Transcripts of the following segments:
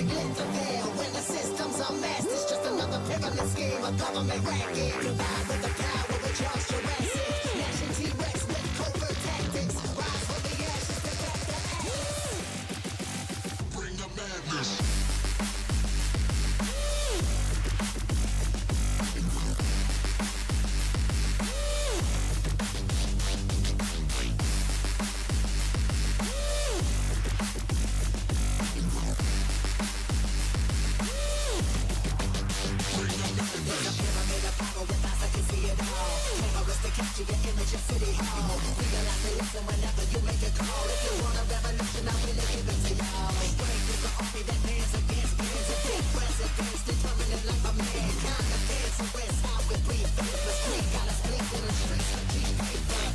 drastic interfere. When the system's a mess, it's just another pyramid scheme, a government racket. Combined with the power of Charles Jurassic. Nation T-Rex with covert tactics. Rise from the ashes to back the axis. Bring the madness. Capture your image of City Hall. Realize they listen whenever you make a call. If you want a revolution, I will give it to y'all. Strength is the army that bands against bands. A big presidents determined like a mankind. The cancerous, how we breathe. The street got us blinking the streets of cheap paper.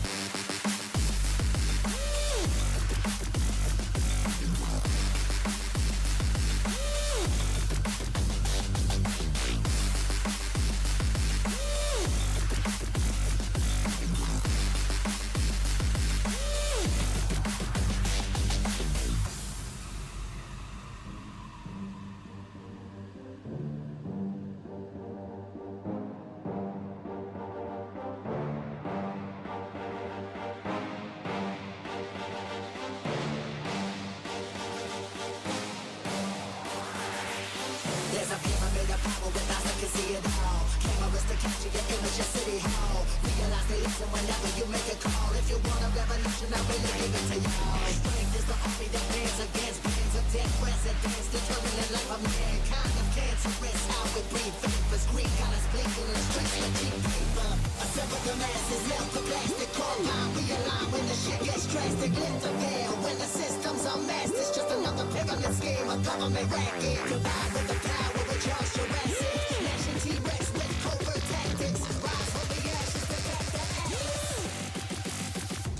There's a pyramid of power with eyes that can see it all. Cameras to capture your image of City Hall. Realize they listen whenever you make a call. If you want a revolution, I really give it to y'all. Strength is the army that bands against bands of dead presidents determined the life of mankind. Of cancerous, how we breathe. Vapors, Greek got us blinking the streets of cheap paper. Assemble the masses, melt the plastic compound. Realign when the shit gets drastic. Lift the veil when the system's a mess. It's just another pyramid scheme, a government racket. Combined with the power of Charles Jurassic. Nation T-Rex with covert tactics. Rise from the ashes to back the axis.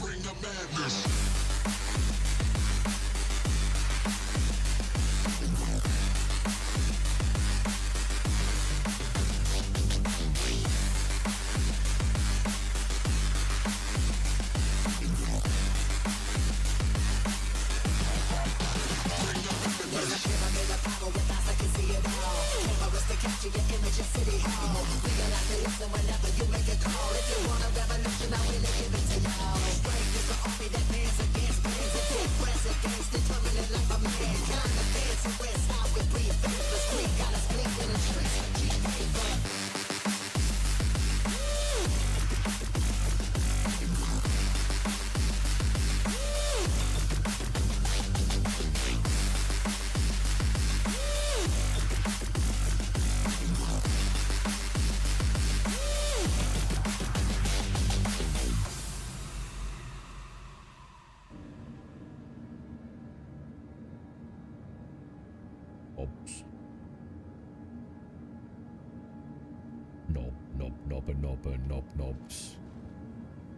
Bring the madness. Capture your image of City Hall. Realize they listen whenever you make a call. If you want a revolution, I will give it to y'all. Strength is the army that bands against bands. A dead presidents determined the life of mankind. The cancerous, how we breathe. The street got us blinking the streets of cheap paper. Knobs.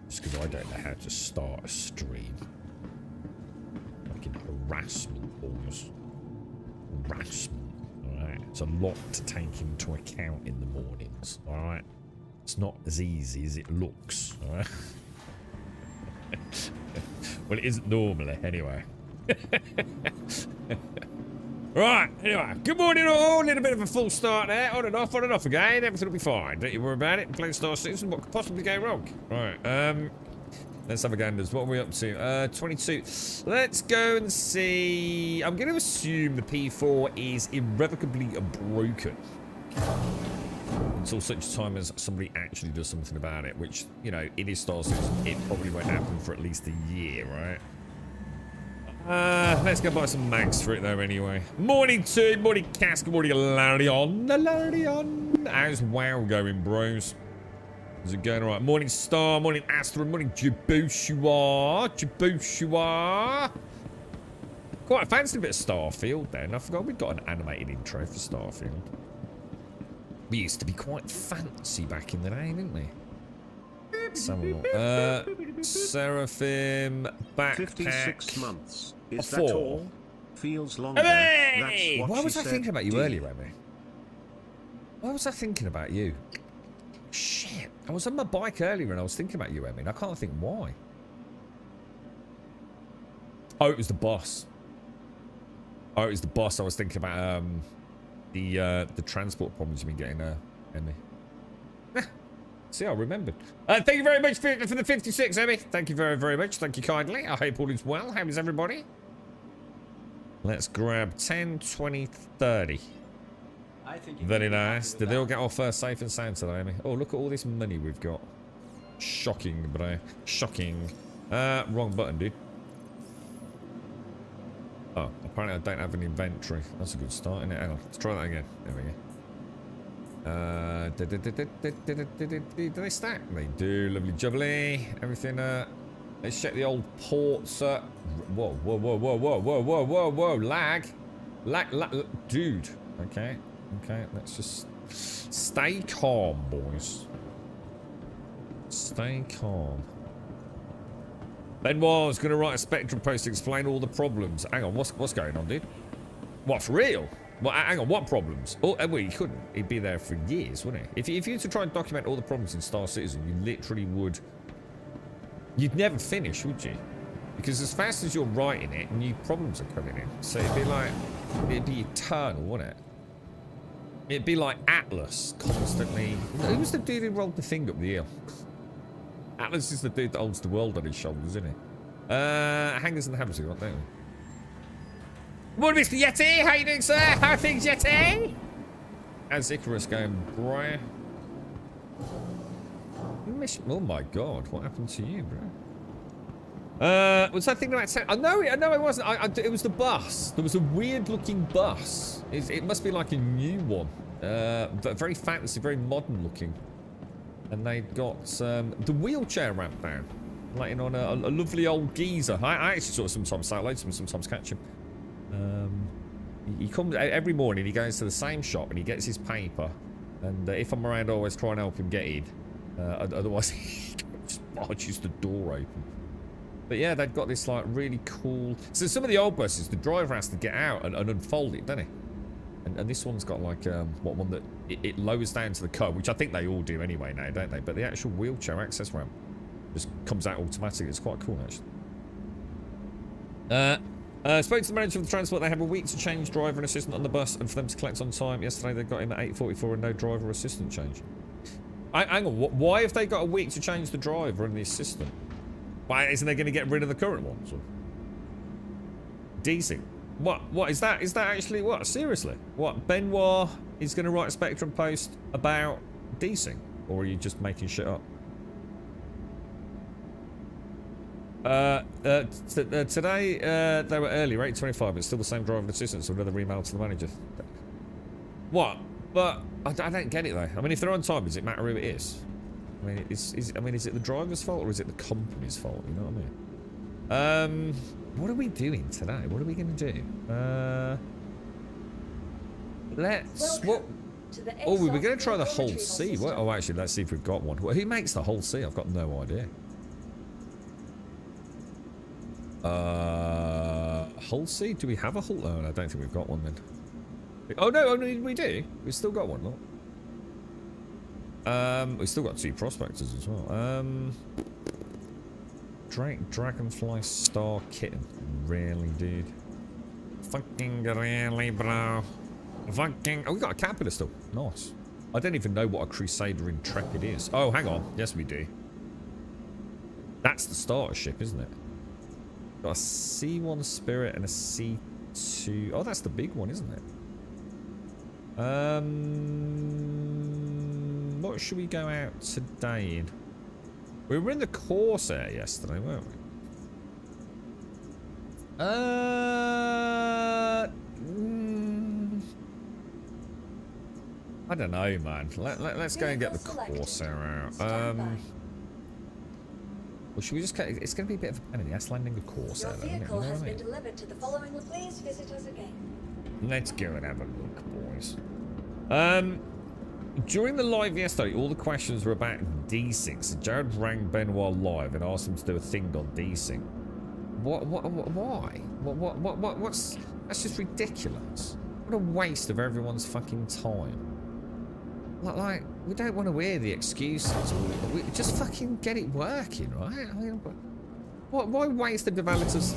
Just because I don't know how to start a stream. Fucking harassment balls. Harassment. Alright. It's a lot to take into account in the mornings. Alright. It's not as easy as it looks. Alright. Well, it isn't normally, anyway. Right, anyway, good morning all. A little bit of a full start there. On and off again. Everything will be fine. Don't you worry about it. Playing Star Citizen, what could possibly go wrong? Right, let's have a gander. What are we up to? 22. Let's go and see. I'm going to assume the P4 is irrevocably broken until such time as somebody actually does something about it, which, you know, it is Star Citizen. It probably won't happen for at least a year, right? Let's go buy some mags for it though anyway. Morning team, morning Cask, morning Larion. How's WoW going, bros? Is it going alright? Morning Star, morning Astra, morning Jabushua. Quite fancy a bit of Starfield then. I forgot we'd got an animated intro for Starfield. We used to be quite fancy back in the day, didn't we? Seraphim backpack. 56 months. Is that all? Feels longer. Hey! Why was I thinking about you earlier, Emmy? Why was I thinking about you? Shit. I was on my bike earlier and I was thinking about you, Emmy. I can't think why. Oh, it was the boss. Oh, it was the boss. I was thinking about the transport problems you've been getting, Emmy. See, I remembered. Thank you very much for the 56, Emmy. Thank you very, very much. Thank you kindly. I hope all is well. How is everybody? Let's grab 10, 20, 30. I think Very nice. Did they all get off safe and sound today, Emmy? Oh, look at all this money we've got. Shocking, bro. Shocking. Wrong button, dude. Oh, apparently I don't have an inventory. That's a good start, isn't it? Hang on. Let's try that again. There we go. Do they stack? They do. Lovely jubbly. Everything, let's check the old ports. Whoa, whoa, whoa, whoa, whoa, whoa, whoa, whoa, whoa. Lag. Dude. Okay. Okay, let's just stay calm, boys. Stay calm. Benoit's going to write a Spectrum post to explain all the problems. Hang on, what's going on, dude? What, for real? Well, hang on, what problems? Oh, well, he couldn't. He'd be there for years, wouldn't he? If you were to try and document all the problems in Star Citizen, you literally would... You'd never finish, would you? Because as fast as you're writing it, new problems are coming in. So it'd be like... It'd be eternal, wouldn't it? It'd be like Atlas, constantly... Who was the dude who rolled the thing up the hill? Atlas is the dude that holds the world on his shoulders, isn't he? Hangers and hammers, don't we? Morning, Mr. Yeti! How you doing, sir? How are things, Yeti? How's Icarus going, bro? Oh my god, what happened to you, bro? Was that thing about... Oh, no, it wasn't. It was the bus. There was a weird-looking bus. It must be like a new one. Very fancy, very modern-looking. And they've got the wheelchair ramp down. Lighting on a lovely old geezer. I actually sort of sometimes say hello to him, sometimes catch him. He comes every morning, he goes to the same shop and he gets his paper. And if I'm around, I always try and help him get in. Otherwise, he just barges the door open. But yeah, they've got this like really cool... So some of the old buses, the driver has to get out and unfold it, doesn't he? And this one's got like, one that it lowers down to the curb, which I think they all do anyway now, don't they? But the actual wheelchair access ramp just comes out automatically. It's quite cool, actually. Spoke to the manager of the transport. They have a week to change driver and assistant on the bus and for them to collect on time. Yesterday they got him at 8:44 and no driver or assistant change. Hang on, why have they got a week to change the driver and the assistant? Why isn't they going to get rid of the current ones? Decent. What is that? Is that actually what? Seriously? What? Benoit is going to write a Spectrum post about desync? Or are you just making shit up? Today, they were early, 8:25, but still the same driver and assistant, so another email to the manager. What? But, I don't get it though. I mean, if they're on time, does it matter who it is? I mean, is it the driver's fault or is it the company's fault? You know what I mean? What are we doing today? What are we going to do? Let's... What? Oh, we were going to try the whole C. What? Oh, actually, let's see if we've got one. Who makes the whole C? I've got no idea. Hull C? Do we have a hull? Oh, I don't think we've got one then. Oh no, we do. We've still got one, look. We've still got 2 prospectors as well. Dragonfly Star Kitten. Really, dude. Fucking really, bro. Fucking... Oh, we got a Capita still. Nice. I don't even know what a Crusader Intrepid is. Oh, hang on. Yes, we do. That's the starter ship, isn't it? Got a C1 Spirit and a C2... Oh, that's the big one, isn't it? What should we go out today in? We were in the Corsair yesterday, weren't we? I don't know, man. Let's go and get the Corsair out. Well, should we just... It's going to be a bit of a pain in the ass landing a Corsair, though, isn't it? You know what I mean? Delivered to the following. Please visit us again. Let's go and have a look, boys. During the live yesterday, all the questions were about desync. So Jared rang Benoit live and asked him to do a thing on desync. Why? What's... That's just ridiculous. What a waste of everyone's fucking time. Like, we don't want to hear the excuses. We just fucking get it working, right? I mean, why waste the developers'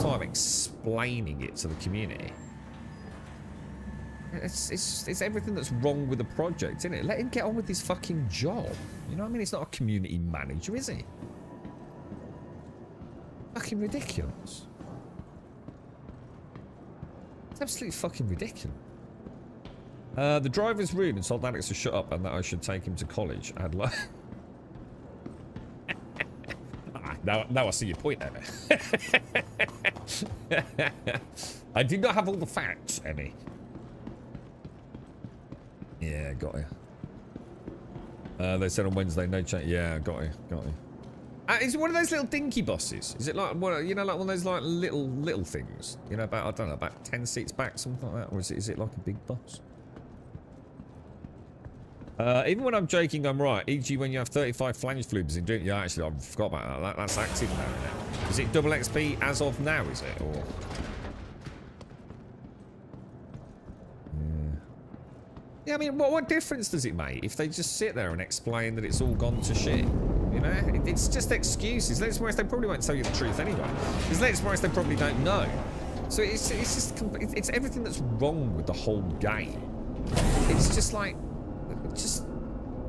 time explaining it to the community It's everything that's wrong with the project, isn't it? Let him get on with his fucking job. You know what I mean? He's not a community manager, is he? Fucking ridiculous. It's absolutely fucking ridiculous. The driver's rude and told Alex to shut up and that I should take him to college. I'd like. Now I see your point, Emma. I did not have all the facts, Emmy. Yeah, got you. They said on Wednesday, no change. Yeah, got you. Is it one of those little dinky buses? Is it like one, you know, like one of those like little things? You know, about I don't know, about 10 seats back, something like that, or is it like a big bus? Even when I'm joking, I'm right. E.g., when you have 35 flange flubes in Dune. Yeah, actually, I forgot about that. That's active now, isn't it? Is it double XP as of now, is it? Or... Yeah, I mean, what difference does it make if they just sit there and explain that it's all gone to shit? You know? It's just excuses. Let's be honest, they probably won't tell you the truth anyway. Because let's be honest, they probably don't know. So it's just... It's everything that's wrong with the whole game. It's just like... Just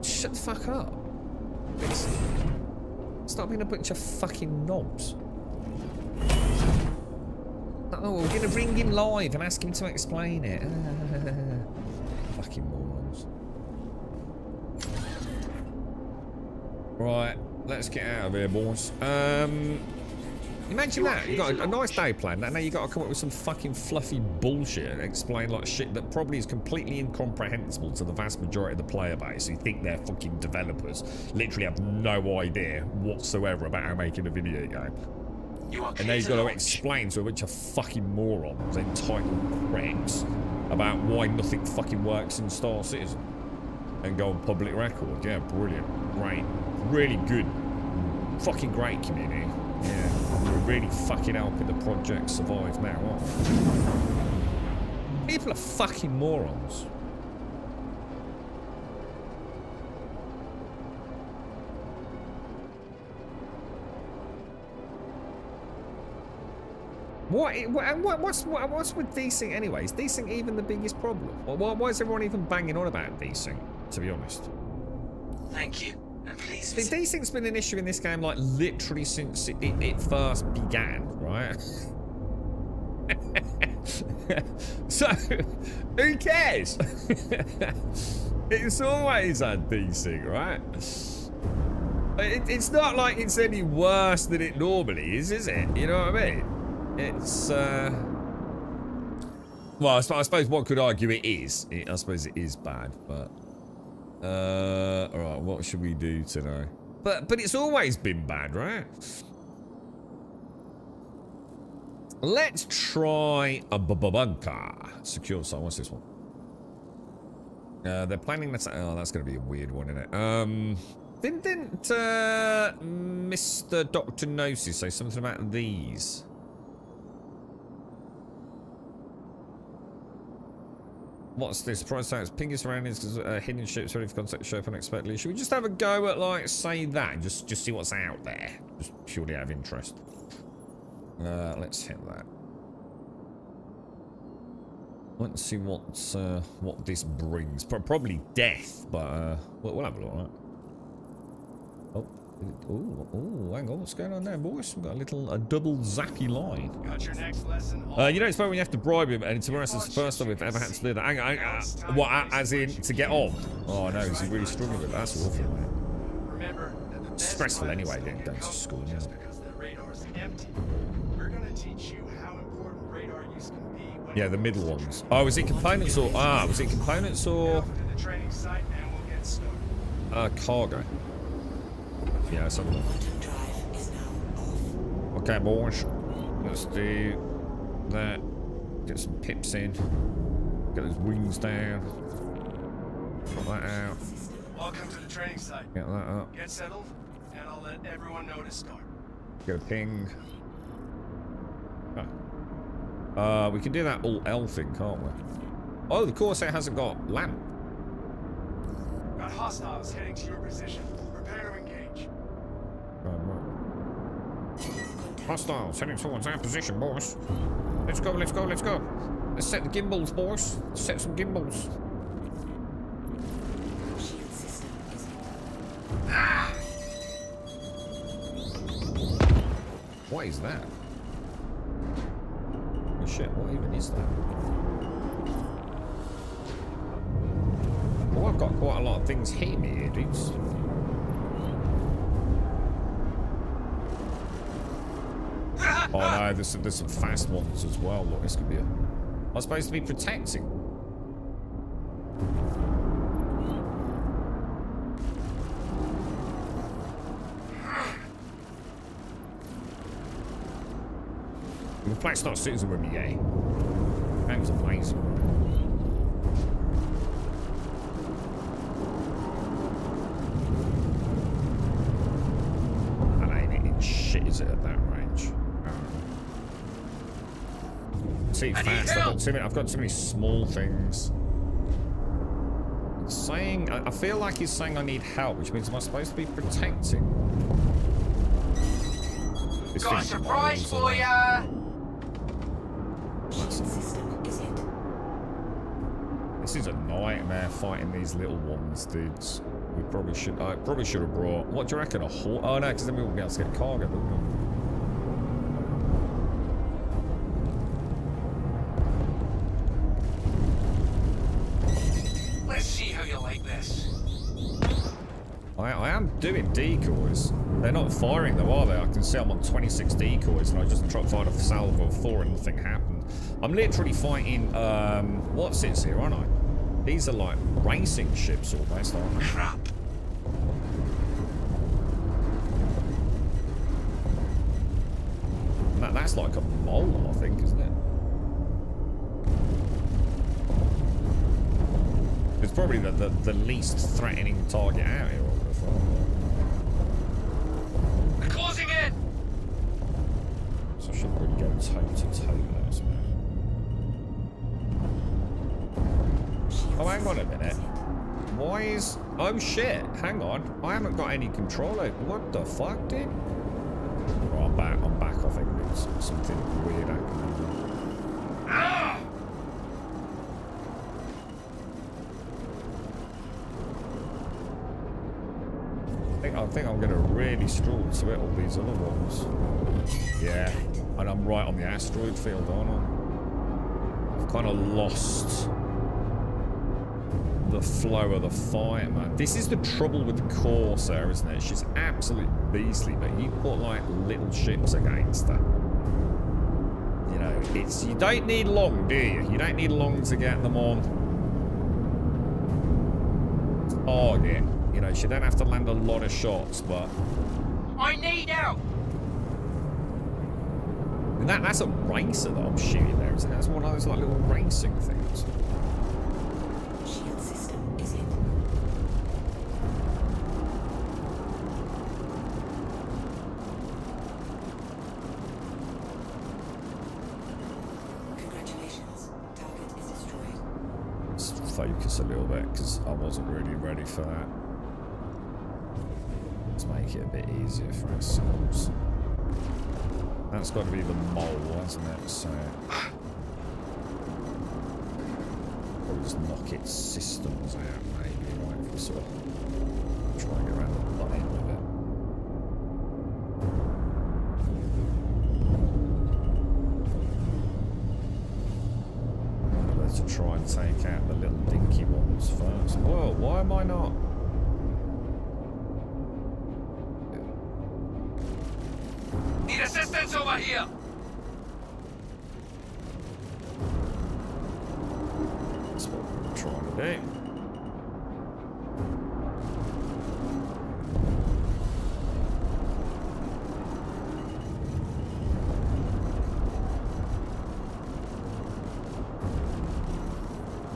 shut the fuck up. Stop being a bunch of fucking knobs. Oh, we're gonna bring him live and ask him to explain it. Fucking morons. Right, let's get out of here, boys. Imagine that. You got a nice day planned, and now you got to come up with some fucking fluffy bullshit and explain like shit that probably is completely incomprehensible to the vast majority of the player base who think they're fucking developers. Literally have no idea whatsoever about how making a video game. And now you've got to explain to a bunch of fucking morons, entitled pricks, about why nothing fucking works in Star Citizen. And go on public record. Yeah, brilliant. Great. Really good. Fucking great community. Yeah, we're really fucking helping the project survive now, aren't we? People are fucking morons. What's with desync anyway? Is desync even the biggest problem? Why is everyone even banging on about desync, to be honest? Thank you. And please. Desync's been an issue in this game, like, literally since it first began, right? So, who cares? It's always had desync, right? It's not like it's any worse than it normally is it? You know what I mean? It's, well, I suppose one could argue it is. I suppose it is bad, but... alright, what should we do today? But it's always been bad, right? Let's try a bunker. Secure site. What's this one? They're planning that. Oh, that's going to be a weird one, isn't it? Didn't Mr. Dr. Gnosis say something about these? What's this? Price tags, ping surroundings, because hidden ships ready for contact show up unexpectedly. Should we just have a go at, like, say that? Just see what's out there. Just purely out of interest. Let's hit that. Let's see what this brings. Probably death, but we'll have a look, right? Oh, hang on, what's going on there, boys? We've got a double zappy line. Got your next lesson. You know, it's funny when you have to bribe him, and to be honest, it's the first time we've ever had to do that. Hang on, what, as in, to get on? Oh, no, is he really struggling with that? That's awful, mate. Remember, Stressful anyway, going to school, yeah. Just because the radar's empty, we're going to teach you how important radar use can be. Yeah, the middle ones. Oh, was it components or... Ah, was it components or... To the training site and we'll get started. Cargo. Yeah, something. Okay, boys. Let's do that. Get some pips in. Get those wings down. Put that out. Welcome to the training site. Get that up. Get settled, and I'll let everyone know to start. Go ping. Oh. We can do that all L thing, can't we? Oh, the Corsair hasn't got lamp. Got hostiles heading to your position. Prepare to engage. Right. Hostiles heading towards our position, boys. Let's go, let's go, let's go. Let's set the gimbals, boys. Let's set some gimbals. Shield system is What is that? Oh shit, what even is that? Oh, I've got quite a lot of things hitting me here, dudes. Oh no, there's some fast ones as well. Look, this could be a... I'm supposed to be protecting. You can play Star Citizen with me, yeah? That was amazing. And ain't hitting shit, is it, at that range? See, fast. I've got too many small things. It's saying, I feel like he's saying I need help, which means am I supposed to be protecting? This Got a thing's surprise miles for away. ya! shield system is it. This is a nightmare fighting these little ones, dudes. We probably should. I probably should have brought. What do you reckon? A horse? Oh no, because then we won't be able to get cargo. Wouldn't we? Let's see how you like this. I am doing decoys. They're not firing though, are they? I can see I'm on 26 decoys, and I just fired a salvo of 4 and nothing happened. I'm literally fighting. What's this here, aren't I? These are like racing ships almost, aren't they? Crap. That's like a mole, I think, isn't it? It's probably the least threatening target out here. I would have thought. They're closing in! So I shouldn't really go toe to toe with that, I suppose. Oh, hang on a minute. Why is... Oh shit, hang on. I haven't got any control over... What the fuck, dude? Oh, I'm back, I think. It's something weird happening. Ah! I think I'm gonna really struggle to hit all these other ones. Yeah, and I'm right on the asteroid field, aren't I? I've kind of lost the flow of the fight, man. This is the trouble with the Corsair, isn't it? She's absolutely beastly, but you put like little ships against her. You know, it's you don't need long, do you? You don't need long to get them on target. You know, she don't have to land a lot of shots, but I need help! and that's a racer that I'm shooting there, isn't it? That's one of those like little racing things. Shield system is it. Congratulations. Target is destroyed. Let's focus a little bit because I wasn't really ready for that. Let's make it a bit easier for ourselves. That's got to be the mole, hasn't it? So probably just knock its systems out, maybe, right? If we sort of try and get around the butt end of it. Let's try and take out the little dinky ones first. Whoa, why am I not? Need assistance over here! That's what we're trying to do.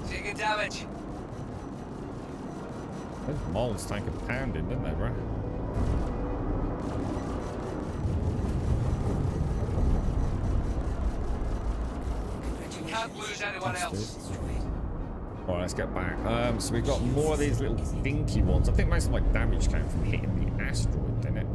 Taking damage. Those moles take a pounding, didn't they, bro? Can't lose anyone else. Destroyed. Alright, let's get back. So we've got more of these little dinky ones. I think most of my damage came from hitting the asteroid, didn't it?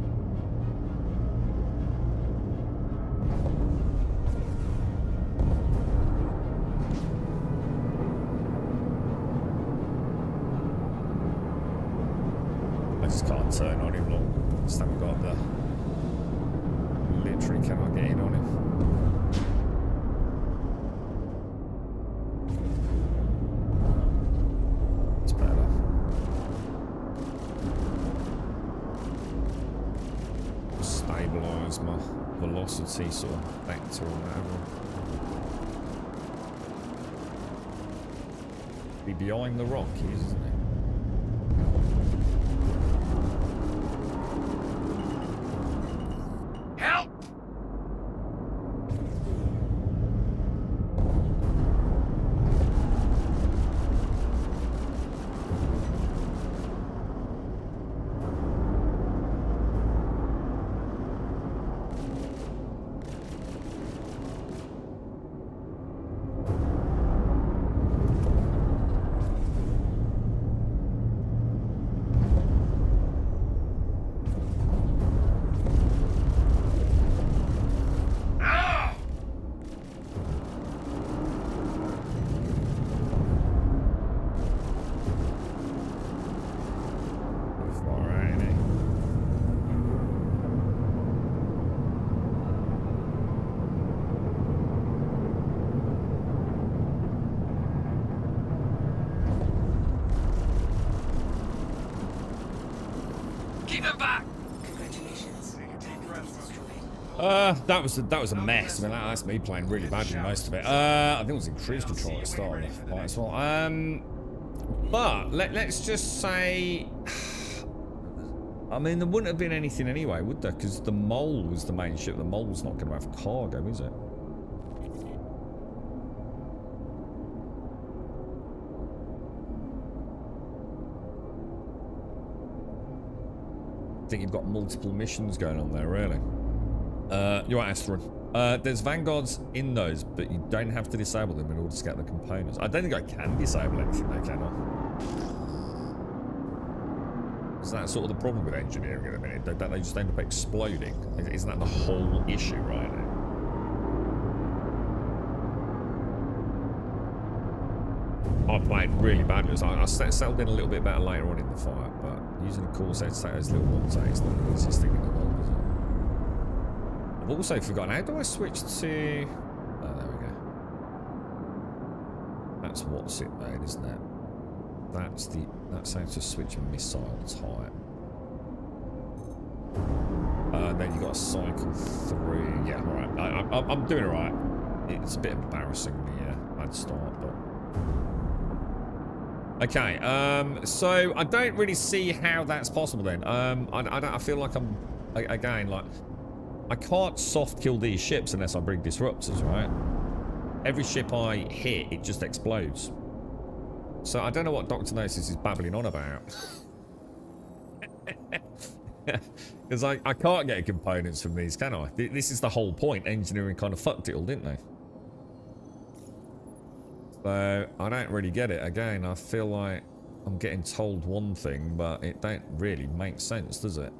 just can't turn on him, look. Just haven't got the... Literally cannot get in on him. It's better. Stabilise my velocity sort of vector or whatever. Be behind the rock, isn't it? Help! Keep them back! Congratulations. Target is destroyed. That was a mess. I mean, that's me playing really badly most of it. I think it was in cruise control at the start of the fight as well. But let's just say, I mean, there wouldn't have been anything anyway, would there? Because the Mole was the main ship. The Mole's not going to have cargo, is it? I think you've got multiple missions going on there, really. You're right, Astron. There's Vanguards in those, but you don't have to disable them in order to get the components. I don't think I can disable anything though, can I? Is that sort of the problem with engineering at the minute? Don't they just end up exploding? Isn't that the whole issue right now? I played really badly. I settled in a little bit better later on in the fight, but using a course head to take those little ones out is not the easiest thing in the world, is it? I've also forgotten, how do I switch to... Oh, there we go. That's what's it made, isn't it? That's how to switch a missile type. Then you got to cycle through. Yeah, alright. I'm doing alright. It's a bit embarrassing, the bad start, but... Okay, so I don't really see how that's possible then. I feel like I'm, again, like, I can't soft kill these ships unless I bring disruptors, right? Every ship I hit, it just explodes. So I don't know what Dr. Gnosis is babbling on about. Because I can't get components from these, can I? This is the whole point. Engineering kind of fucked it all, didn't they? So I don't really get it. Again, I feel like I'm getting told one thing, but it don't really make sense, does it?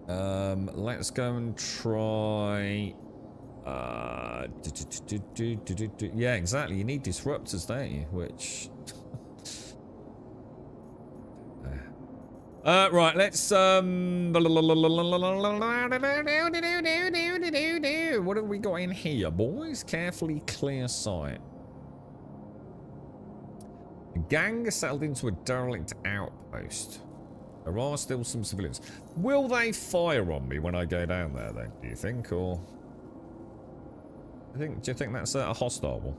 Let's go and try... yeah, exactly. You need disruptors, don't you? Which... right, let's... What have we got in here, boys? Carefully clear sight. A gang is settled into a derelict outpost. There are still some civilians. Will they fire on me when I go down there, then, do you think? Or... do you think that's a hostile one?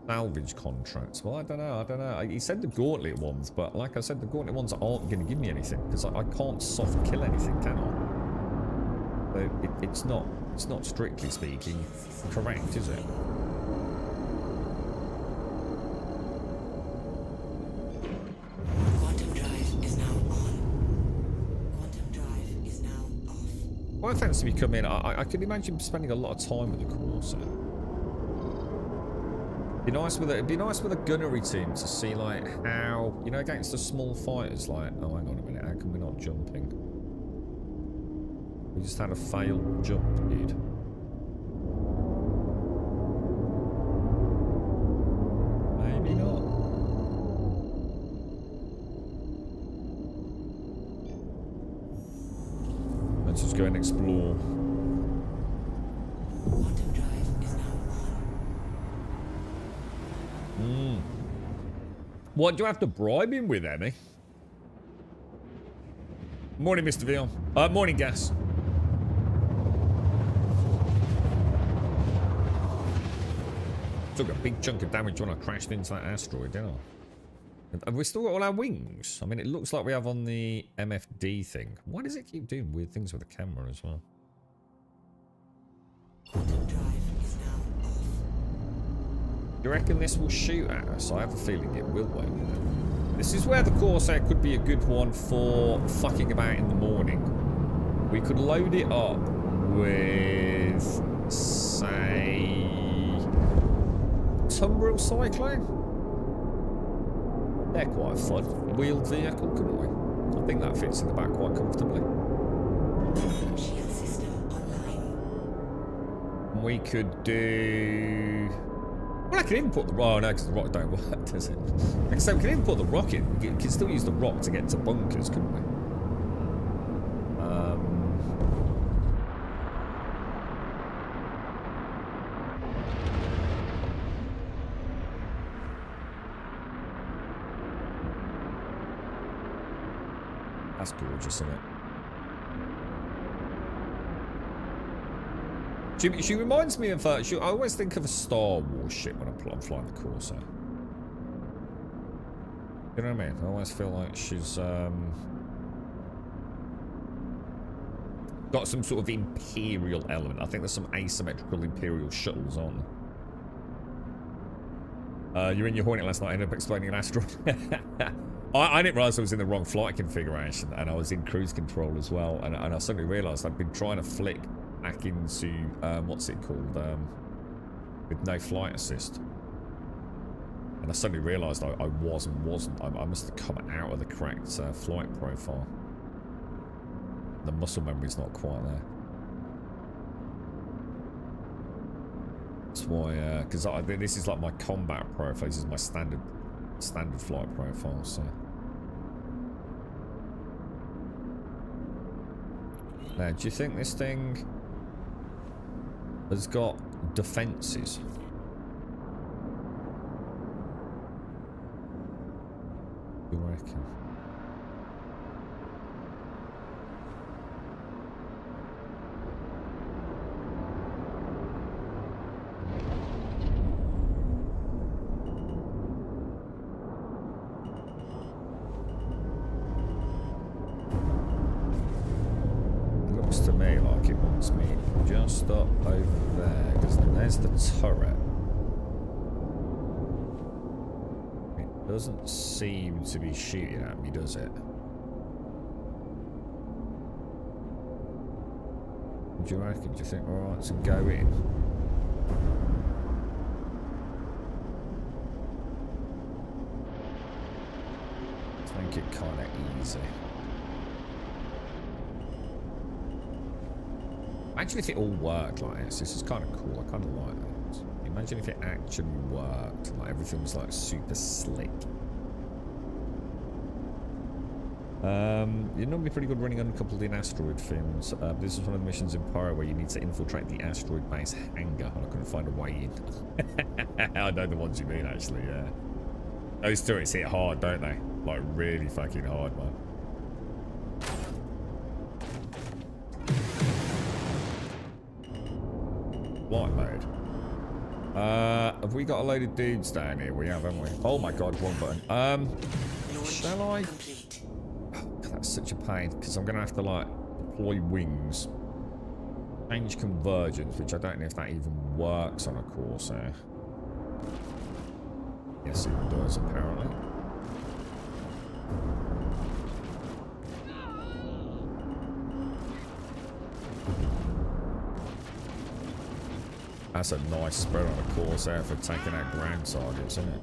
Salvage contracts. Well, I don't know. He said the gauntlet ones, but like I said, the gauntlet ones aren't going to give me anything because I can't soft kill anything, can I? So it's not strictly speaking correct, is it? Quantum drive is now on. Quantum drive is now off. Well, thanks to me coming in. I could imagine spending a lot of time with the Corsair. It'd be nice with a gunnery team to see like how, you know, against the small fighters, like, oh, hang on a minute, how come we're not jumping? We just had a failed jump, dude. Maybe not. go and explore. Quantum drive is now on. What do I have to bribe him with, Emmy? Morning, Mr. Veal. Morning, Gas. Took a big chunk of damage when I crashed into that asteroid, didn't I? Have we still got all our wings? I mean, it looks like we have on the MFD thing. Why does it keep doing weird things with the camera as well? Quantum drive is now off. Do you reckon this will shoot at us? I have a feeling it will, won't it? This is where the Corsair could be a good one for fucking about in the morning. We could load it up with, say, Tumbril Cyclone. They're quite fun. Wheeled vehicle, couldn't we? I think that fits in the back quite comfortably. Shield system online. We could do... Well, I can input the... Oh, no, because the rocket don't work, does it? Except we can input the rocket. We can still use the rock to get to bunkers, couldn't we? That's gorgeous, isn't it? She reminds me of... I always think of a Star Wars ship when I'm flying the Corsair. You know what I mean? I always feel like she's got some sort of Imperial element. I think there's some asymmetrical Imperial shuttles on. You were in your Hornet last night, ended up explaining an asteroid. I didn't realise I was in the wrong flight configuration, and I was in cruise control as well, and I suddenly realised I'd been trying to flick back into, what's it called, with no flight assist. And I suddenly realised I wasn't. I must have come out of the correct flight profile. The muscle memory's not quite there. That's why, because this is like my combat profile. This is my standard flight profile, so. Now, do you think this thing has got defences? You reckon? Looks to me like it wants me just up over there, because there's the turret. It doesn't seem to be shooting at me, does it? Do you reckon? Do you think we're alright to go in? I think it kind of easy. Imagine if it all worked like this. This is kind of cool. I kind of like that. Imagine if it actually worked. Like everything was like super slick. You're normally pretty good running uncoupled in asteroid fins. This is one of the missions in Pyro where you need to infiltrate the asteroid base hangar, and I couldn't find a way in. I know the ones you mean, actually, yeah. Those turrets hit hard, don't they? Like, really fucking hard, man. Flight mode. Have we got a load of dudes down here? We have, haven't we? Oh my god, wrong button. Shall I? Complete. Oh, that's such a pain, because I'm going to have to, like, deploy wings. Change convergence, which I don't know if that even works on a Corsair. Yes, it does, apparently. That's a nice spread on a Corsair for taking out ground targets, isn't it?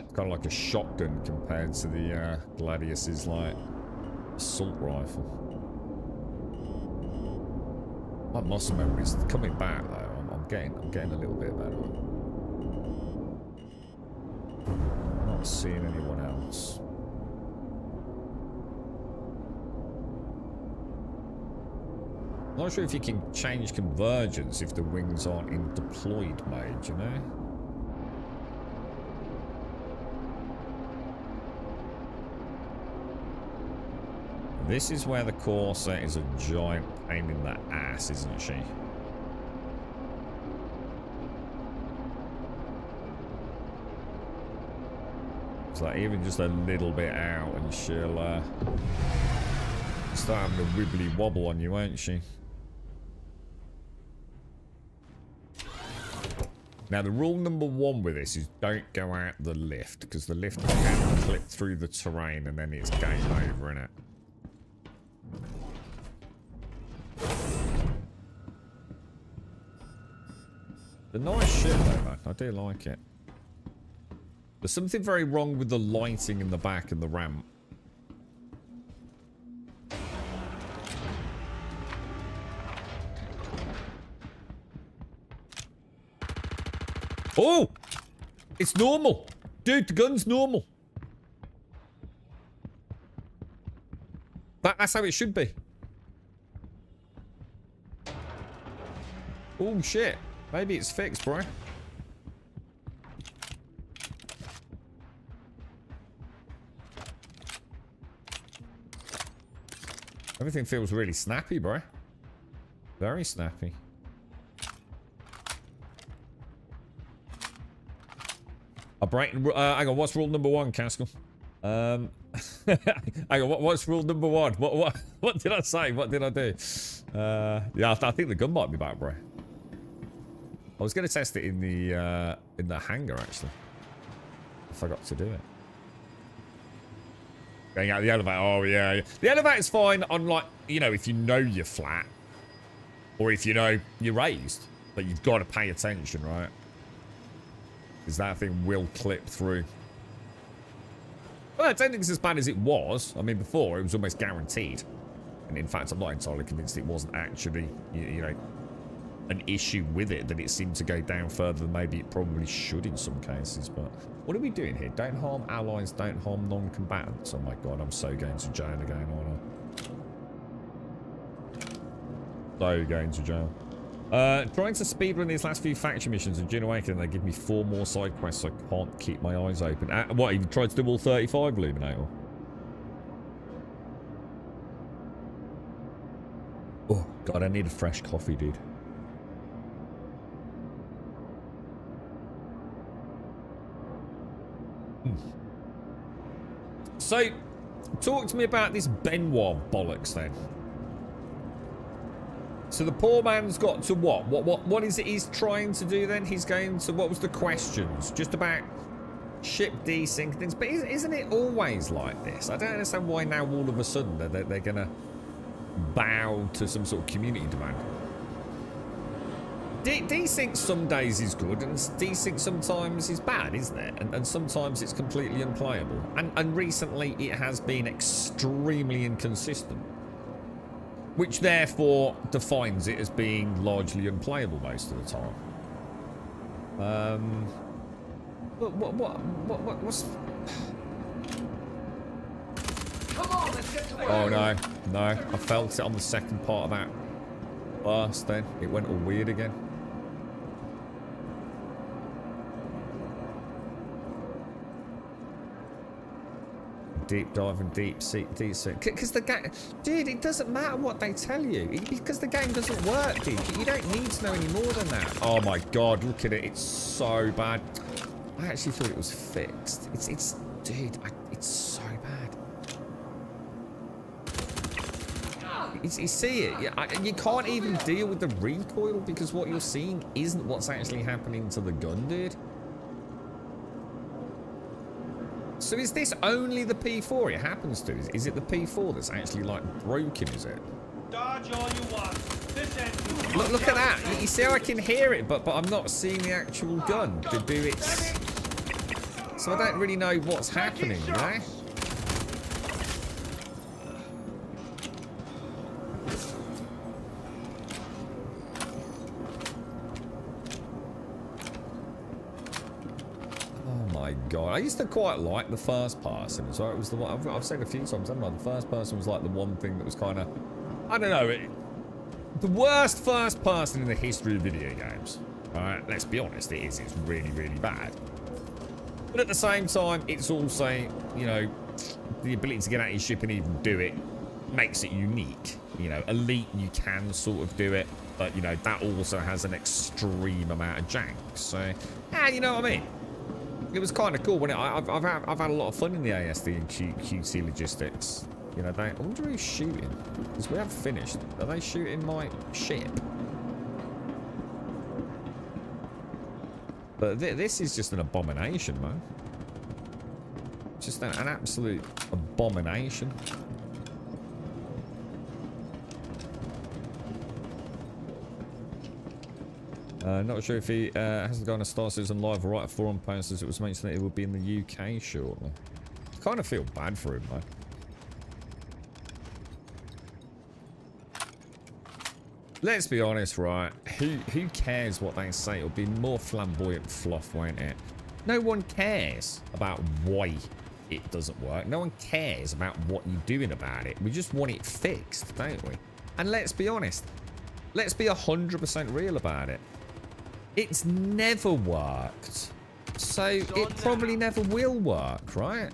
It's kind of like a shotgun compared to the Gladius's like assault rifle. My muscle memory's coming back though. I'm getting a little bit better. I'm not seeing anyone else. not sure if you can change convergence if the wings aren't in deployed mode, you know? This is where the Corsair is a giant pain in the ass, isn't she? It's like even just a little bit out and she'll start having a wibbly wobble on you, won't she? Now the rule number 1 with this is don't go out the lift, because the lift can clip through the terrain and then it's game over, innit? The nice shit though, man. I do like it. There's something very wrong with the lighting in the back and the ramp. Oh! It's normal! Dude, the gun's normal. That's how it should be. Oh, shit. Maybe it's fixed, bro. Everything feels really snappy, bro. Very snappy. Hang on, what's rule number 1, Caskell? Hang on, what's rule number 1? What did I say? What did I do? Yeah, I think the gun might be back, bro. I was going to test it in the hangar, actually. I forgot to do it. Going out the elevator. Oh, yeah. The elevator's fine on, like, you know, if you know you're flat. Or if you know you're raised. But you've got to pay attention, right? Because that thing will clip through. Well, I don't think it's as bad as it was. I mean, before, it was almost guaranteed. And in fact, I'm not entirely convinced it wasn't actually, you know, an issue with it, that it seemed to go down further than maybe it probably should in some cases. But what are we doing here? Don't harm allies, don't harm non-combatants. Oh my god, I'm so going to jail again, aren't I? So going to jail. Trying to speedrun these last few faction missions in Dune Awakening, they give me 4 more side quests, so I can't keep my eyes open. What, you tried to do all 35, Illuminator? Oh god, I need a fresh coffee, dude. So, talk to me about this Benoit bollocks then. So the poor man's got to what? What is it he's trying to do then? He's going to, what was the questions? Just about ship desync things. But isn't it always like this? I don't understand why now all of a sudden they're going to bow to some sort of community demand. Desync some days is good, and desync sometimes is bad, isn't it? And sometimes it's completely unplayable. And recently it has been extremely inconsistent. Which therefore defines it as being largely unplayable most of the time. What's... Come on, let's get to work. Oh no, I felt it on the second part of that burst then. It went all weird again. Deep dive and deep sea. Because the game, dude, it doesn't matter what they tell you. Because the game doesn't work, dude. You don't need to know any more than that. Oh my god, look at it. It's so bad. I actually thought it was fixed. Dude, it's so bad. You see it? You can't even deal with the recoil because what you're seeing isn't what's actually happening to the gun, dude. So is this only the P4 it happens to? Is it the P4 that's actually, like, broken, is it? Dodge all you want. This end. Look at that. You see how I can hear it, but I'm not seeing the actual gun to do its... So I don't really know what's happening, you know? God, I used to quite like the first person as well. It was the one I've said a few times, haven't I? The first person was like the one thing that was kind of, I don't know, the worst first person in the history of video games. Alright, let's be honest, it is. It's really, really bad. But at the same time, it's also, you know, the ability to get out your ship and even do it makes it unique. You know, Elite, you can sort of do it, but, you know, that also has an extreme amount of jank. So, yeah, you know what I mean? It was kind of cool when I've had a lot of fun in the ASD and QC logistics. You know, I wonder who's shooting, because we haven't finished. Are they shooting my ship? But this is just an abomination, man. Just an absolute abomination. Not sure if he hasn't gone to Star Citizen Live right at forum posters. It was mentioned that it would be in the UK shortly. I kind of feel bad for him, though. Let's be honest, right? Who cares what they say? It'll be more flamboyant fluff, won't it? No one cares about why it doesn't work. No one cares about what you're doing about it. We just want it fixed, don't we? And let's be honest. Let's be 100% real about it. It's never worked. So it probably never will work, right?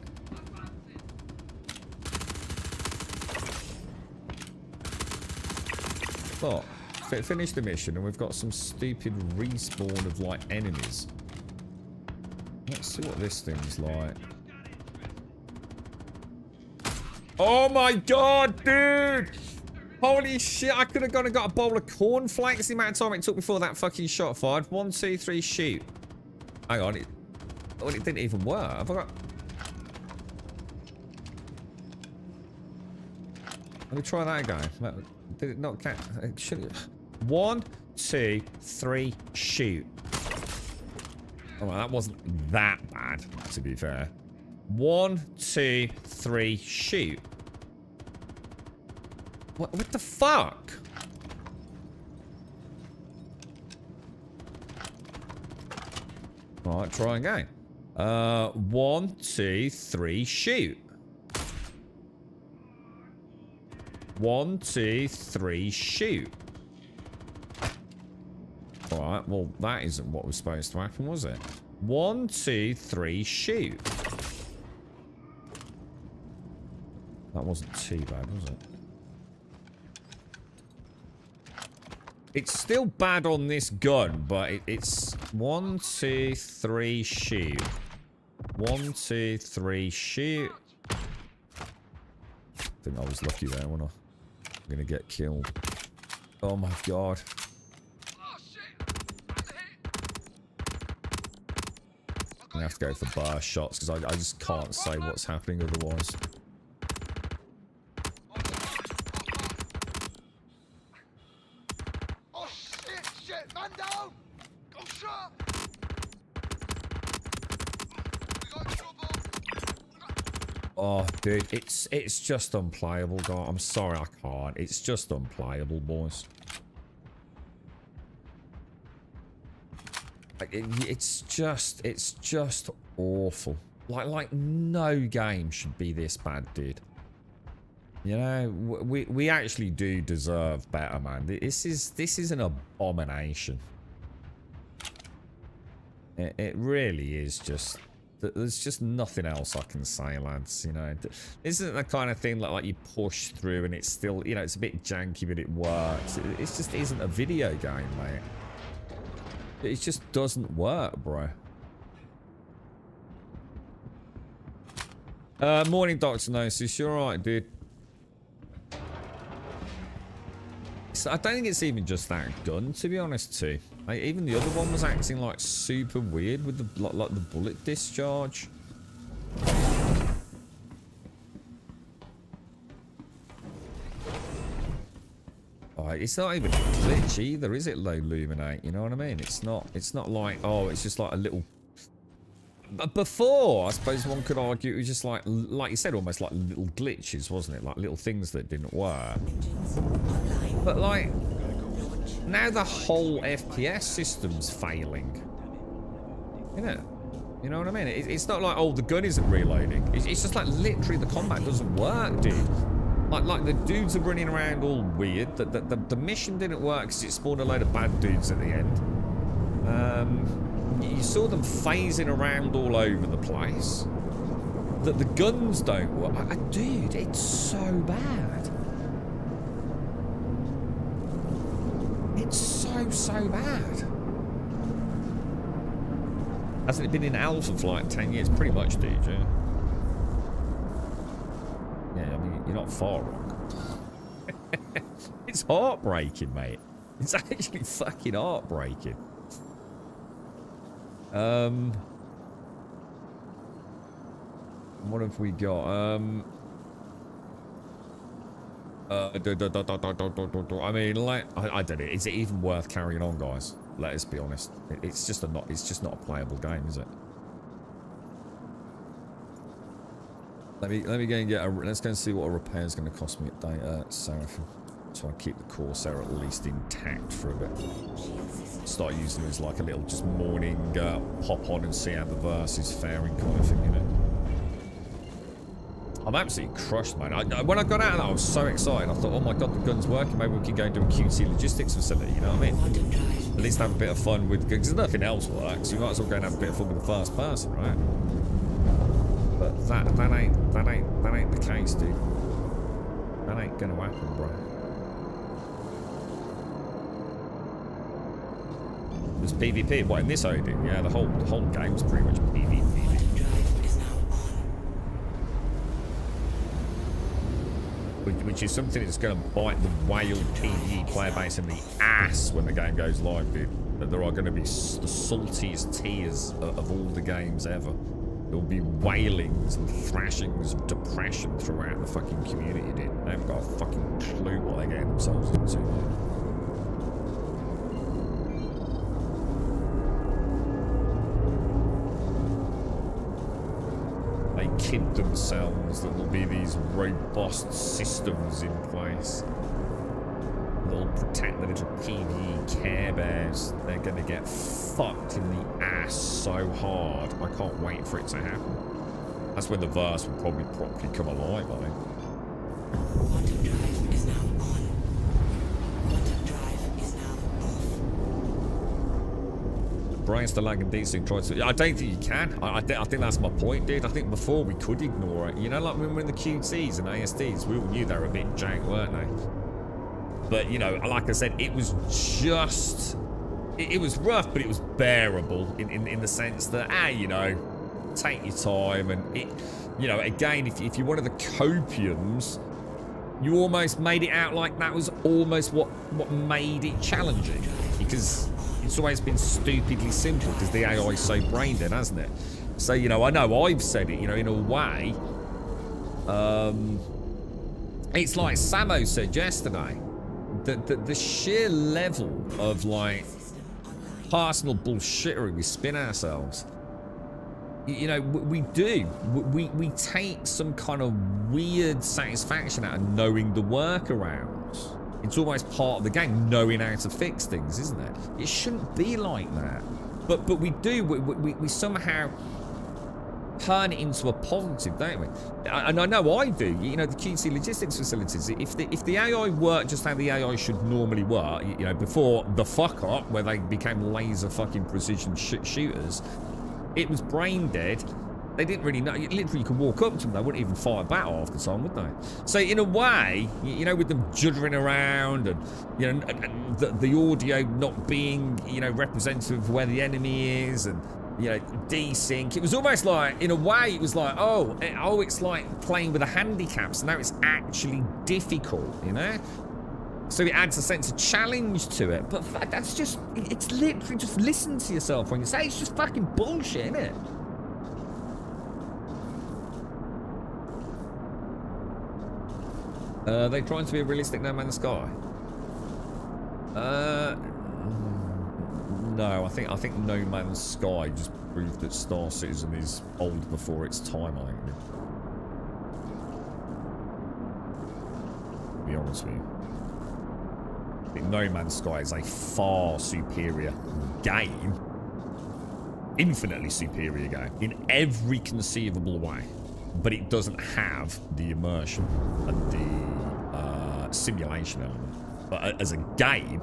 But finish the mission and we've got some stupid respawn of like enemies. Let's see what this thing's like. Oh my god, dude! Holy shit, I could have gone and got a bowl of cornflakes the amount of time it took before that fucking shot fired. 1, 2, 3, shoot. Hang on, it didn't even work. I forgot. Let me try that again. Did it not count? 1, 2, 3, shoot. Oh, well, that wasn't that bad, to be fair. 1, 2, 3, shoot. What the fuck? Alright, try again. 1, 2, 3, shoot. 1, 2, 3, shoot. Alright, well, that isn't what was supposed to happen, was it? 1, 2, 3, shoot. That wasn't too bad, was it? It's still bad on this gun, but it's 1, 2, 3, shoot. 1, 2, 3, shoot. I think I was lucky there, wasn't I? I'm gonna get killed. Oh my god. I'm gonna have to go for bar shots because I just can't say what's happening otherwise. Oh, dude, it's just unplayable, God. I'm sorry, I can't. It's just unplayable, boys. Like, it's just awful. Like no game should be this bad, dude. You know, we actually do deserve better, man. This is an abomination. It really is just. There's just nothing else I can say, lads. You know, this isn't the kind of thing that like you push through and it's still, you know, it's a bit janky, but it works. It just isn't a video game, mate. It just doesn't work, bro. Morning, Dr. Gnosis. You're alright, dude. So I don't think it's even just that gun, to be honest, too. Like, even the other one was acting like super weird with the like the bullet discharge. Oh, it's not even a glitch either, is it? Low Luminate, you know what I mean? It's not like, oh, it's just like a little. But before, I suppose one could argue it was just like you said, almost like little glitches, wasn't it? Like little things that didn't work. But like. Now the whole FPS system's failing. You know what I mean? It's not like, oh, the gun isn't reloading. It's just like literally the combat doesn't work, dude. Like the dudes are running around all weird. The mission didn't work because it spawned a load of bad dudes at the end. You saw them phasing around all over the place. The guns don't work. Dude, it's so bad. It's so bad. Hasn't it been in alpha for like 10 years? Pretty much, dude, yeah. Yeah, I mean, you're not far wrong. It's heartbreaking, mate. It's actually fucking heartbreaking. What have we got? I mean, like, I don't know. Is it even worth carrying on, guys? Let us be honest. It's just not a playable game, is it? Let me go and get a. Let's go and see what a repair is going to cost me at Seraphim. So I keep the Corsair at least intact for a bit. Start using it as like a little just morning hop on and see how the verse is faring kind of thing, you know. I'm absolutely crushed, man. When I got out of that, I was so excited. I thought, oh my god, the gun's working. Maybe we can go and do a QC logistics facility, you know what I mean? At least have a bit of fun with, because nothing else works. You might as well go and have a bit of fun with the first person, right? But that ain't the case, dude. That ain't gonna happen, bro. There's PvP. What, in this OD? Yeah, the whole game was pretty much PvP. Which is something that's going to bite the whale PvE player base in the ass when the game goes live, dude. That there are going to be the saltiest tears of all the games ever. There will be wailings and thrashings of depression throughout the fucking community, dude. They haven't got a fucking clue what they're getting themselves into, man. They kid themselves that there'll be these robust systems in place that'll protect the little PvE Care Bears. They're going to get fucked in the ass so hard. I can't wait for it to happen. That's when the verse will probably properly come alive, I think. Quantum drive is now on. Quantum drive is now off. Brian's the lag and DC tries to. I don't think you can. I think that's my point, dude. I think before we could ignore it. You know, like when we were in the QTs and ASDs, we all knew they were a bit jank, weren't they? But, you know, like I said, it was just... It was rough, but it was bearable in the sense that, you know, take your time. And, it, you know, again, if you're one of the copiums, you almost made it out like that was almost what made it challenging. Because it's always been stupidly simple because the AI is so brain dead, hasn't it? So, you know I've said it, you know, in a way. It's like Samo said yesterday. The sheer level of, like, personal bullshittery we spin ourselves. You know, we do. We take some kind of weird satisfaction out of knowing the workarounds. It's almost part of the game, knowing how to fix things, isn't it? It shouldn't be like that. But we do. We somehow turn it into a positive, don't we? And I know I do. You know, the QC logistics facilities, if the AI worked just how the AI should normally work, you know, before the fuck up where they became laser fucking precision shooters, it was brain dead. They didn't really know. Literally, you could walk up to them, they wouldn't even fight back half the time, would they? So in a way, you know, with them juddering around and, you know, the audio not being, you know, representative of where the enemy is, and, you know, desync. It was almost like, in a way, it was like, oh, it's like playing with the handicaps. Now it's actually difficult, you know? So it adds a sense of challenge to it. But that's just, it's literally just listen to yourself when you say it's just fucking bullshit, isn't it? They're trying to be a realistic No Man's Sky. No, I think No Man's Sky just proved that Star Citizen is old before its time, I think. To be honest with you. I think No Man's Sky is a far superior game. Infinitely superior game. In every conceivable way. But it doesn't have the immersion and simulation element. But as a game,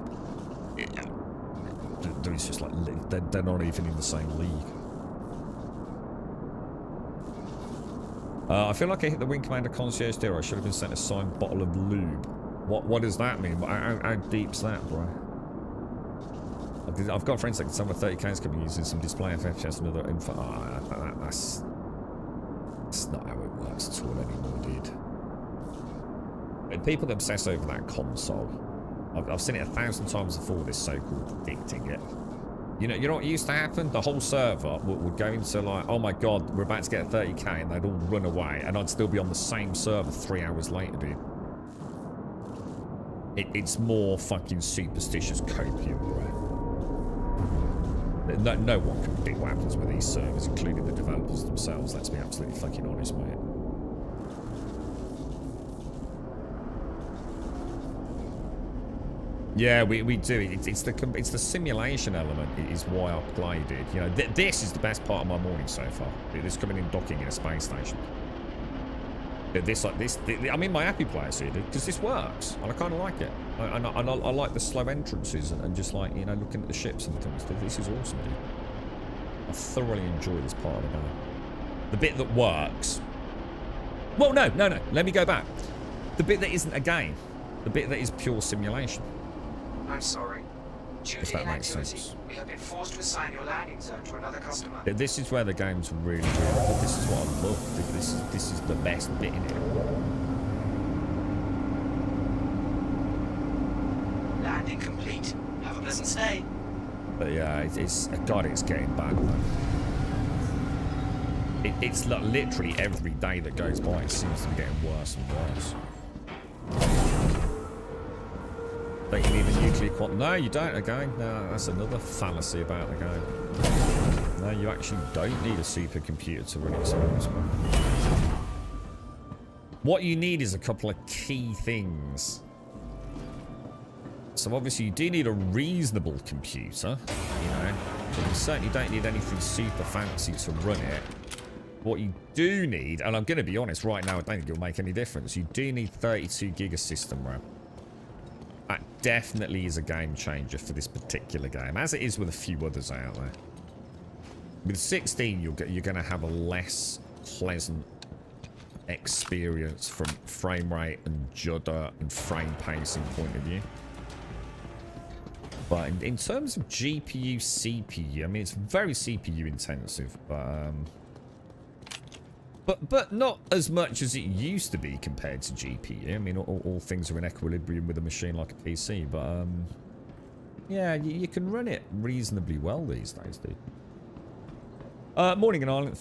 there is just like they're not even in the same league. I feel like I hit the Wing Commander Concierge there. I should have been sent a signed bottle of lube. What does that mean? How deep's that, bro? I've got friends that can sell my 30Ks coming using some display FFS and other info. That's not how it works at all anymore, dude. And people that obsess over that console, I've seen it 1,000 times before, this so-called predicting it. You know what used to happen? The whole server would go into like, oh my god, we're about to get a 30k, and they'd all run away, and I'd still be on the same server 3 hours later, dude. It's more fucking superstitious copium, bro. No one can predict what happens with these servers, including the developers themselves. Let's be absolutely fucking honest, mate. Yeah, we do. It's the simulation element is why I played it. You know, this is the best part of my morning so far. This coming in docking in a space station. I'm in my happy place here, dude, because this works, and I kind of like it. I like the slow entrances and just like, you know, looking at the ships and things. This is awesome, dude. I thoroughly enjoy this part of the game. The bit that works. Well, no. Let me go back. The bit that isn't a game. The bit that is pure simulation. I'm sorry. Due If to that makes inactivity, sense. we have been forced to assign your landing zone to another customer. This is where the game's really good. This is what I love. This is the best bit in it. Landing complete. Have a pleasant stay. But yeah, it's getting bad, man. It's like literally every day that goes by, it seems to be getting worse and worse. Don't you need a nuclear quantum? No, you don't. Again, no, that's another fallacy about the game. No, you actually don't need a supercomputer to run experiments. What you need is a couple of key things. So obviously you do need a reasonable computer, you know, but you certainly don't need anything super fancy to run it. What you do need, and I'm going to be honest, right now I don't think it'll make any difference, you do need 32 gig of system RAM. That definitely is a game changer for this particular game, as it is with a few others out there. With 16, you're going to have a less pleasant experience from frame rate and judder and frame pacing point of view. But in terms of GPU, CPU, I mean, it's very CPU intensive, but not as much as it used to be compared to GPU. I mean, all things are in equilibrium with a machine like a PC, but yeah, you can run it reasonably well these days, dude. Morning in Ireland.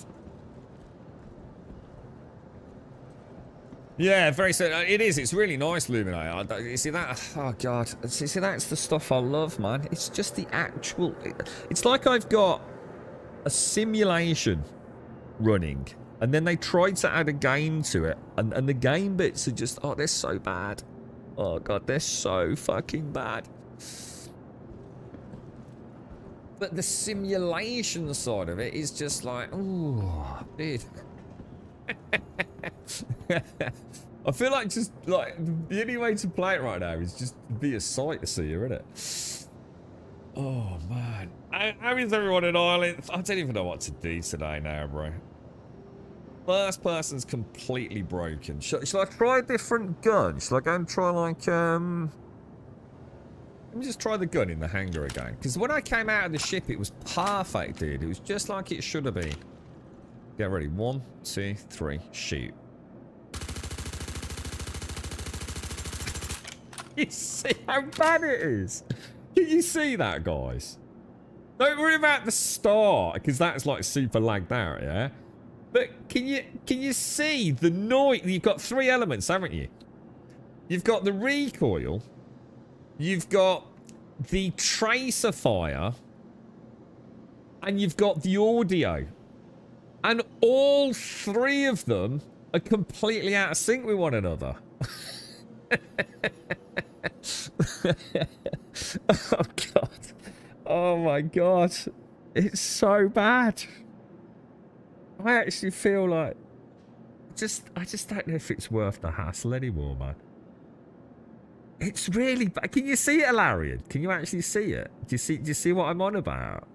Yeah, very so. It is. It's really nice, Luminate. You see that? Oh god. See, that's the stuff I love, man. It's just the actual. It's like I've got a simulation running, and then they tried to add a game to it, and the game bits are just, oh, they're so bad. Oh god, they're so fucking bad. But the simulation side of it is just like, ooh, dude. I feel like just like the only way to play it right now is just be a sightseer, isn't it? Oh man, how is everyone in Ireland? I don't even know what to do today now, bro. First person's completely broken. Should I try a different gun? Should I go and try like Let me just try the gun in the hangar again, because when I came out of the ship, it was perfect, dude. It was just like it should have been. Get ready. 1, 2, 3, shoot. You see how bad it is? Can you see that, guys? Don't worry about the start, because that's like super lagged out, yeah? But can you see the noise? You've got 3 elements, haven't you? You've got the recoil, you've got the tracer fire, and you've got the audio. And all 3 of them are completely out of sync with one another. Oh god. Oh my god. It's so bad. I actually feel like I just don't know if it's worth the hassle anymore, man. It's really bad. Can you see it, Alarian? Can you actually see it? Do you see what I'm on about?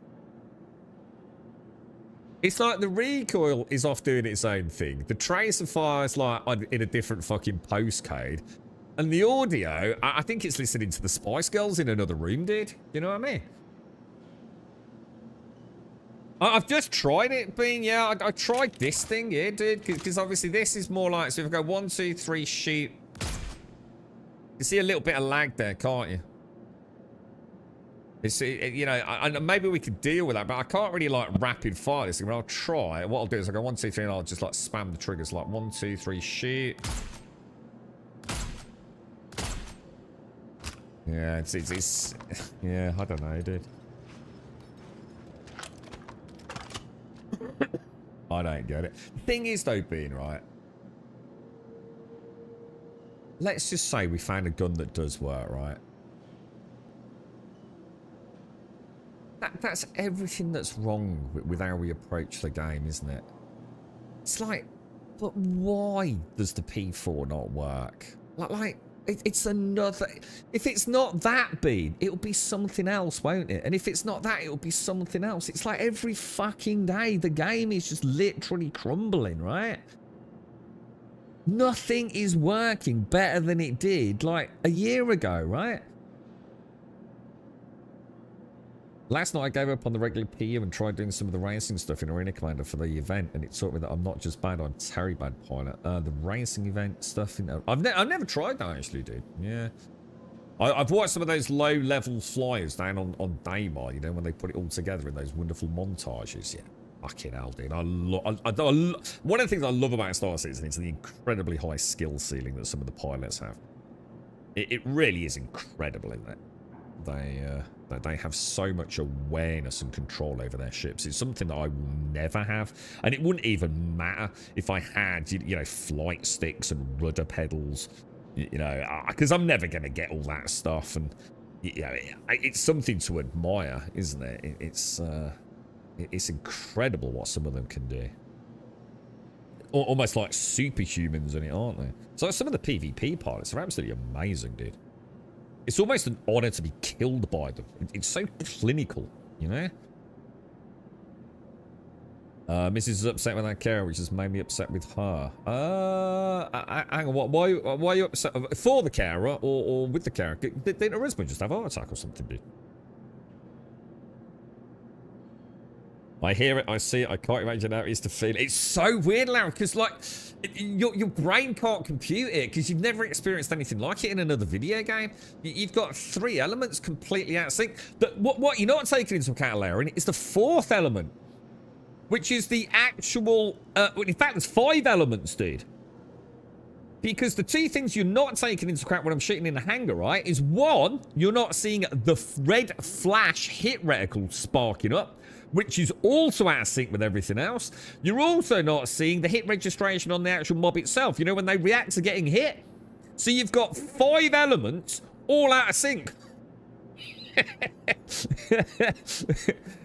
It's like the recoil is off doing its own thing. The tracer fire's like in a different fucking postcode. And the audio, I think it's listening to the Spice Girls in another room, dude. You know what I mean? I've just tried it, Bean. Yeah, I tried this thing here, dude. Because obviously this is more like, so if I go 1, 2, 3, shoot. You see a little bit of lag there, can't you? It's, you know, maybe we could deal with that, but I can't really like rapid fire this thing. But I'll try. What I'll do is I'll go 1, 2, 3, and I'll just like spam the triggers, like 1, 2, 3, shoot. Yeah, it's yeah, I don't know, dude. I don't get it. The thing is, though, Bean, right? Let's just say we found a gun that does work, right? That's everything that's wrong with how we approach the game, isn't it? It's like, but why does the P4 not work? Like it's another... If it's not that, Bean, it'll be something else, won't it? And if it's not that, it'll be something else. It's like every fucking day, the game is just literally crumbling, right? Nothing is working better than it did, like, a year ago, right? Last night I gave up on the regular PM and tried doing some of the racing stuff in Arena Commander for the event, and it taught me that I'm not just bad, I'm very bad pilot. The racing event stuff, I've never tried that actually, dude. Yeah, I've watched some of those low-level flyers down on Daymar, you know, when they put it all together in those wonderful montages. Yeah, fucking hell, dude. One of the things I love about Star Citizen is the incredibly high skill ceiling that some of the pilots have. It really is incredible, isn't it? They have so much awareness and control over their ships. It's something that I will never have, and it wouldn't even matter if I had, you know, flight sticks and rudder pedals, you know, because I'm never going to get all that stuff. And you know, it's something to admire, isn't it? It's incredible what some of them can do. Almost like superhumans in it, aren't they? So some of the PvP pilots are absolutely amazing, dude. It's almost an honor to be killed by them. It's so clinical, you know? Mrs. is upset with that Kara, which has made me upset with her. Hang on, why are you upset? For the Kara or with the Kara? Didn't her husband just have a heart attack or something, dude? I hear it, I see it, I can't imagine how it is to feel it. It's so weird, Larry, because like your brain can't compute it because you've never experienced anything like it in another video game. You've got 3 elements completely out of sync. But what you're not taking into account, Larry, is the 4th element, which is the actual. In fact, there's 5 elements, dude. Because the 2 things you're not taking into account when I'm shooting in the hangar, right, is 1, you're not seeing the red flash hit reticle sparking up, which is also out of sync with everything else. You're also not seeing the hit registration on the actual mob itself, you know, when they react to getting hit. So you've got 5 elements all out of sync.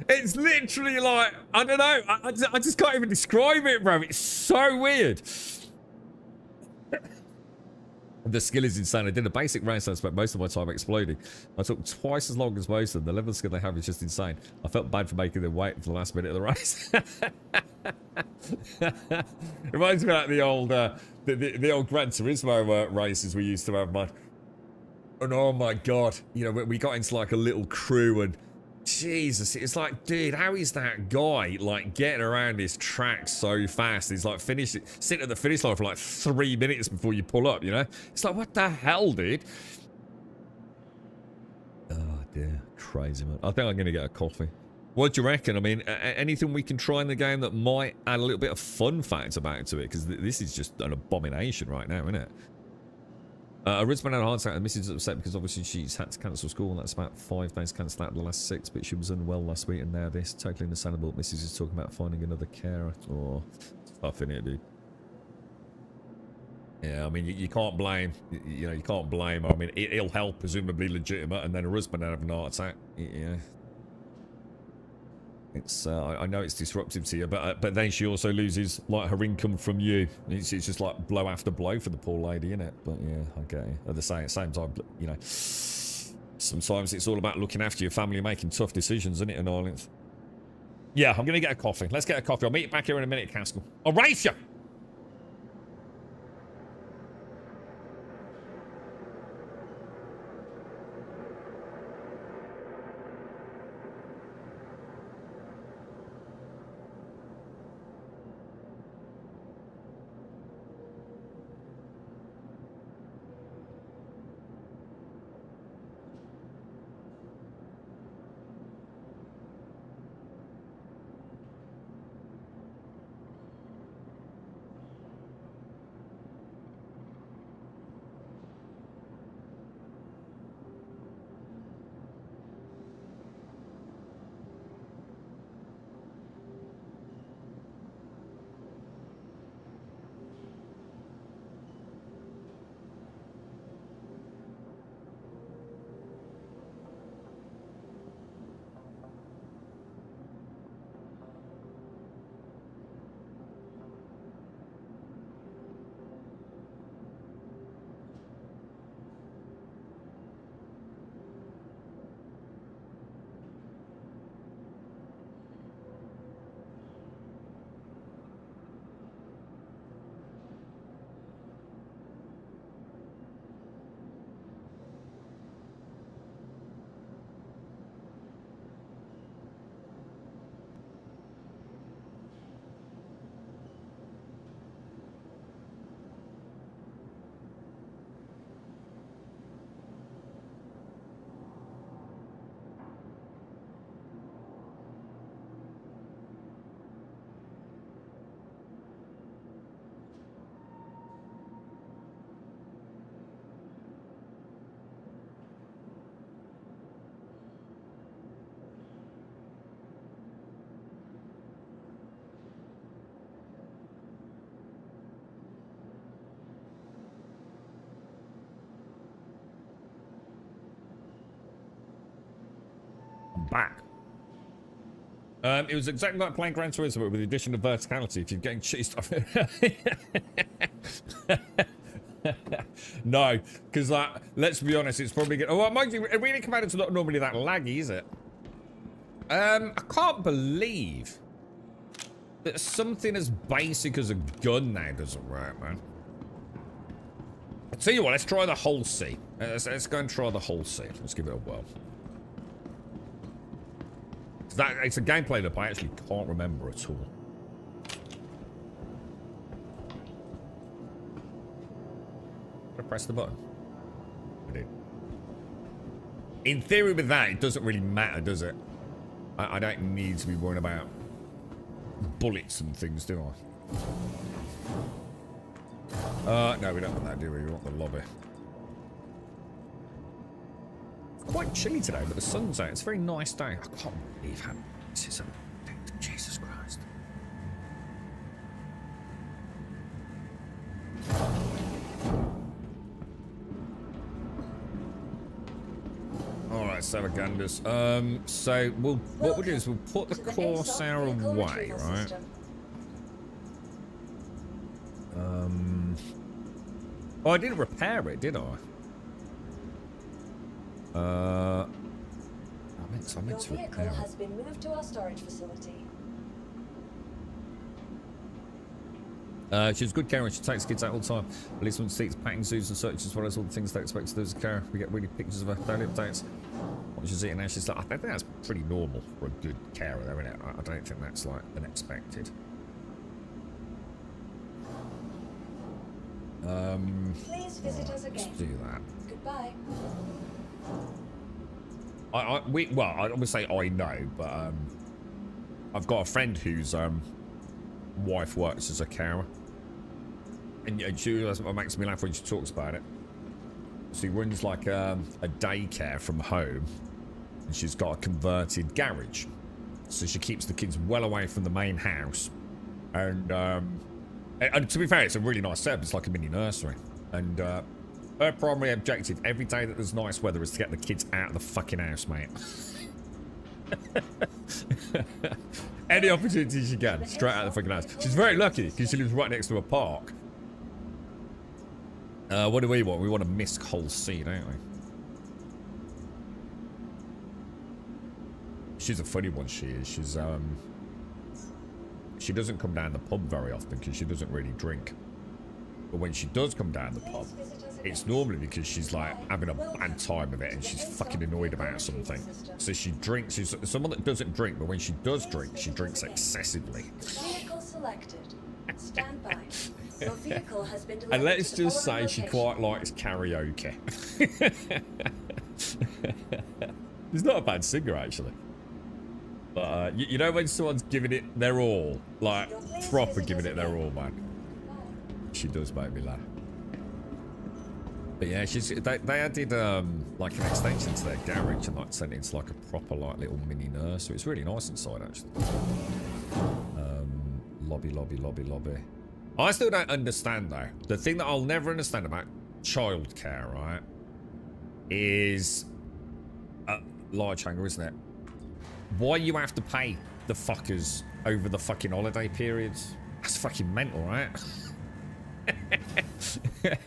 It's literally like, I don't know, I just can't even describe it, bro. It's so weird. The skill is insane. I did a basic race and I spent most of my time exploding. I took twice as long as most of them. The level of skill they have is just insane. I felt bad for making them wait for the last minute of the race. Reminds me of like the old Gran Turismo races we used to have, man. And oh my god, you know, we got into like a little crew and Jesus, it's like, dude, how is that guy like getting around this track so fast? He's like sitting at the finish line for like 3 minutes before you pull up, you know? It's like, what the hell, dude? Oh dear, crazy, man. I think I'm gonna get a coffee. What do you reckon? I mean, anything we can try in the game that might add a little bit of fun factor back to it? Because this is just an abomination right now, isn't it? Risman had a heart attack and Mrs. is upset because obviously she's had to cancel school and that's about 5 days cancelled out of the last 6, but she was unwell last week and now this. Totally understandable. Mrs. is talking about finding another carer. Oh, it's tough, isn't it, dude? Yeah, I mean, you can't blame, you know, you can't blame her. I mean, ill health, presumably legitimate, and then her husband had a heart attack. Yeah. It's I know it's disruptive to you, but then she also loses like her income from you. It's just like blow after blow for the poor lady, isn't it? But yeah, I get you. At the same time, you know, sometimes it's all about looking after your family and making tough decisions, isn't it, in Ireland? Yeah, I'm gonna get a coffee. Let's get a coffee. I'll meet you back here in a minute, Caskell. I'll race you. Back. It was exactly like playing Gran Turismo with the addition of verticality. If you're getting cheesed off. No, because like, let's be honest, it's probably good. Oh, mind you, really Commander's not normally that laggy, is it? I can't believe that something as basic as a gun now doesn't work, man. I'll tell you what, let's try the whole C. Let's go and try the whole C. Let's give it a whirl. It's a gameplay loop I actually can't remember at all. I press the button. I did. In theory with that, it doesn't really matter, does it? I don't need to be worrying about bullets and things, do I? No, we don't want that, do we? We want the lobby. Quite chilly today, but the sun's out. It's a very nice day. I can't believe how this is. Jesus Christ. Alright, Salaganders. So what we'll do is we'll put the Corsair away, right? Oh, I didn't repair it, did I? I meant to repair it. Has been moved to our storage facility. She's a good carer. She takes kids out all the time. Policeman seats, patting zoos and such, as well as all the things they expect to do as a carer. We get really pictures of her daily updates. What she's eating now, she's like, I think that's pretty normal for a good carer, though, isn't it? I don't think that's like unexpected. Please visit us again. Let's do that. Goodbye. I would say I know, but I've got a friend whose wife works as a carer, and she makes me laugh when she talks about it. She runs like a daycare from home, and she's got a converted garage, so she keeps the kids well away from the main house, and to be fair, it's a really nice setup. It's like a mini nursery, and her primary objective every day that there's nice weather is to get the kids out of the fucking house, mate. Any opportunity she can, straight out of the fucking house. She's very lucky because she lives right next to a park. What do we want? We want a Mist Whole Sea, don't we? She's a funny one, she is. She doesn't come down the pub very often because she doesn't really drink. But when she does come down the pub, it's normally because she's like having a bad time of it and she's fucking annoyed about something. So she drinks. She's someone that doesn't drink, but when she does drink, she drinks excessively. Vehicle selected. Stand by. Your vehicle has been delivered And let's to the just say following she location. quite likes karaoke. She's not a bad singer, actually. But you know when someone's giving it their all, like proper giving it their all, man. She does make me laugh. But yeah, they added like an extension to their garage and like sent it into like a proper like little mini nursery. It's really nice inside actually. Lobby. I still don't understand though. The thing that I'll never understand about childcare, right, is large hanger, isn't it? Why you have to pay the fuckers over the fucking holiday periods? That's fucking mental, right? If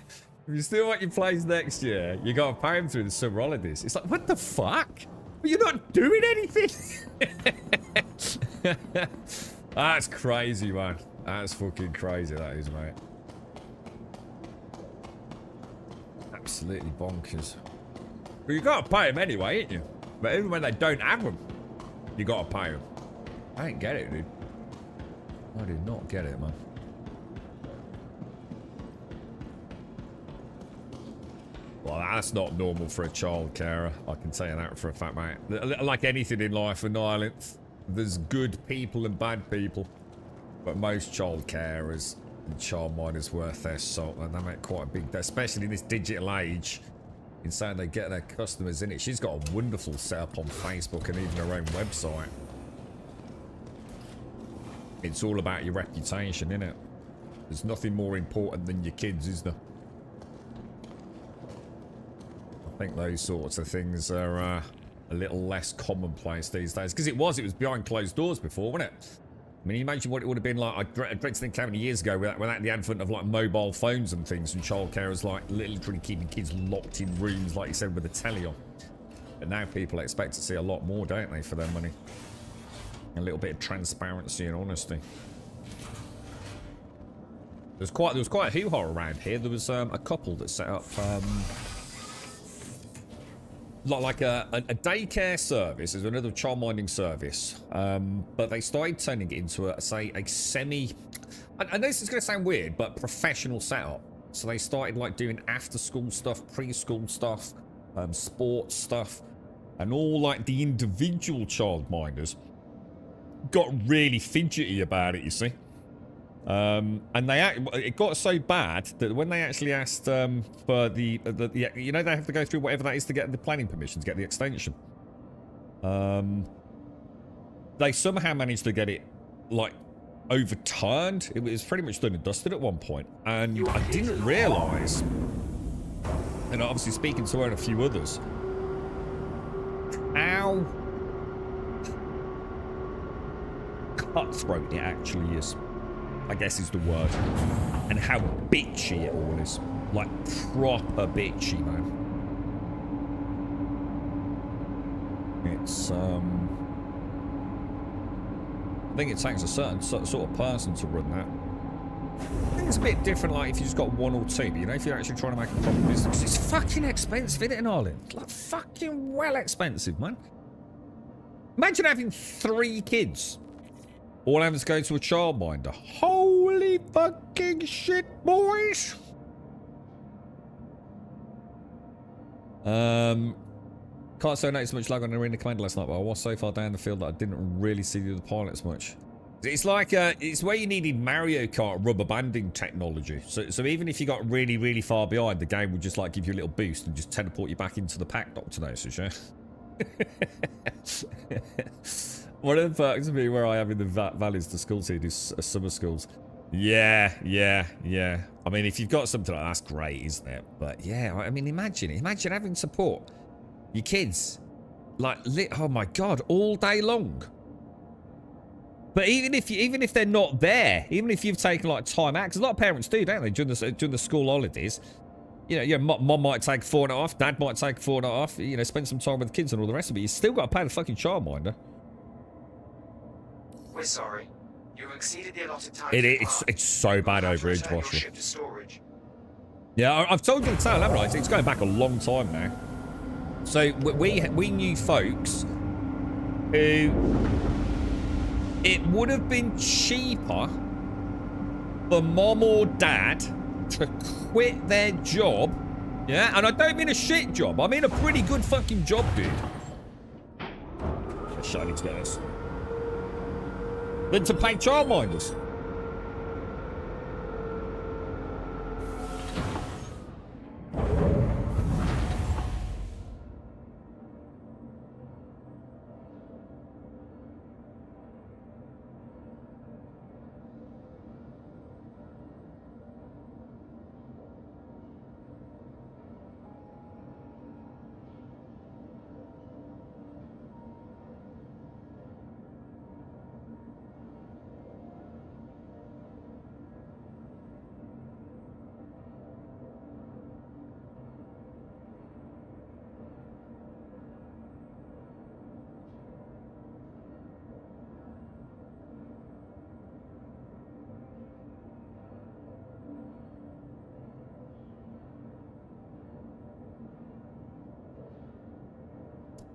you still want your place next year, you gotta pay them through the summer holidays. It's like, what the fuck? But you're not doing anything. That's crazy, man. That's fucking crazy, that is, mate. Absolutely bonkers. But you gotta pay them anyway, ain't you? But even when they don't have them, you gotta pay them. I ain't get it, dude. I did not get it, man. Well, that's not normal for a child carer. I can tell you that for a fact, mate. Like anything in life in Ireland, there's good people and bad people. But most child carers and childminders worth their salt, and they make quite a big, especially in this digital age. In saying they get their customers in it. She's got a wonderful setup on Facebook and even her own website. It's all about your reputation, innit? There's nothing more important than your kids, is there? I think those sorts of things are a little less commonplace these days. Because it was behind closed doors before, wasn't it? I mean, imagine what it would have been like. I dread to think how many years ago without the advent of like mobile phones and things, and childcare is like literally keeping kids locked in rooms, like you said, with a telly on. But now people expect to see a lot more, don't they, for their money? A little bit of transparency and honesty. There was quite a hoo-ha around here. There was a couple that set up like a daycare service. There's another childminding service, but they started turning it into a semi. I know this is going to sound weird, but professional setup. So they started like doing after-school stuff, preschool stuff, sports stuff, and all like the individual childminders got really fidgety about it. You see. And it got so bad that when they actually asked for the you know, they have to go through whatever that is to get the planning permission, to get the extension. They somehow managed to get it like overturned. It was pretty much done and dusted at one point, and I didn't realise, and obviously speaking to her and a few others, how cutthroat it actually is, I guess is the word, and how bitchy it all is. Like proper bitchy, man. It's I think it takes a certain sort of person to run that. I think it's a bit different, like if you just got one or two, but you know, if you're actually trying to make a proper business, it's fucking expensive, isn't it, in Ireland? Like fucking well expensive, man. Imagine having 3 kids. All having to go to a childminder. Holy fucking shit, boys! Can't say I noticed much lag on the arena commander last night, but I was so far down the field that I didn't really see the other pilots much. It's like it's where you needed Mario Kart rubber banding technology. So even if you got really, really far behind, the game would just like give you a little boost and just teleport you back into the pack, Dr. Gnosis, yeah? One of the perks of being where I am in the valleys to school team is summer schools. Yeah. I mean, if you've got something like that, that's great, isn't it? But yeah, I mean, imagine having support. Your kids Like, oh my God, all day long. But even if they're not there, even if you've taken like time out, because a lot of parents do, don't they, during the school holidays. Mom might take 4 nights off, dad might take 4 nights off, spend some time with the kids and all the rest of it. You still got to pay the fucking childminder. We're sorry. You exceeded the allotted time. It's so bad You'll have over to here, return your Joshua. ship to storage. Yeah, I've told you the tale, haven't I? It's going back a long time now. So we knew folks who it would have been cheaper for mom or dad to quit their job, yeah? And I don't mean a shit job. I mean a pretty good fucking job, dude. Shiny guys. Than to pay childminders.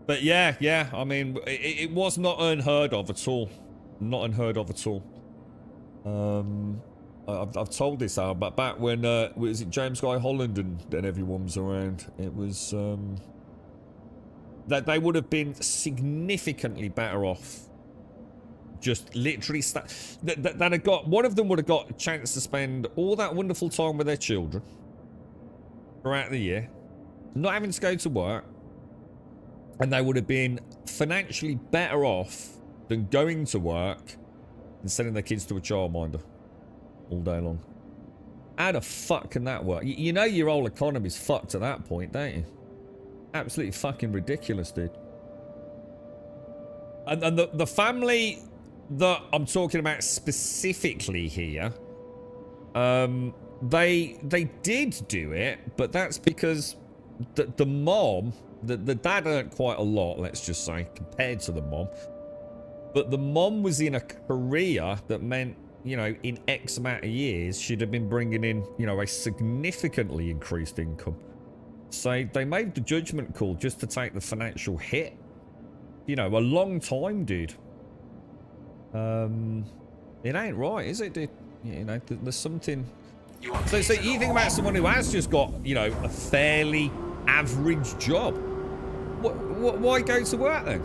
But yeah, I mean, it was not unheard of at all. Not unheard of at all. I've told this out, but back when, was it James Guy Holland and everyone was around, it was, that they would have been significantly better off. Just literally, that had got, one of them would have got a chance to spend all that wonderful time with their children throughout the year, not having to go to work. And they would have been financially better off than going to work and sending their kids to a childminder all day long. How the fuck can that work? You know your whole economy's fucked at that point, don't you? Absolutely fucking ridiculous, dude. And the family that I'm talking about specifically here, they did do it, but that's because the mom... The dad earned quite a lot, let's just say, compared to the mom. But the mom was in a career that meant, in X amount of years, she'd have been bringing in, a significantly increased income. So they made the judgment call just to take the financial hit. A long time, dude. It ain't right, is it, dude? There's something... So you think about someone who has just got, a fairly average job. Why go to work then?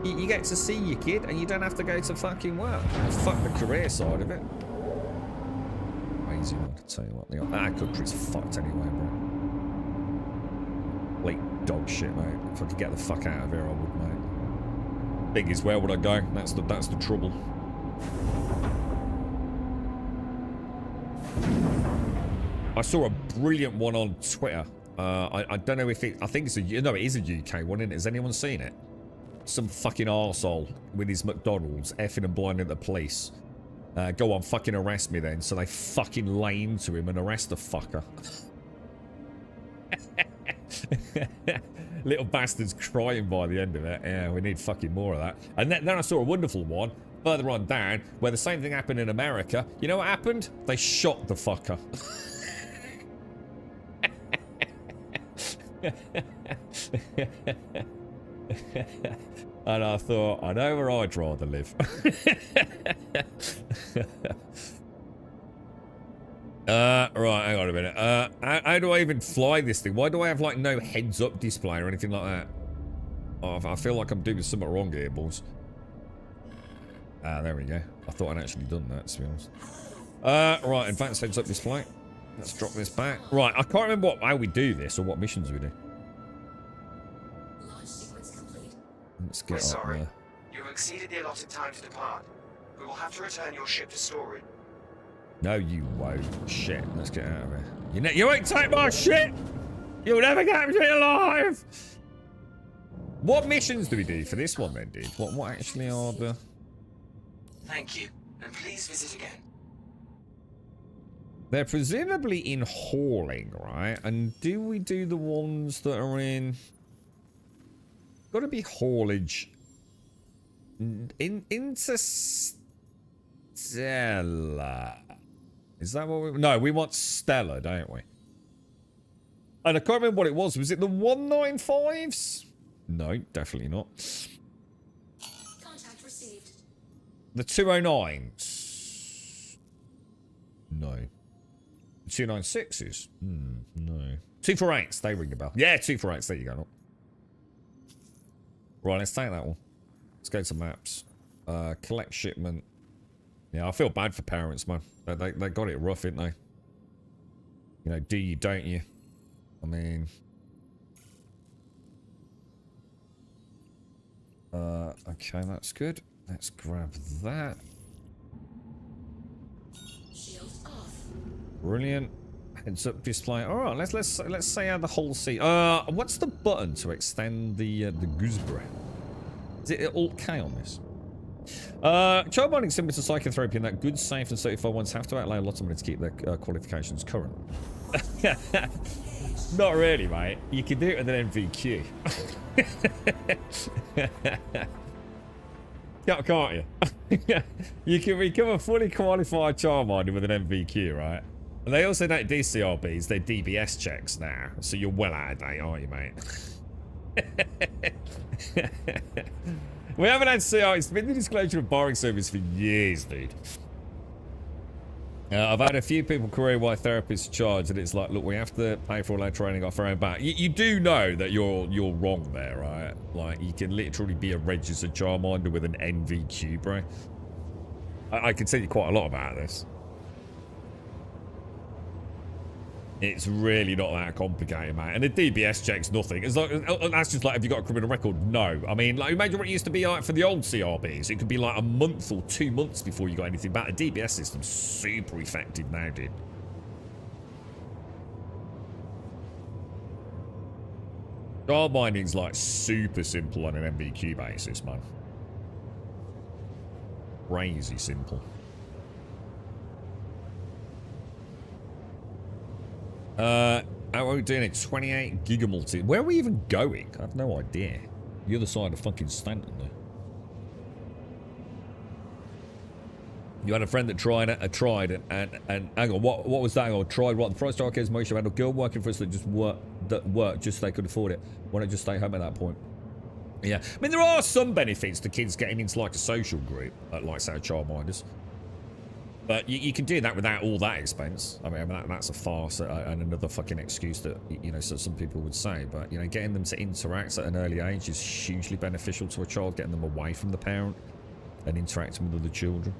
You get to see your kid and you don't have to go to fucking work. Fuck the career side of it. Crazy one, to tell you what. That country's fucked anyway, bro. Complete dog shit, mate. If I could get the fuck out of here, I would, mate. Thing is, where would I go? That's the trouble. I saw a brilliant one on Twitter. I don't know if I think it's no, it is a UK one, isn't it? Has anyone seen it? Some fucking arsehole with his McDonald's effing and blinding the police. Go on, fucking arrest me then. So they fucking lay into him and arrest the fucker. Little bastard's crying by the end of it. Yeah, we need fucking more of that. And then I saw a wonderful one further on down where the same thing happened in America. You know what happened? They shot the fucker. And I thought, I know where I'd rather live. Right, hang on a minute. How do I even fly this thing? Why do I have like no heads up display or anything like that? Oh, I feel like I'm doing something wrong here, boys. Ah, there we go. I thought I'd actually done that, to be honest. Right, advanced heads up display. Let's drop this back. Right, I can't remember how we do this or what missions we do. Let's get We're up sorry. there. You've exceeded the allotted time to depart. We will have to return your ship to storage. No, you won't. Shit, let's get out of here. You ain't take my shit! You'll never capture it alive! What missions do we do for this one then, dude? What actually are the... Thank you, and please visit again. They're presumably in hauling, right? And do we do the ones that are in... Gotta be haulage. Interstellar. Is that what we... No, we want Stellar, don't we? And I can't remember what it was. Was it the 195s? No, definitely not. Contact received. The 209s? No. 296s? No. 248s, they ring a bell. Yeah, 248s, there you go. Right, let's take that one. Let's go to maps. Collect shipment. Yeah, I feel bad for parents, man. They got it rough, didn't they? You know, do you, don't you? I mean... okay, that's good. Let's grab that. Shield off. Brilliant. Heads up display. All right, let's say the whole seat. What's the button to extend the gooseberry? Is it Alt K on this? Child binding similar to psychotherapy in that good, safe, and certified ones have to outlay a lot of money to keep their qualifications current. Not really, mate. You can do it with an MVQ. Can't you? You can become a fully qualified childminder with an MVQ, right? And they also don't do CRBs, they're DBS checks now. So you're well out of date, aren't you, mate? We haven't had CR. It's been the disclosure of borrowing service for years, dude. I've had a few people query why therapists charge, and it's like, look, we have to pay for all our training off our own back. You do know that you're wrong there, right? Like, you can literally be a registered childminder with an NVQ, bro. I can tell you quite a lot about this. It's really not that complicated, mate. And the DBS check's nothing. It's like, that's just like, have you got a criminal record? No. I mean, like, imagine what it used to be like for the old CRBs. It could be like a month or 2 months before you got anything back. The DBS system's super effective now, dude. Childminding's like super simple on an MVQ basis, man. Crazy simple. How are we doing it? 28 gigamulti. Where are we even going? I have no idea. The other side of fucking Stanton there. You had a friend that tried it, and hang on, what was that? I tried what? The price childcare is motion. I had a girl working for us that just worked just so they could afford it. Why not just stay home at that point? Yeah, I mean, there are some benefits to kids getting into like a social group, like say childminders. But you can do that without all that expense. I mean that's a farce and another fucking excuse that, you know, so some people would say. But, you know, getting them to interact at an early age is hugely beneficial to a child, getting them away from the parent and interacting with other children.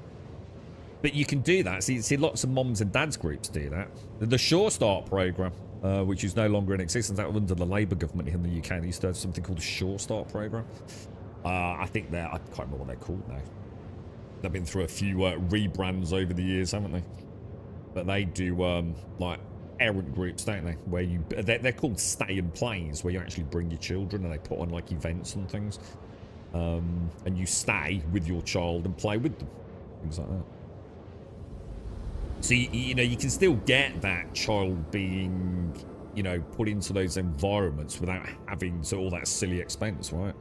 But you can do that. See lots of moms and dads groups do that. The Sure Start program, which is no longer in existence, that was under the Labour government in the UK. They used to have something called the Sure Start program. I think I can't remember what they're called now. They've been through a few rebrands over the years, haven't they? But they do like errant groups, don't they? Where they're called stay and plays, where you actually bring your children and they put on like events and things, and you stay with your child and play with them, things like that. So you know, you can still get that child being, you know, put into those environments without having all that silly expense, right?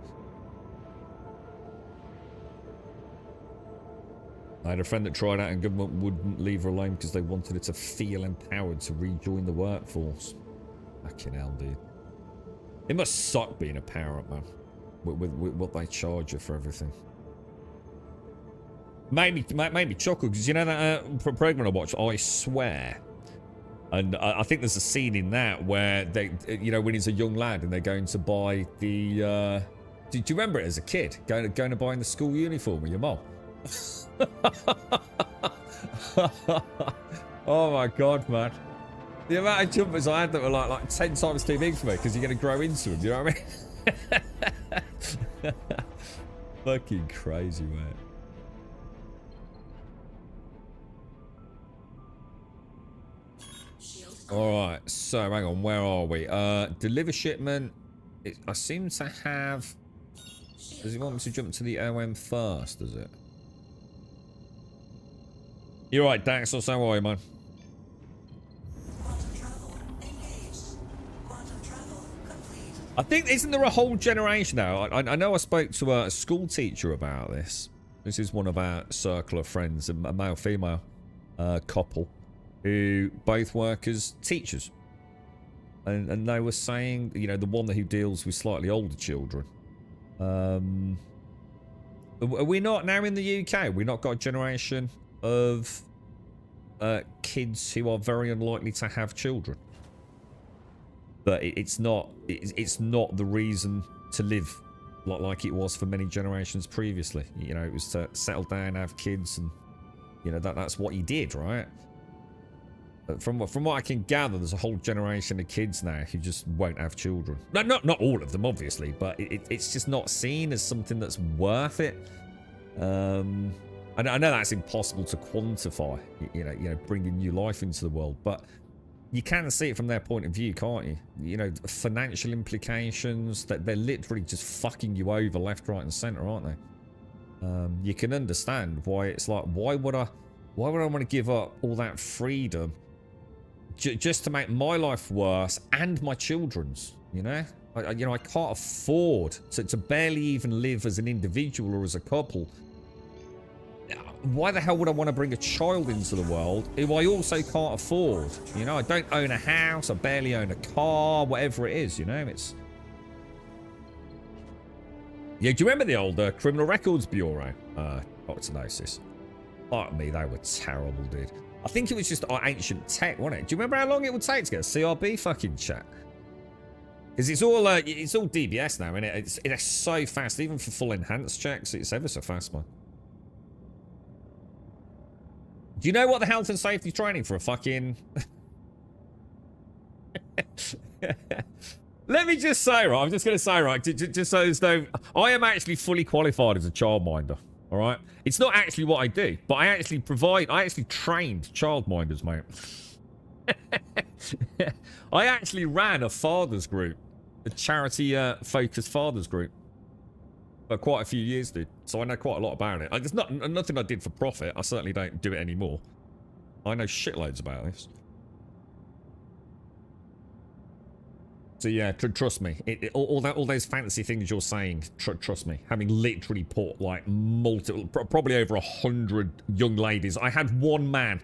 I had a friend that tried out and government wouldn't leave her alone because they wanted her to feel empowered to rejoin the workforce. Fucking hell, dude. It must suck being a parent, man. With what they charge you for everything. Made me chuckle because, you know, that program I watched, I Swear. And I think there's a scene in that where they, you know, when he's a young lad and they're going to buy the... do you remember it as a kid? Going to buy the school uniform with your mum? Oh my god, man. The amount of jumpers I had that were like 10 times too big for me because you're going to grow into them, you know what I mean? Fucking crazy, man. All right, so hang on, where are we? Deliver shipment. I seem to have... Does it want me to jump to the OM first, does it? You're right, Dax, or so are you, man? I think, isn't there a whole generation now? I know I spoke to a school teacher about this. This is one of our circle of friends, a male-female couple, who both work as teachers. And they were saying, you know, the one who deals with slightly older children. Are we not now in the UK? We've not got a generation of kids who are very unlikely to have children. But it's not the reason to live like it was for many generations previously. You know, it was to settle down, have kids, and you know that's what you did, right? But from what I can gather, there's a whole generation of kids now who just won't have children. Not all of them, obviously, but it's just not seen as something that's worth it. I know that's impossible to quantify. You know, bringing new life into the world, but you can see it from their point of view, can't you? You know, financial implications, that they're literally just fucking you over left, right, and centre, aren't they? You can understand why it's like, why would I want to give up all that freedom just to make my life worse and my children's? You know, I can't afford to barely even live as an individual or as a couple. Why the hell would I want to bring a child into the world who I also can't afford? You know, I don't own a house, I barely own a car, whatever it is, you know, it's... Yeah, do you remember the old Criminal Records Bureau? Octonosis. Pardon me, they were terrible, dude. I think it was just ancient tech, wasn't it? Do you remember how long it would take to get a CRB fucking chat? Because it's all DBS now, isn't it? It's so fast, even for full enhanced checks, it's ever so fast, man. Do you know what the health and safety training for a fucking... Let me just say, right, I'm just going to say, right, just so there's no... I am actually fully qualified as a childminder, all right? It's not actually what I do, but I actually trained childminders, mate. I actually ran a fathers group, a charity-focused fathers group, for quite a few years, dude. So I know quite a lot about it. There's nothing I did for profit. I certainly don't do it anymore. I know shitloads about this. So yeah, trust me. All those fancy things you're saying, trust me. Having literally put like multiple, probably over 100 young ladies. I had one man.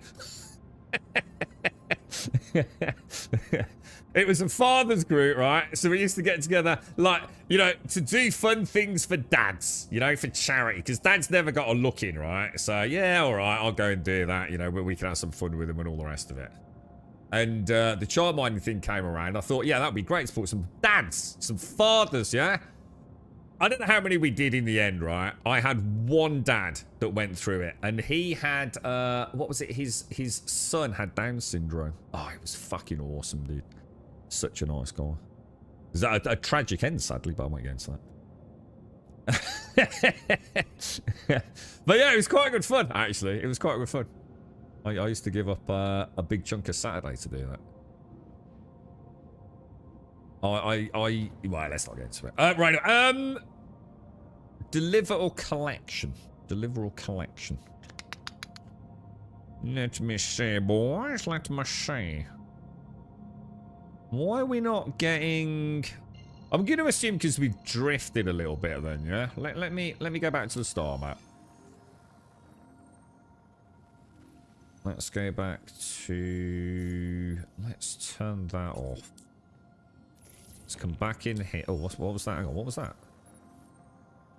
It was a father's group, right? So we used to get together, like, you know, to do fun things for dads, you know, for charity, because dads never got a look in, right? So, yeah, all right, I'll go and do that, you know, we can have some fun with them and all the rest of it. And the childminding thing came around. I thought, yeah, that'd be great to put some dads, some fathers, yeah? I don't know how many we did in the end, right? I had one dad that went through it, and he had, what was it? His son had Down syndrome. Oh, it was fucking awesome, dude. Such a nice guy. Is that a tragic end, sadly, but I won't get into that. But yeah, it was quite good fun, actually. It was quite good fun. I used to give up a big chunk of Saturday to do that. Well, let's not get into it. Right, deliver or collection? Deliver or collection? Let me see, boys. Let me see. Why are we not getting... I'm going to assume because we've drifted a little bit then, yeah? Let me go back to the star map. Let's go back to... Let's turn that off. Let's come back in here. Oh, what was that? Hang on, what was that?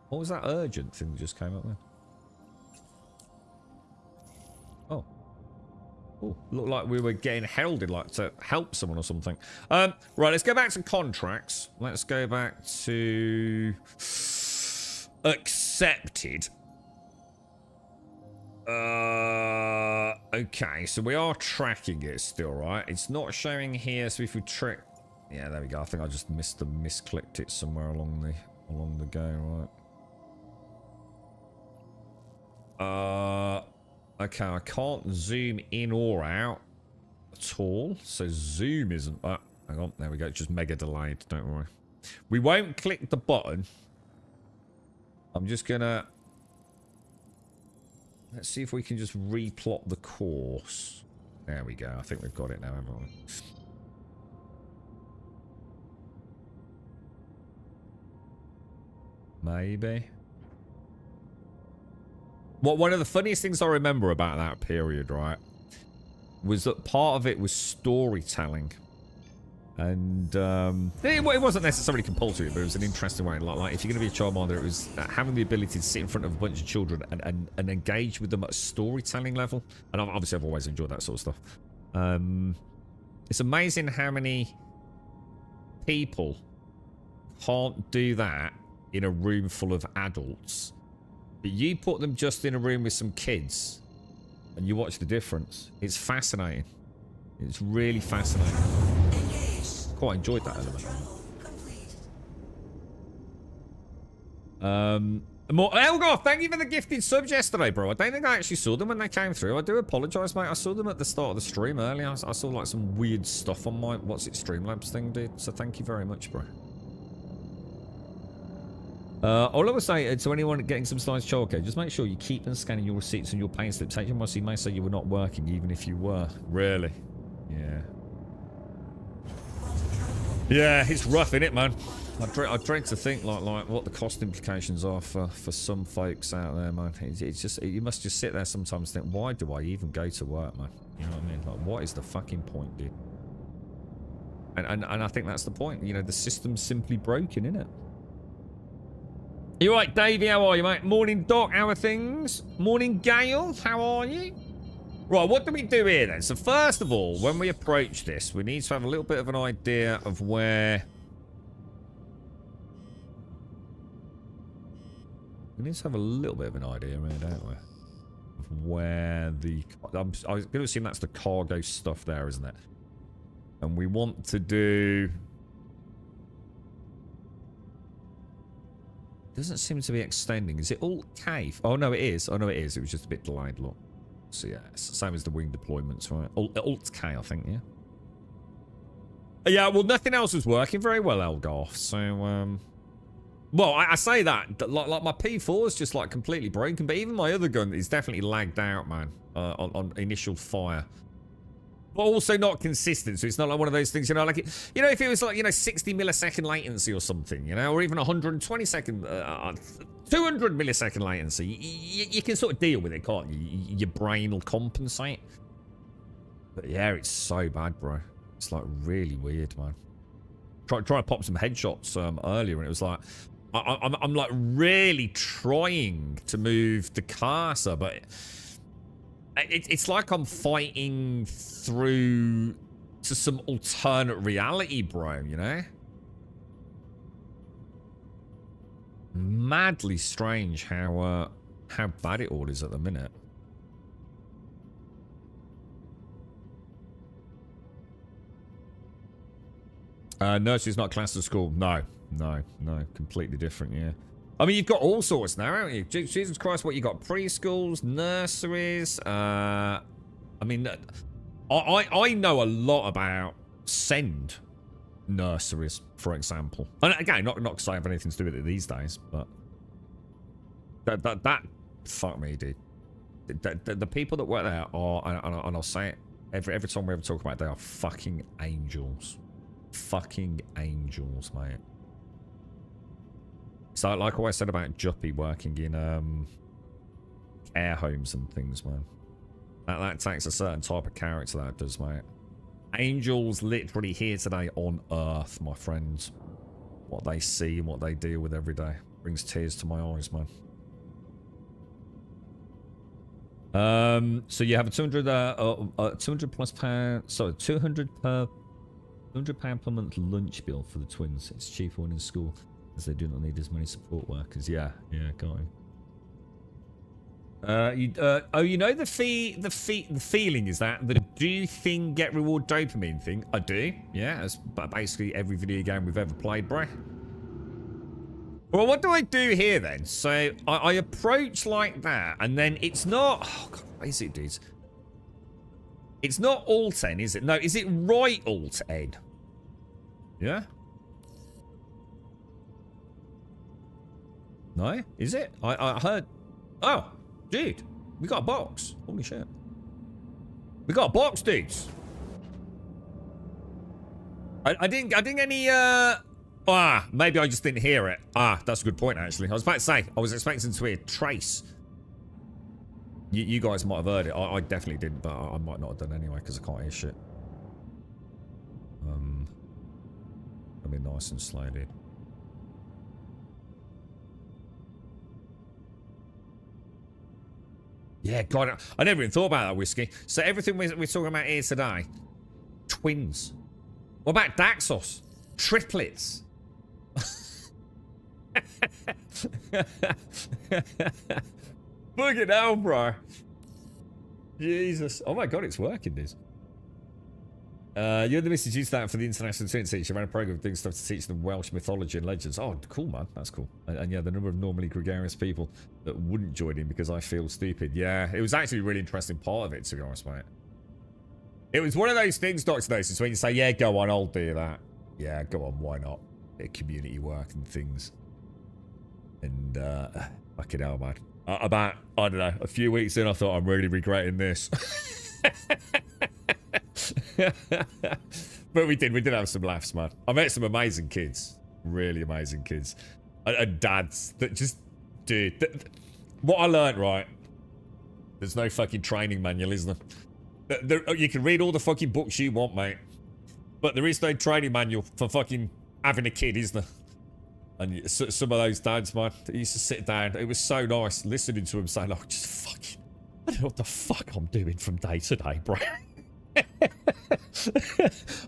What was that urgent thing that just came up there? Oh. Oh, looked like we were getting heralded, like to help someone or something. Right, let's go back to contracts. Let's go back to accepted. Okay, so we are tracking it still, right? It's not showing here, so if we track... Yeah, there we go. I think I just misclicked it somewhere along the go, right? Okay, I can't zoom in or out. at all. So zoom isn't... hang on, there we go. It's just mega delayed. Don't worry. We won't click the button. I'm just gonna... Let's see if we can just replot the course. There we go. I think we've got it now, haven't we? Maybe. One of the funniest things I remember about that period, right, was that part of it was storytelling. And it wasn't necessarily compulsory, but it was an interesting way. Like if you're going to be a childminder, it was having the ability to sit in front of a bunch of children and engage with them at a storytelling level. And obviously, I've always enjoyed that sort of stuff. It's amazing how many people can't do that in a room full of adults. But you put them just in a room with some kids, and you watch the difference. It's fascinating. It's really fascinating. Quite enjoyed that element. More Elgar, thank you for the gifted subs yesterday, bro. I don't think I actually saw them when they came through. I do apologise, mate. I saw them at the start of the stream earlier. I saw like some weird stuff on my Streamlabs thing, dude. So thank you very much, bro. All I would say to anyone getting some slides childcare, just make sure you keep and scanning your receipts and your pay slips. HMRC may say you were not working, even if you were. Really? Yeah. Yeah, it's rough, innit, man? I dread to think like what the cost implications are for some folks out there, man. It's just you must just sit there sometimes and think, why do I even go to work, man? You know what I mean? Like, what is the fucking point, dude? And I think that's the point. You know, the system's simply broken, innit? You right, Davey? How are you, mate? Morning, Doc. How are things? Morning, Gail. How are you? Right, what do we do here then? So first of all, when we approach this, we need to have a little bit of an idea of where... We need to have a little bit of an idea, really, don't we? Of where the... I was going to assume that's the cargo stuff there, isn't it? And we want to do... Doesn't seem to be extending. Is it Alt-K? Oh, no, it is. Oh, no, it is. It was just a bit delayed, look. So yeah, same as the wing deployments, right? Alt-K, I think, yeah. Yeah, well, nothing else was working very well, Elgar. So, well, I say that, like my P4 is just like completely broken, but even my other gun is definitely lagged out, man, on initial fire. But also not consistent, so it's not like one of those things, you know, like, you know, if it was like, you know, 60 millisecond latency or something, you know, or even 120 second, 200 millisecond latency, you can sort of deal with it, can't you? Your brain will compensate. But yeah, it's so bad, bro. It's like really weird, man. Try to pop some headshots earlier, and it was like, I'm like really trying to move the cursor, but it's like I'm fighting through to some alternate reality, bro, you know? Madly strange how bad it all is at the minute. Nursery's not classed as school. No, completely different, yeah. I mean, you've got all sorts now, haven't you? Jesus Christ, what you got? Preschools, nurseries. I mean, I know a lot about send nurseries, for example. And again, not because I have anything to do with it these days, but that fuck me, dude. The people that work there are, and I'll say it every time we ever talk about it, they are fucking angels. Fucking angels, mate. So, like I always said about Juppy working in care homes and things, man. That takes a certain type of character, that does, mate. Angels literally here today on Earth, my friends. What they see and what they deal with every day brings tears to my eyes, man. So you have a 200 plus pound, sorry, 200 per £100 per month lunch bill for the twins. It's cheaper when in school, as they do not need as many support workers. Yeah, got it. You know the feeling is that the do thing get reward dopamine thing. I do, yeah. That's basically every video game we've ever played, bro. Well, what do I do here then? So I approach like that, and then it's not. Oh God, what is it, dudes? It's not Alt N, is it? No, is it right Alt N? Yeah? No? Is it? I heard... Oh, dude. We got a box. Holy shit. We got a box, dudes. I didn't get any, maybe I just didn't hear it. That's a good point, actually. I was about to say, I was expecting to hear Trace. You guys might have heard it. I definitely didn't, but I might not have done anyway, because I can't hear shit. I'll be nice and slow, dude. Yeah, God, I never even thought about that, Whiskey. So everything we're talking about here today, twins. What about Daxos? Triplets. Fucking hell, bro. Jesus. Oh my God, it's working, this. You're the Mr. G Stat for the International Twin Teacher. I ran a program of doing stuff to teach them Welsh mythology and legends. Oh, cool, man. That's cool. And yeah, the number of normally gregarious people that wouldn't join in because I feel stupid. Yeah, it was actually a really interesting part of it, to be honest, mate. It was one of those things, Dr. Gnosis, when you say, yeah, go on, I'll do that. Yeah, go on, why not? Bit of community work and things. And, fucking hell, man. About, I don't know, a few weeks in, I thought, I'm really regretting this. But we did have some laughs, man. I met some amazing kids. Really amazing kids. And dads that just, dude, what I learned, right? There's no fucking training manual, is there? You can read all the fucking books you want, mate. But there is no training manual for fucking having a kid, is there? And some of those dads, man, they used to sit down. It was so nice listening to them saying, like, just fucking, I don't know what the fuck I'm doing from day to day, bro.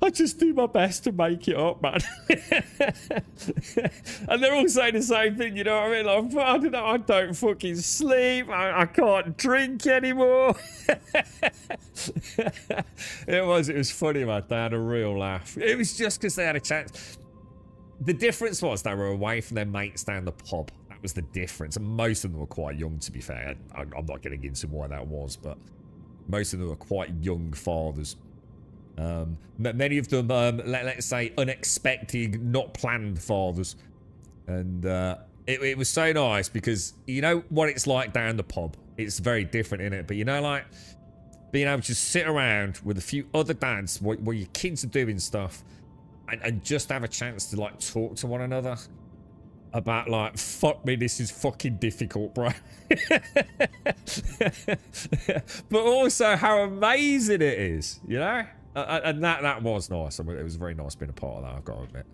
I just do my best to make it up, man. And they're all saying the same thing, you know what I mean? Like, I don't know, I don't fucking sleep. I can't drink anymore. It was funny, man. They had a real laugh. It was just because they had a chance. The difference was they were away from their mates down the pub. That was the difference. And most of them were quite young, to be fair. I'm not getting into why that was, but most of them were quite young fathers. Many of them, let's say, unexpected, not planned fathers. And it was so nice because you know what it's like down the pub. It's very different, innit? But you know, like, being able to just sit around with a few other dads where your kids are doing stuff and just have a chance to, like, talk to one another about, like, fuck me, this is fucking difficult, bro. But also how amazing it is, you know? And that was nice. I mean, it was very nice being a part of that, I've got to admit.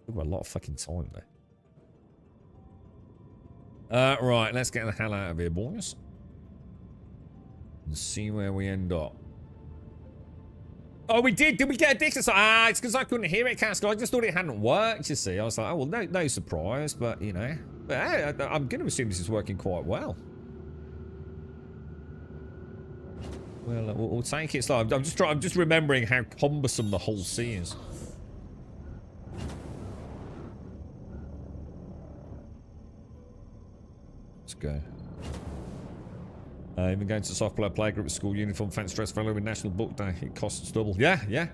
Took a lot of fucking time there. Right, let's get the hell out of here, boys. And see where we end up. Oh, we did. Did we get addicted? It's because I couldn't hear it, Castle. I just thought it hadn't worked, you see. I was like, oh, well, no surprise, but, you know. But hey, I'm going to assume this is working quite well. Well, we'll take it slow. I'm just remembering how cumbersome the whole sea is. Let's go. Even going to the softball playgroup with school uniform, fancy dress fellow with National Book Day. It costs double. Yeah.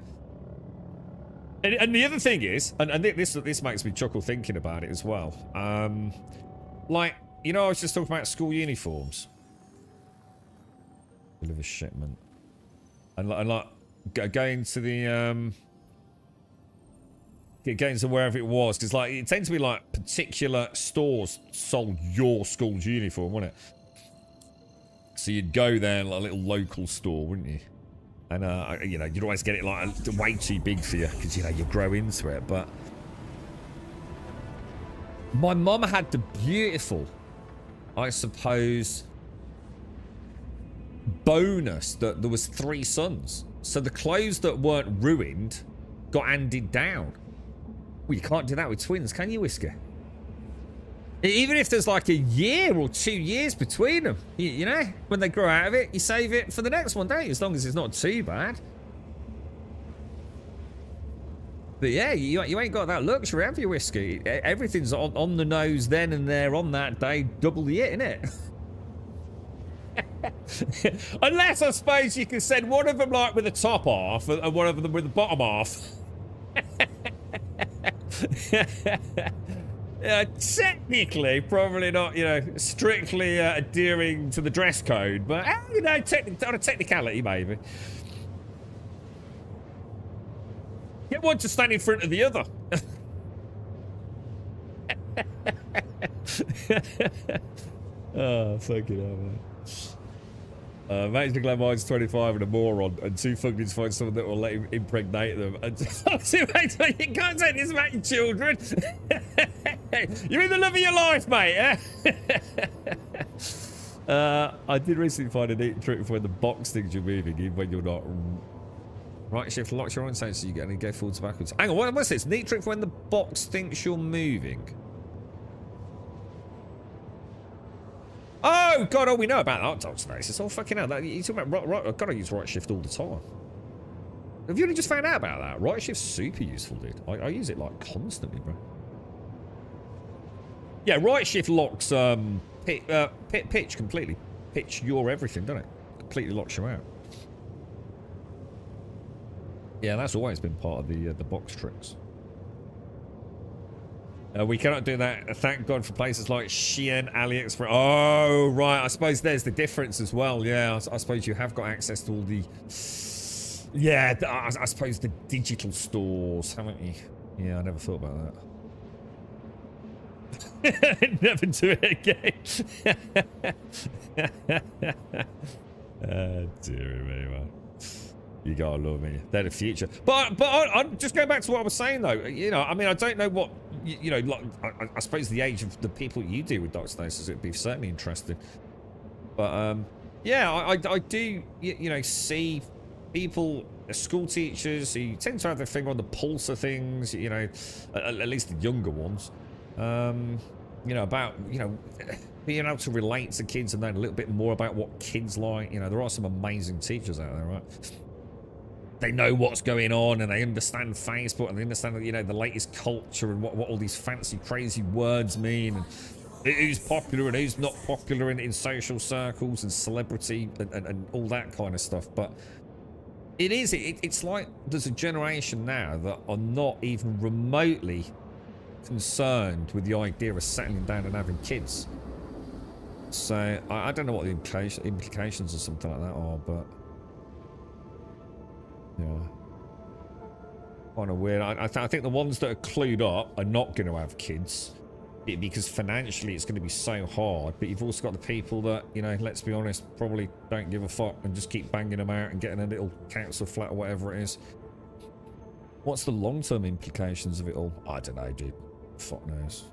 And the other thing is, and this makes me chuckle thinking about it as well. Like, you know, I was just talking about school uniforms. Deliver shipment. And like, going to the, getting to wherever it was, because like, it tends to be like particular stores sold your school's uniform, wouldn't it? So you'd go there, like a little local store, wouldn't you? And, you know, you'd always get it like way too big for you because, you know, you grow into it. But my mum had the beautiful, I suppose, bonus that there was 3 sons. So the clothes that weren't ruined got handed down. Well, you can't do that with twins, can you, Whisker? Even if there's like a year or 2 years between them, you know, when they grow out of it, you save it for the next one, don't you? As long as it's not too bad. But yeah, you ain't got that luxury, have you, Whiskey? Everything's on the nose then and there on that day. Double the it, innit? Unless I suppose you can send one of them like with the top half and one of them with the bottom half. Technically, probably not, you know, strictly adhering to the dress code, but, you know, on a technicality, maybe. Get one to stand in front of the other. Oh, fucking hell, man. Mate's glad mine's 25 and a moron, and two fuckers find someone that will let him impregnate them. And you can't take this about your children. You're in the love of your life, mate. I did recently find a neat trick for when the box thinks you're moving, even when you're not. Right shift locks your own sense so you get and go forwards backwards. Hang on, what's this? Neat trick for when the box thinks you're moving. Oh, God, all we know about that dog space. It's all fucking hell. You're talking about right, I've got to use right shift all the time. Have you only just found out about that? Right shift's super useful, dude. I use it, like, constantly, bro. Yeah, right shift locks pitch completely. Pitch your everything, doesn't it? Completely locks you out. Yeah, that's always been part of the box tricks. We cannot do that. Thank God for places like Shein, AliExpress. Oh, right. I suppose there's the difference as well. Yeah, I suppose you have got access to all the... Yeah, I suppose the digital stores, haven't you? Yeah, I never thought about that. Never do it again. Dear me, man. You gotta love me. They're the future. But I'm just going back to what I was saying, though. You know, I mean, I don't know what... You know, like, I suppose the age of the people you deal with, Dr. Stasis, it'd be certainly interesting. But, yeah, I do, you know, see people, school teachers, who tend to have their finger on the pulse of things, you know, at least the younger ones. You know, about, you know, being able to relate to kids and knowing a little bit more about what kids like. You know, there are some amazing teachers out there, right? They know what's going on and they understand Facebook and they understand, you know, the latest culture and what all these fancy, crazy words mean and who's popular and who's not popular in social circles and celebrity and all that kind of stuff. But it's like there's a generation now that are not even remotely concerned with the idea of settling down and having kids. So I don't know what the implications or something like that are, but... Yeah. Kind of weird. I think the ones that are clued up are not going to have kids because financially it's going to be so hard. But you've also got the people that, you know, let's be honest, probably don't give a fuck and just keep banging them out and getting a little council flat or whatever it is. What's the long-term implications of it all? I don't know, dude. Fuck knows.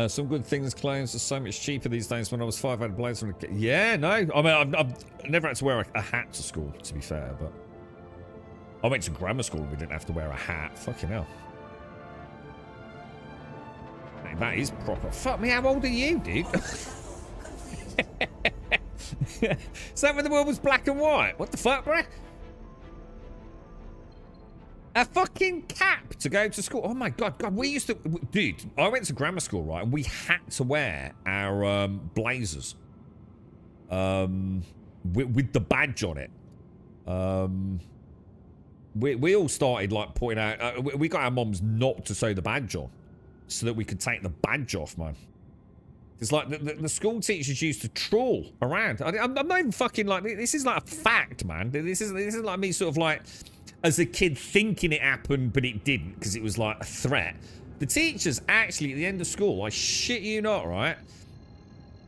Some good things, clothes are so much cheaper these days. When I was 5, I had a blazer. Yeah, no. I mean, I've never had to wear a hat to school, to be fair, but I went to grammar school and we didn't have to wear a hat. Fucking hell. Hey, that is proper. Fuck me, how old are you, dude? Is that when the world was black and white? What the fuck, bruh? A fucking cap to go to school. Oh my god, we used to... Dude, I went to grammar school, right? And we had to wear our blazers. With the badge on it. We all started, like, pointing out... we got our moms not to sew the badge on. So that we could take the badge off, man. It's like the school teachers used to trawl around. I'm not even fucking like... This is like a fact, man. This is like me sort of like... As a kid thinking it happened, but it didn't, because it was like a threat. The teachers actually, at the end of school, I shit you not, right,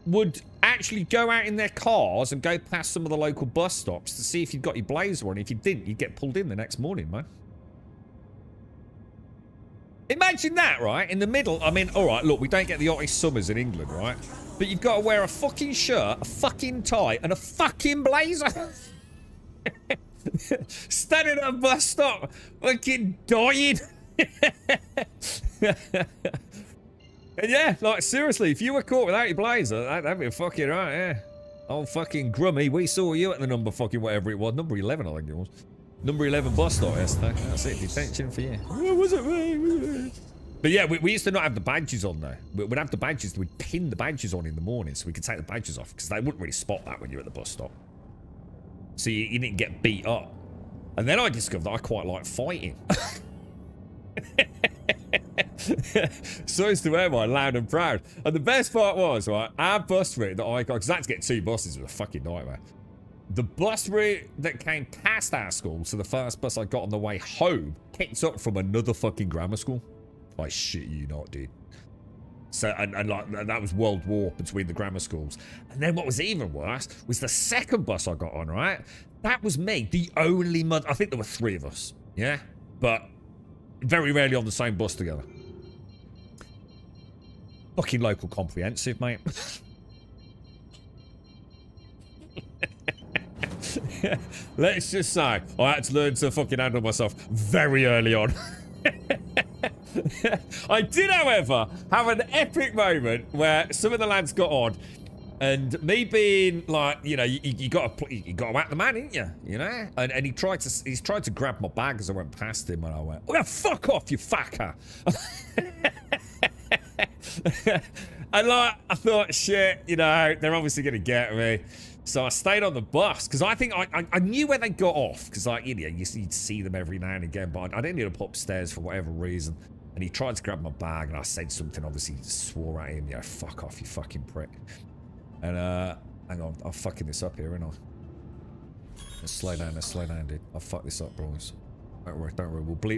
would actually go out in their cars and go past some of the local bus stops to see if you'd got your blazer on. If you didn't, you'd get pulled in the next morning, man. Imagine that, right? In the middle, I mean, all right, look, we don't get the hottest summers in England, right? But you've got to wear a fucking shirt, a fucking tie, and a fucking blazer. Standing at a bus stop, fucking dying. And yeah, like seriously, if you were caught without your blazer, that'd be fucking right, yeah. Oh, fucking grummy, we saw you at the number fucking whatever it was, number 11, I think it was. Number 11 bus stop yesterday. That's it, detention for you. What was it, mate? But yeah, we used to not have the badges on though. We'd have the badges, we'd pin the badges on in the morning so we could take the badges off because they wouldn't really spot that when you're at the bus stop. So you didn't get beat up. And then I discovered that I quite like fighting. So as to wear mine loud and proud. And the best part was, right, our bus route that I got, because I had to get 2 buses, was a fucking nightmare. The bus route that came past our school, so the first bus I got on the way home, picked up from another fucking grammar school. I shit you not, dude. So, and like, that was World War between the grammar schools. And then what was even worse was the second bus I got on, right? That was me, the only mother. I think there were 3 of us, yeah? But very rarely on the same bus together. Fucking local comprehensive, mate. Let's just say, I had to learn to fucking handle myself very early on. I did, however, have an epic moment where some of the lads got on, and me being like, you know, you got to whack the man, ain't you? You know, and he's tried to grab my bag as I went past him, and I went, "Oh, fuck off, you fucker!" And like, I thought, shit, you know, they're obviously gonna get me. So I stayed on the bus because I think I knew where they got off because, like, you know, you'd see them every now and again, but I didn't need to put upstairs for whatever reason. And he tried to grab my bag, and I said something. Obviously, swore at him, you know, "Fuck off, you fucking prick." And hang on, I'm fucking this up here, ain't I? Let's slow down, dude. I'll fuck this up, boys. Don't worry.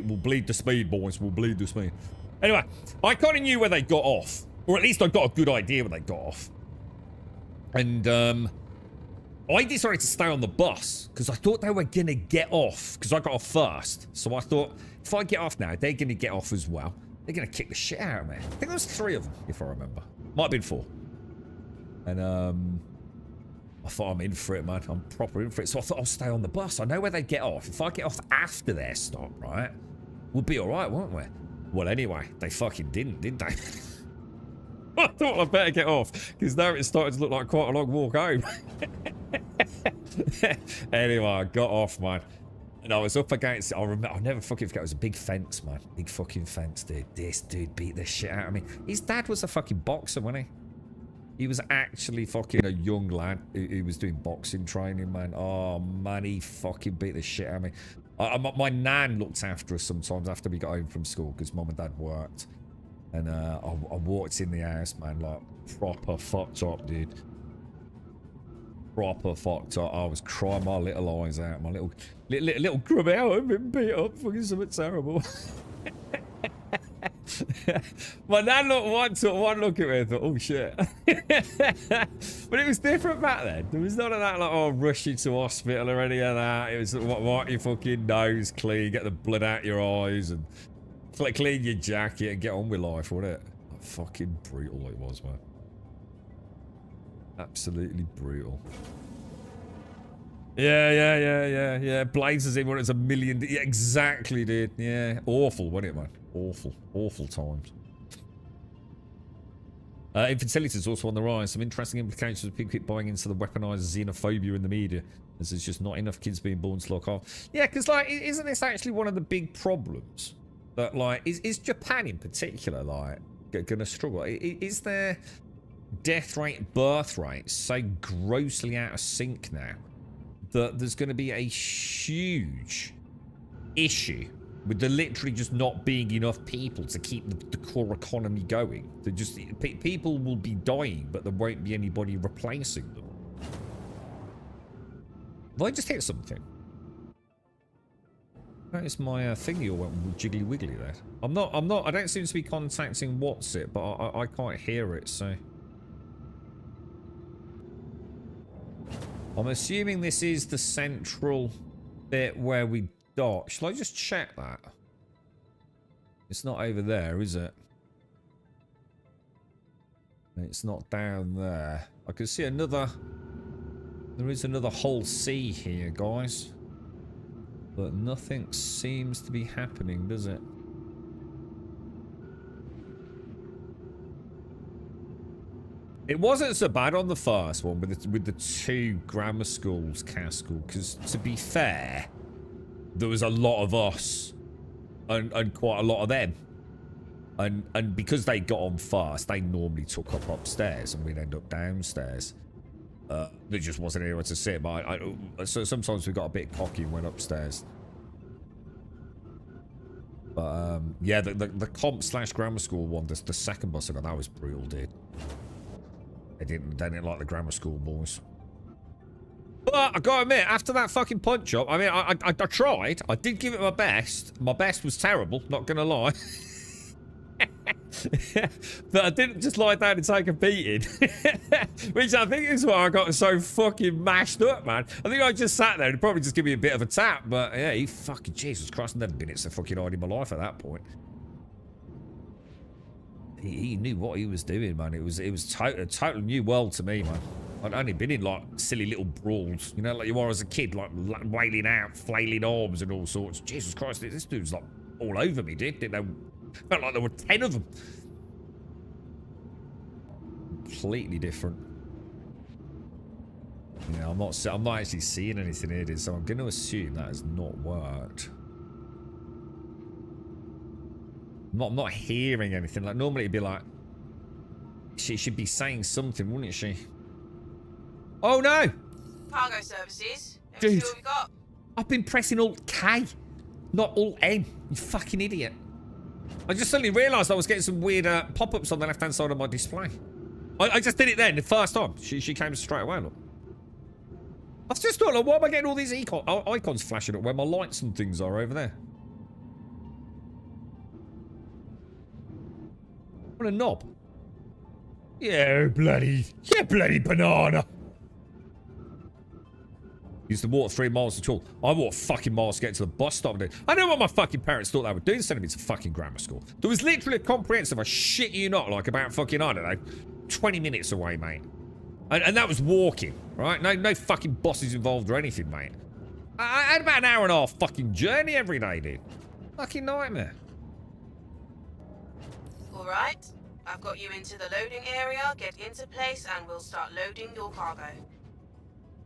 We'll bleed the speed, boys. We'll bleed the speed. Anyway, I kind of knew where they got off, or at least I got a good idea where they got off. And I decided to stay on the bus because I thought they were going to get off because I got off first. So I thought, if I get off now, they're going to get off as well. They're going to kick the shit out of me. I think there was 3 of them, if I remember. Might have been 4. And I thought, I'm in for it, man. I'm proper in for it. So I thought, I'll stay on the bus. I know where they get off. If I get off after their stop, right, we'll be all right, won't we? Well, anyway, they fucking didn't they? I thought I'd better get off because now it's starting to look like quite a long walk home. Anyway, I got off, man, and I was up against it. I'll never fucking forget. It was a big fence, man. Big fucking fence, dude. This dude beat the shit out of me. His dad was a fucking boxer, wasn't he? He was actually fucking a young lad who was doing boxing training, man. Oh, man, he fucking beat the shit out of me. My nan looked after us sometimes after we got home from school because mum and dad worked. And I walked in the house, man, like proper fucked up, dude. Proper fucked up. I was crying my little eyes out. My little grub out. I've been beat up. Fucking something terrible. My nan looked one look at me and thought, oh shit. But it was different back then. There was none of that, like, oh, rush you to hospital or any of that. It was wipe your fucking nose clean, get the blood out your eyes, and clean your jacket and get on with life, wasn't it? Fucking brutal it was, man. Absolutely brutal. Yeah. Blazes in when it's a million. Yeah, exactly, dude. Yeah. Awful, wasn't it, man? Awful times. Infertility is also on the rise. Some interesting implications of people keep buying into the weaponized xenophobia in the media, as there's just not enough kids being born to look off. Yeah, because, like, isn't this actually one of the big problems? That, like, is Japan in particular, like, gonna struggle? Is their death rate, birth rate so grossly out of sync now that there's going to be a huge issue with there literally just not being enough people to keep the core economy going? People will be dying, but there won't be anybody replacing them. Have I just hit something? Notice my thingy all went jiggly wiggly there. I don't seem to be contacting what's it, but I can't hear it, so. I'm assuming this is the central bit where we dock. Shall I just check that? It's not over there, is it? It's not down there. I can see another. There is another whole sea here, guys. But nothing seems to be happening, does it? It wasn't so bad on the first one with the 2 grammar schools, CAS school, because to be fair, there was a lot of us and quite a lot of them. And because they got on fast, they normally took up upstairs and we'd end up downstairs. There just wasn't anywhere to sit. But so sometimes we got a bit cocky and went upstairs. But yeah, the comp / grammar school one, the second bus I got, that was brutal, dude. They didn't like the grammar school boys. But I gotta admit, after that fucking punch up, I mean, I tried. I did give it my best. My best was terrible, not gonna lie. But I didn't just lie down and take a beating. Which I think is why I got so fucking mashed up, man. I think I just sat there and probably just give me a bit of a tap. But yeah, he fucking, Jesus Christ, never been it so fucking hard in my life at that point. He knew what he was doing, man. It was a total new world to me, man. I'd only been in like silly little brawls, you know, like you are as a kid, like wailing out, flailing arms and all sorts. Jesus Christ, this dude's like all over me, dude. Didn't know. Felt like there were 10 of them. Completely different. Yeah, I'm not actually seeing anything here, dude, so I'm going to assume that has not worked. I'm not hearing anything. Like normally it'd be like, she should be saying something, wouldn't she? Oh no! Cargo services. Dude, What we got? I've been pressing Alt K, not Alt N. You fucking idiot. I just suddenly realised I was getting some weird pop-ups on the left-hand side of my display. I just did it then, the first time. She came straight away, look. I've just thought, like, why am I getting all these icons flashing up where my lights and things are over there? What a knob. Yeah, bloody banana. Used to walk 3 miles to school. I walked fucking miles to get to the bus stop. I know what my fucking parents thought they were doing, sending me to fucking grammar school. There was literally a comprehensive, I shit you not, like about fucking, I don't know, 20 minutes away, mate. And that was walking, right? No fucking buses involved or anything, mate. I had about an hour and a half fucking journey every day, dude. Fucking nightmare. All right. I've got you into the loading area. Get into place and we'll start loading your cargo.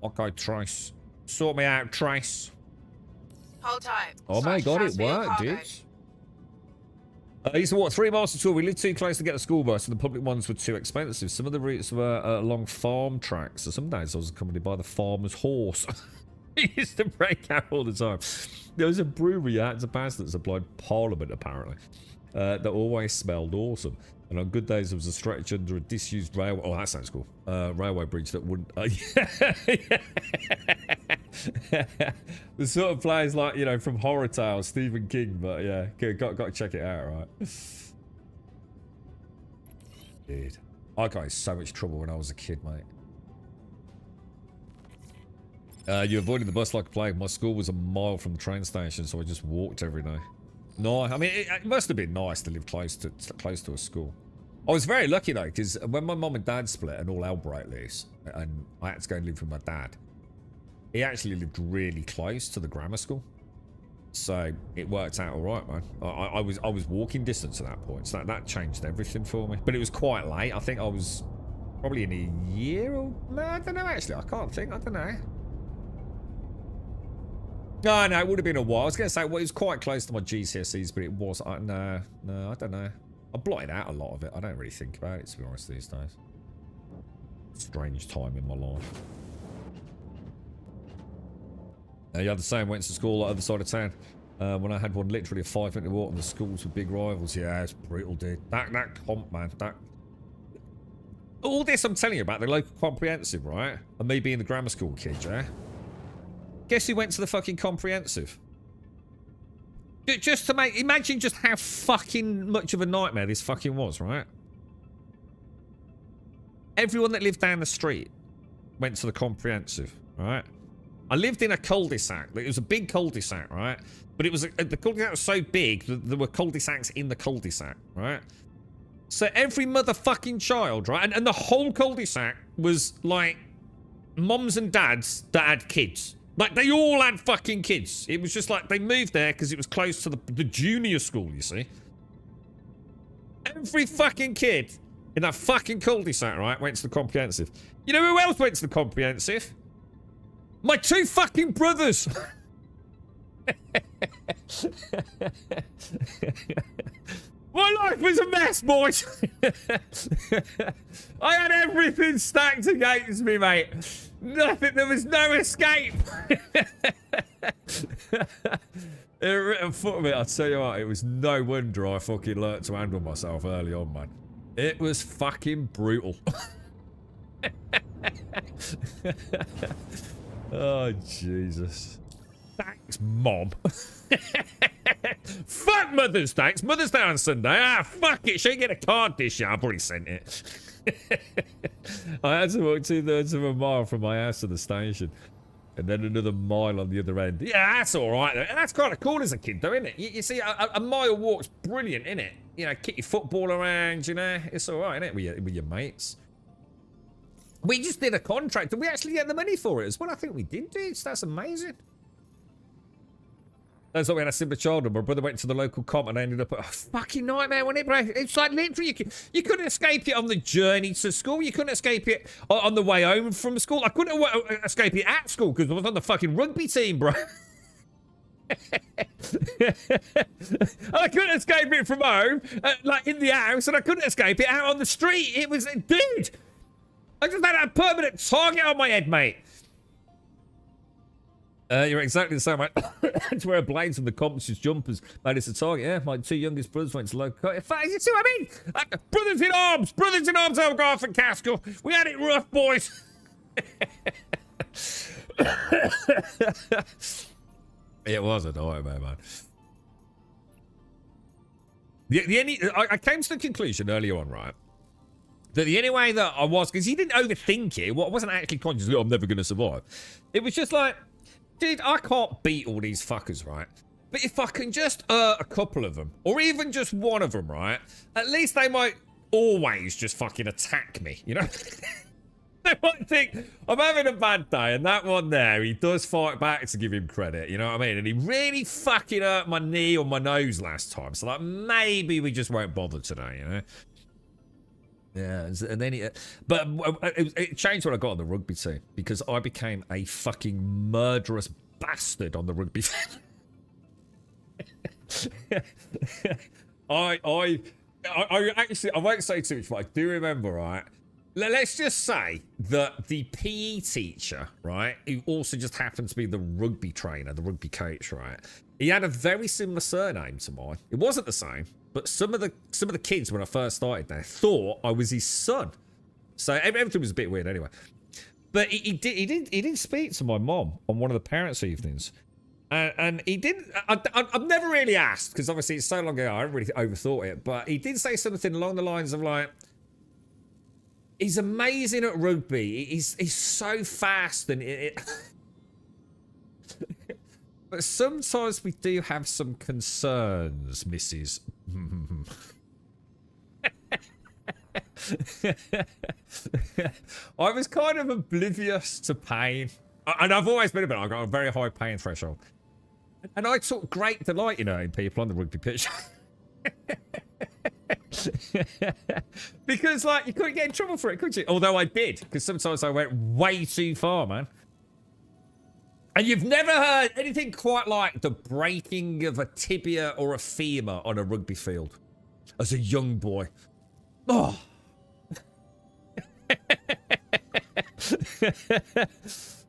Okay, Trace. Sort me out, Trace. Hold tight. Oh my god, it worked, dude. I used to walk 3 miles to school. We lived too close to get the school bus, and the public ones were too expensive. Some of the routes were along farm tracks, so some days I was accompanied by the farmer's horse. He used to break out all the time. There was a brewery out to pass that supplied Parliament, apparently, that always smelled awesome. And on good days, there was a stretch under a disused railway. Oh, that sounds cool. Railway bridge that wouldn't. The sort of plays like, you know, from Horror Tales, Stephen King. But yeah, got to check it out, right? Dude, I got in so much trouble when I was a kid, mate. You avoided the bus like a plague. My school was a mile from the train station, so I just walked every day. No, I mean, it must have been nice to live close to a school. I was very lucky though, because when my mum and dad split and all hell broke loose, and I had to go and live with my dad, he actually lived really close to the grammar school, so it worked out all right, man. I was walking distance at that point, so that changed everything for me. But it was quite late. I think I was probably in a year or no, I don't know actually. I can't think. I don't know. No, it would have been a while. I was going to say, well, it was quite close to my GCSEs, but it was... no, I don't know. I blotted out a lot of it. I don't really think about it, to be honest, these days. Strange time in my life. You had the same, went to school on the other side of town. When I had one literally a 5-minute walk, and the schools were big rivals. Yeah, it's brutal, dude. That comp, man. All this I'm telling you about the local comprehensive, right? And me being the grammar school kid, yeah? Guess who went to the fucking comprehensive? Just to imagine just how fucking much of a nightmare this fucking was, right? Everyone that lived down the street went to the comprehensive, right? I lived in a cul-de-sac. It was a big cul-de-sac, right? But it was the cul-de-sac was so big that there were cul-de-sacs in the cul-de-sac, right? So every motherfucking child, right? And the whole cul-de-sac was like mums and dads that had kids. Like, they all had fucking kids. It was just like, they moved there because it was close to the junior school, you see. Every fucking kid in that fucking cul-de-sac, right, went to the comprehensive. You know who else went to the comprehensive? My 2 fucking brothers! My life was a mess, boys. I had everything stacked against me, mate. Nothing. There was no escape. Fuck me, I'll tell you what, it was no wonder I fucking learnt to handle myself early on, man. It was fucking brutal. Oh, Jesus. Thanks, Mom. Fuck Mother's Day. It's Mother's Day on Sunday. Ah, fuck it. She get a card this year. I've already sent it. I had to walk 2/3 of a mile from my house to the station. And then another mile on the other end. Yeah, that's all right. And that's kind of cool as a kid, though, isn't it? You see, a mile walk's brilliant, isn't it? You know, kick your football around, you know. It's all right, isn't it, with your mates? We just did a contract. Did we actually get the money for it as well? I think we did, dude. That's amazing. That's what we had a similar childhood. My brother went to the local comp and ended up at a fucking nightmare, wasn't it, bro? It's like literally, you couldn't escape it on the journey to school. You couldn't escape it on the way home from school. I couldn't escape it at school because I was on the fucking rugby team, bro. I couldn't escape it from home, like in the house, and I couldn't escape it out on the street. It was, dude, I just had a permanent target on my head, mate. You're exactly the same, mate. To wear blades from the competition's jumpers made us a target. Yeah, my two youngest brothers went to local. In fact, you see what I mean? Brothers in arms, Elgarth and Caskell. We had it rough, boys. It was a nightmare, man. I came to the conclusion earlier on, right, that the only way that I was, because he didn't overthink it. I wasn't actually conscious, I'm never going to survive. It was just like, dude, I can't beat all these fuckers, right? But if I can just a couple of them, or even just one of them, right? At least they might always just fucking attack me, you know? They might think, I'm having a bad day, and that one there, he does fight back, to give him credit, you know what I mean? And he really fucking hurt my knee or my nose last time, so like, maybe we just won't bother today, you know? Yeah, and then it changed when I got on the rugby team, because I became a fucking murderous bastard on the rugby team. I actually, I won't say too much, but I do remember, right? Let's just say that the PE teacher, right, who also just happened to be the rugby trainer, the rugby coach, right? He had a very similar surname to mine. It wasn't the same, but some of the kids when I first started there thought I was his son. So everything was a bit weird anyway. But he did speak to my mom on one of the parents' evenings. And he didn't. I've never really asked, because obviously it's so long ago, I haven't really overthought it. But he did say something along the lines of like, he's amazing at rugby. He's so fast, and but sometimes we do have some concerns, Mrs. I was kind of oblivious to pain, and I've always been a bit. I've got a very high pain threshold, and I took great delight in hurting people on the rugby pitch. Because, like, you couldn't get in trouble for it, could you? Although I did, because sometimes I went way too far, man. And you've never heard anything quite like the breaking of a tibia or a femur on a rugby field as a young boy. Oh.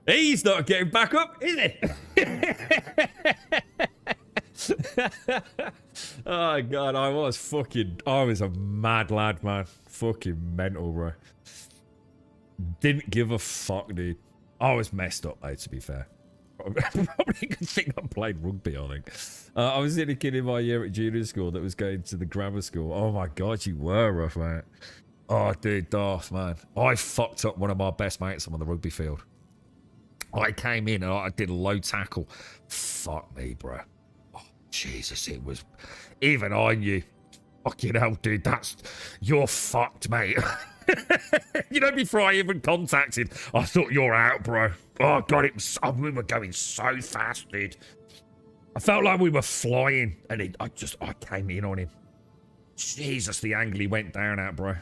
He's not getting back up, is he? Oh god, I was a mad lad, man. Fucking mental, bro. Didn't give a fuck, dude. I was messed up, though, to be fair. Probably a good thing I played rugby, I think. I was the only kid in my year at junior school that was going to the grammar school. Oh my god, you were rough, mate. Oh, dude, Darth, man. I fucked up one of my best mates on the rugby field. I came in and I did a low tackle. Fuck me, bro. Oh, Jesus, it was... Even I knew. Fucking hell, dude, you're fucked, mate. You know, before I even contacted, I thought, you're out, bro. Oh, God, we were going so fast, dude. I felt like we were flying, and I came in on him. Jesus, the angle he went down at, bro.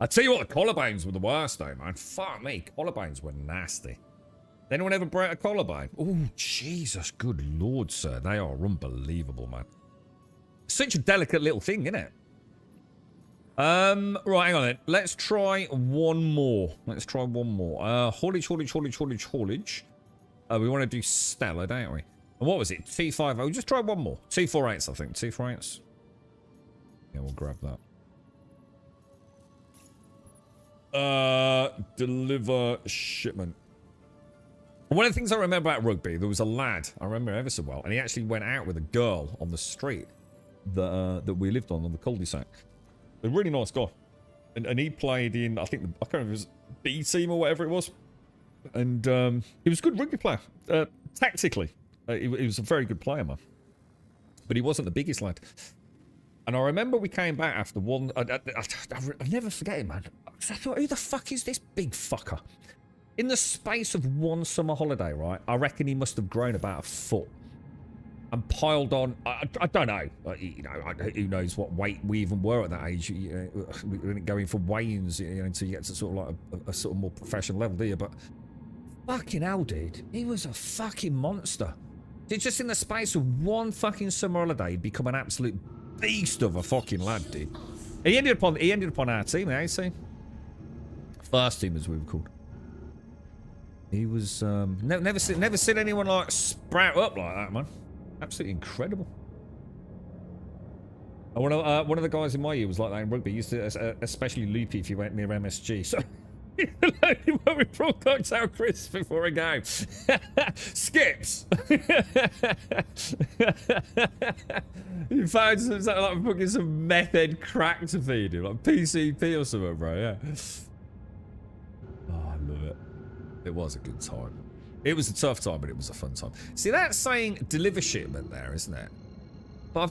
I tell you what, the collarbones were the worst, though, man. Fuck me, collarbones were nasty. Anyone ever break a collarbone? Oh, Jesus, good lord, sir. They are unbelievable, man. Such a delicate little thing, isn't it? Right, hang on then. Let's try one more. Haulage. We want to do Stella, don't we? And what was it? T50. Just try one more. 248s, I think. 248s. Yeah, we'll grab that. Deliver shipment. One of the things I remember about rugby, there was a lad, I remember ever so well, and he actually went out with a girl on the street that we lived on the cul-de-sac. A really nice guy. And he played in, I can't remember, it was B team or whatever it was. And he was a good rugby player. Tactically, he was a very good player, man. But he wasn't the biggest lad. And I remember we came back after one. I never forget it, man. I thought, who the fuck is this big fucker? In the space of one summer holiday, right? I reckon he must have grown about a foot. And piled on. I don't know. Who knows what weight we even were at that age? We didn't go in for weigh-ins, until you get to sort of like a sort of more professional level, do you? But fucking hell, dude, he was a fucking monster. Just in the space of one fucking summer holiday, he'd become an absolute beast of a fucking lad, dude. He ended up on our team, the A team, first team as we were called. He was never seen anyone like sprout up like that, man. Absolutely incredible. One of the guys in my year was like that in rugby. He used to especially loopy if you went near MSG. So we brought cocktail crisps before a game. Skips. You found some like fucking some meth head crack to feed him, like PCP or something, bro. Yeah. Oh, I love it. It was a good time. It was a tough time, but it was a fun time. See, that's saying deliver shipment there, isn't it? But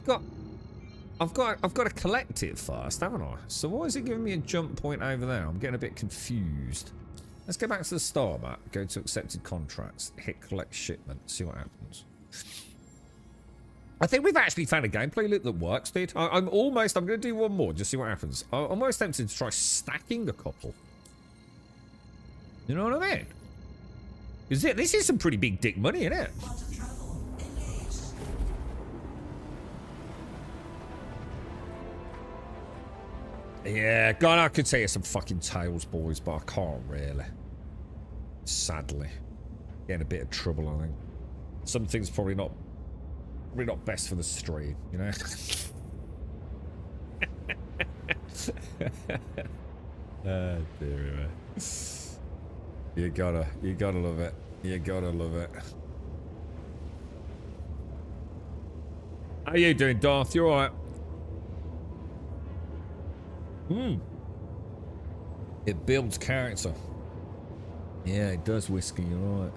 I've got to collect it first, haven't I? So why is it giving me a jump point over there? I'm getting a bit confused. Let's go back to the start map. Go to accepted contracts. Hit collect shipment. See what happens. I think we've actually found a gameplay loop that works, dude. I'm going to do one more, just see what happens. I'm almost tempted to try stacking a couple. You know what I mean? This is some pretty big dick money, isn't it? Yeah, God, I could tell you some fucking tales, boys, but I can't really. Sadly. Getting a bit of trouble, I think. Some things probably not best for the stream, you know? Oh, dear me. You gotta love it. You gotta love it. How you doing, Darth? You alright? It builds character. Yeah, it does, Whiskey. You're right.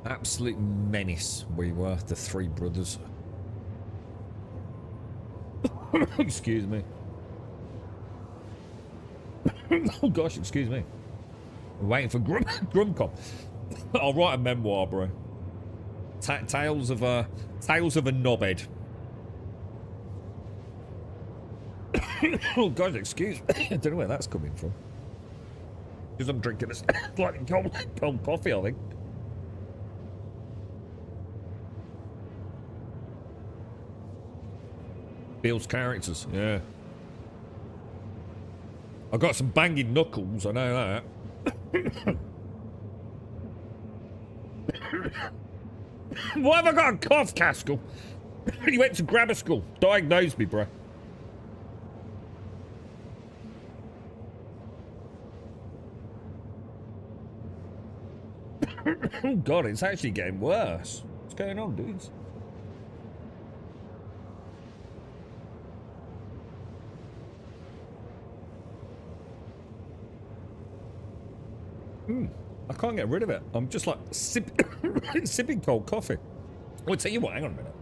Absolute menace we were, the three brothers. Excuse me. Oh gosh, excuse me. We're waiting for Grumcom. I'll write a memoir, bro. Tales of a knobhead. Oh gosh, excuse me. I don't know where that's coming from. Because I'm drinking a slightly cold coffee, I think. Bill's characters, yeah. I got some banging knuckles, I know that. Why have I got a cough, Caskell? He went to grammar school. Diagnosed me, bro. Oh god, it's actually getting worse. What's going on, dudes? I can't get rid of it. I'm just like sipping cold coffee. I'll tell you what, hang on a minute.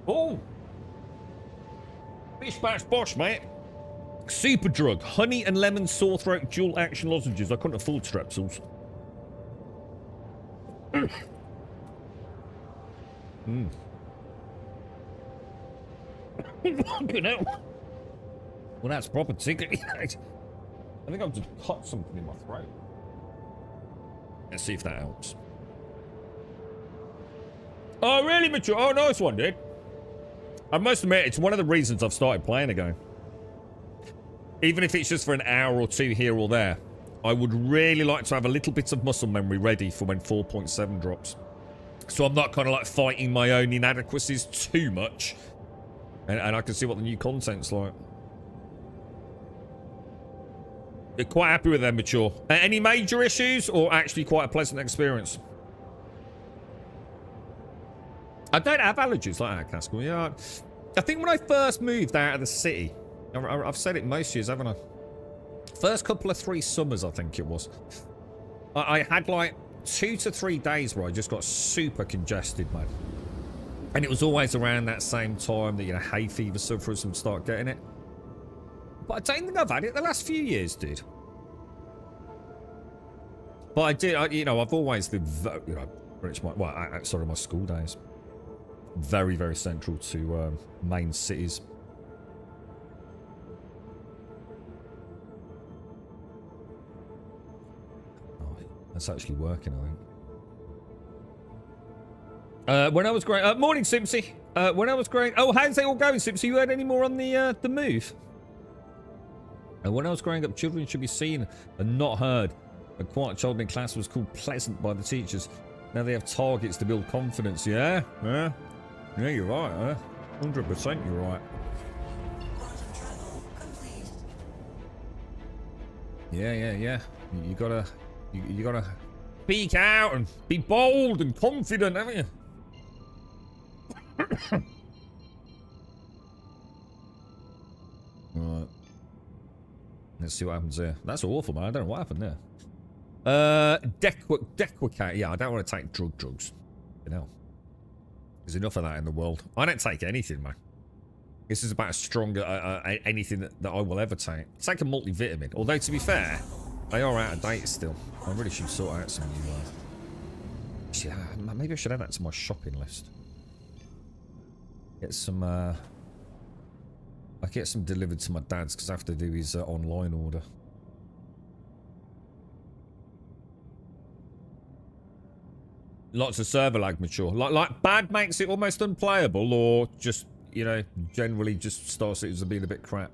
Oh! Bish bash bosh, mate. Super drug. Honey and lemon sore throat dual action lozenges. I couldn't afford strepsils. Fucking hell. Well, that's proper tickly. I think I've just caught something in my throat. Let's see if that helps. Oh, really, mature? Oh, nice one, dude. I must admit, it's one of the reasons I've started playing again. Even if it's just for an hour or two here or there, I would really like to have a little bit of muscle memory ready for when 4.7 drops. So I'm not kind of like fighting my own inadequacies too much. And I can see what the new content's like. You're quite happy with them, mature. Any major issues or actually quite a pleasant experience? I don't have allergies like that, Cascal. Yeah, I think when I first moved out of the city, I've said it most years, haven't I? First couple of 3 summers, I think it was. I had like 2 to 3 days where I just got super congested, man. And it was always around that same time that, you know, hay fever sufferers would start getting it. But I don't think I've had it the last few years, dude. But I did, you know, I've always lived, you know, pretty much outside of my school days. Very, very central to main cities. Oh, that's actually working, I think. When I was growing, morning, Simpsy. When I was growing, oh, how's it all going, Simpsy? You heard any more on the move? When I was growing up, children should be seen and not heard. A quiet child in class was called pleasant by the teachers. Now they have targets to build confidence. Yeah, yeah, yeah. You're right, huh? 100%. You're right. Quantum travel complete. Yeah. You gotta speak out and be bold and confident, haven't you? Right. Let's see what happens here. That's awful, man. I don't know what happened there. Dequicate. Yeah, I don't want to take drugs. You know. There's enough of that in the world. I don't take anything, man. This is about as strong anything that I will ever take. Take a multivitamin. Although, to be fair, they are out of date still. I really should sort out some new... Actually, maybe I should add that to my shopping list. Get some... I get some delivered to my dad's because I have to do his online order. Lots of server lag, mature. Like bad makes it almost unplayable, or just, you know, generally just Star Citizen being a bit crap.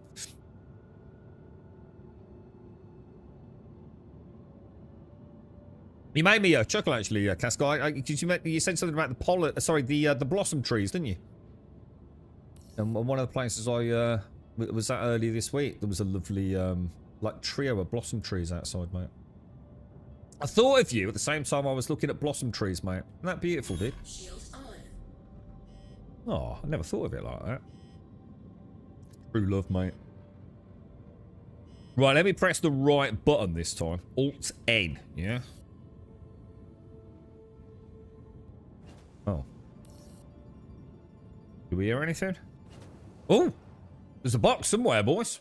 You made me chuckle actually, Cascar. You said something about the blossom trees, didn't you? And one of the places I was at earlier this week, there was a lovely like trio of blossom trees outside, mate. I thought of you at the same time I was looking at blossom trees, mate. Isn't that beautiful, dude? Shields on. Oh, I never thought of it like that. True love, mate. Right, let me press the right button this time. Alt-N, yeah? Oh. Do we hear anything? Oh! There's a box somewhere, boys.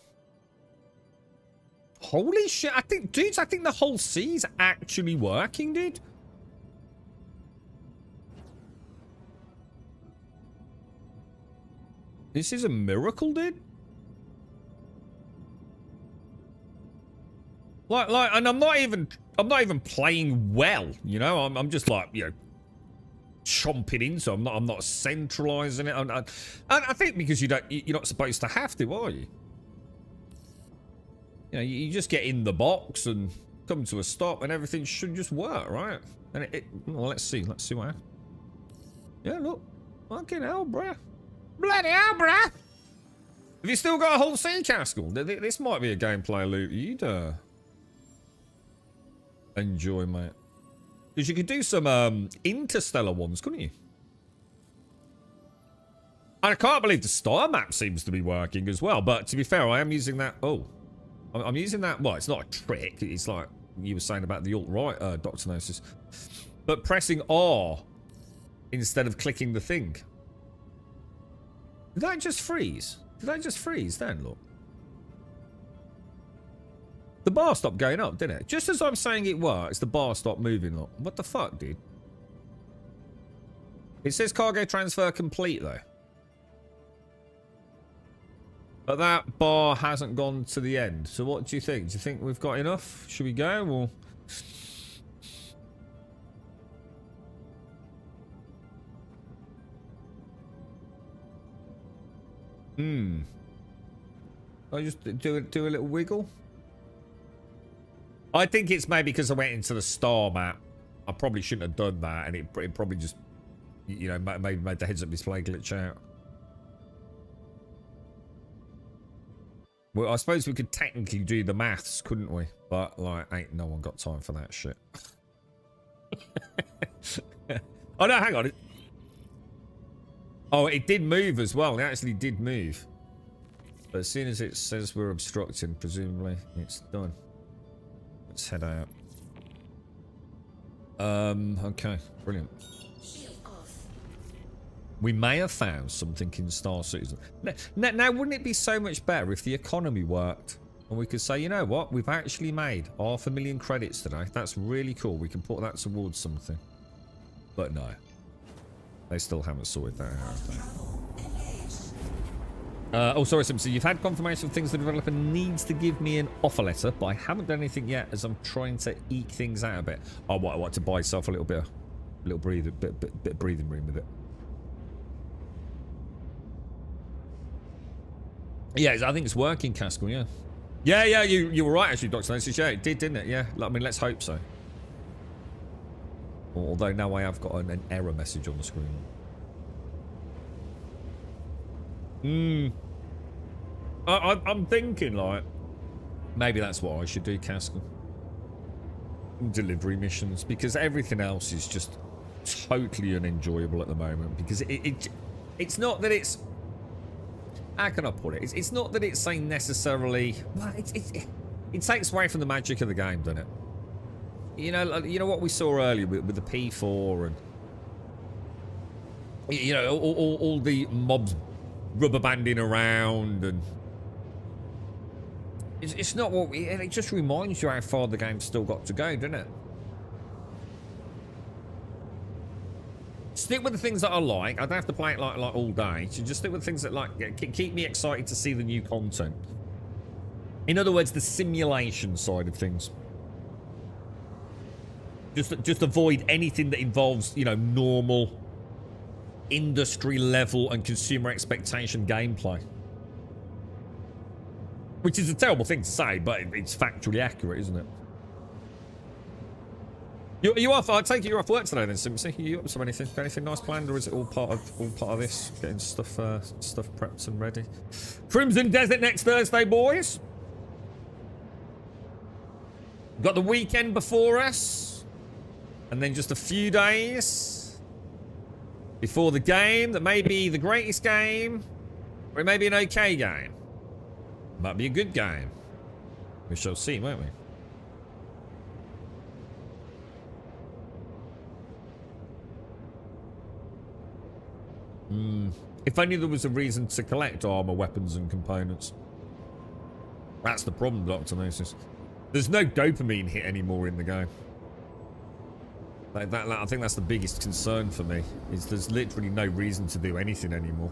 Holy shit, I think the whole sea's actually working, dude. This is a miracle, dude. And I'm not even playing well, you know. I'm just like, you know, chomping in, so I'm not centralizing it. And I think because you're not supposed to have to, are you? You know, you just get in the box and come to a stop, and everything should just work, right? And well, let's see what happens. Yeah, look, fucking hell, bruh, bloody hell, bruh. Have you still got a whole sea castle? This might be a gameplay loop you'd enjoy, mate. Because you could do some interstellar ones, couldn't you? And I can't believe the star map seems to be working as well. But to be fair, I am using that. Oh, I'm using that. Well, it's not a trick. It's like you were saying about the alt-right, Dr. Gnosis. But pressing R instead of clicking the thing. Did that just freeze? Did that just freeze then? Look. The bar stopped going up, didn't it? Just as I'm saying it works, the bar stopped moving. Look. What the fuck, dude? It says cargo transfer complete, though. But that bar hasn't gone to the end. So what do you think? Do you think we've got enough? Should we go? Or... I just do a little wiggle. I think it's maybe because I went into the star map. I probably shouldn't have done that, and it probably just, you know, made the heads-up display glitch out. Well, I suppose we could technically do the maths, couldn't we? But, like, ain't no one got time for that shit. Oh, no, hang on. Oh, it did move as well. It actually did move. But as soon as it says we're obstructing, presumably, it's done. Let's head out. Okay, brilliant. We may have found something in Star Citizen. Now, wouldn't it be so much better if the economy worked? And we could say, you know what? We've actually made 500,000 credits today. That's really cool. We can put that towards something. But no. They still haven't sorted that out, have they? Oh, sorry, Simpson. You've had confirmation of things the developer needs to give me an offer letter, but I haven't done anything yet as I'm trying to eke things out a bit. Oh, what? I want to buy yourself a little bit of breathing room with it. Yeah, I think it's working, Caskell, yeah. Yeah, you were right, actually, Dr. Nancy. Yeah, it did, didn't it? Yeah, I mean, let's hope so. Although now I have got an error message on the screen. I'm thinking, like, maybe that's what I should do, Caskell. Delivery missions, because everything else is just totally unenjoyable at the moment. Because it's not that it's... How can I put it? It's not that it's saying necessarily... Well, it takes away from the magic of the game, doesn't it? You know what we saw earlier with the P4 and... You know, all the mobs rubber banding around and... It's not what... It just reminds you how far the game's still got to go, doesn't it? Stick with the things that I like. I don't have to play it like all day. So just stick with things that keep me excited to see the new content. In other words, the simulation side of things. Just avoid anything that involves, you know, normal industry level and consumer expectation gameplay. Which is a terrible thing to say, but it's factually accurate, isn't it? You off? I take it you're off work today then, Simpson. You up to anything? Got anything nice planned, or is it all part of this? Getting stuff prepped and ready. Crimson Desert next Thursday, boys. Got the weekend before us, and then just a few days before the game that may be the greatest game, or it may be an okay game. Might be a good game. We shall see, won't we? If only there was a reason to collect armor, weapons, and components. That's the problem, Dr. Gnosis. There's no dopamine hit anymore in the game. I think that's the biggest concern for me, is there's literally no reason to do anything anymore.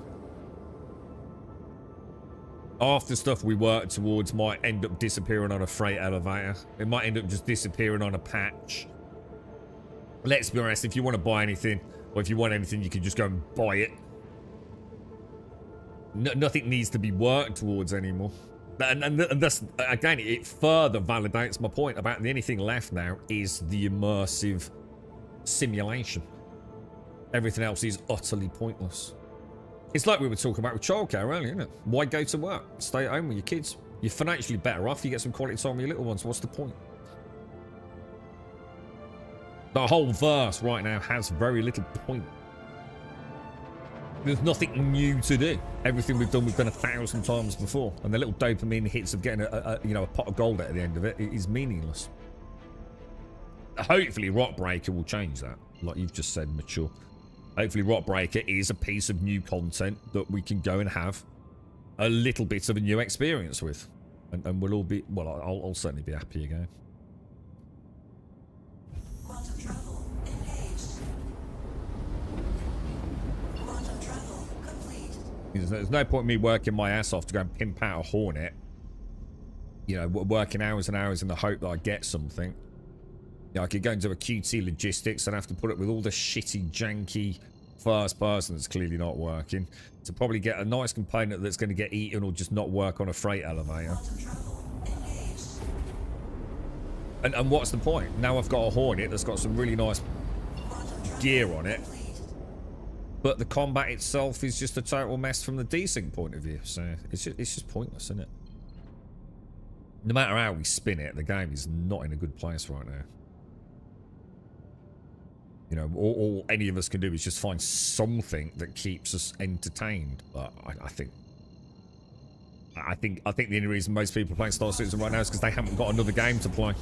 Half the stuff we work towards might end up disappearing on a freight elevator. It might end up just disappearing on a patch. Let's be honest, if you want to buy anything, or if you want anything, you can just go and buy it. Nothing needs to be worked towards anymore. And that's, again, it further validates my point about the only thing left now is the immersive simulation. Everything else is utterly pointless. It's like we were talking about with childcare earlier, isn't it? Why go to work? Stay at home with your kids. You're financially better off. You get some quality time with your little ones. What's the point? The whole verse right now has very little point. There's nothing new to do. Everything we've done 1,000 times before, and the little dopamine hits of getting a pot of gold at the end of it is meaningless. Hopefully, Rockbreaker will change that, like you've just said, mature. Hopefully, Rockbreaker is a piece of new content that we can go and have a little bit of a new experience with, and we'll all be well. I'll certainly be happy again. Quantum travel engaged. Quantum travel complete. There's no point in me working my ass off to go and pimp out a Hornet. You know, working hours and hours in the hope that I get something. You know, I could go into a QT logistics and have to put up with all the shitty, janky first person that's clearly not working, to probably get a nice component that's going to get eaten or just not work on a freight elevator. And what's the point? Now I've got a Hornet that's got some really nice gear on it, but the combat itself is just a total mess from the desync point of view. So it's just pointless, isn't it? No matter how we spin it, the game is not in a good place right now. You know, all any of us can do is just find something that keeps us entertained. But I think the only reason most people are playing Star Citizen right now is because they haven't got another game to play.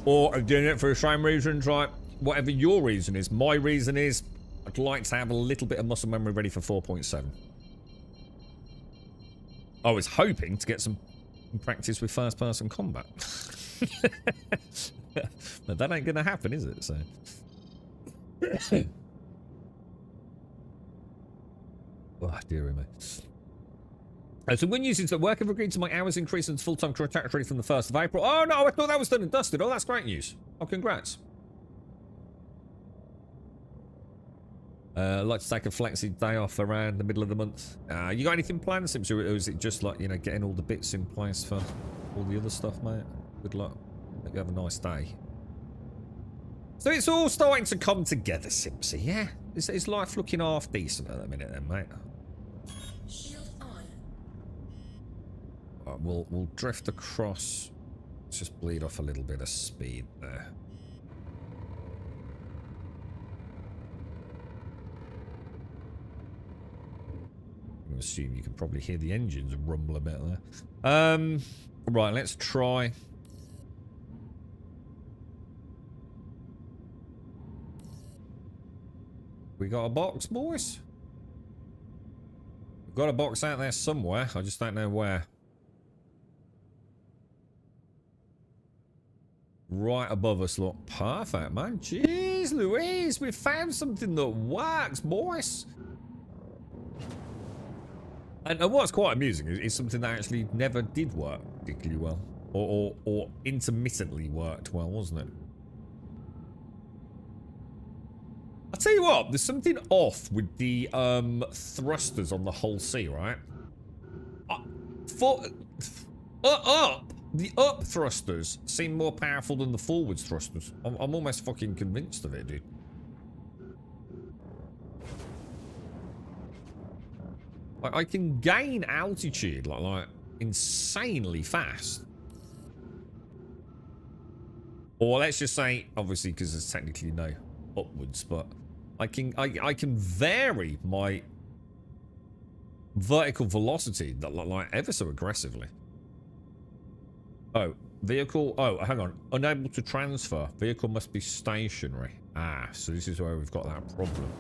Or are doing it for the same reasons, right? Whatever your reason is. My reason is I'd like to have a little bit of muscle memory ready for 4.7. I was hoping to get some practice with first-person combat. But that ain't gonna happen, is it? So oh dear me. So good news is that work have agreed to my hours increase into full-time contract ready from the 1st of April. Oh no, I thought that was done and dusted. Oh, that's great news. Oh, congrats. I'd like to take a flexi day off around the middle of the month. You got anything planned, Sims, or is it just like, you know, getting all the bits in place for all the other stuff, mate? Good luck. Hope you have a nice day. So it's all starting to come together, Simpsy, yeah? Is life looking half decent at the minute then, mate? Shield on. Right, we'll drift across. Let's just bleed off a little bit of speed there. I assume you can probably hear the engines rumble a bit there. Right, let's try. We got a box, boys? We've got a box out there somewhere. I just don't know where. Right above us, look. Perfect, man. Jeez Louise, we found something that works, boys. And what's quite amusing is something that actually never did work particularly well. Or intermittently worked well, wasn't it? I'll tell you what, there's something off with the thrusters on the Hull C, right? The up thrusters seem more powerful than the forwards thrusters. I'm almost fucking convinced of it, dude. I can gain altitude like insanely fast. Or let's just say, obviously, because there's technically no upwards, but I can vary my vertical velocity like ever so aggressively. Oh, vehicle. Oh, hang on. Unable to transfer. Vehicle must be stationary. Ah, so this is where we've got that problem.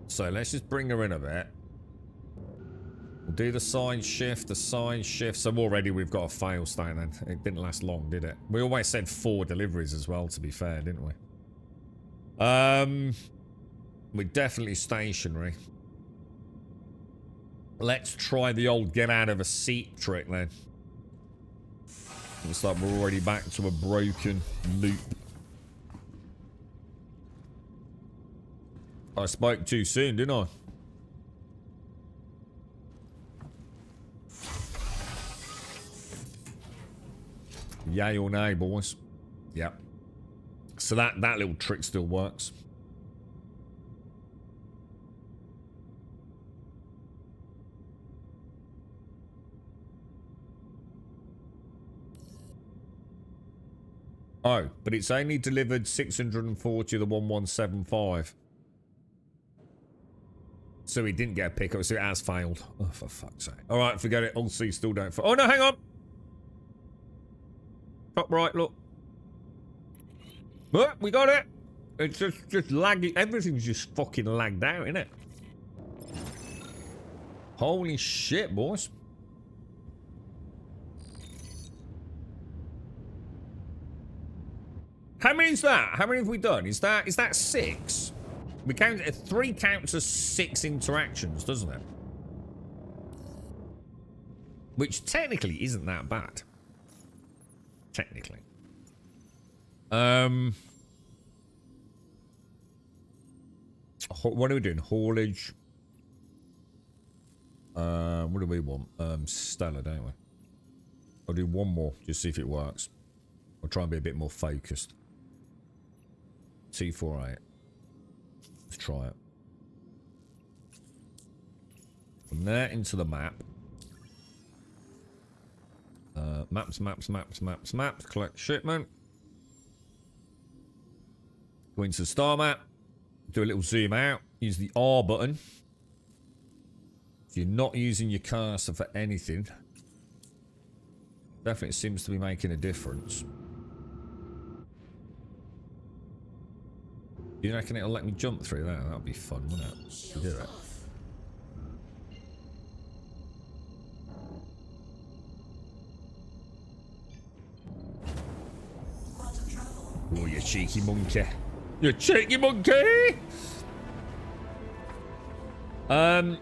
So let's just bring her in a bit. We'll do the side shift, So already we've got a fail state then. It didn't last long, did it? We always said 4 deliveries as well, to be fair, didn't we? We're definitely stationary. Let's try the old get out of a seat trick then. Looks like we're already back to a broken loop. I spoke too soon, didn't I? Yay or nay, boys? Yep. So that little trick still works. Oh, but it's only delivered 640 of the 1175. So he didn't get a pickup, so it has failed. Oh, for fuck's sake. Alright, forget it. All C still don't fail. Oh, no, hang on. Top right, look. Oh, we got it. It's just lagging. Everything's just fucking lagged out, isn't it? Holy shit, boys. How many is that? How many have we done? Is that 6? We count 3 counts as 6 interactions, doesn't it? Which technically isn't that bad. Technically. What are we doing? Haulage. What do we want? Stellar, don't we? I'll do one more, just see if it works. I'll try and be a bit more focused. T48. Let's try it. From there into the map. Maps. Collect shipment. Go into the star map. Do a little zoom out. Use the R button. If you're not using your cursor for anything, definitely seems to be making a difference. You reckon it'll let me jump through that? That'd be fun, wouldn't it? To do it. Oh, you cheeky monkey. You cheeky monkey! So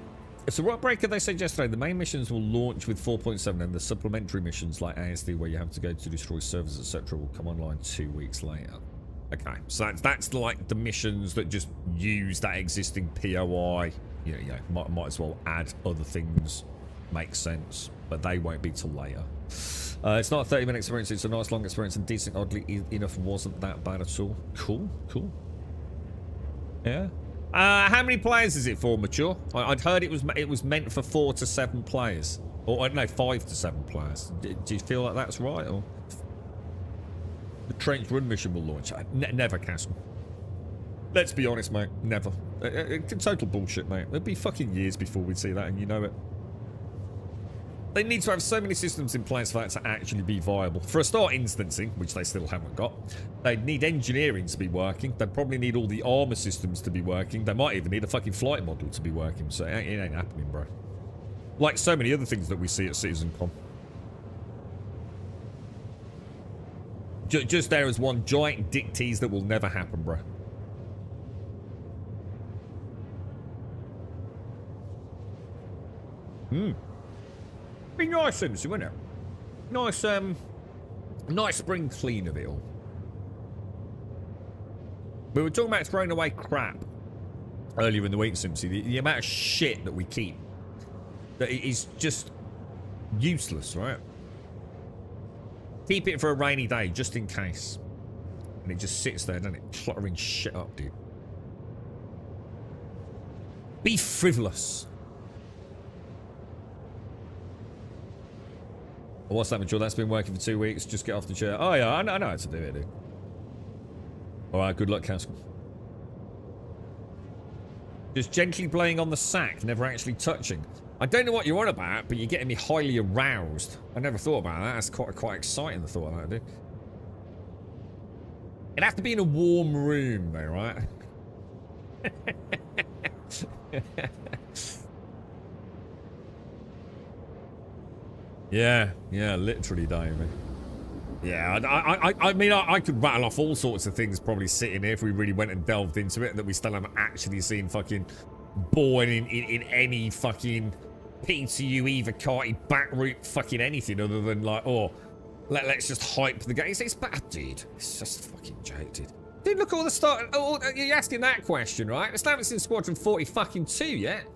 what breaker they said yesterday, the main missions will launch with 4.7 and the supplementary missions like ASD where you have to go to destroy servers, etc. will come online 2 weeks later. Okay, so that's like the missions that just use that existing POI. Might as well add other things. Makes sense, but they won't be till later. It's not a 30-minute experience, it's a nice long experience and decent, oddly enough, wasn't that bad at all. Cool. Yeah. How many players is it for, Mature? I'd heard it was meant for 4 to 7 players. Or, I don't know, 5 to 7 players. Do you feel like that's right? Or the Trench Run mission will launch? Never, Castle. Let's be honest, mate. Never. Total bullshit, mate. There'd be fucking years before we'd see that, and you know it. They need to have so many systems in place for that to actually be viable. For a start, instancing, which they still haven't got. They'd need engineering to be working. They'd probably need all the armor systems to be working. They might even need a fucking flight model to be working. So it ain't happening, bro. Like so many other things that we see at CitizenCon. Just there as one giant dick tease that will never happen, bro. Be nice, Simpson, wouldn't it? Nice spring clean of it all. We were talking about throwing away crap earlier in the week, Simpson. The amount of shit that we keep that is just useless, right? Keep it for a rainy day, just in case. And it just sits there, doesn't it? Cluttering shit up, dude. Be frivolous. What's that, Mature? That's been working for 2 weeks. Just get off the chair. Oh, yeah, I know how to do it, dude. Alright, good luck, Castle. Just gently playing on the sack, never actually touching. I don't know what you're on about, but you're getting me highly aroused. I never thought about that. That's quite exciting, the thought of that, dude. It'd have to be in a warm room, though, right? Yeah, literally, David. Yeah, I mean, I could rattle off all sorts of things probably sitting here if we really went and delved into it that we still haven't actually seen fucking born in any fucking PTU, Eva Carty, back route, fucking anything other than like, oh, let's just hype the game. It's bad, dude. It's just fucking joke, dude. Dude, look at all the start. Oh, you're asking that question, right? We still haven't seen Squadron 40 fucking 2 yet.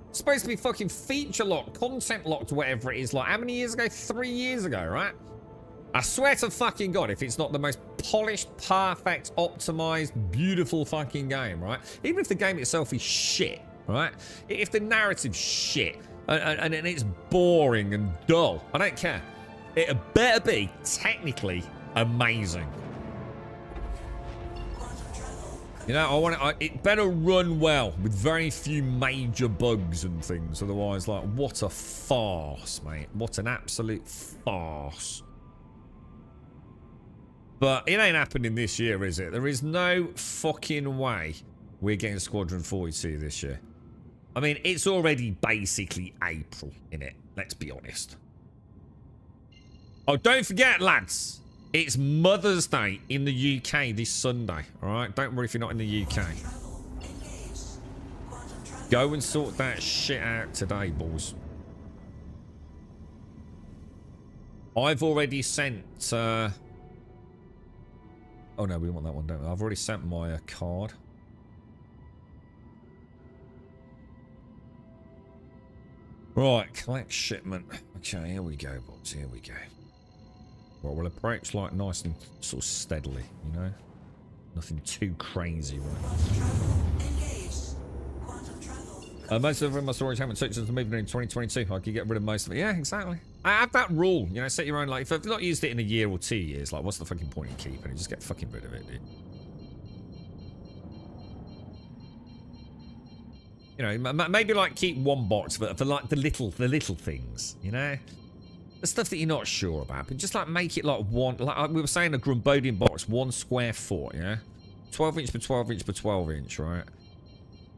It's supposed to be fucking feature locked, content locked, whatever it is. Like, how many years ago? 3 years ago, right? I swear to fucking God, if it's not the most polished, perfect, optimized, beautiful fucking game, right? Even if the game itself is shit, right? If the narrative's shit, and it's boring and dull, I don't care. It better be technically amazing. You know, it better run well with very few major bugs and things. Otherwise, like, what a farce, mate. What an absolute farce. But it ain't happening this year, is it? There is no fucking way we're getting Squadron 42 this year. I mean, it's already basically April, innit? Let's be honest. Oh, don't forget, lads. It's Mother's Day in the UK this Sunday, alright? Don't worry if you're not in the UK. Go and sort that shit out today, boys. I've already sent, Oh no, we want that one, don't we? I've already sent my card. Right, collect shipment. Okay, here we go, boys. Here we go. Well, we'll approach like nice and sort of steadily, you know? Nothing too crazy, right? Most of my storage haven't touched since the movement in 2022. I could get rid of most of it. Yeah, exactly. I have that rule, you know, set your own, like, if I've not used it in a year or 2 years, like, what's the fucking point in keeping it? Just get fucking rid of it, dude. You know, maybe, like, keep one box for like, the little things, you know? The stuff that you're not sure about, but just, like, make it, like, one, like we were saying, a Grumbodian box, 1 square foot, yeah? 12 inch by 12 inch by 12 inch, right?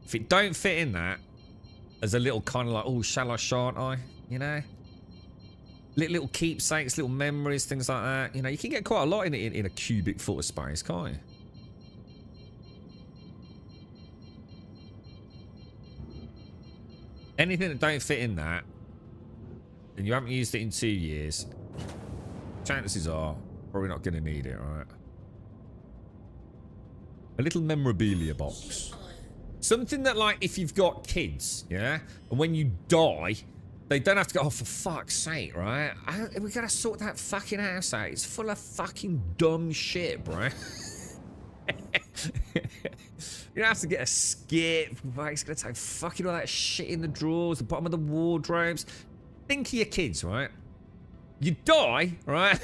If it don't fit in that, as a little kind of like, oh, shall I, shan't I? You know? Little keepsakes, little memories, things like that. You know, you can get quite a lot in a cubic foot of space, can't you? Anything that don't fit in that, and you haven't used it in 2 years, chances are probably not going to need it, right? A little memorabilia box. Something that, like, if you've got kids, yeah, and when you die, they don't have to go, oh, for fuck's sake, right? We gotta sort that fucking house out. It's full of fucking dumb shit, bro. You don't have to get a skip. It's gonna take fucking all that shit in the drawers, the bottom of the wardrobes. Think of your kids, right? You die, right?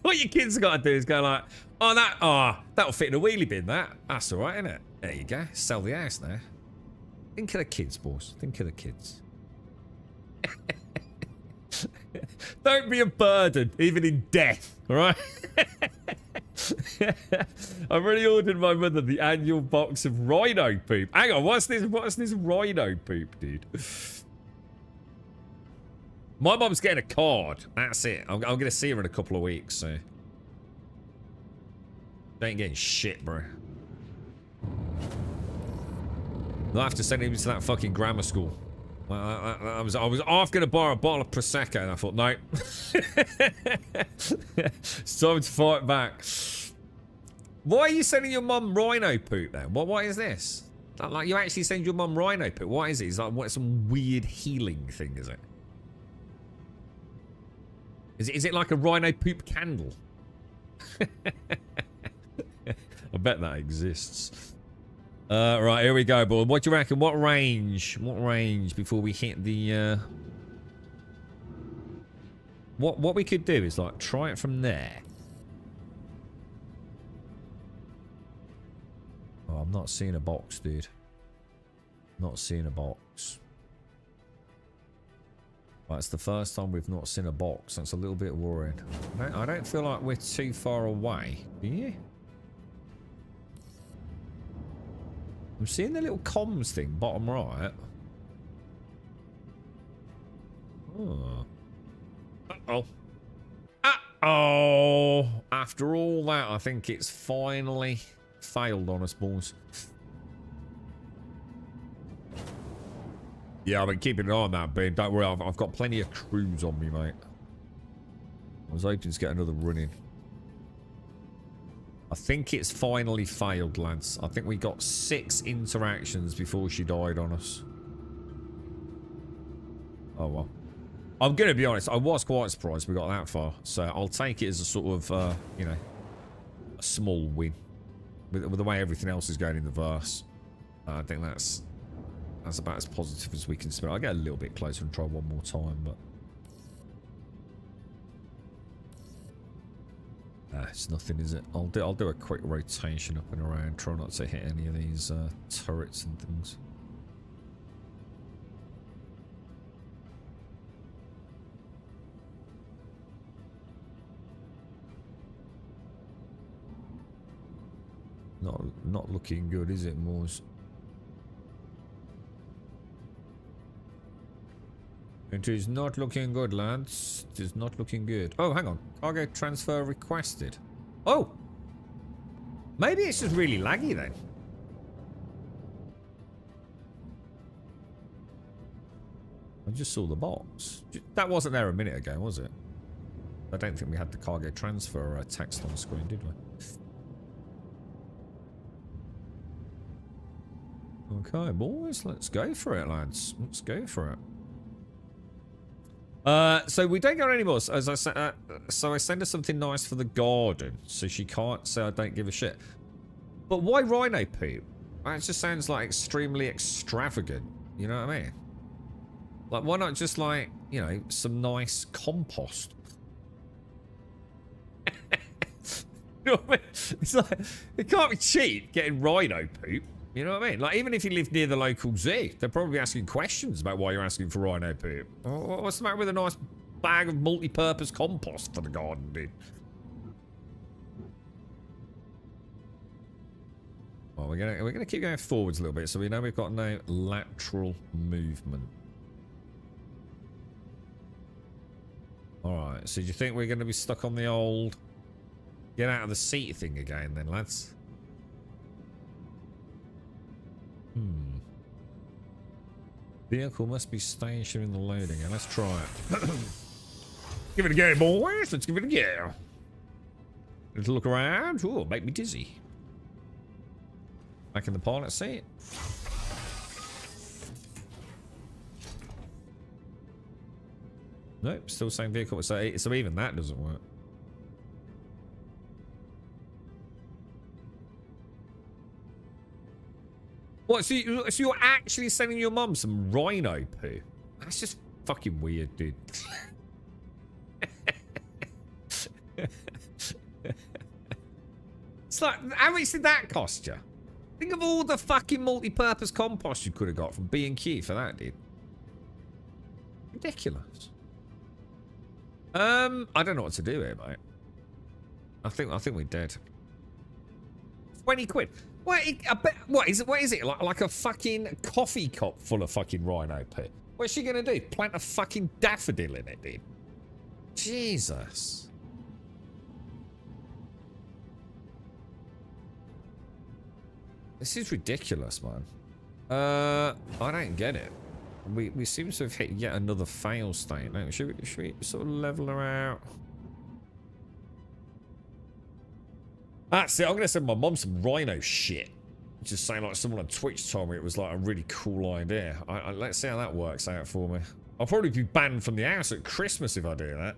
What your kids got to do is go like, oh, that'll fit in a wheelie bin, that. That's all right, isn't it? There you go. Sell the house now. Think of the kids, boss. Think of the kids. Don't be a burden, even in death, all right? I've already ordered my mother the annual box of rhino poop. Hang on, what's this rhino poop, dude? My mum's getting a card. That's it. I'm going to see her in a couple of weeks, so... They ain't getting shit, bro. I'll have to send him to that fucking grammar school. I was half going to borrow a bottle of Prosecco, and I thought, no. It's time to fight back. Why are you sending your mum rhino poop, then? What is this? Like, you actually send your mum rhino poop? What is it? Is like, what, some weird healing thing, is it? Is it like a rhino poop candle? I bet that exists. Right, here we go, boy. What do you reckon? What range? What range before we hit the... What we could do is, like, try it from there. Oh, I'm not seeing a box, dude. Not seeing a box. Well, it's the first time we've not seen a box. That's a little bit worrying. I don't feel like we're too far away. Do you? I'm seeing the little comms thing, bottom right. Oh. Uh-oh. Uh-oh. After all that, I think it's finally failed on us, boys. Yeah, I've been keeping an eye on that, Ben. Don't worry, I've got plenty of crews on me, mate. I was hoping to get another run in. I think it's finally failed, lads. I think we got 6 interactions before she died on us. Oh, well. I'm going to be honest, I was quite surprised we got that far. So I'll take it as a sort of, you know, a small win. With the way everything else is going in the verse. I think that's about as positive as we can spend. I'll get a little bit closer and try one more time, but... it's nothing, is it? I'll do a quick rotation up and around. Try not to hit any of these turrets and things. Not looking good, is it, Moors? It is not looking good, lads. It is not looking good. Oh, hang on. Cargo transfer requested. Oh! Maybe it's just really laggy then. I just saw the box. That wasn't there a minute ago, was it? I don't think we had the cargo transfer text on the screen, did we? Okay, boys, let's go for it, lads. Let's go for it. So we don't go anymore. As I said, so I send her something nice for the garden, so she can't say I don't give a shit. But why rhino poop? That just sounds like extremely extravagant. You know what I mean? Like, why not just like, you know, some nice compost? You know what I mean? It's like, it can't be cheap getting rhino poop. You know what I mean? Like, even if you live near the local zoo, they're probably asking questions about why you're asking for rhino poop. What's the matter with a nice bag of multi-purpose compost for the garden, dude? Well, we're gonna keep going forwards a little bit, so we know we've got no lateral movement. All right. So do you think we're gonna be stuck on the old get out of the seat thing again, then, lads? Vehicle must be stationed in the loading. And let's try it. Give it a go, boys. Let's give it a go. Let's look around. Ooh, make me dizzy. Back in the pilot seat. Nope, still same vehicle. So even that doesn't work. What, so you're actually sending your mum some rhino poo? That's just fucking weird, dude. It's like, how much did that cost you? Think of all the fucking multi-purpose compost you could have got from B&Q for that, dude. Ridiculous. I don't know what to do here, mate. I think we're dead. 20 quid. What is it? Like a fucking coffee cup full of fucking rhino poo? What's she gonna do? Plant a fucking daffodil in it, dude? Jesus. This is ridiculous, man. I don't get it. We seem to have hit yet another fail state. No, should we sort of level her out? That's it. I'm gonna send my mum some rhino shit. Just saying, like, someone on Twitch told me it was like a really cool idea. Let's see how that works out for me. I'll probably be banned from the house at Christmas if I do that.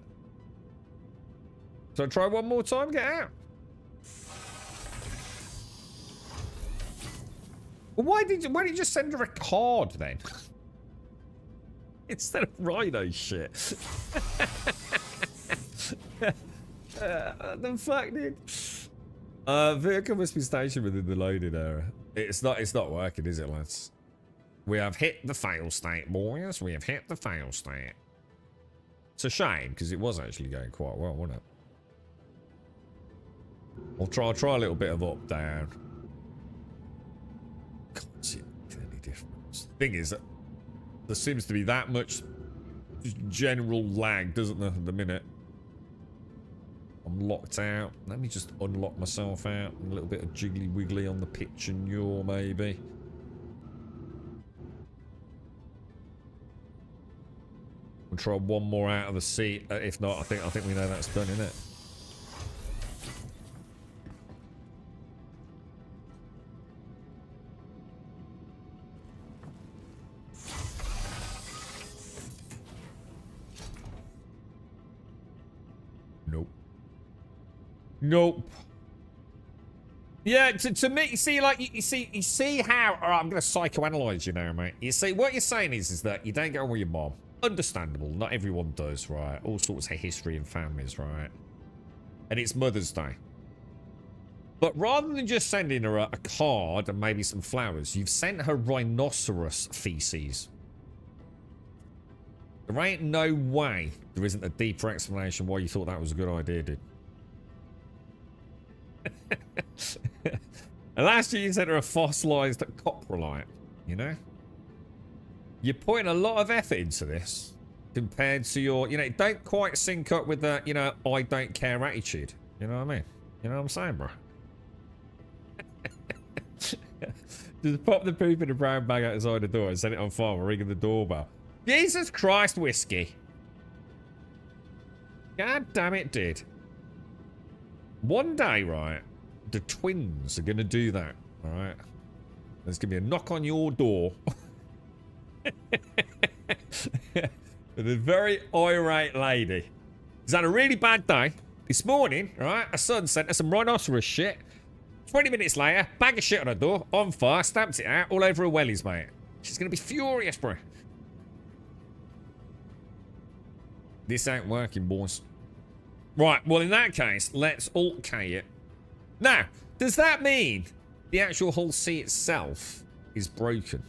So I try one more time, get out. Well, why did you just send her a card then? Instead of rhino shit. The fuck, dude. Vehicle must be stationed within the loading area. It's not working, is it, lads? We have hit the fail state, boys. We have hit the fail state. It's a shame, because it was actually going quite well, wasn't it? I'll try a little bit of up, down. Can't see any difference. Thing is, there seems to be that much general lag, doesn't there, at the minute? I'm locked out. Let me just unlock myself out. A little bit of jiggly wiggly on the pitch and yaw, maybe. We'll try one more out of the seat. If not, I think we know that's done, innit? Nope. Nope. Yeah, to me, you see, like, you see how... Alright, I'm going to psychoanalyze you now, mate. You see, what you're saying is that you don't get on with your mom. Understandable. Not everyone does, right? All sorts of history in families, right? And it's Mother's Day. But rather than just sending her a card and maybe some flowers, you've sent her rhinoceros feces. There ain't no way there isn't a deeper explanation why you thought that was a good idea, dude. And last year you sent her a fossilized coprolite, you know? You're putting a lot of effort into this compared to your, you know, don't quite sync up with the, you know, I don't care attitude. You know what I mean? You know what I'm saying, bro? Just pop the poop in a brown bag outside the door and set it on fire while ringing the doorbell. Jesus Christ, whiskey. God damn it, dude. One day, right, the twins are going to do that, all right? There's going to be a knock on your door. With a very irate lady. He's had a really bad day. This morning, right, her son sent her some rhinoceros shit. 20 minutes later, bag of shit on her door, on fire, stamped it out, all over her wellies, mate. She's going to be furious, bro. This ain't working, boys. Right, well, in that case, let's alt-K it. Now, does that mean the actual hull C itself is broken?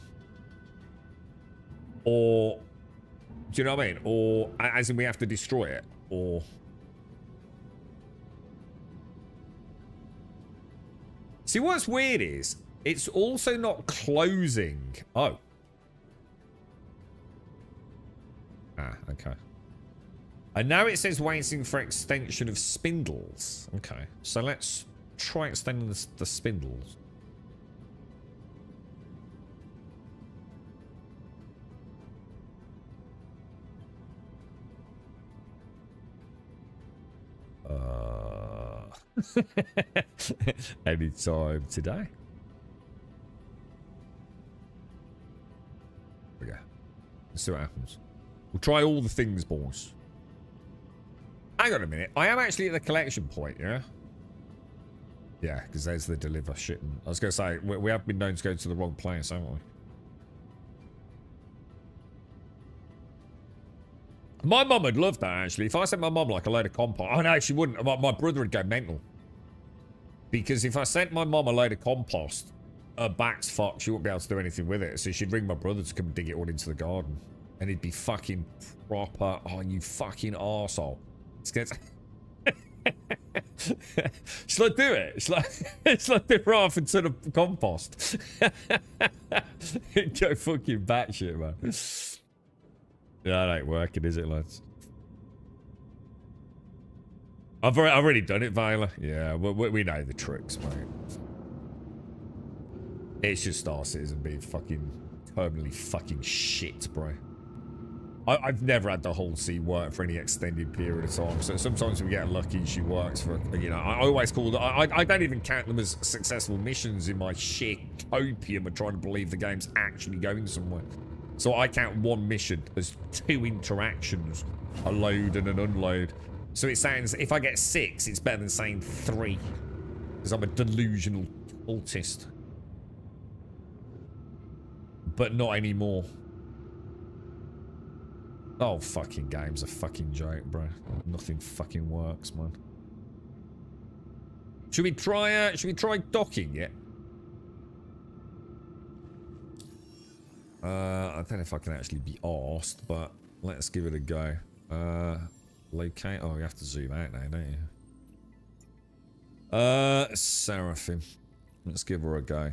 Or, do you know what I mean? Or, as in we have to destroy it? Or... See, what's weird is, it's also not closing. Oh. Ah, okay. And now it says waiting for extension of spindles. Okay, so let's try extending the spindles. Anytime today. There we go. Let's see what happens. We'll try all the things, boys. Hang on a minute. I am actually at the collection point, yeah? Yeah, because there's the deliver shipment. I was going to say, we have been known to go to the wrong place, haven't we? My mum would love that, actually. If I sent my mum like a load of compost... Oh, no, she wouldn't. My brother would go mental. Because if I sent my mum a load of compost, her back's fucked. She wouldn't be able to do anything with it. So she'd ring my brother to come and dig it all into the garden. And he'd be fucking proper... Oh, you fucking arsehole. It's good. Shall I do it? Shall I do half into the compost? Go fucking batshit, man. Yeah, that ain't working, is it, lads? I've already done it, Viola. Yeah, we know the tricks, mate. It's just Star Citizen being fucking terminally fucking shit, bro. I've never had the whole C work for any extended period of time. So sometimes we get lucky she works for, you know, I always call it, I don't even count them as successful missions in my sheer copium of trying to believe the game's actually going somewhere. So I count one mission as 2 interactions, a load and an unload. So it sounds, if I get 6, it's better than saying 3. Because I'm a delusional autist. But not anymore. Oh, fucking game's a fucking joke, bro. Nothing fucking works, man. Should we try docking it? I don't know if I can actually be arsed, but let's give it a go. Locate. Oh, you have to zoom out now, don't you? Seraphim. Let's give her a go.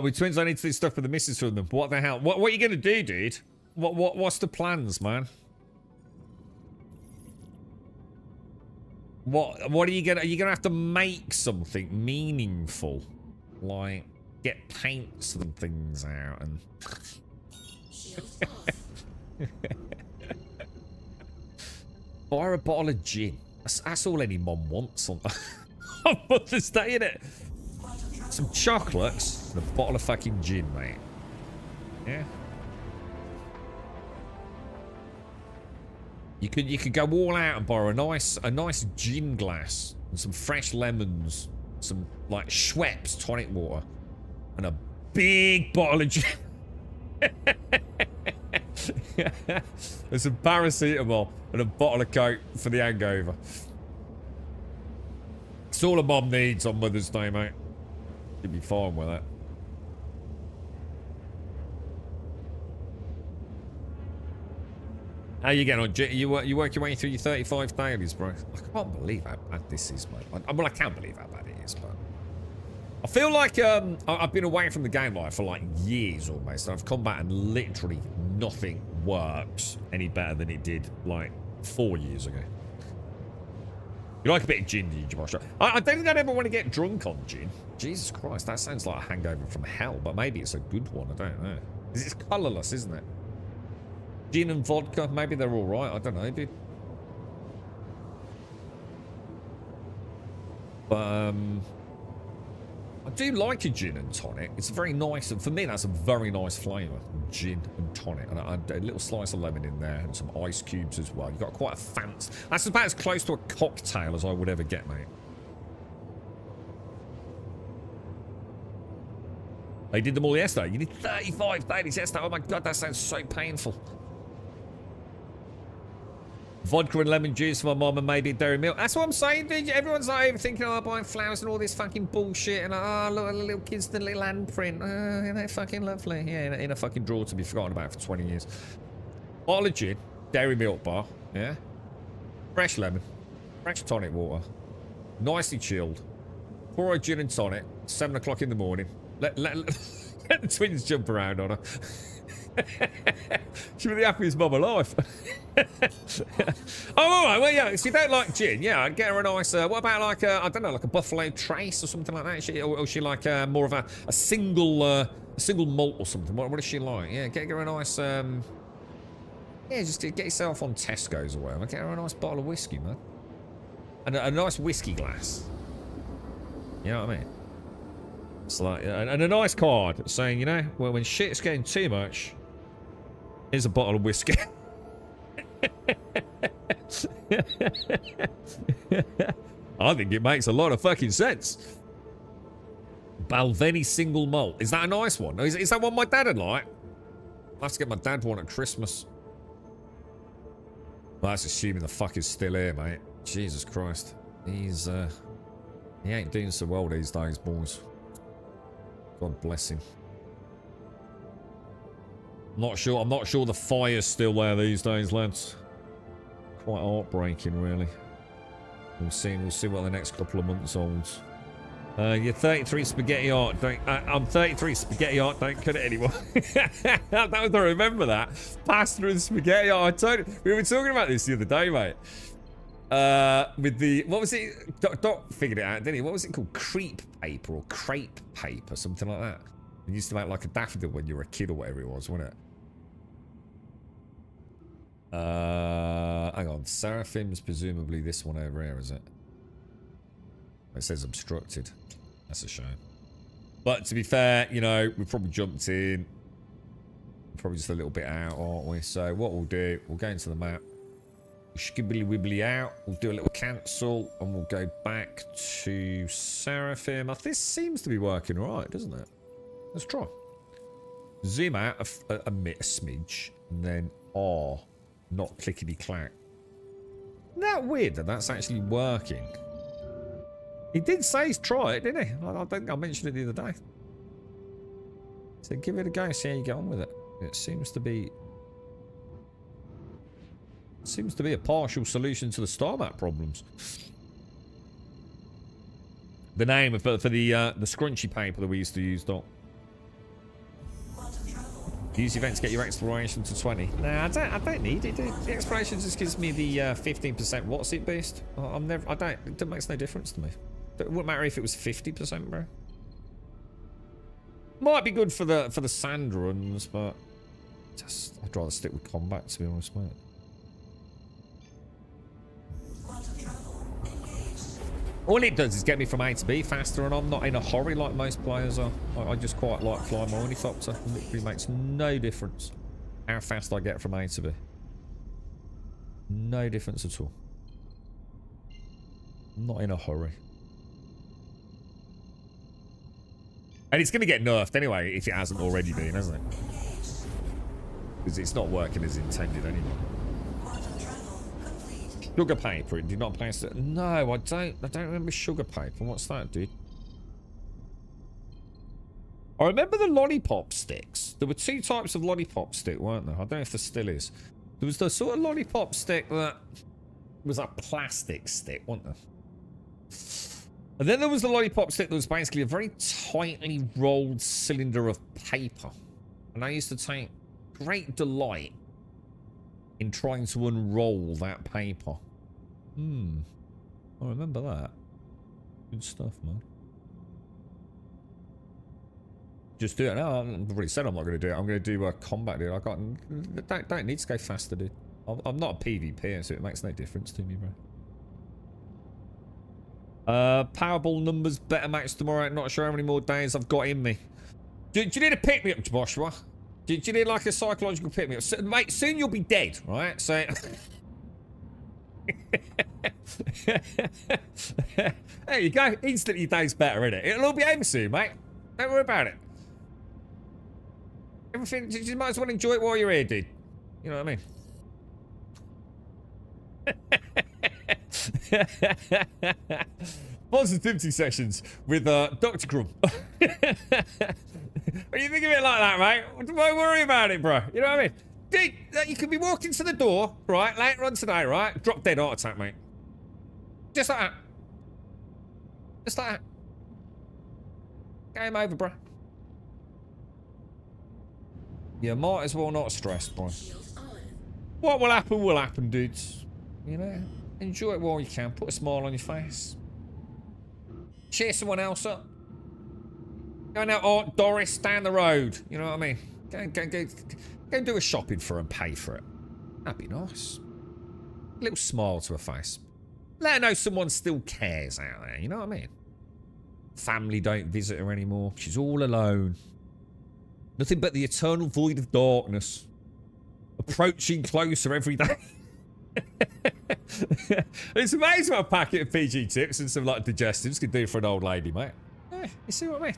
With twins, I need to do stuff for the missus from them. What the hell? What are you gonna do, dude? What's the plans, man? What are you gonna have to make something meaningful, like get paints and things out and. Buy her a bottle of gin. That's all any mum wants on Mother's Day, innit? Some chocolates and a bottle of fucking gin, mate. Yeah. You could go all out and borrow a nice gin glass and some fresh lemons, some like Schweppes tonic water, and a big bottle of gin. There's some paracetamol and a bottle of Coke for the hangover. It's all a mom needs on Mother's Day, mate. You'd be fine with that. How you getting on? You work your way through your 35 dailies, bro. I can't believe how bad this is, mate. Well, I can't believe how bad it is, but I feel like I've been away from the game life for like years almost. I've come back and literally nothing works any better than it did like 4 years ago. You like a bit of gin, do you, Josh? I don't think I'd ever want to get drunk on gin. Jesus Christ, that sounds like a hangover from hell, but maybe it's a good one. I don't know. It's colourless, isn't it? Gin and vodka, maybe they're all right. I don't know, dude. But I do like a gin and tonic. It's very nice, and for me, that's a very nice flavour. Gin and tonic, and a little slice of lemon in there, and some ice cubes as well. You've got quite a fancy. That's about as close to a cocktail as I would ever get, mate. They did them all yesterday. You did 35 dailies yesterday. Oh my god, that sounds so painful. Vodka and lemon juice for my mum and maybe a dairy milk. That's what I'm saying, dude. Everyone's like overthinking, oh, buying flowers and all this fucking bullshit. And oh, look at the little kids, the little handprint. Oh, isn't that fucking lovely? Yeah, in a fucking drawer to be forgotten about for 20 years. Bottle of gin, dairy milk bar, yeah. Fresh lemon, fresh tonic water, nicely chilled. Pour a gin and tonic, 7 o'clock in the morning. Let the twins jump around on her. She'll be the happiest mum alive. Oh, all right. Well, yeah. If you don't like gin, yeah, I'd get her a nice. What about like I don't know, like a Buffalo Trace or something like that? Or she like more of a single malt or something? What is she like? Yeah, get her a nice. Yeah, just get yourself on Tesco's or whatever. Get her a nice bottle of whiskey, man, and a nice whiskey glass. You know what I mean? It's like, and a nice card saying, you know, well, when shit's getting too much, here's a bottle of whiskey. I think it makes a lot of fucking sense. Balvenie single malt. Is that a nice one? Is that one my dad would like? I'll have to get my dad one at Christmas. Well, that's assuming the fuck is still here, mate. Jesus Christ. He ain't doing so well these days, boys. God bless him. I'm not sure the fire's still there these days, lads. Quite heartbreaking, really. We'll see what the next couple of months holds. You're 33 spaghetti art. I'm 33 spaghetti art. Don't cut it anymore. That was, I remember that. Pasta and spaghetti art. We were talking about this the other day, mate. With the, what was it? Doc figured it out, didn't he? What was it called? Crepe paper or crepe paper, something like that. You used to make like a daffodil when you were a kid or whatever it was, wasn't it? Hang on. Seraphim's presumably this one over here, is it? It says obstructed. That's a shame. But to be fair, you know, we've probably jumped in. Probably just a little bit out, aren't we? So what we'll do, we'll go into the map. Skibbly wibbly out. We'll do a little cancel and we'll go back to Seraphim. This seems to be working alright, doesn't it? Let's try. Zoom out a smidge and then not clickety clack. Isn't that weird that that's actually working? He did say he's try it, didn't he? I think I mentioned it the other day. So give it a go, see how you get on with it. It seems to be a partial solution to the star map problems. The name for the scrunchy paper that we used to use, Doc. Use the event to get your exploration to 20. Nah, I don't need it. The exploration just gives me the 15% what's it boost. It makes no difference to me. It wouldn't matter if it was 50%, bro. Might be good for the sand runs, but I'd rather stick with combat, to be honest, mate. All it does is get me from A to B faster, and I'm not in a hurry like most players are. I just quite like flying my ornithopter. It literally makes no difference how fast I get from A to B. No difference at all. I'm not in a hurry. And it's going to get nerfed anyway, if it hasn't already been, hasn't it? Because it's not working as intended anyway. Sugar paper, it did not place it. No, I don't remember sugar paper. What's that, dude? I remember the lollipop sticks. There were two types of lollipop stick, weren't there? I don't know if there still is. There was the sort of lollipop stick that was a plastic stick, wasn't there? And then there was the lollipop stick that was basically a very tightly rolled cylinder of paper. And I used to take great delight in trying to unroll that paper. I remember that. Good stuff, man. Just do it now. I've already said I'm not going to do it. I'm going to do a combat, dude. Don't need to go faster, dude. I'm not a PvP, so it makes no difference to me, bro. Powerball numbers better match tomorrow. Not sure how many more days I've got in me. Do you need a pick-me-up, Joshua? Do you need like a psychological pick-me-up? So, mate, soon you'll be dead, right? So... There you go. Instantly your day's better, innit? It'll all be over soon, mate. Don't worry about it. Everything, you might as well enjoy it while you're here, dude. You know what I mean? Positivity sessions with Dr. Crumb. When you think of it like that, mate, don't worry about it, bro. You know what I mean? Dude, you could be walking to the door, right, later on today, right? Drop dead heart attack, mate. Just like that. Just like that. Game over, bro. You might as well not stress, bro. What will happen, dudes. You know? Enjoy it while you can. Put a smile on your face. Cheer someone else up. Go now, Aunt Doris down the road. You know what I mean? Go do a shopping for her and pay for it. That'd be nice. A little smile to her face. Let her know someone still cares out there. You know what I mean? Family don't visit her anymore. She's all alone. Nothing but the eternal void of darkness. Approaching closer every day. It's amazing what a packet of PG tips and some like digestives can do for an old lady, mate. Yeah, you see what I mean?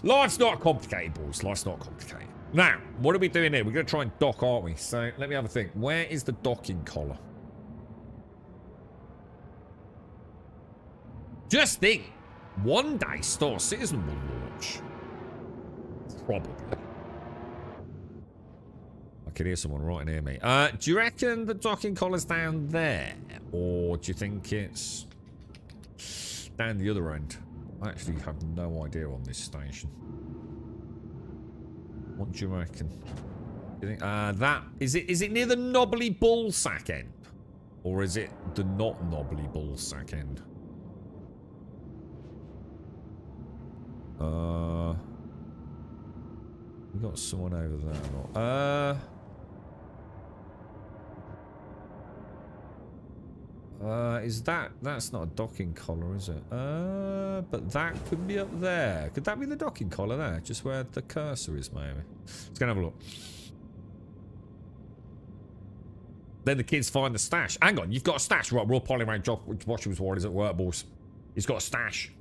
Life's not complicated, boys. Life's not complicated. Now, what are we doing here? We're going to try and dock, aren't we? So, let me have a think. Where is the docking collar? Just think. One day, Star Citizen will launch. Probably. I can hear someone right near me. Do you reckon the docking collar's down there? Or do you think it's down the other end? I actually have no idea on this station. What do you reckon? You think, that is it near the knobbly ball sack end? Or is it the not knobbly ball sack end? We got someone over there. Is that's not a docking collar, is it? But that could be up there. Could that be the docking collar there? Just where the cursor is, maybe. Let's go and have a look. Then the kids find the stash. Hang on, you've got a stash. Right, we're all piling around Joshua's while he's at work, boys. He's got a stash.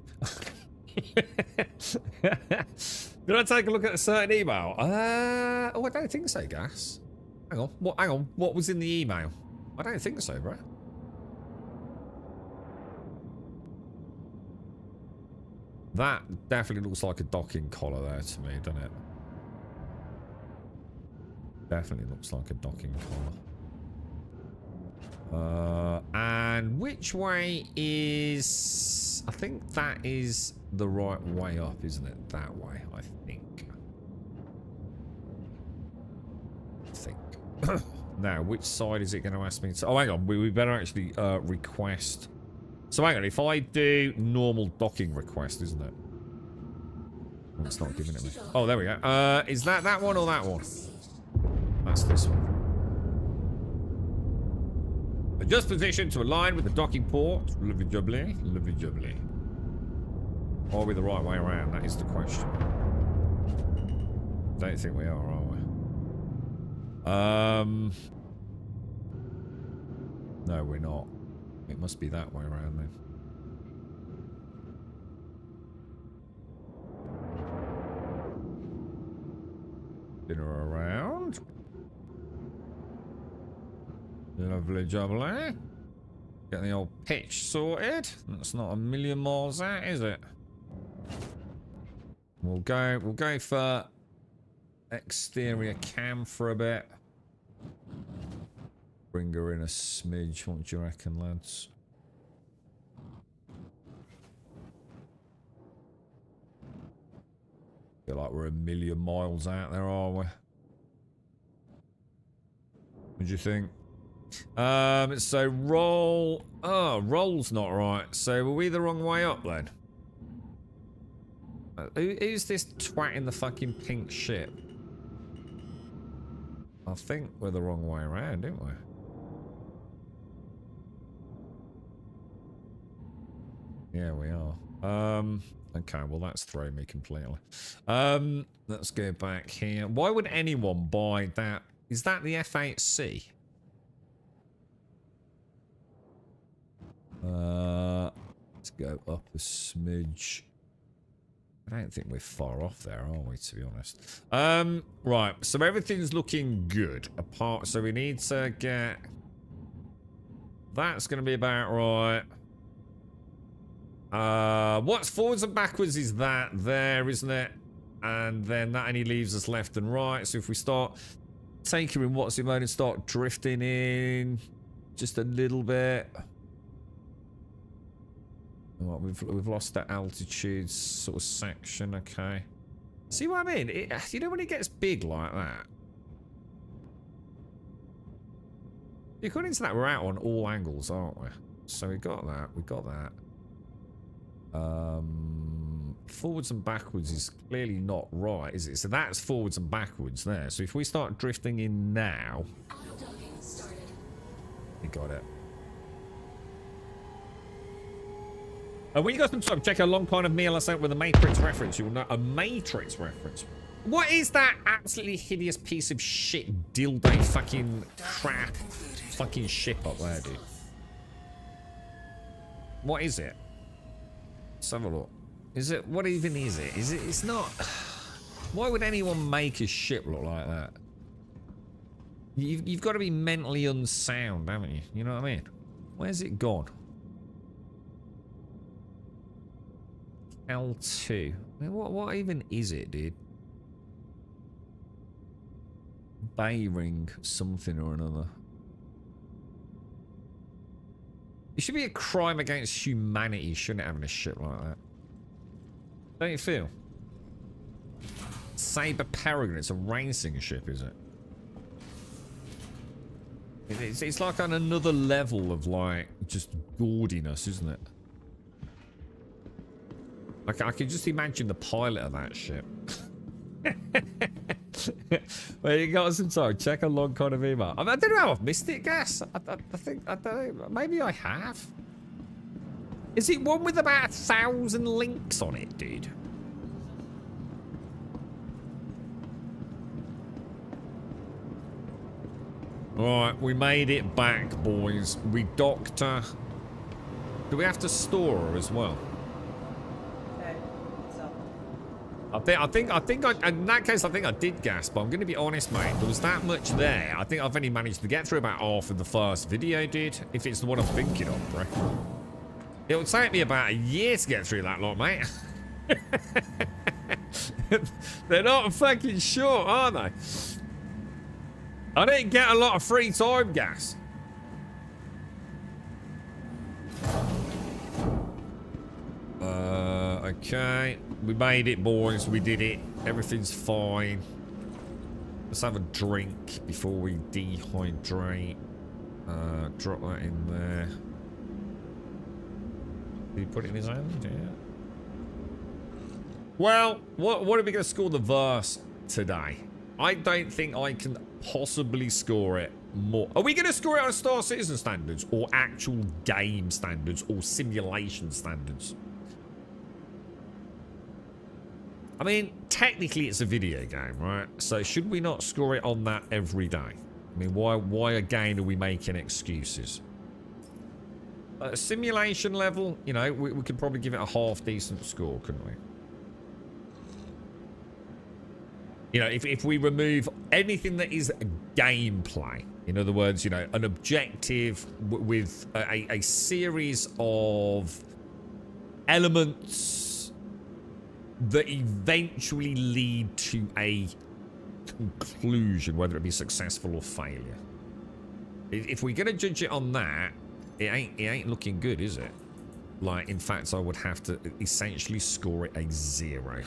Did I take a look at a certain email? Oh, I don't think so, Gas. Hang on. Hang on. What was in the email? I don't think so, bro. That definitely looks like a docking collar there to me, doesn't it? Definitely looks like a docking collar. And which way is... I think that is the right way up, isn't it? That way, I think. Now, which side is it going to ask me to... Oh, hang on. We better actually request... So hang on, if I do normal docking request, isn't it? It's not giving it me. Oh, there we go. Is that one or that one? That's this one. Adjust position to align with the docking port. Lovely jubbly. Lovely jubbly. Are we the right way around? That is the question. Don't think we are we? No, we're not. It must be that way around then. Dinner around. Lovely jubbly. Get the old pitch sorted. That's not a million miles out, is it? We'll go for exterior cam for a bit. Bring her in a smidge. What do you reckon, lads? Feel like we're a million miles out there, are we? What do you think? So roll. Oh, roll's not right. So were we the wrong way up then? Who's this twat in the fucking pink ship? I think we're the wrong way around, didn't we? Yeah, we are. Okay, well, that's thrown me completely. Let's go back here. Why would anyone buy that? Is that the F8C? Let's go up a smidge. I don't think we're far off there, are we, to be honest? Right, so everything's looking good. Apart, so we need to get... That's going to be about right. What's forwards and backwards is that there, isn't it? And then that only leaves us left and right. So if we start taking in what's in mode and start drifting in just a little bit... Well, we've lost that altitude sort of section, okay. See what I mean? You know when it gets big like that? According to that, we're out on all angles, aren't we? So we got that, forwards and backwards is clearly not right, is it? So that's forwards and backwards there. So if we start drifting in now... Auto-docking started. You got it. When you got some time, check a long kind of meal I sent with a Matrix reference. You will know a Matrix reference. What is that absolutely hideous piece of shit dildo fucking crap fucking ship up there, dude? What is it? Let's have a look. Is it, what even is it? Is it, it's not... Why would anyone make a ship look like that? You've got to be mentally unsound, haven't you? You know what I mean? Where's it gone? L2. I mean, what even is it, dude? Bayring something or another. It should be a crime against humanity, shouldn't it, having a ship like that? Don't you feel? Saber Peregrine, it's a racing ship, is it? It's like on another level of, like, just gaudiness, isn't it? Like, I can just imagine the pilot of that ship. Well, you got some time. Check a long kind of email. I don't know how I've missed it, Gas. I think, I don't know. Maybe I have. Is it one with about 1,000 links on it, dude? Alright, we made it back, boys. We docked her. Do we have to store her as well? I think in that case, I think I did gas, but I'm going to be honest, mate. There was that much there. I think I've only managed to get through about half of the first video, dude. If it's the one I'm thinking of, bro. It'll take me about a year to get through that lot, mate. They're not fucking short, are they? I didn't get a lot of free time, gas. Okay. We made it, boys. We did it. Everything's fine. Let's have a drink before we dehydrate. Drop that in there. Did he put it in his hand? Yeah. Well, what are we going to score the verse today? I don't think I can possibly score it more. Are we going to score it on Star Citizen standards or actual game standards or simulation standards? I mean, technically it's a video game, right? So should we not score it on that every day? I mean, why again are we making excuses? At a simulation level, you know, we could probably give it a half decent score, couldn't we? You know, if we remove anything that is gameplay, in other words, you know, an objective with a series of elements that eventually lead to a conclusion, whether it be successful or failure. If we're gonna judge it on that, it ain't looking good, is it? Like, in fact, I would have to essentially score it a 0.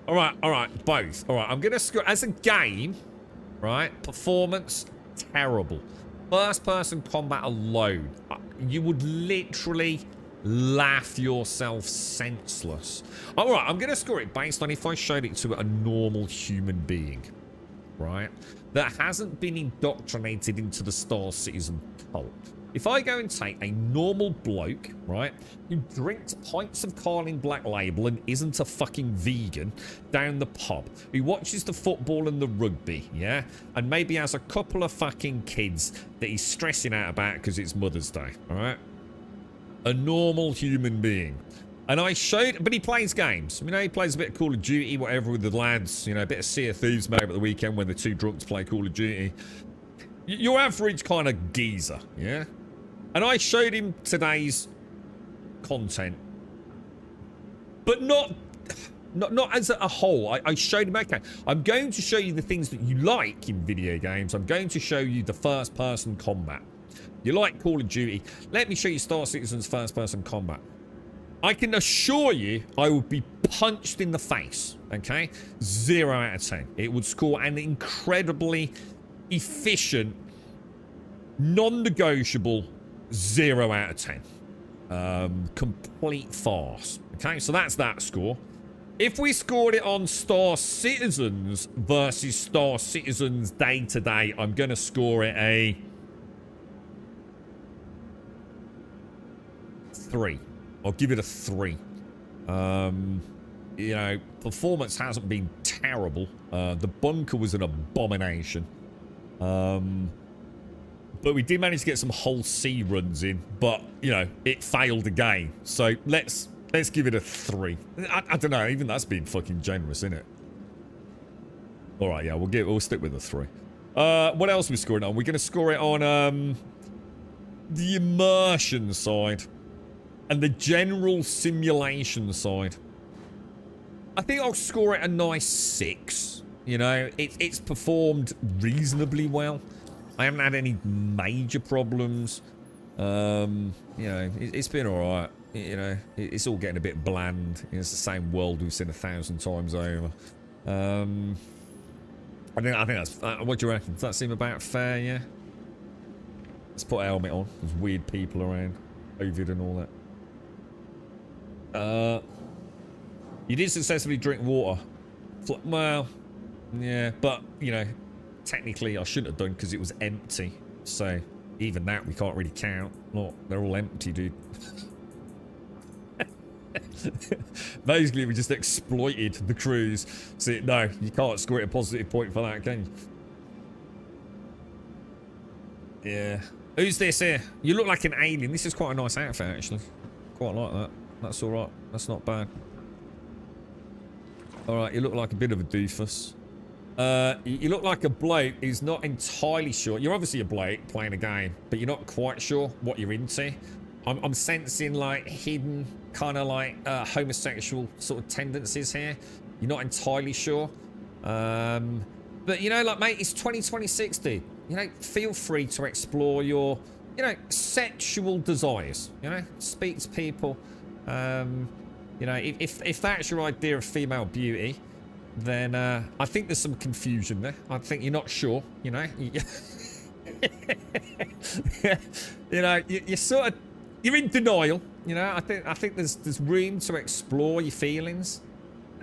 All right, both. All right, I'm gonna score as a game, right? Performance terrible. First person combat alone, you would literally laugh yourself senseless. All right, I'm going to score it based on if I showed it to a normal human being. right, that hasn't been indoctrinated into the Star Citizen cult. If I go and take a normal bloke, right, who drinks pints of Carling Black Label and isn't a fucking vegan down the pub, who watches the football and the rugby, yeah, and maybe has a couple of fucking kids that he's stressing out about because it's Mother's Day, all right? A normal human being. And I showed, but he plays games. You know, he plays a bit of Call of Duty, whatever, with the lads. You know, a bit of Sea of Thieves maybe at the weekend when the two drunks play Call of Duty. Your average kind of geezer, yeah? And I showed him today's content. But not as a whole. I showed him, okay, I'm going to show you the things that you like in video games. I'm going to show you the first-person combat. You like Call of Duty. Let me show you Star Citizen's first-person combat. I can assure you I would be punched in the face, okay? 0 out of 10. It would score an incredibly efficient, non-negotiable 0 out of 10. Complete farce. Okay, so that's that score. If we scored it on Star Citizens versus Star Citizens day-to-day, I'm going to score it a 3. I'll give it a 3. You know, performance hasn't been terrible. The bunker was an abomination. But we did manage to get some whole sea runs in. But, you know, it failed again. So let's give it a 3. I don't know. Even that's been fucking generous, isn't it? All right, yeah, we'll stick with a 3. What else are we scoring on? We're going to score it on the immersion side. And the general simulation side. I think I'll score it a nice 6. You know, it's performed reasonably well. I haven't had any major problems. You know, it's been alright. You know, it's all getting a bit bland. You know, it's the same world we've seen 1,000 times over. I think that's... what do you reckon? Does that seem about fair, yeah? Let's put a helmet on. There's weird people around. COVID and all that. You did successfully drink water. Well, yeah, but, you know, technically I shouldn't have done because it was empty. So, even that we can't really count. Look, they're all empty, dude. Basically, we just exploited the cruise. So, no, you can't score it a positive point for that, can you? Yeah. Who's this here? You look like an alien. This is quite a nice outfit, actually. Quite like that. That's alright. That's not bad. Alright, you look like a bit of a doofus. You look like a bloke who's not entirely sure. You're obviously a bloke playing a game, but you're not quite sure what you're into. I'm sensing, like, hidden, kind of like, homosexual sort of tendencies here. You're not entirely sure. But, you know, like, mate, it's 2026, dude. You know, feel free to explore your, you know, sexual desires. You know, speak to people. You know, if that's your idea of female beauty, then I think there's some confusion there. I think you're not sure, you know. You know, you're sort of, you're in denial, you know. I think there's room to explore your feelings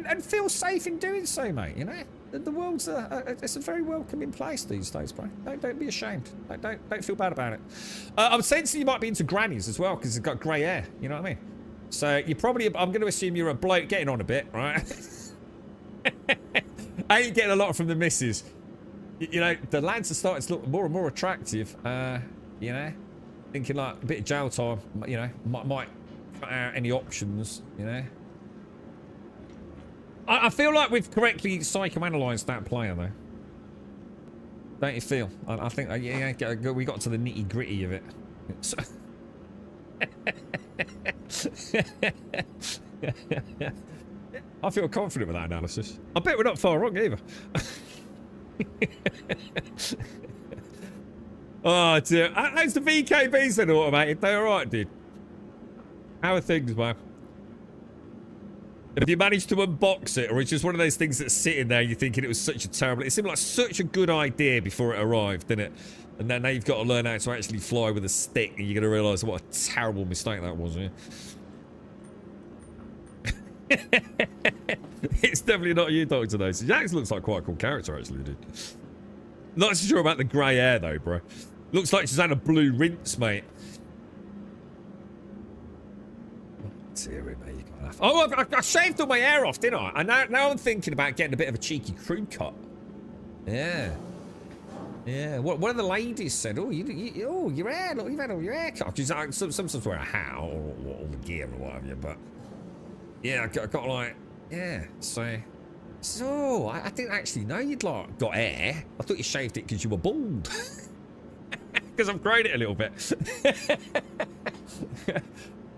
and feel safe in doing so, mate, you know. The world's it's a very welcoming place these days, bro. Don't be ashamed. Don't feel bad about it. I'm sensing you might be into grannies as well because it's got grey hair, you know what I mean? So you're probably, I'm going to assume you're a bloke getting on a bit, right? I ain't getting a lot from the missus. You know, the lads are starting to look more and more attractive. You know, thinking like a bit of jail time, you know, might cut out any options, you know. I feel like we've correctly psychoanalyzed that player, though. Don't you feel? I think, yeah, we got to the nitty gritty of it. So I feel confident with that analysis. I bet we're not far wrong either. Oh dear. How's the VKBs then automated? They alright, dude? How are things, man? Have you managed to unbox it, or it's just one of those things that's sitting there, you're thinking it was such a terrible... It seemed like such a good idea before it arrived, didn't it? And then now you've got to learn how to actually fly with a stick, and you're going to realise what a terrible mistake that was, yeah? It's definitely not you, Dr. Daisy. Jax looks like quite a cool character, actually, dude. Not so sure about the grey hair though, bro. Looks like she's had a blue rinse, mate. Oh, I shaved all my hair off, didn't I? And now I'm thinking about getting a bit of a cheeky crew cut. Yeah. Yeah. One of the ladies said, "Oh, your hair, look, you've had all your hair cut." Because sometimes wear a hat or the gear or whatever. But yeah, I got like, yeah. So I didn't actually know you'd like got hair. I thought you shaved it because you were bald. Because I've grown it a little bit.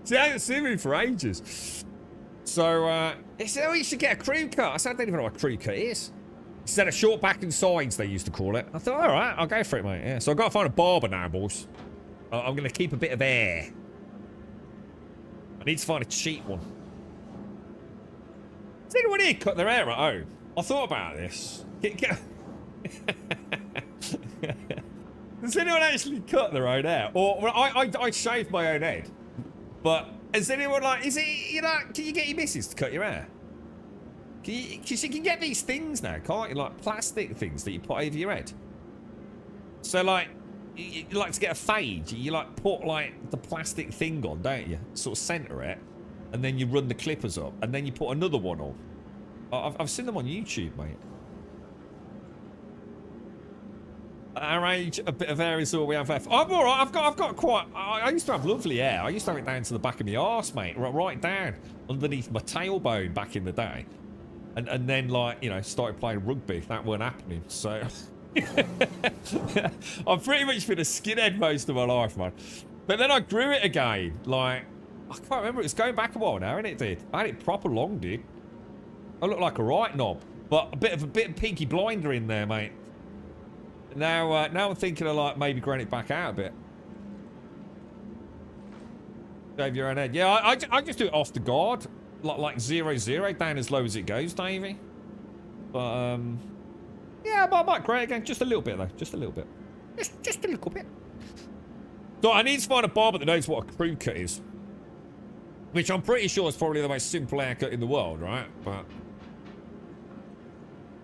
See, I haven't seen me for ages. So, he said, oh, you should get a crew cut. I said, I don't even know what a crew cut is. He said a short back and sides, they used to call it. I thought, all right, I'll go for it, mate. Yeah. So I've got to find a barber now, boys. I'm going to keep a bit of hair. I need to find a cheap one. Does anyone here cut their hair at home? I thought about this. Does anyone actually cut their own hair? Or well, I shave my own head. But is anyone like, is it, you know, can you get your missus to cut your hair? Because you can get these things now, can't you? Like plastic things that you put over your head. So like, you like to get a fade, you like put like the plastic thing on, don't you? Sort of center it. And then you run the clippers up. And then you put another one on. I've seen them on YouTube, mate. Our age, a bit of hair is all we have left. I'm all right. I've got quite. I used to have lovely hair. I used to have it down to the back of my arse, mate. Right down underneath my tailbone back in the day. And then, like, you know, started playing rugby. That weren't happening. So I've pretty much been a skinhead most of my life, man. But then I grew it again. Like, I can't remember. It was going back a while now, and it did. I had it proper long, dude. I look like a right knob, but a bit of Peaky Blinder in there, mate. Now I'm thinking of like maybe growing it back out a bit. Shave your own head. Yeah, I just do it off the guard, like 0-0 down as low as it goes, Davey. But yeah, I might grow it again, just a little bit though, just a little bit, just a little bit. So I need to find a barber that knows what a crew cut is, which I'm pretty sure is probably the most simple haircut in the world, right? But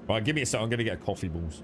right, give me a second. I'm gonna get a coffee, balls.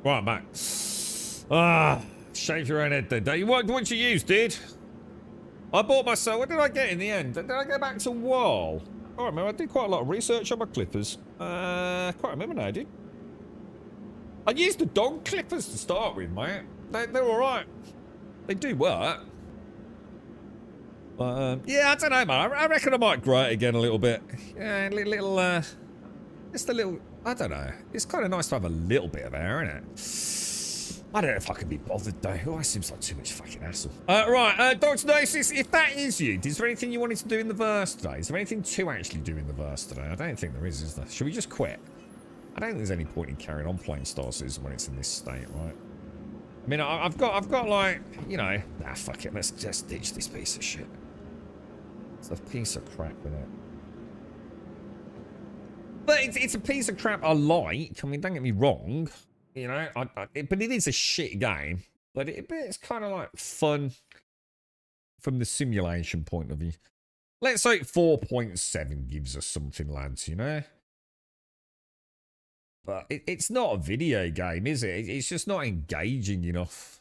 Right, Matt. Shave your own head then. What you use, dude? I bought myself. What did I get in the end? Did I go back to Wall? I don't remember. I did quite a lot of research on my clippers. Can't remember now, dude. I used the dog clippers to start with, mate. They're all right. They do work. Yeah, I don't know, man. I reckon I might grow it again a little bit. Yeah, Just a little, I don't know. It's kind of nice to have a little bit of air, isn't it? I don't know if I can be bothered though. Oh, that seems like too much fucking hassle. Right, Dr. Gnosis, if that is you, is there anything you wanted to do in the verse today? Is there anything to actually do in the verse today? I don't think there is there? Should we just quit? I don't think there's any point in carrying on playing Star Citizen when it's in this state, right? I mean, I've got like, you know, nah, fuck it. Let's just ditch this piece of shit. It's a piece of crap, isn't it? But it's a piece of crap I like. I mean, don't get me wrong. You know, but it is a shit game. But it's kind of like fun from the simulation point of view. Let's say 4.7 gives us something, lads, you know? But it's not a video game, is it? It's just not engaging enough.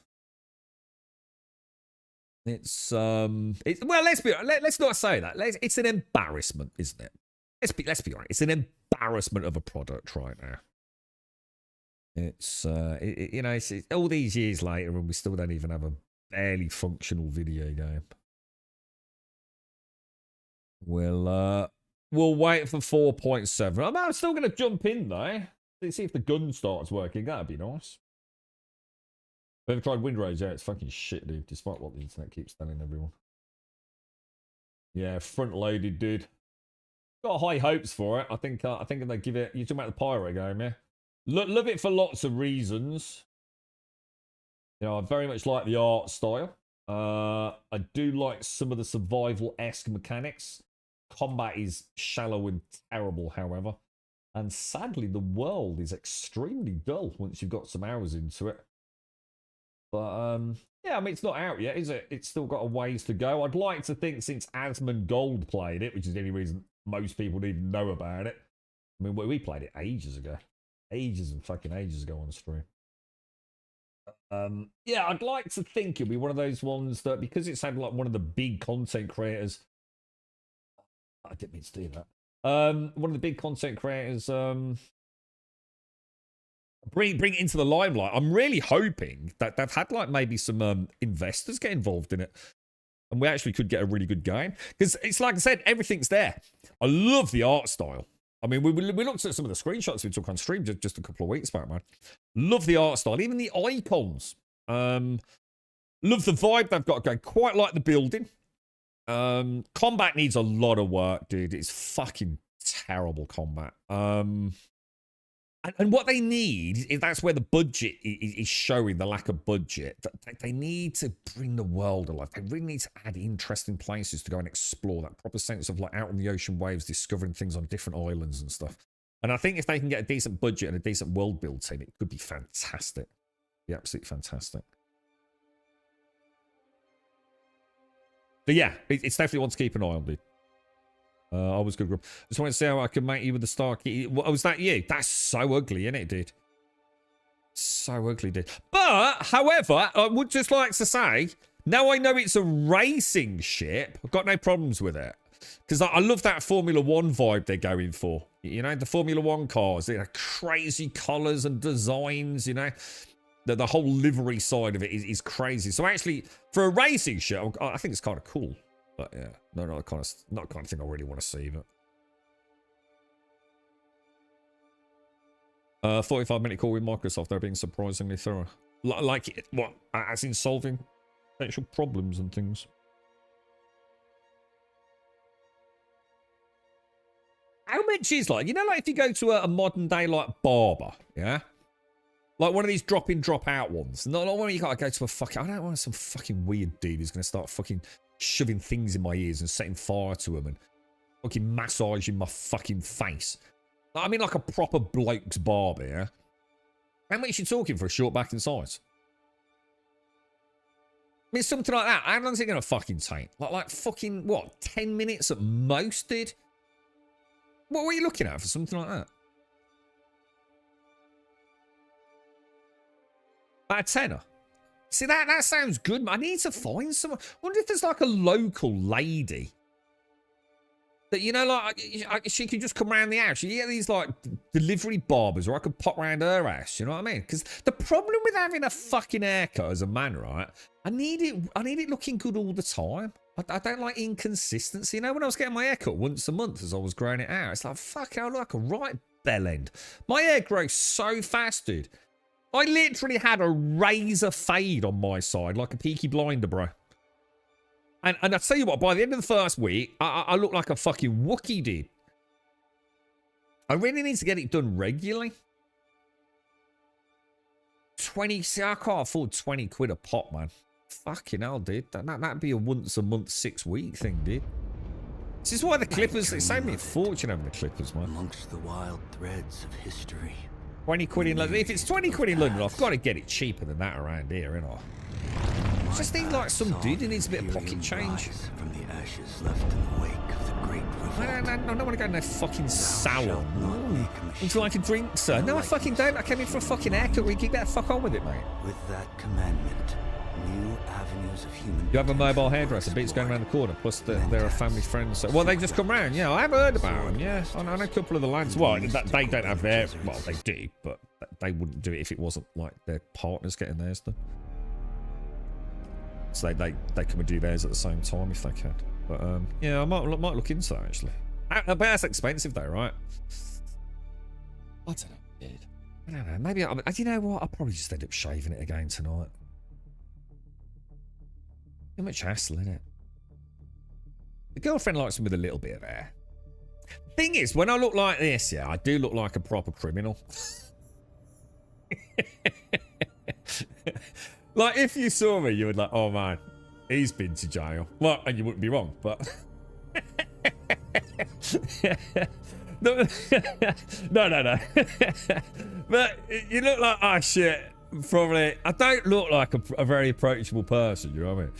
It's well, let's not say that. It's an embarrassment, isn't it? Let's be honest. It's an embarrassment of a product right now. It's you know, it's all these years later, and we still don't even have a barely functional video game. We'll wait for 4.7. I'm still going to jump in though. See if the gun starts working. That'd be nice. Have you tried Windrose? Yeah, it's fucking shit, dude. Despite what the internet keeps telling everyone. Yeah, front-loaded, dude. Got high hopes for it. I think if they give it. You're talking about the pirate game, yeah? Love it for lots of reasons. You know, I very much like the art style. I do like some of the survival-esque mechanics. Combat is shallow and terrible, however. And sadly, the world is extremely dull once you've got some hours into it. But, yeah, I mean, it's not out yet, is it? It's still got a ways to go. I'd like to think since Asmongold played it, which is the only reason most people even know about it. I mean, we played it ages ago. Ages and fucking ages ago on stream. Yeah, I'd like to think it'll be one of those ones that, because it's had like one of the big content creators. I didn't mean to do that. One of the big content creators bring it into the limelight. I'm really hoping that they've had like maybe some investors get involved in it, and we actually could get a really good game, because it's like I said, everything's there. I love the art style. I mean, we looked at some of the screenshots we took on stream just a couple of weeks back, man. Love the art style, even the icons. Love the vibe they've got going. Quite like the building. Combat needs a lot of work, dude. It's fucking terrible combat. And what they need is, that's where the budget is showing the lack of budget. They need to bring the world alive. They really need to add interesting places to go and explore, that proper sense of like out on the ocean waves, discovering things on different islands and stuff. And I think if they can get a decent budget and a decent world build team, it could be fantastic. Be absolutely fantastic. But yeah, it's definitely one to keep an eye on, dude. I was good. Just want to see how I can make you with the star key. What was that? You? That's so ugly, isn't it, dude? So ugly, dude. But, however, I would just like to say, now I know it's a racing ship, I've got no problems with it. Because I love that Formula 1 vibe they're going for. You know, the Formula 1 cars, you know, crazy colours and designs, you know. The whole livery side of it is crazy. So actually, for a racing ship, I think it's kind of cool. But yeah, not the kind of thing I really want to see. But 45-minute call with Microsoft. They're being surprisingly thorough. Like what? As in solving potential problems and things. How much is like, you know, like if you go to a modern day like barber, yeah. Like one of these drop-in, drop-out ones. Not one where you gotta go to a fucking... I don't want some fucking weird dude who's gonna start fucking shoving things in my ears and setting fire to them and fucking massaging my fucking face. I mean like a proper bloke's barber, yeah? How much you talking for a short back and sides? I mean, something like that. How long is it gonna fucking take? Like fucking, what, 10 minutes at most, dude? What were you looking at for something like that? About a tenner. See, that sounds good. I need to find someone. I wonder if there's like a local lady that, you know, like she could just come around the house. You get these like delivery barbers, or I could pop around her house. You know what I mean? Because the problem with having a fucking haircut as a man, right? I need it looking good all the time. I don't like inconsistency. You know, when I was getting my haircut once a month as I was growing it out, it's like, fuck, I look like a right bell end. My hair grows so fast, dude. I literally had a razor fade on my side, like a Peaky Blinder, bro. And I tell you what, by the end of the first week, I look like a fucking Wookiee, dude. I really need to get it done regularly. 20, see, I can't afford 20 quid a pop, man. Fucking hell, dude. That'd be a once a month, 6 week thing, dude. This is why the Clippers, they saved me a fortune having the Clippers, man. Amongst the wild threads of history. 20 quid in London. If it's 20 quid in London, I've got to get it cheaper than that around here, innit? I just need like some dude who needs a bit of pocket change. From the ashes left in the wake of the great revolt. I don't want to go in no fucking salon. Would you like a drink, sir? No, I fucking don't. I came in for a fucking haircut. We keep that fuck on with it, mate. With that commandment, new avenues of human. You have a mobile hairdresser. Beats going around the corner. Plus, they're a family friend. So, well, they just come round. Yeah, I have heard about them. Yeah, I know a couple of the lads. Well, they don't have their. Well, they do, but they wouldn't do it if it wasn't like their partners getting theirs done. So they come and do theirs at the same time if they can. But yeah, I might look into that actually. I bet that's expensive though, right? I don't know, dude. I don't know. Maybe you know what? I'll probably just end up shaving it again tonight. Too much hassle, innit? The girlfriend likes me with a little bit of hair. Thing is, when I look like this, yeah, I do look like a proper criminal. Like, if you saw me, you would like, oh man, he's been to jail. Well, and you wouldn't be wrong, but... no. But you look like, oh shit, probably... I don't look like a very approachable person, you know what I mean?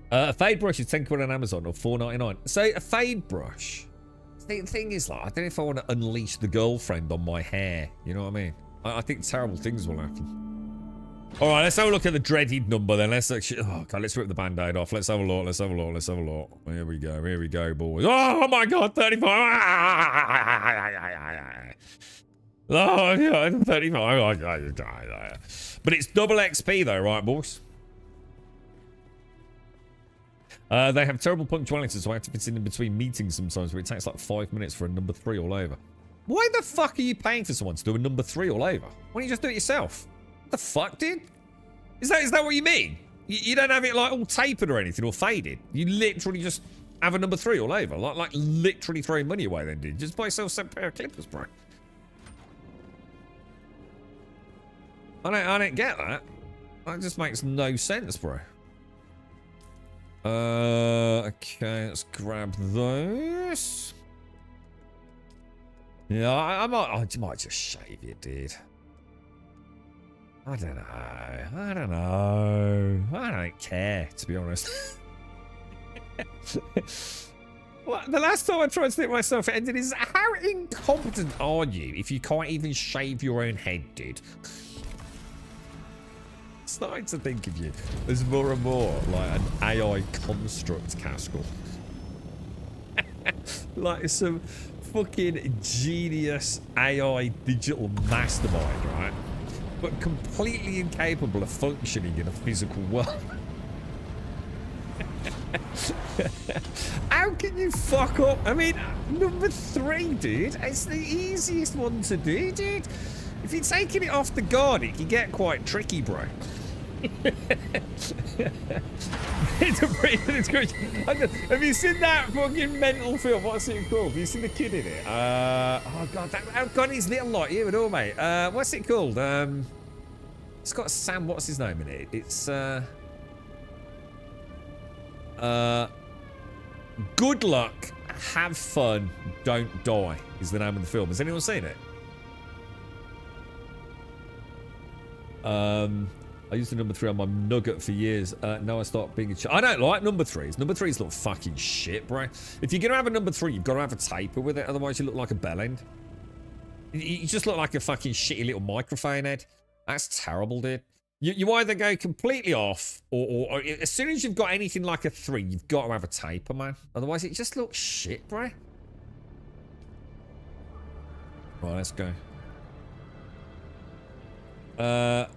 A fade brush is 10 quid on Amazon or $4.99. So, a fade brush... The thing is, like, I don't know if I want to unleash the girlfriend on my hair, you know what I mean? I think terrible things will happen. All right, let's have a look at the dreaded number then. Let's actually, oh god, let's rip the band-aid off. Let's have a look. Let's have a look. Let's have a look. Here we go, boys. Oh my god, 35. Oh yeah, 35. But it's double XP though, right, boys? They have terrible punctuality, so I have to fit in between meetings sometimes, where it takes like 5 minutes for a number 3 all over. Why the fuck are you paying for someone to do a number 3 all over? Why don't you just do it yourself? What the fuck, dude? Is that what you mean? You don't have it like all tapered or anything or faded. You literally just have a number 3 all over. Like literally throwing money away then, dude. Just buy yourself some pair of clippers, bro. I don't get that. That just makes no sense, bro. Okay, let's grab those. Yeah, I might just shave it, dude. I don't know. I don't care, to be honest. Well, the last time I tried to think myself, it ended is how incompetent are you if you can't even shave your own head, dude? Starting to think of you as more and more like an AI construct, Castle. Like some fucking genius AI digital mastermind, right? But completely incapable of functioning in a physical world. How can you fuck up? I mean, number 3, dude. It's the easiest one to do, dude. If you're taking it off the guard, it can get quite tricky, bro. It's a brilliant question. Have you seen that fucking mental film? What's it called? Have you seen the kid in it? Oh god, he's little like you and all, mate. What's it called? It's got Sam. What's his name in it? It's Good Luck, Have Fun, Don't Die is the name of the film. Has anyone seen it? I used the number 3 on my nugget for years. Now I start being a I don't like number 3s. Number 3s look fucking shit, bro. If you're going to have a number 3, you've got to have a taper with it. Otherwise, you look like a bell end. You just look like a fucking shitty little microphone head. That's terrible, dude. You either go completely off, or as soon as you've got anything like a 3, you've got to have a taper, man. Otherwise, it just looks shit, bro. Right, let's go. I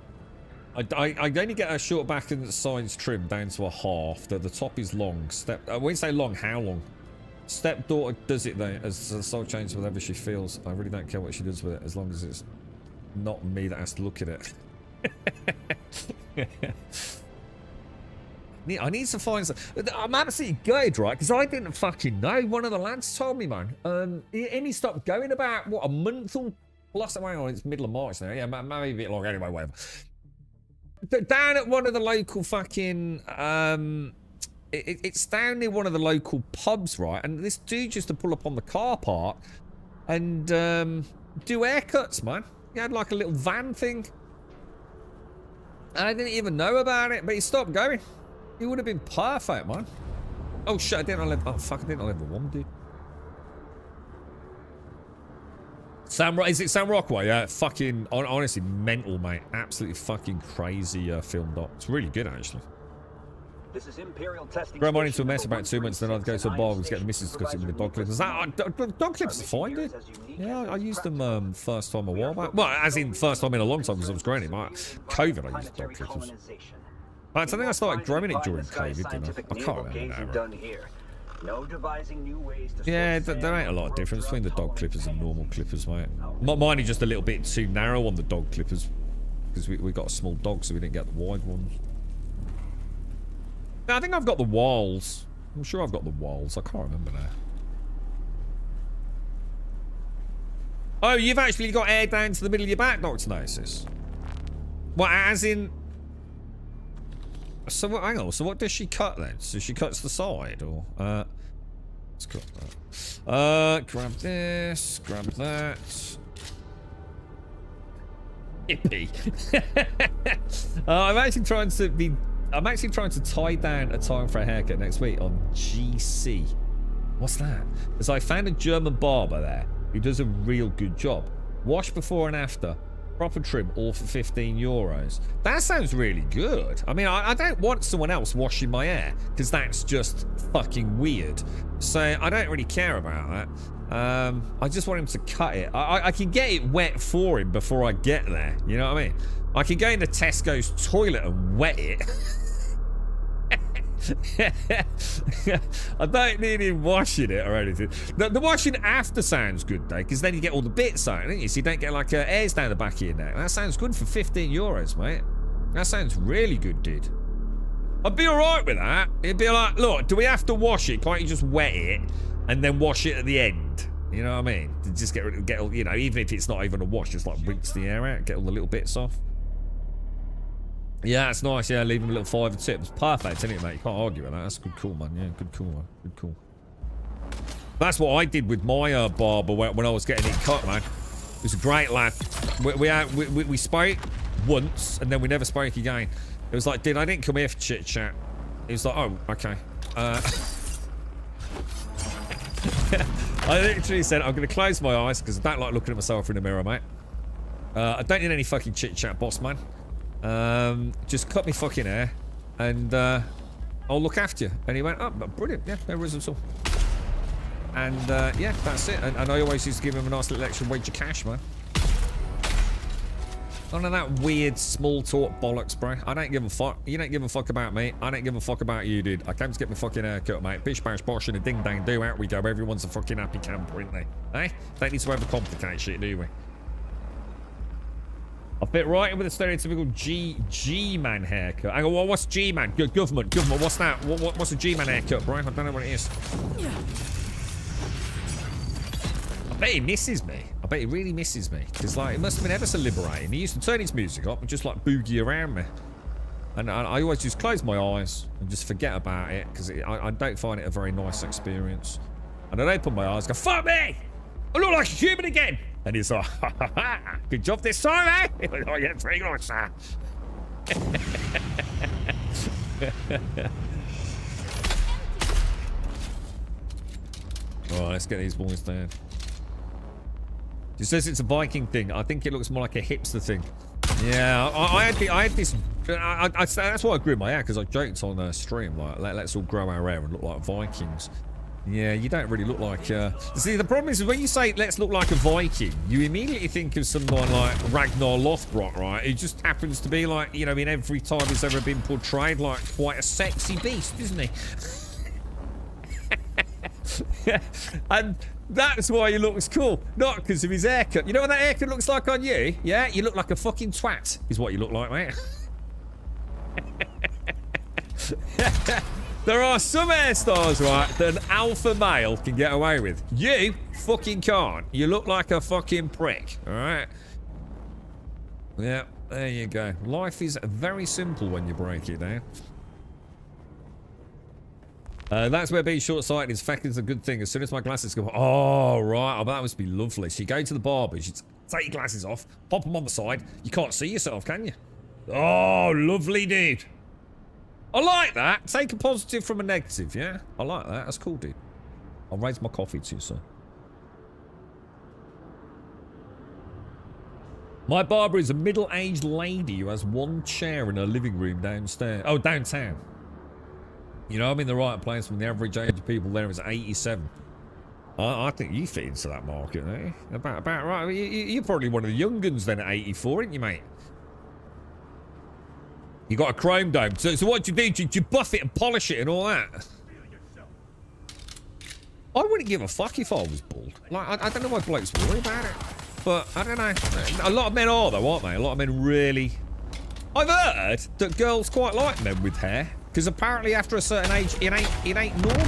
only get a short back and the sides trimmed down to a half. The top is long. When you say long, how long? Stepdaughter does it though, as a soul change whatever she feels. I really don't care what she does with it, as long as it's not me that has to look at it. I need to find some. I'm absolutely gutted, right? Because I didn't fucking know. One of the lads told me, man. And he stopped going about, what, a month or plus? Well, it's middle of March now. Yeah, maybe a bit longer. Anyway, whatever. But down at one of the local fucking... It's down near one of the local pubs, right? And this dude used to pull up on the car park and do haircuts, man. He had like a little van thing. And I didn't even know about it, but he stopped going. He would have been perfect, man. Oh shit, I didn't know level... Oh fuck, I didn't know level 1, dude. Is it Sam Rockwell? Yeah, fucking, honestly, mental, mate. Absolutely fucking crazy film doc. It's really good, actually. This is Imperial testing. Grab on into a mess about 2 months, then I'd go to a bar to get the missus to discuss it with the dog clippers. Dog clippers are fine, dude. Yeah, I used them first time a while back. Well, as in first time in a long time because I was growing it. COVID, I used dog clippers. I think I started growing it during COVID, didn't I? I can't remember now. Right? Yeah, there ain't a lot of difference between the dog clippers and normal clippers, mate. Mine is just a little bit too narrow on the dog clippers because we got a small dog, so we didn't get the wide ones. I think I've got the walls. I'm sure I've got the walls. I can't remember now. Oh, you've actually got air down to the middle of your back, Dr. Gnosis. What, as in... So what, hang on, so what does she cut then? So she cuts the side, or... let's cut that. Grab this, grab that. Hippie. I'm actually trying to tie down a time for a haircut next week on GC. What's that? As I found a German barber there who does a real good job. Wash before and after. Proper trim, all for €15. That sounds really good. I mean, I don't want someone else washing my hair because that's just fucking weird. So I don't really care about that. I just want him to cut it. I can get it wet for him before I get there. You know what I mean? I can go into Tesco's toilet and wet it. I don't need him washing it or anything. The washing after sounds good though, because then you get all the bits out, don't you? So you don't get like hairs down the back of your neck. That sounds good for €15, mate. That sounds really good, dude. I'd be alright with that. It'd be like, look, do we have to wash it? Can't you just wet it and then wash it at the end? You know what I mean? To just get you know, even if it's not even a wash, just like rinse the hair out, get all the little bits off. Yeah, it's nice. Yeah, leave him a little $5 tip. It's perfect, isn't it, mate? You can't argue with that. That's good call, man. Yeah, good call, man. Good call. That's what I did with my barber when I was getting it cut, man. He was a great lad. We spoke once, and then we never spoke again. It was like, dude, I didn't come here for chit-chat. He was like, oh, okay. I literally said, I'm going to close my eyes, because I don't like looking at myself in the mirror, mate. I don't need any fucking chit-chat, boss man. Just cut me fucking hair and I'll look after you. And he went, oh, brilliant. Yeah, no worries at all. And yeah, that's it. And I always used to give him a nice little extra wage of cash, man. None of that weird small talk bollocks, bro. I don't give a fuck. You don't give a fuck about me. I don't give a fuck about you, dude. I came to get my fucking haircut, mate. Bish, bash, bosh, and a ding dang do. Out we go. Everyone's a fucking happy camper, isn't they? Hey? Don't need to overcomplicate shit, do we? I fit right in with a stereotypical G-man haircut. Hang on, what's G-man? Government, what's that? What's a G-man haircut, bro? I don't know what it is. I bet he misses me. I bet he really misses me. Because, like, it must have been ever so liberating. He used to turn his music up and just, like, boogie around me. And I always just close my eyes and just forget about it. Because I don't find it a very nice experience. And I'd open my eyes and go, fuck me! I look like a human again! And he's like, ha, ha, ha. Good job this time, eh? Oh, yeah, very good, sir. Alright, let's get these boys down. He says it's a Viking thing. I think it looks more like a hipster thing. Yeah, I had this... that's why I grew my hair, because I joked on stream, like, let's all grow our hair and look like Vikings. Yeah, you don't really look like... See, the problem is when you say, let's look like a Viking, you immediately think of someone like Ragnar Lothbrok, right? He just happens to be like, you know, in every time he's ever been portrayed like quite a sexy beast, isn't he? And that's why he looks cool. Not because of his haircut. You know what that haircut looks like on you? Yeah? You look like a fucking twat, is what you look like, mate. There are some hairstyles, right, that an alpha male can get away with. You fucking can't. You look like a fucking prick, alright? Yeah, there you go. Life is very simple when you break it down. That's where being short-sighted is fucking a good thing. As soon as my glasses go, oh, right, oh, that must be lovely. So you go to the barber, you take your glasses off, pop them on the side. You can't see yourself, can you? Oh, lovely, dude. I like that. Take a positive from a negative, yeah? I like that. That's cool, dude. I'll raise my coffee too, sir. My barber is a middle-aged lady who has one chair in her living room downstairs. Oh, downtown. You know, I'm in the right place when the average age of people there is 87. I think you fit into that market, eh? About right. You're probably one of the young guns then at 84, aren't you, mate? You got a chrome dome. So what do? Do you buff it and polish it and all that? I wouldn't give a fuck if I was bald. Like, I don't know why blokes worry about it. But, I don't know. A lot of men are, though, aren't they? A lot of men really... I've heard that girls quite like men with hair. Because apparently after a certain age, it ain't normal.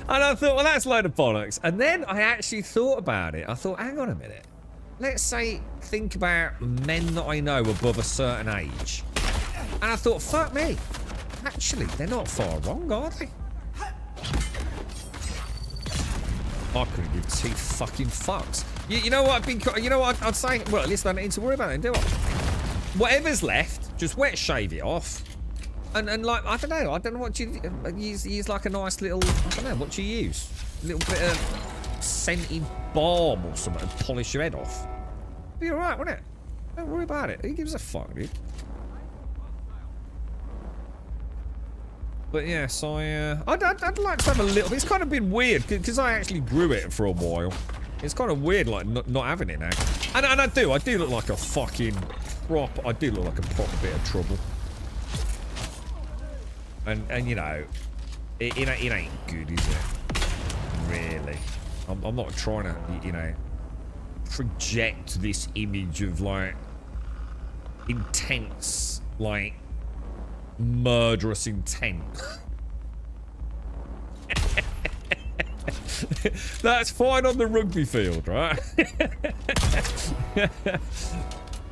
And I thought, well, that's a load of bollocks. And then I actually thought about it. I thought, hang on a minute. Let's say, think about men that I know above a certain age. And I thought, fuck me. Actually, they're not far wrong, are they? I couldn't give two fucking fucks. You know what? You know what? I'd say. Well, at least I don't need to worry about it, do I? Whatever's left, just wet shave it off, and like I don't know what you use like a nice little. I don't know what you use. A little bit of scented balm or something to polish your head off. Be alright, wouldn't it? Don't worry about it. Who gives a fuck, dude? But yes, I'd like to have a little. It's kind of been weird because I actually grew it for a while. It's kind of weird, like not having it now. And I do look like a fucking prop. I do look like a proper bit of trouble. And you know, it ain't good, is it? Really, I'm not trying to, you know, project this image of like intense, like murderous intent. That's fine on the rugby field, right?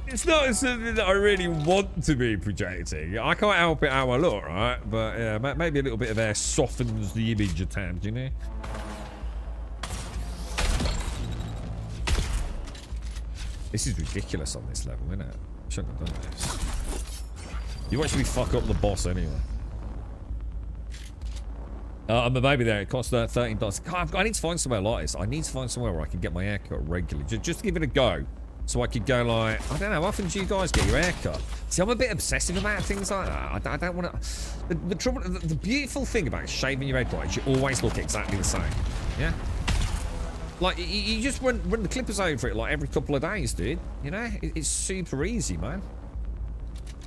It's not something that I really want to be projecting. I can't help it how I look, right? But yeah, maybe a little bit of air softens the image a tad, you know? This is ridiculous on this level, isn't it? Shouldn't have done this. You watch me fuck up the boss anyway. I'm a baby there. It costs $13. God, I need to find somewhere like this. I need to find somewhere where I can get my hair cut regularly. Just give it a go. So I could go like, I don't know, how often do you guys get your hair cut? See, I'm a bit obsessive about things like that. I don't want to... The trouble, the beautiful thing about shaving your head right is you always look exactly the same. Yeah? Like, you just run the clippers over it like every couple of days, dude. You know? It's super easy, man.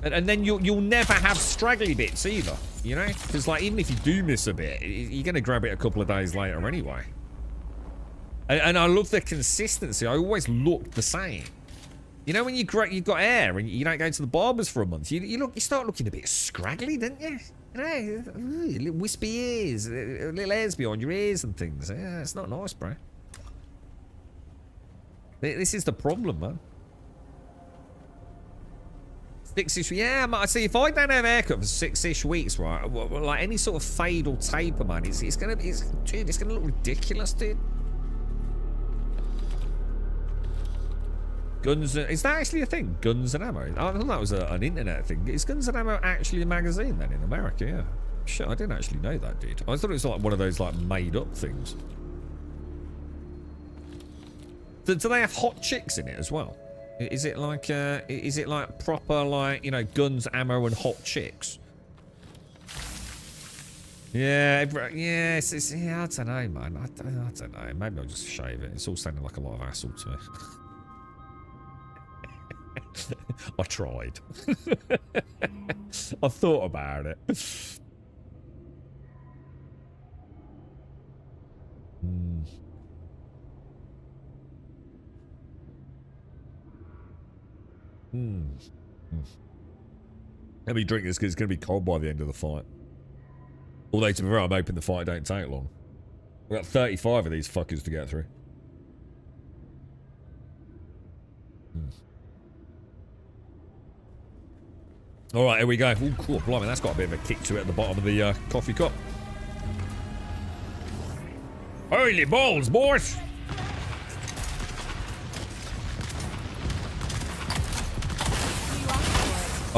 And then you'll never have straggly bits either, you know? Because, like, even if you do miss a bit, you're going to grab it a couple of days later anyway. And I love the consistency. I always look the same. You know when you've got hair and you don't go to the barbers for a month, you start looking a bit scraggly, don't you? You know, little wispy ears, little hairs behind your ears and things. Yeah, it's not nice, bro. This is the problem, man. 6-ish, yeah, I see. If I don't have a haircut for 6-ish weeks, right, like any sort of fade or taper, man, it's gonna look ridiculous, dude. Guns, is that actually a thing? Guns and Ammo? I thought that was an internet thing. Is Guns and Ammo actually a magazine then in America? Yeah. Shit, I didn't actually know that, dude. I thought it was like one of those like made up things. Do they have hot chicks in it as well? Is it like proper, like, you know, guns, ammo, and hot chicks? Yeah, yeah, yeah, I don't know, man. I don't know. Maybe I'll just shave it. It's all sounding like a lot of hassle to me. I tried. I thought about it. Let me drink this because it's going to be cold by the end of the fight. Although, to be fair, I'm hoping the fight don't take long. We've got 35 of these fuckers to get through. Alright, here we go. Ooh, cool. Blimey, that's got a bit of a kick to it at the bottom of the coffee cup. Holy balls, boys!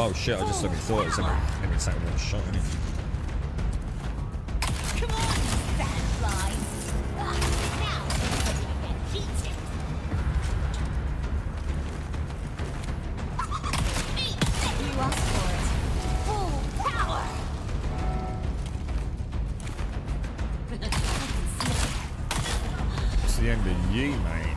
Oh shit, I just suddenly thought it was every time one shot in it. Come on, sandfly. Now, get cheated. You asked for it. Full power. It's the end of you, mate.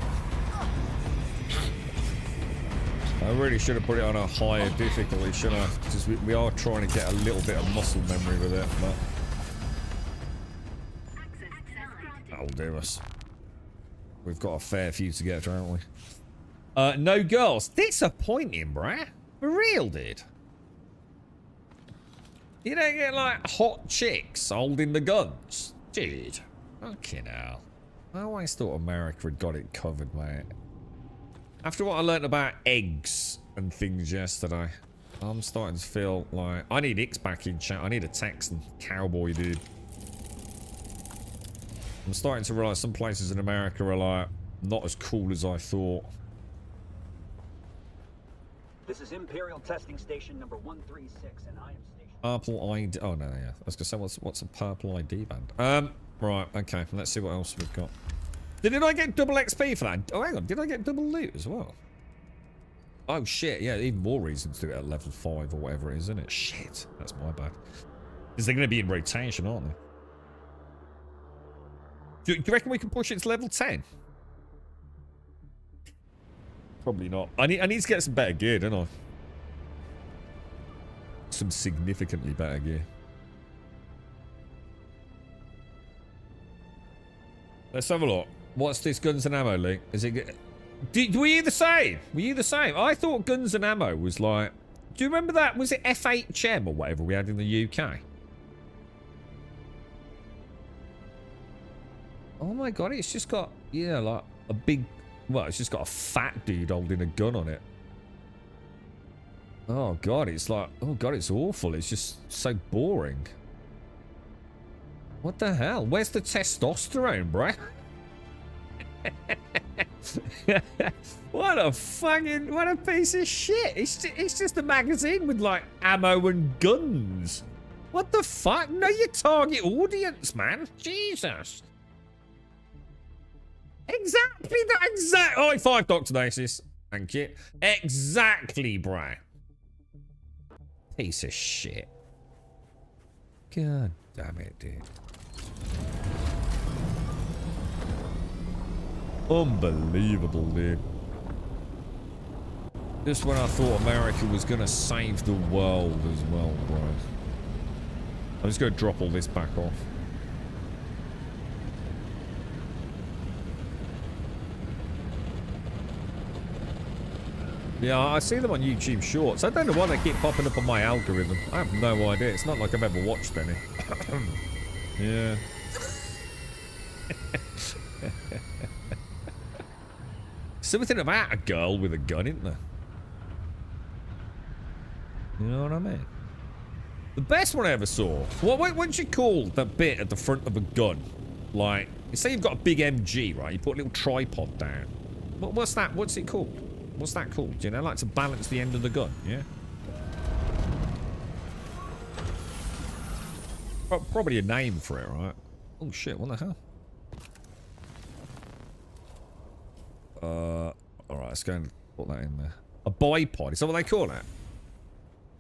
I really should have put it on a higher difficulty, shouldn't I? Because we are trying to get a little bit of muscle memory with it, but that'll do us. We've got a fair few to get through, haven't we? No girls. Disappointing, bruh. For real, dude. You don't get, like, hot chicks holding the guns. Dude. Fucking hell. I always thought America had got it covered, mate. After what I learnt about eggs and things yesterday, I'm starting to feel like I need X back in chat. I need a Texan cowboy dude. I'm starting to realise some places in America are like not as cool as I thought. This is Imperial Testing Station number 136, and I am station. Purple ID. Oh no, yeah. I was gonna say what's a purple ID band? Right. Okay. Let's see what else we've got. Did I get double XP for that? Oh, hang on. Did I get double loot as well? Oh, shit. Yeah, even more reason to do it at level 5 or whatever it is, isn't it? Shit. That's my bad. Because they're going to be in rotation, aren't they? Do you reckon we can push it to level 10? Probably not. I need to get some better gear, don't I? Some significantly better gear. Let's have a look. What's this guns and ammo link? Is it? Were you the same? Were you the same? I thought guns and ammo was like. Do you remember that? Was it FHM or whatever we had in the UK? Oh my god! It's just got like a big. Well, it's just got a fat dude holding a gun on it. Oh god! It's like. Oh god! It's awful. It's just so boring. What the hell? Where's the testosterone, bruh? What a piece of shit. It's just a magazine with like ammo and guns. What the fuck? Know your target audience, man. Jesus. Exactly that exact. Oh, 5 Dr. Nasis. Thank you. Exactly, bruh. Piece of shit. God damn it, dude. Unbelievable, dude. Just when I thought America was gonna save the world as well, bro. I'm just gonna drop all this back off. Yeah, I see them on YouTube Shorts. I don't know why they keep popping up on my algorithm. I have no idea. It's not like I've ever watched any. Yeah. Something about a girl with a gun, isn't there? You know what I mean? The best one I ever saw. What'd you call that bit at the front of a gun? Like, say you've got a big MG, right? You put a little tripod down. What's that? What's it called? What's that called? Do you know, like to balance the end of the gun, yeah? Probably a name for it, right? Oh shit, what the hell? Alright, let's go and put that in there. A bipod, is that what they call it?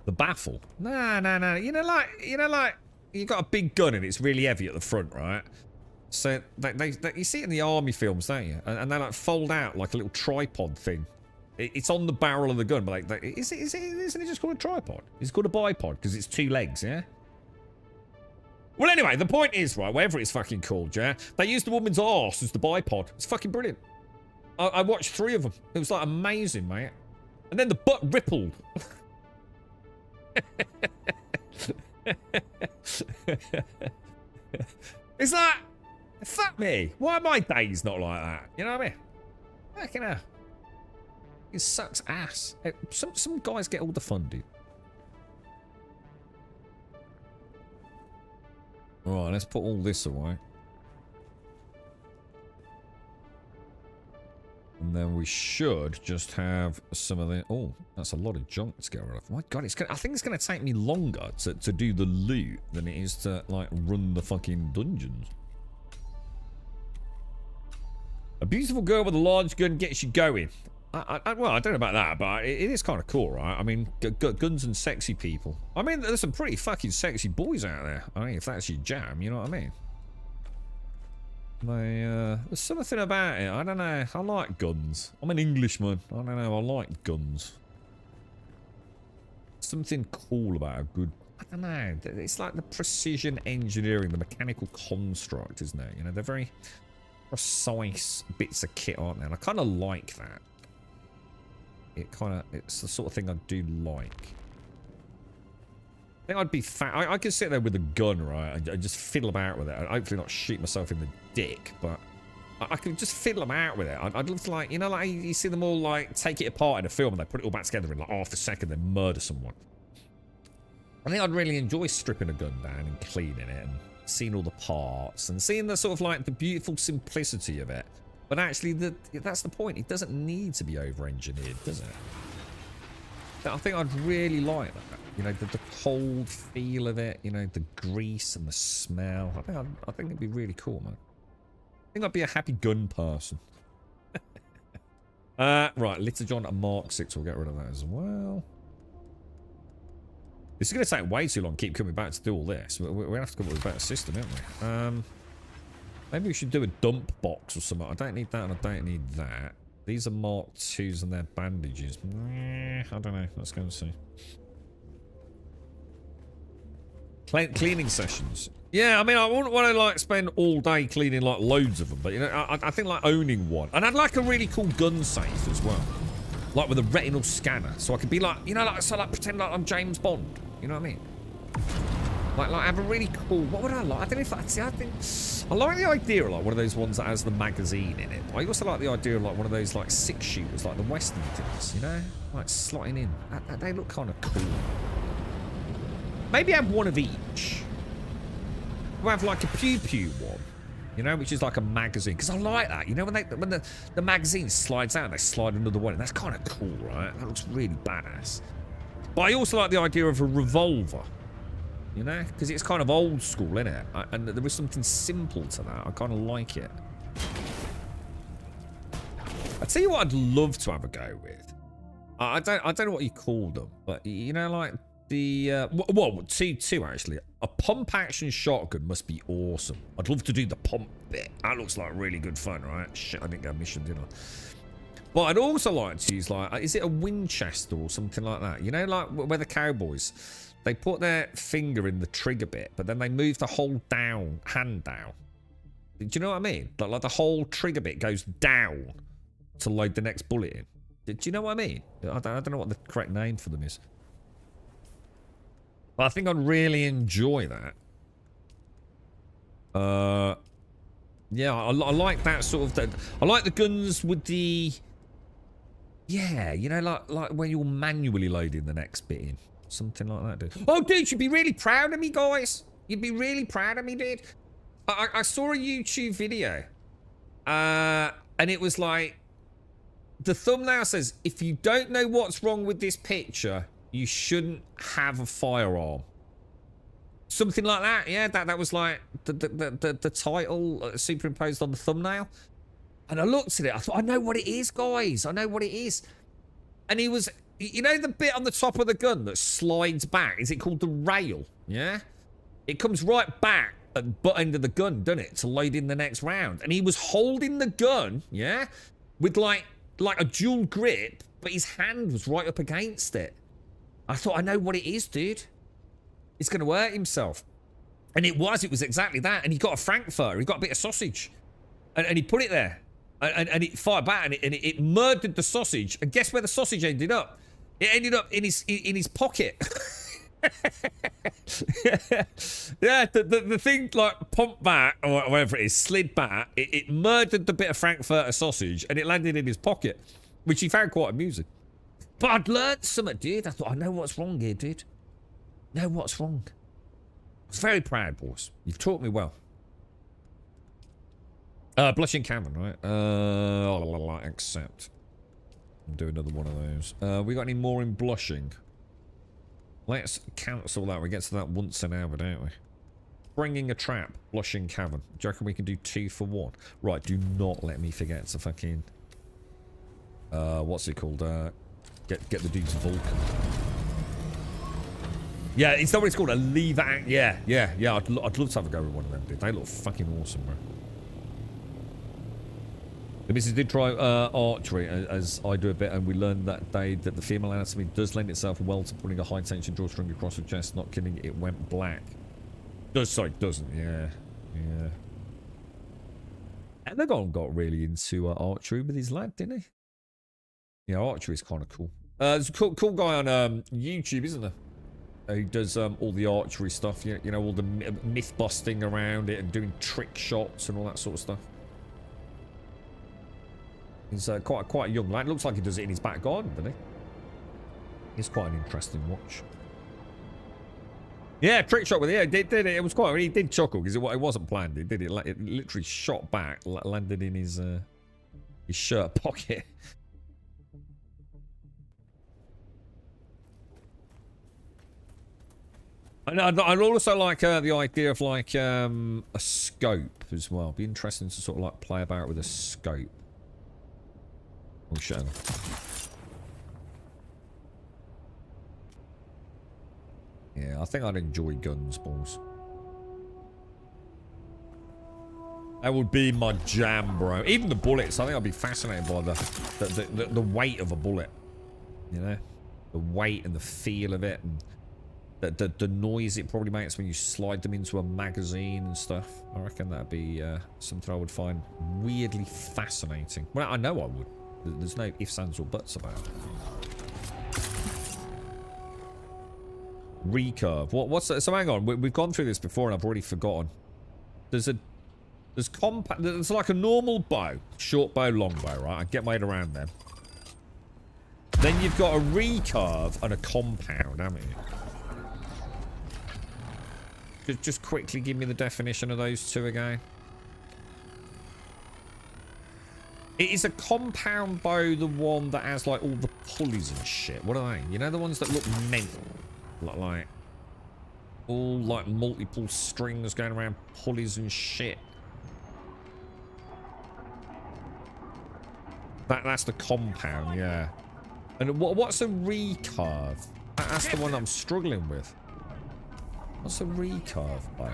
The baffle? No. You know, like, you've got a big gun and it's really heavy at the front, right? So, you see it in the army films, don't you? And they like fold out like a little tripod thing It's on the barrel of the gun, but like isn't it just called a tripod? It's called a bipod because it's 2 legs, yeah? Well, anyway, the point is, right, whatever it's fucking called, yeah? They used the woman's arse as the bipod. It's fucking brilliant. I watched 3 of them. It was like amazing, mate. And then the butt rippled. It's like, fuck me. Why are my days not like that? You know what I mean? Fucking hell. It sucks ass. Some guys get all the fun, dude. Right, let's put all this away. And then we should just have some of the... Oh, that's a lot of junk to get rid of. My God, I think it's going to take me longer to do the loot than it is to, like, run the fucking dungeons. A beautiful girl with a large gun gets you going. Well, I don't know about that, but it is kind of cool, right? I mean, guns and sexy people. I mean, there's some pretty fucking sexy boys out there. I mean, if that's your jam, you know what I mean? There's something about it. I don't know. I like guns. I'm an Englishman. I don't know. I like guns. Something cool about a good... I don't know. It's like the precision engineering, the mechanical construct, isn't it? You know, they're very precise bits of kit, aren't they? And I kind of like that. It's the sort of thing I do like. I think I'd be fat. I could sit there with a gun, right, and just fiddle about with it. I'd hopefully not shoot myself in the dick, but I could just fiddle about with it. I'd love to, like, you know, like you see them all like take it apart in a film and they put it all back together in like half a second, then murder someone. I think I'd really enjoy stripping a gun down and cleaning it and seeing all the parts and seeing the sort of like the beautiful simplicity of it. But actually, that's the point. It doesn't need to be over-engineered, does it? I think I'd really like that. You know, the cold feel of it. You know, the grease and the smell. I think it'd be really cool, man. I think I'd be a happy gun person. Right, Litter John and Mark 6. We'll get rid of that as well. This is going to take way too long. Keep coming back to do all this. We have to come up with a better system, don't we? Maybe we should do a dump box or something. I don't need that and I don't need that. These are Mark 2s and their bandages. I don't know. Let's go and see. Cleaning sessions. Yeah, I mean, I wouldn't want to, like, spend all day cleaning, like, loads of them. But, you know, I think, like, owning one. And I'd like a really cool gun safe as well. Like, with a retinal scanner. So I could be, like, you know, like, so, like, pretend like I'm James Bond. You know what I mean? Like have a really cool... What would I like? I don't know if... I think... I like the idea of, like, one of those ones that has the magazine in it. I also like the idea of, like, one of those, like, 6-shooters, like the Western things, you know? Like, slotting in. They look kind of cool. Maybe have one of each. We'll have, like, a pew-pew one, you know, which is like a magazine. Because I like that, you know, when the magazine slides out and they slide another one. And that's kind of cool, right? That looks really badass. But I also like the idea of a revolver. You know, because it's kind of old school, isn't it? And there was something simple to that. I kind of like it. I tell you what, I'd love to have a go with. I don't know what you call them, but you know, like the well, two actually. A pump action shotgun must be awesome. I'd love to do the pump bit. That looks like really good fun, right? Shit, I didn't get a mission, did I? But I'd also like to use, like, is it a Winchester or something like that? You know, like where the cowboys. They put their finger in the trigger bit, but then they move the whole hand down. Do you know what I mean? Like the whole trigger bit goes down to load the next bullet in. Do you know what I mean? I don't know what the correct name for them is. But I think I'd really enjoy that. Yeah, I like that sort of... I like the guns with the... Yeah, you know, like when you're manually loading the next bit in. Something like that, dude. Oh, dude, you'd be really proud of me, guys. You'd be really proud of me, dude. I saw a YouTube video. And it was like... The thumbnail says, if you don't know what's wrong with this picture, you shouldn't have a firearm. Something like that, yeah. That was like the title superimposed on the thumbnail. And I looked at it. I thought, I know what it is, guys. I know what it is. And he was... You know the bit on the top of the gun that slides back? Is it called the rail? Yeah? It comes right back at the butt end of the gun, doesn't it? To load in the next round. And he was holding the gun, yeah? With like a dual grip but his hand was right up against it. I thought, I know what it is, dude. He's going to hurt himself. And it was exactly that. And he got a frankfurter, he got a bit of sausage. And he put it there. And it fired back, and it murdered the sausage. And guess where the sausage ended up? It ended up in his pocket. Yeah, the thing like pumped back, or whatever it is, slid back. It murdered the bit of frankfurter sausage, and it landed in his pocket, which he found quite amusing. But I'd learned something, dude. I thought, I know what's wrong here, dude. Know what's wrong. I was very proud, boys. You've taught me well. Blushing Cavern, right? Accept. I'll do another one of those. We got any more in Blushing? Let's cancel that. We get to that once an hour, don't we? Bringing a trap. Blushing Cavern. Do you reckon we can do 2 for 1? Right, do not let me forget to fucking... what's it called? Get the dude's Vulcan. Yeah, it's not what it's called. A lever act. Yeah. I'd love to have a go with one of them, dude. They look fucking awesome, bro. The missus did try archery, as I do a bit, and we learned that day that the female anatomy does lend itself well to putting a high-tension drawstring across the chest, not kidding, it went black. Doesn't, yeah. Enagon got really into archery with his lad, didn't he? Yeah, archery is kind of cool. There's a cool guy on YouTube, isn't there? Who does all the archery stuff, you know, all the myth-busting around it and doing trick shots and all that sort of stuff. He's quite a young lad. Looks like he does it in his back garden, doesn't he? It's quite an interesting watch. Yeah, trick shot with it. Yeah, did it. It was quite... He did chuckle because it wasn't planned. It did. It literally shot back, landed in his shirt pocket. And I'd also like the idea of like a scope as well. Be interesting to sort of like play about with a scope. Oh shit. Yeah, I think I'd enjoy guns, boys. That would be my jam, bro. Even the bullets. I think I'd be fascinated by the weight of a bullet. You know, the weight and the feel of it, and the noise it probably makes when you slide them into a magazine and stuff. I reckon that'd be something I would find weirdly fascinating. Well, I know I would. There's no ifs, ands, or buts about it. Recurve. What's that? So hang on. We've gone through this before and I've already forgotten. There's like a normal bow. Short bow, long bow, right? I get my head around them. Then you've got a recurve and a compound, haven't you? Just quickly give me the definition of those two again. Is a compound bow the one that has like all the pulleys and shit? What are they? You know, the ones that look mental, like all like multiple strings going around, pulleys and shit. That's the compound, yeah. And what's a recurve? That's the one I'm struggling with. What's a recurve bow?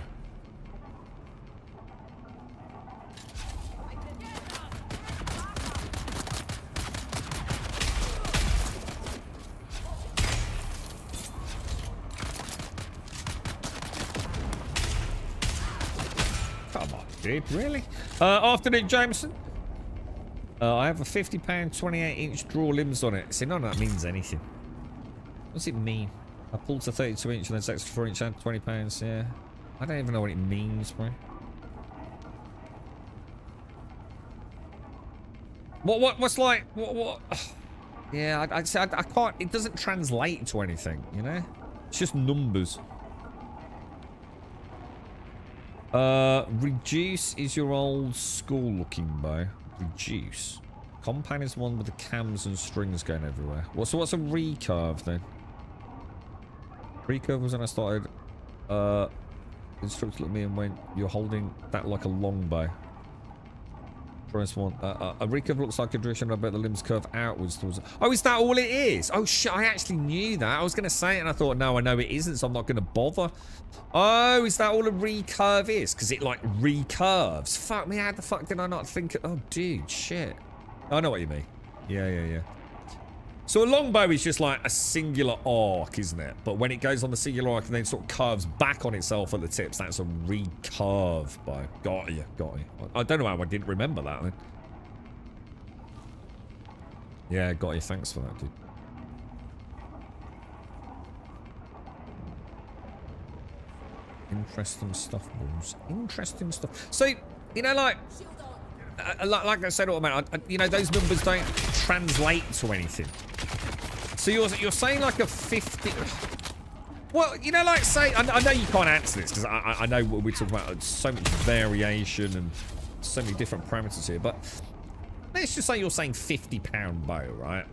Come on, dude, really? Afternoon, Jameson. I have a £50 28-inch draw limbs on it. See, none of that means anything. What's it mean? I pulled to 32-inch and then 64-inch and £20. Yeah, I don't even know what it means, bro. What's like what? Yeah, I can't. It doesn't translate to anything, you know. It's just numbers. Reduce is your old school looking bow. Reduce. Compound is the one with the cams and strings going everywhere. So what's a recurve then? Recurve was when I started. Instructor looked at me and went, "You're holding that like a long bow." First one. A recurve looks like a direction. I bet the limbs curve outwards towards. Oh, is that all it is? Oh shit! I actually knew that. I was gonna say it, and I thought, no, I know it isn't, so I'm not gonna bother. Oh, is that all a recurve is? Because it like recurves. Fuck me! How the fuck did I not think? Oh, dude, shit. I know what you mean. Yeah. So a longbow is just like a singular arc, isn't it? But when it goes on the singular arc and then sort of curves back on itself at the tips, that's a recurve bow. Got you, got you. I don't know how I didn't remember that then. Yeah, got you. Thanks for that, dude. Interesting stuff, boys. Interesting stuff. So, you know, like I said, you know, those numbers don't translate to anything. So you're saying like a 50... Well, you know, like say... I know you can't answer this because I know what we're talking about. So much variation and so many different parameters here. But let's just say you're saying £50 bow, right?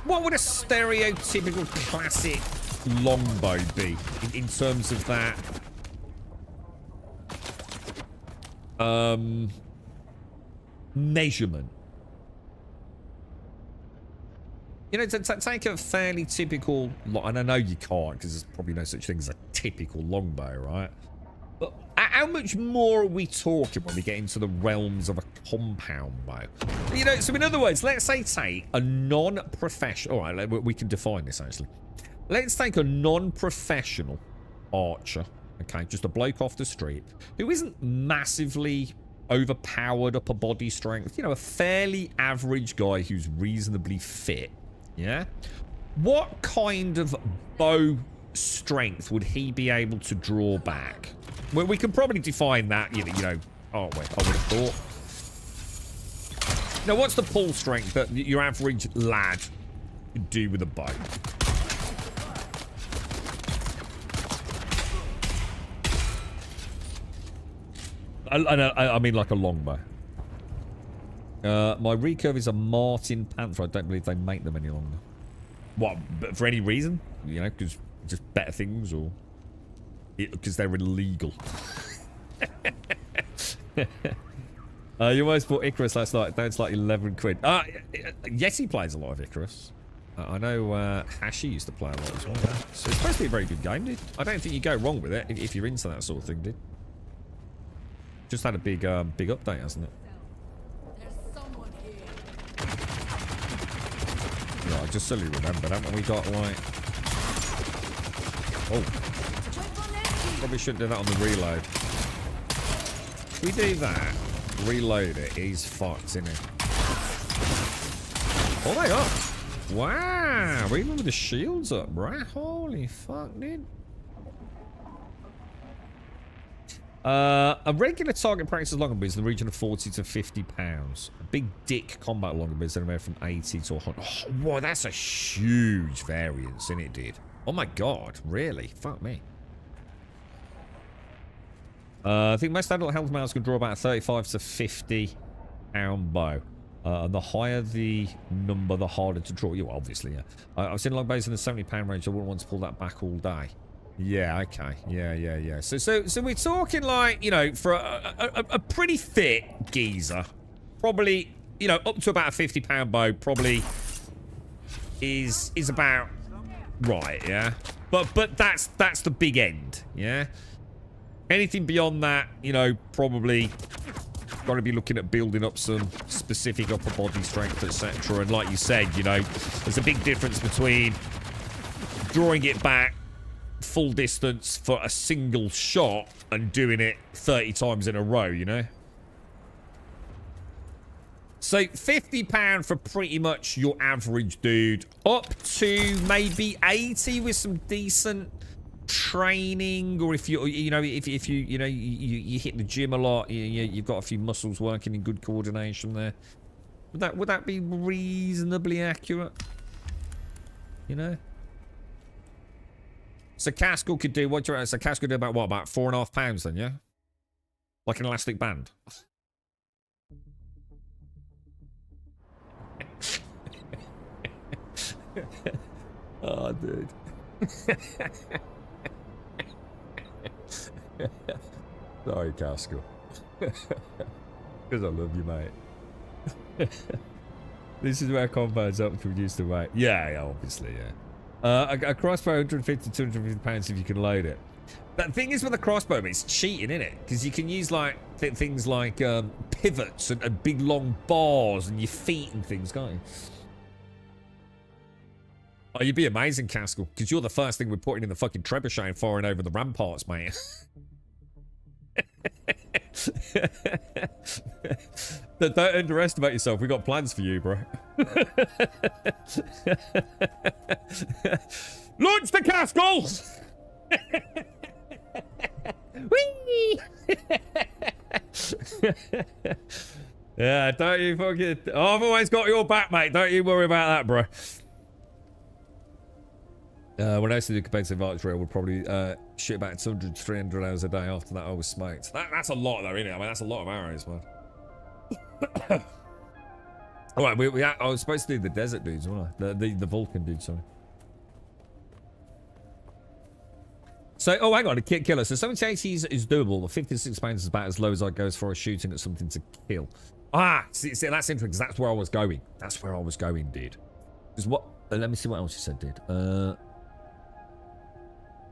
What would a stereotypical classic longbow be in terms of that? Measurement. You know, to take a fairly typical, and I know you can't because there's probably no such thing as a typical longbow, right? But how much more are we talking when we get into the realms of a compound bow? You know, so in other words, let's say take a non-professional, all right, we can define this actually. Let's take a non-professional archer, okay, just a bloke off the street who isn't massively overpowered upper body strength, you know, a fairly average guy who's reasonably fit, yeah? What kind of bow strength would he be able to draw back? Well, we can probably define that, you know, aren't we? I would have thought. Now, what's the pull strength that your average lad could do with a bow? I mean like a longbow. My recurve is a Martin Panther. I don't believe they make them any longer. What? But for any reason? You know, because just better things, or because they're illegal. You almost bought Icarus last night. Now it's like 11 quid. Yeti plays a lot of Icarus. I know Hashi used to play a lot as well. Yeah. So it's supposed to be a very good game, dude. I don't think you go wrong with it if you're into that sort of thing, dude. Just had a big update, hasn't it? Yeah, I just suddenly remembered, haven't we got like... Oh. Probably shouldn't do that on the reload. If we do that, reload it, he's fucked, isn't he? Oh my god. Wow, even with the shields up, bruh. Holy fuck, dude. A regular target practice longbow is in the region of 40 to 50 pounds. A big dick combat longbow is anywhere from 80 to 100. Oh, wow, that's a huge variance, isn't it, dude? Oh my god, really? Fuck me. I think most adult health males can draw about 35 to 50 pound bow. And the higher the number, the harder to draw. You obviously, yeah. I've seen longbows in the 70 pound range. I wouldn't want to pull that back all day. Yeah, okay. Yeah. So we're talking like, you know, for a pretty fit geezer, probably, you know, up to about a 50 pound bow probably is about right, yeah. But that's the big end, yeah. Anything beyond that, you know, probably got to be looking at building up some specific upper body strength, etc. And like you said, you know, there's a big difference between drawing it back full distance for a single shot and doing it 30 times in a row, you know? So £50 for pretty much your average dude, up to maybe 80 with some decent training, or if you know, if you know, you hit the gym a lot, you've got a few muscles working in good coordination there. Would that be reasonably accurate? You know? So Castle could do what? So Castle could do about what? About 4.5 pounds then, yeah? Like an elastic band. Oh, dude. Sorry, Castle. Because I love you, mate. This is where compounds up to reduce the weight. Yeah, obviously, yeah. A crossbow, 150 to 250 pounds if you can load it. The thing is with the crossbow, it's cheating, isn't it? Because you can use like things like pivots and big long bars and your feet and things, can't you? Oh, you'd be amazing, Caskell, because you're the first thing we're putting in the fucking trebuchet and firing over the ramparts, mate. Don't underestimate yourself. We got plans for you, bro. Launch the Caskell! Whee! Yeah, don't you fucking... Oh, I've always got your back, mate. Don't you worry about that, bro. When I used to do competitive archery, I would probably shoot about 200, 300 hours a day. After that, I was smoked. That's a lot, though, isn't it? I mean, that's a lot of arrows, man. All right, I was supposed to do the desert dudes, wasn't I? The Vulcan dudes, sorry. So, oh, hang on, a kit killer. So 70 is doable. The 56 pounds is about as low as I go as far as shooting at something to kill. Ah, see that's interesting, because that's where I was going. That's where I was going, dude. Because what... let me see what else you said, dude.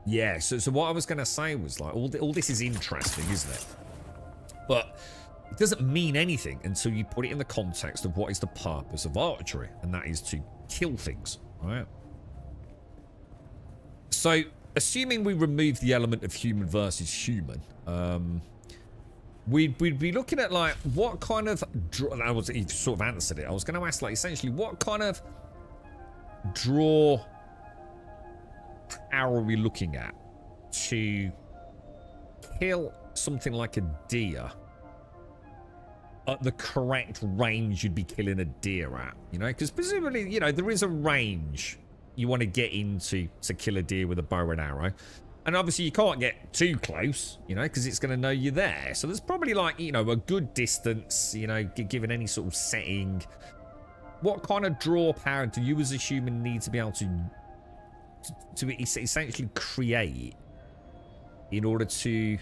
Yeah, so what I was going to say was, like, all this is interesting, isn't it? But it doesn't mean anything until you put it in the context of what is the purpose of archery, and that is to kill things, right? So, assuming we remove the element of human versus human, we'd be looking at, like, what kind of... you sort of answered it. I was going to ask, like, essentially, what kind of draw... How are we looking at to kill something like a deer at the correct range you'd be killing a deer at? You know, because presumably, you know, there is a range you want to get into to kill a deer with a bow and arrow. And obviously you can't get too close, you know, because it's going to know you're there. So there's probably, like, you know, a good distance, you know, given any sort of setting. What kind of draw power do you as a human need to be able to essentially create in order to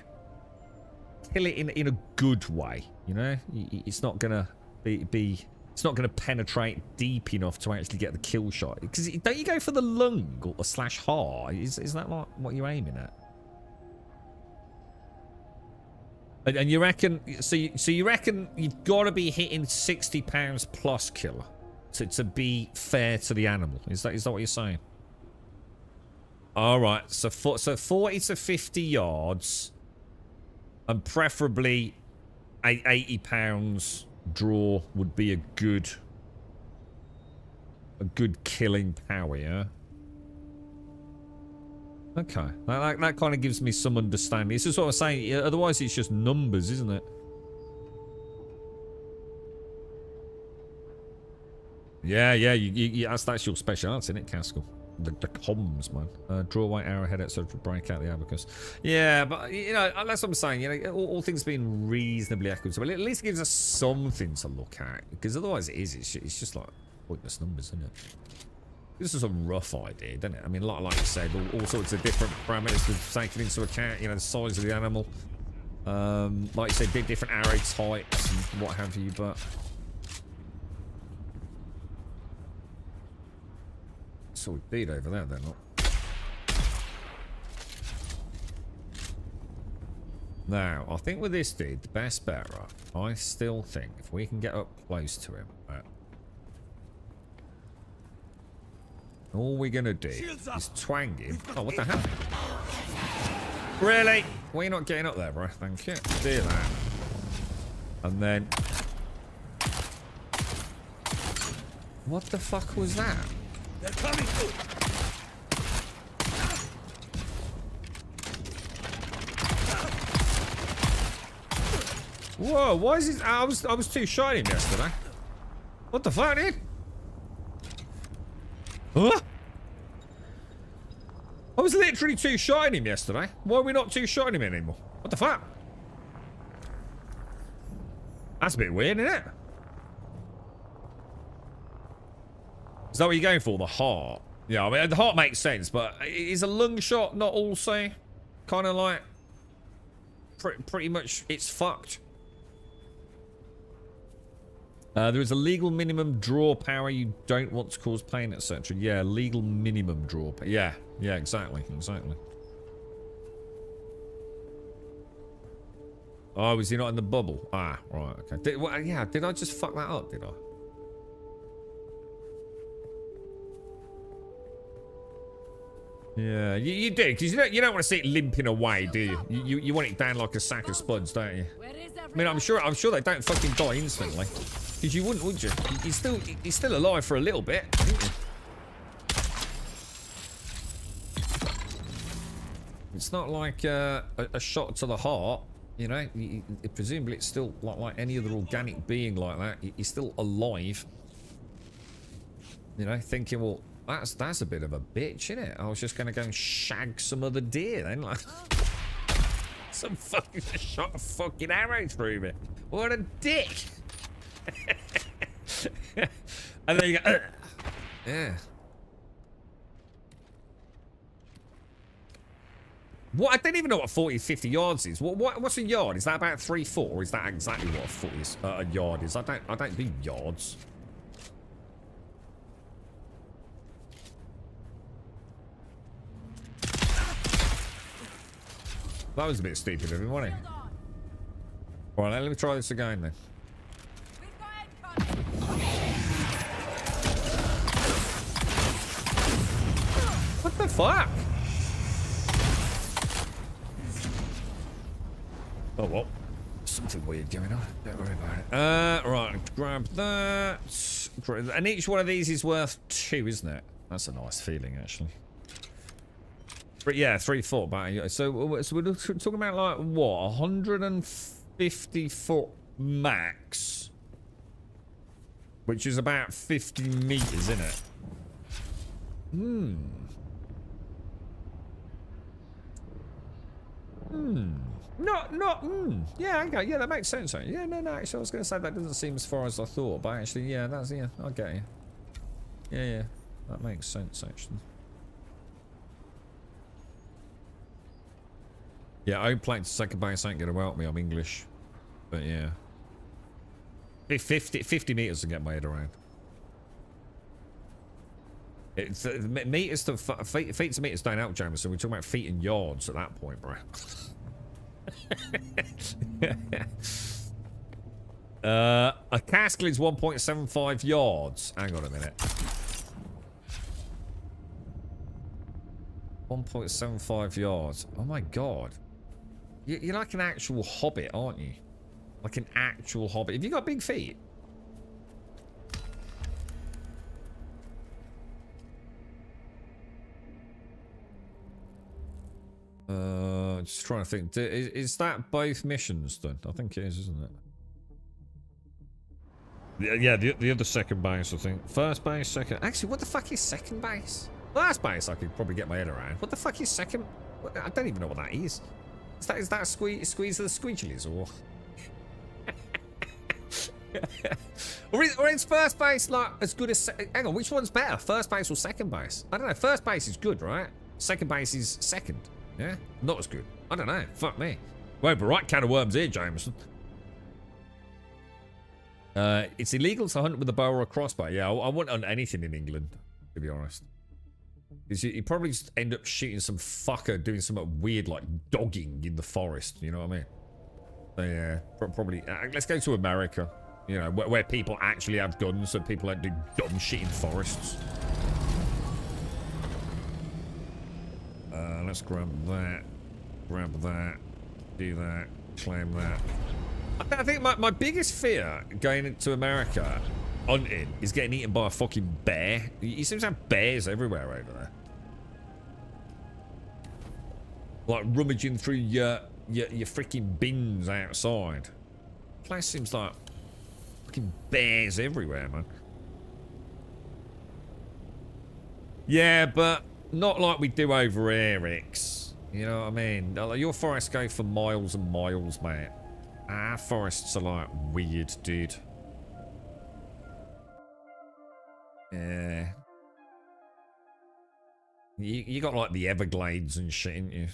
kill it in a good way? You know, it's not gonna it's not gonna penetrate deep enough to actually get the kill shot. Because don't you go for the lung or slash heart? Is that like what you're aiming at? And you reckon? So you reckon you've got to be hitting 60 pounds plus killer to be fair to the animal? Is that what you're saying? All right, so 40 to 50 yards, and preferably 80 pounds draw would be a good killing power, yeah? Okay, that kind of gives me some understanding. It's just what I'm saying. Otherwise, it's just numbers, isn't it? Yeah. That's your speciality, isn't it, Caskell? The comms, man. Draw white arrowhead at so to break out the abacus. Yeah, but, you know, that's what I'm saying. You know, all things being reasonably equitable, at least it gives us something to look at. Because otherwise it's just like pointless numbers, isn't it? This is a rough idea, doesn't it? I mean, like you said, all sorts of different parameters to take into account. You know, the size of the animal. Like you said, different arrow types and what have you, but... So we beat over there, then. Now, I think with this dude, the best bet, right? I still think if we can get up close to him, right, all we're gonna do is twang him. Oh, what the hell? Really? We're not getting up there, bro. Thank you. Do that. And then... What the fuck was that? They're coming through. Whoa, why is this? I was too shiny yesterday. What the fuck, dude? Huh? I was literally too shiny him yesterday. Why are we not too shiny him anymore? What the fuck? That's a bit weird, isn't it? Is that what you're going for? The heart? Yeah, I mean, the heart makes sense, but is a lung shot not also kind of like pretty much it's fucked? There is a legal minimum draw power. You don't want to cause pain, etc. Yeah, legal minimum draw. Yeah, exactly. Oh, was he not in the bubble? Ah, right, okay. Did I just fuck that up, did I? Yeah, you do, because you don't want to see it limping away, do you? You want it down like a sack of spuds, don't you? I mean, I'm sure they don't fucking die instantly. Because you wouldn't, would you? He's still alive for a little bit, isn't he? It's not like a shot to the heart, you know. Presumably, it's still like any other organic being like that. He's still alive. You know, thinking, well, that's a bit of a bitch, isn't it? I was just going to go and shag some other deer then, like some fucking shot a fucking arrow through me. What a dick! And then you go, ugh. Yeah. What? I don't even know what 40, 50 yards is. What's a yard? Is that about 3-4? Or is that exactly what a yard is? I don't do yards. That was a bit stupid of him, wasn't he? Alright, let me try this again then. What the fuck? Oh, well. Something weird going on. Don't worry about it. Right, grab that. And each one of these is worth 2, isn't it? That's a nice feeling, actually. But yeah, 3-4 back. So we're talking about like what, 150 foot max, which is about 50 meters, isn't it? Yeah, okay. Yeah, that makes sense. Yeah, no. Actually, I was going to say that doesn't seem as far as I thought, but actually, yeah, I get you. Yeah, that makes sense actually. Yeah, I played second base ain't gonna help me. I'm English, but yeah, 50 meters to get my head around. It's meters to feet to meters don't help, Jameson. We're talking about feet and yards at that point, bro. A castle is 1.75 yards. Hang on a minute. 1.75 yards. Oh my god. You're like an actual hobbit, aren't you? Like an actual hobbit. Have you got big feet? Just trying to think. Is that both missions then? I think it is, isn't it? Yeah, the other second base, I think. First base, second. Actually, what the fuck is second base? First base, I could probably get my head around. What the fuck is second? I don't even know what that is. Is that a squeeze of the squeegelies, or? or is first base like as good as? Hang on, which one's better, first base or second base? I don't know. First base is good, right? Second base is second. Yeah, not as good. I don't know. Fuck me. Well, but right can of worms here, Jameson. It's illegal to hunt with a bow or a crossbow. Yeah, I wouldn't hunt anything in England, to be honest. Because you probably just end up shooting some fucker doing something weird like dogging in the forest. You know what I mean? So yeah, probably. Let's go to America. You know, where people actually have guns, so people don't do dumb shit in forests. Let's grab that, do that, claim that. I think my biggest fear going into America hunting is getting eaten by a fucking bear. You seem to have bears everywhere over there. Like rummaging through your freaking bins outside. The place seems like fucking bears everywhere, man. Yeah, but not like we do over here, X. You know what I mean? Your forests go for miles and miles, mate. Our forests are like weird, dude. Yeah. You got like the Everglades and shit, ain't you?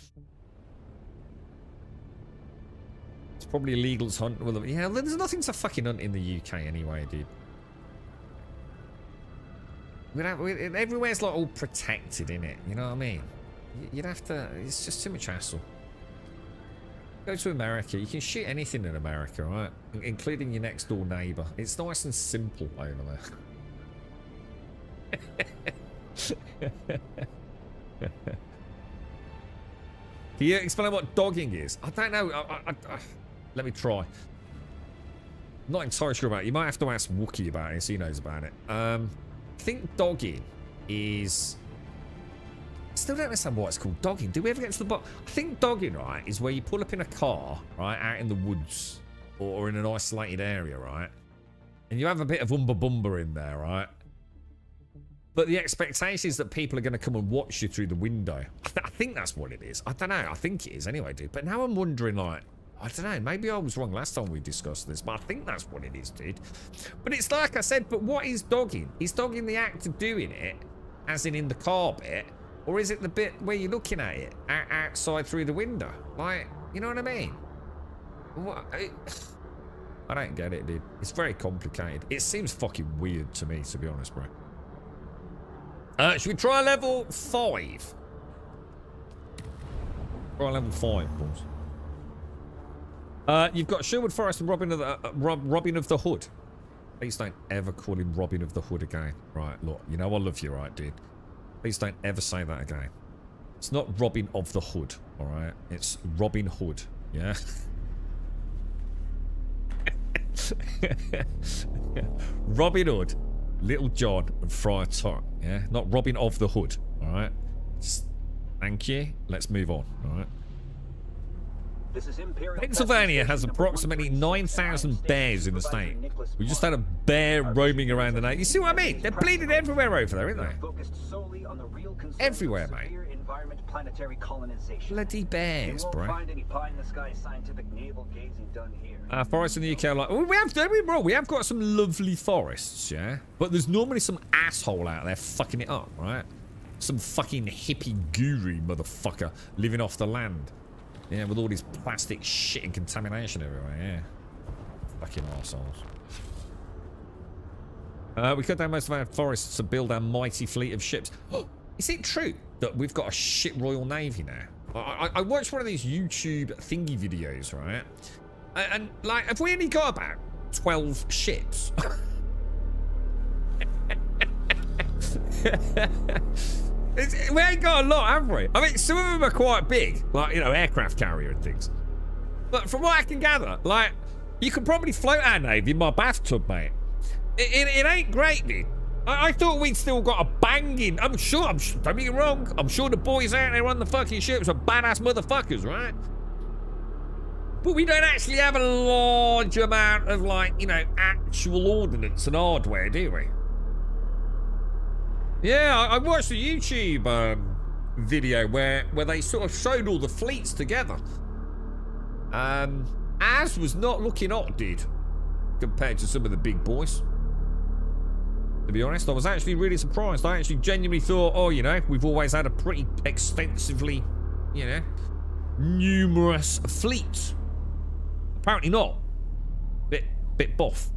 It's probably illegal to hunt with them. Yeah, there's nothing to fucking hunt in the UK anyway, dude. Everywhere's like all protected, innit? You know what I mean? You'd have to. It's just too much hassle. Go to America. You can shoot anything in America, right? Including your next door neighbour. It's nice and simple over there. Can you explain what dogging is? I don't know. Let me try. Not entirely sure about it. You might have to ask Wookie about it, so he knows about it. I think dogging is... Still don't understand why it's called dogging. Do we ever get to the bottom? I think dogging, right, is where you pull up in a car, right, out in the woods or in an isolated area, right, and you have a bit of umba-bumba in there, right, but the expectation is that people are going to come and watch you through the window. I think that's what it is. I don't know. I think it is anyway, dude. But now I'm wondering, like, I don't know. Maybe I was wrong last time we discussed this, but I think that's what it is, dude. But it's like I said, but what is dogging? Is dogging the act of doing it, as in the car bit, or is it the bit where you're looking at it outside through the window? Like, you know what I mean? What? I don't get it, dude. It's very complicated. It seems fucking weird to me, to be honest, bro. Should we try level 5? Try level 5, boys. You've got Sherwood Forest and Robin of the Hood. Please don't ever call him Robin of the Hood again. Right, look, you know I love you, right, dude? Please don't ever say that again. It's not Robin of the Hood, alright? It's Robin Hood, yeah? Robin Hood, Little John, and Friar Tuck, yeah? Not Robin of the Hood, alright? Thank you. Let's move on, alright? Pennsylvania has approximately 9,000 bears in the state. We just had a bear roaming around the night. You see what I mean? They're bleeding everywhere over there, aren't they? Everywhere, mate. Bloody bears, bro. Forests in the UK are like... Well, we have got some lovely forests, yeah? But there's normally some asshole out there fucking it up, right? Some fucking hippie guru motherfucker living off the land. Yeah, with all this plastic shit and contamination everywhere, yeah. Fucking arseholes. We cut down most of our forests to build our mighty fleet of ships. Is it true that we've got a shit Royal Navy now? I watched one of these YouTube thingy videos, right? And like, have we only got about 12 ships? We ain't got a lot, have we? I mean, some of them are quite big, like, you know, aircraft carrier and things. But from what I can gather, like, you could probably float our navy in my bathtub, mate. It ain't great, dude. I thought we'd still got a banging... don't get me wrong, I'm sure the boys out there on the fucking ships are badass motherfuckers, right? But we don't actually have a large amount of, like, you know, actual ordnance and hardware, do we? Yeah, I watched a YouTube video where they sort of showed all the fleets together. As was not looking hot, dude, compared to some of the big boys. To be honest, I was actually really surprised. I actually genuinely thought, oh, you know, we've always had a pretty extensively, you know, numerous fleet. Apparently not. Bit boff.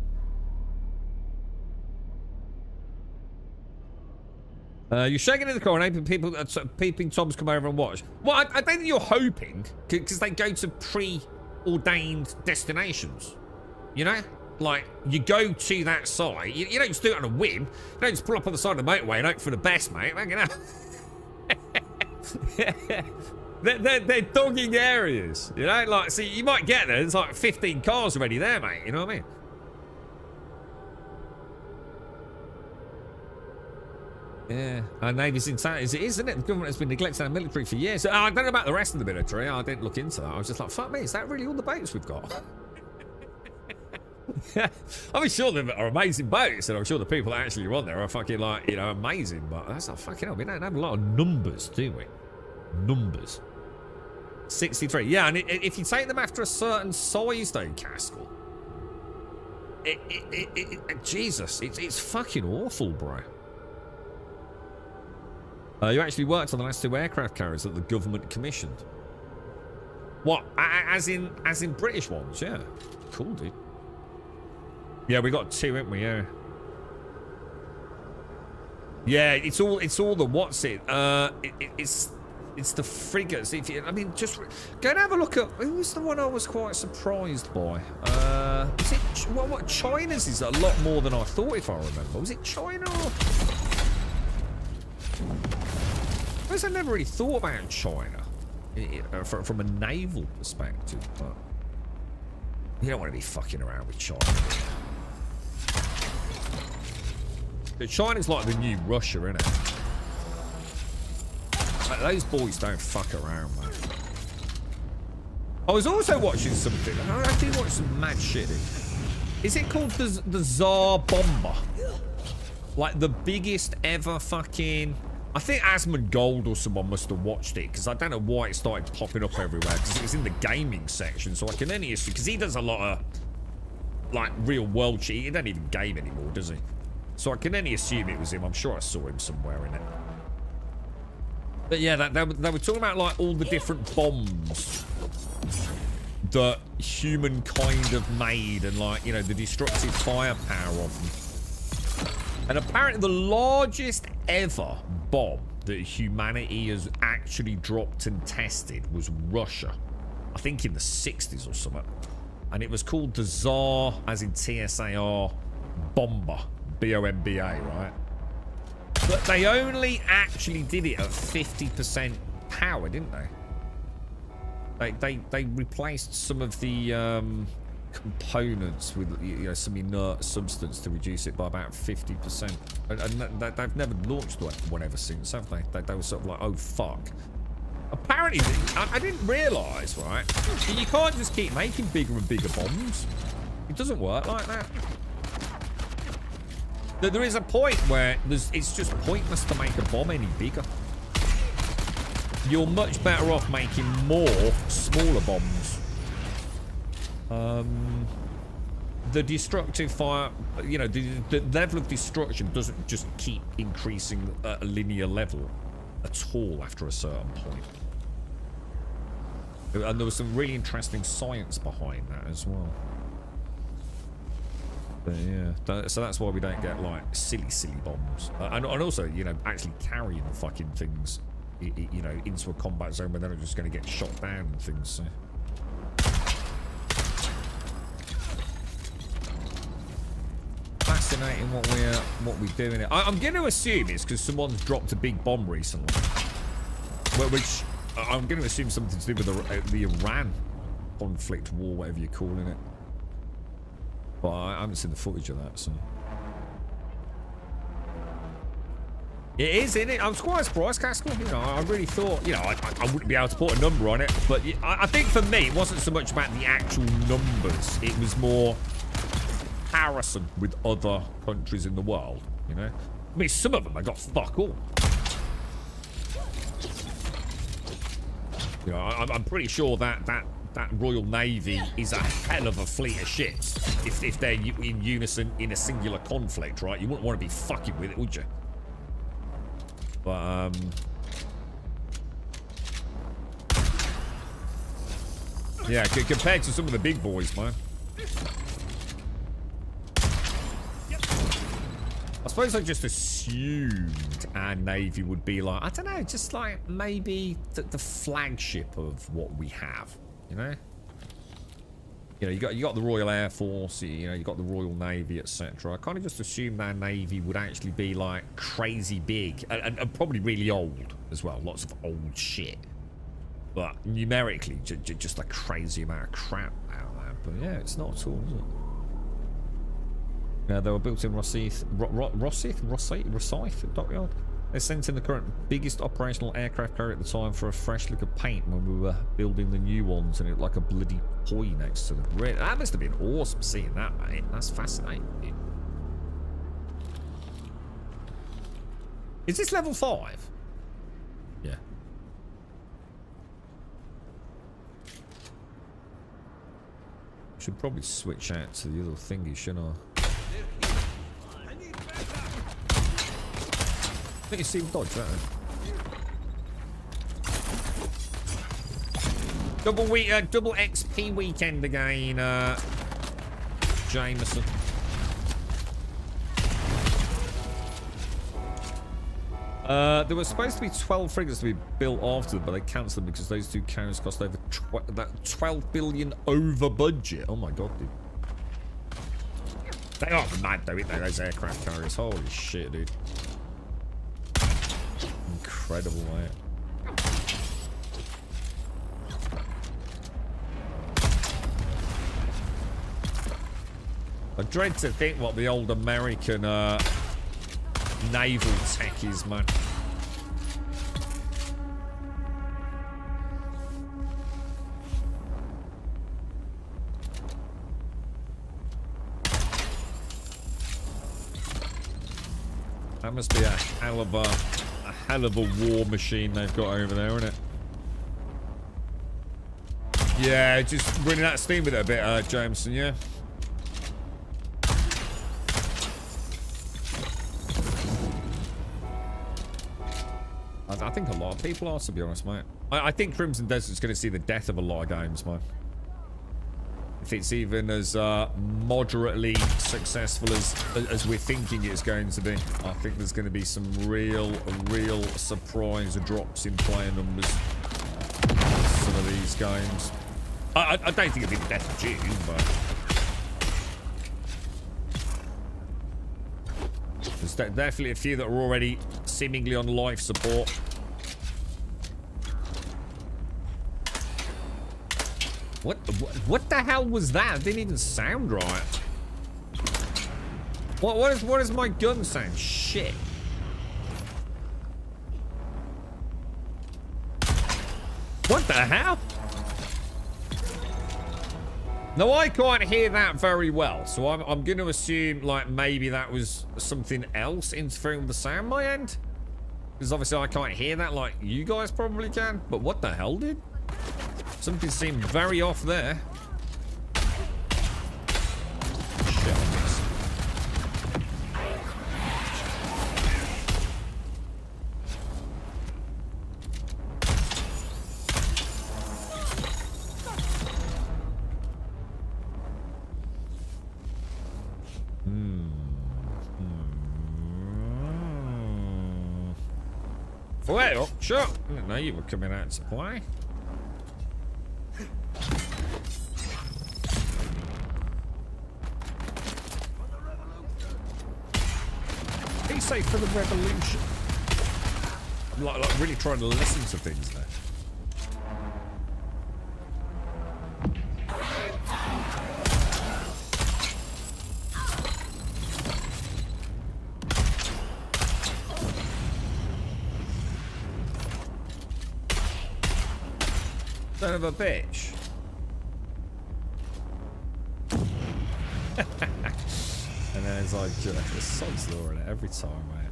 You're shaking in the car and hoping peeping Toms come over and watch. Well, I don't think you're hoping, because they go to pre-ordained destinations. You know? Like, you go to that site. You don't just do it on a whim. You don't just pull up on the side of the motorway and hope for the best, mate. You know? they're dogging areas. You know? Like, see, you might get there. There's like 15 cars already there, mate. You know what I mean? Yeah, our Navy's in town as it is, isn't it? The government has been neglecting our military for years. I don't know about the rest of the military. I didn't look into that. I was just like, fuck me, is that really all the boats we've got? I'm sure they are amazing boats, and I'm sure the people that actually run there are fucking, like, you know, amazing. But that's not fucking hell. We don't have a lot of numbers, do we? Numbers. 63. Yeah, and if you take them after a certain size, though, Caskell, Jesus, it's fucking awful, bro. You actually worked on the last 2 aircraft carriers that the government commissioned. What? As in British ones? Yeah. Cool, dude. Yeah, we got 2, haven't we? Yeah. Yeah, it's all the what's it? It's It's the frigates. If you, I mean, just go and have a look at. Who was the one I was quite surprised by? Is it what China's is a lot more than I thought, if I remember. Was it China or? I guess I never really thought about China from a naval perspective, but you don't want to be fucking around with China. But China's like the new Russia, isn't it? Like, those boys don't fuck around, man. I was also watching something. I do watch some mad shit. Is it called the Tsar Bomber? Like the biggest ever fucking... I think Asmongold or someone must have watched it, because I don't know why it started popping up everywhere, because it was in the gaming section, so I can only assume, because he does a lot of, like, real world shit. He doesn't even game anymore, does he? So I can only assume it was him. I'm sure I saw him somewhere in it. But yeah, they were talking about, like, all the different bombs that humankind have made, and, like, you know, the destructive firepower of them. And apparently the largest ever bomb that humanity has actually dropped and tested was Russia. I think in the 60s or something. And it was called the Tsar, as in Tsar, Bomber. B-O-M-B-A, right? But they only actually did it at 50% power, didn't they? They replaced some of the components with, you know, some inert substance to reduce it by about 50%. And they've never launched one ever since, have they? They were sort of like, oh fuck. Apparently, I didn't realise, right? You can't just keep making bigger and bigger bombs. It doesn't work like that. There is a point where it's just pointless to make a bomb any bigger. You're much better off making more smaller bombs. The destructive fire, you know, the level of destruction doesn't just keep increasing at a linear level at all after a certain point. And there was some really interesting science behind that as well. But yeah, so that's why we don't get like silly bombs, and also, you know, actually carrying the fucking things, you know, into a combat zone where they're not just going to get shot down and things. So. Fascinating what we're doing. I'm going to assume it's because someone's dropped a big bomb recently, which I'm going to assume something to do with the Iran conflict, war, whatever you're calling it. But I haven't seen the footage of that, so. It is, isn't it? I was quite surprised, Castle. You know, I really thought, you know, I wouldn't be able to put a number on it. But I think for me, it wasn't so much about the actual numbers. It was more comparison with other countries in the world, you know? I mean, some of them, I got fuck all. You know, I'm pretty sure that Royal Navy is a hell of a fleet of ships if they're in unison in a singular conflict, right? You wouldn't want to be fucking with it, would you? But yeah, compared to some of the big boys, man. I suppose I just assumed our Navy would be like, I don't know, just like maybe the flagship of what we have. You know, you got the Royal Air Force, you know, you got the Royal Navy, etc. I kind of just assumed our Navy would actually be like crazy big and probably really old as well. Lots of old shit, but numerically just a crazy amount of crap out there. But yeah, it's not at all, is it? Yeah, they were built in Rosyth dockyard. They sent in the current biggest operational aircraft carrier at the time for a fresh look of paint when we were building the new ones, and it looked like a bloody toy next to them. That must have been awesome seeing that, mate. That's fascinating. Is this level 5? Yeah. Should probably switch out to the other thingy, shouldn't I? I think you see him dodge that. Double XP weekend again, Jameson. There were supposed to be 12 frigates to be built after them, but they cancelled them because those 2 carriers cost over that 12 billion over budget. Oh my god, dude. They are mad though, aren't they, those aircraft carriers? Holy shit, dude. Incredible, mate. I dread to think what the old American naval tech is, man. That must be a hell of a war machine they've got over there, isn't it? Yeah, just running out of steam with it a bit, Jameson, yeah? I think a lot of people are, to be honest, mate. I think Crimson Desert's going to see the death of a lot of games, man. If it's even as moderately successful as we're thinking it's going to be, I think there's going to be some real surprise drops in player numbers for some of these games. I don't think it'll be the death of Dune, but there's definitely a few that are already seemingly on life support. What the hell was that? It didn't even sound right. What does my gun sound? Shit. What the hell? No, I can't hear that very well, so I'm going to assume like maybe that was something else interfering with the sound on my end. Because obviously I can't hear that like you guys probably can. But what the hell, dude? Something seemed very off there. Shit, I missed. Well, sure. I didn't know you were coming out to play. He say for the revolution. I'm like really trying to listen to things there. Son of a bitch. And then it's like, the sod's law in it every time, mate.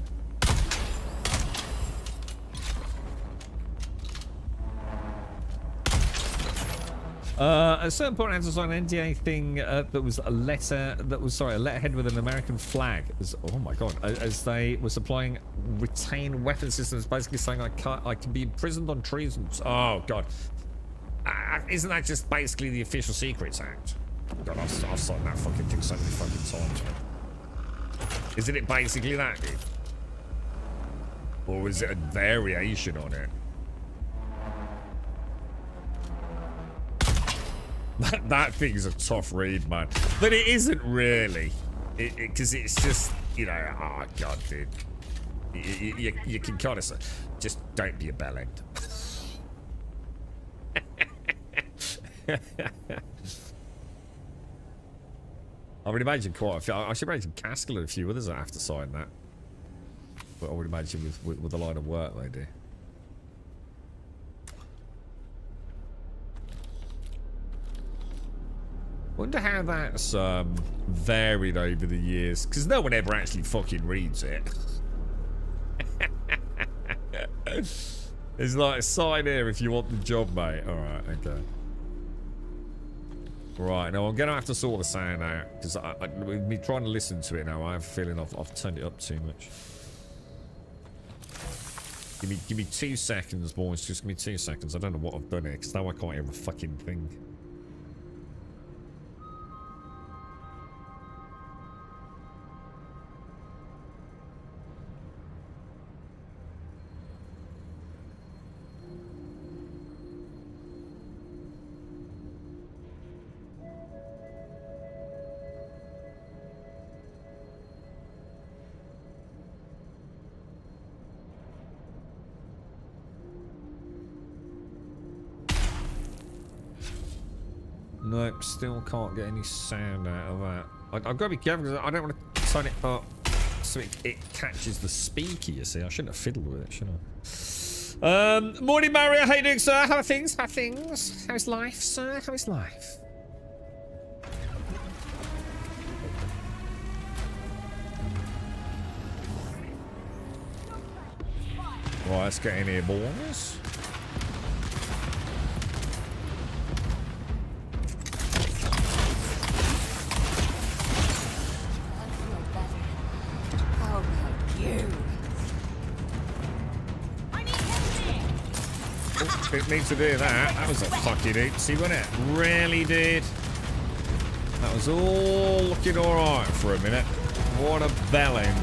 At a certain point, I had to sign an NDA thing that was a letter that was, sorry, a letterhead with an American flag. Oh my god! As they were supplying retained weapon systems, basically saying I can be imprisoned on treason. Oh god! Isn't that just basically the Official Secrets Act? God, I've signed that fucking thing so many fucking times, man. Isn't it basically that, dude? Or is it a variation on it? That thing's a tough read, man. But it isn't really. Because it's just, you know, oh god, dude. You can kind of just don't be a bellend. I would imagine quite a few. I should imagine Caskell and a few others that have to sign that. But I would imagine with the line of work they do. Wonder how that's varied over the years, because no one ever actually fucking reads it. It's like, sign here if you want the job, mate. Alright, okay. Right, now I'm going to have to sort the sound out, because with me trying to listen to it now, I have a feeling I've turned it up too much. Give me 2 seconds, boys. Just give me 2 seconds. I don't know what I've done here, because now I can't hear a fucking thing. Nope, still can't get any sound out of that. I've got to be careful because I don't want to turn it up so it catches the speaker, you see. I shouldn't have fiddled with it, should I? Morning, Mario. How you doing, sir? How are things? How are things? How's life, sir? How is life? Right, let's get in here, boys. How about you? Oh, didn't need to do that. That was a fucking oopsie, wasn't it? Really did. That was all looking alright for a minute. What a bellend.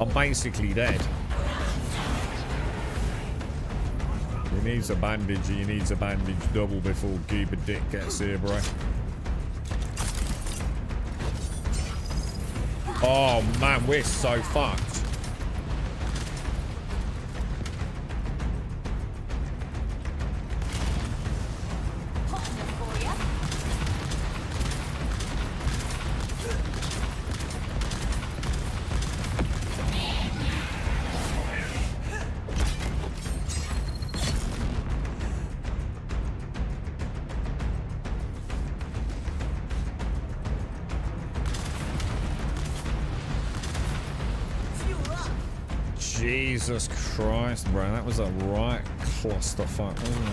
I'm basically dead. He needs a bandage. He needs a bandage double before Goober Dick gets here, bro. Oh man, we're so fucked. Jesus Christ, bro. That was a right clusterfuck, wasn't it?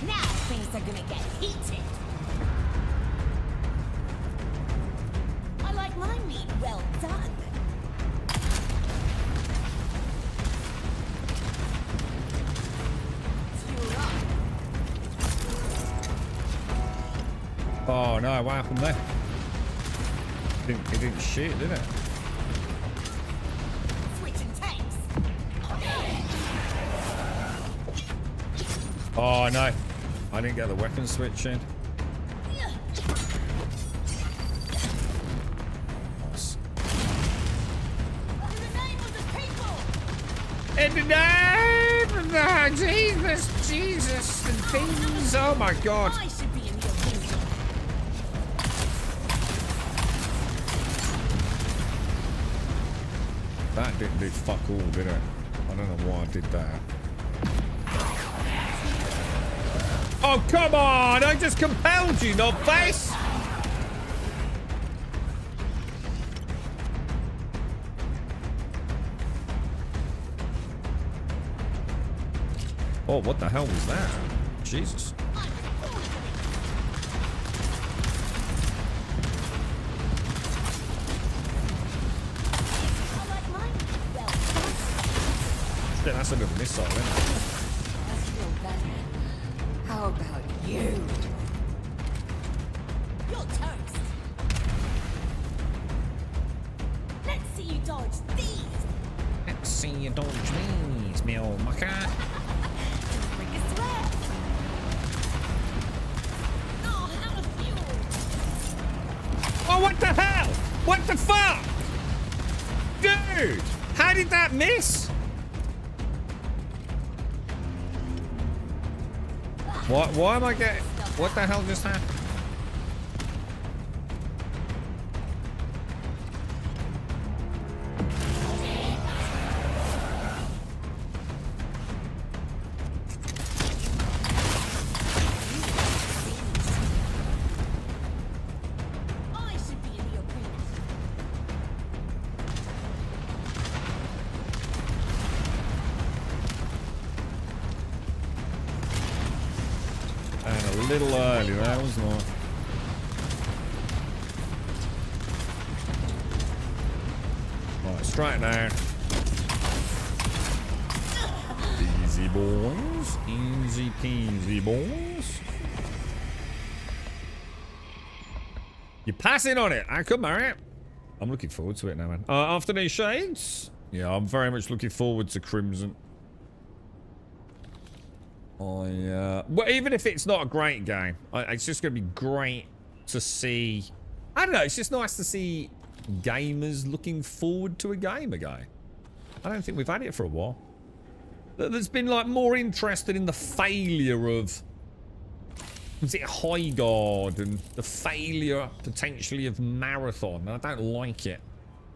Now things are gonna get heated. I like my meat well done. Oh no, what happened there? It didn't shoot, did it? Switching tanks. Oh no, I didn't get the weapon switch in. Nice. In the name of the Jesus and things. Oh my God. I should be in your kingdom. That didn't do fuck all, did it? I don't know why I did that. Oh, come on! I just compelled you, knobface! Oh, what the hell was that? Jesus. Yeah, that's a little missile, isn't it? How about you? You're toast. Let's see you dodge these. Let's see you dodge these, me old mucker. Break a sweat. Oh, how to fuel. Oh, what the hell? What the fuck? Dude, how did that miss? What? Why am I getting... What the hell just happened? I should be in your kingdom. And a little early, that was not. Right, straight down. Easy boys. Easy peasy boys. You're passing on it. I could marry it. I'm looking forward to it now, man. Afternoon shades. Yeah, I'm very much looking forward to Crimson. Well, even if it's not a great game, it's just going to be great to see. I don't know. It's just nice to see gamers looking forward to a game again. I don't think we've had it for a while. There's been like more interested in the failure of, was it High Guard and the failure potentially of Marathon. I don't like it.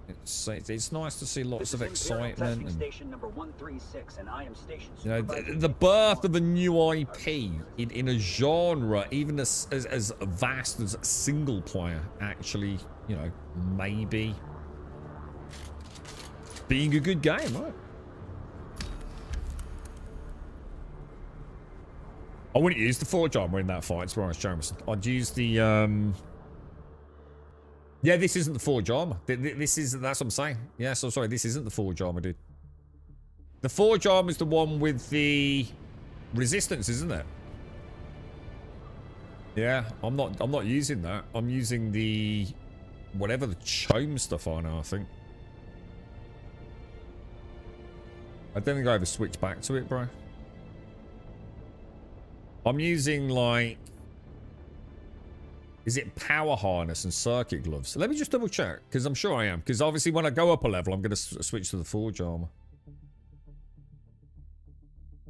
It's nice to see lots of excitement. And, Station number 136, and I am station you know, the birth of a new IP in a genre, even as vast as single player, actually, you know, maybe being a good game, right? I wouldn't use the Forge Armor in that fight, to be honest, Jameson. I'd use the, yeah, this isn't the Forge Armor. This is, that's what I'm saying. Yeah, so sorry, this isn't the Forge Armor, dude. The Forge Armor is the one with the resistance, isn't it? Yeah, I'm not using that. I'm using the, whatever the Chome stuff are now, I think. I don't think I ever switched back to it, bro. I'm using, like, is it power harness and circuit gloves? Let me just double check, because I'm sure I am. Because obviously when I go up a level, I'm going to switch to the Forge Armor.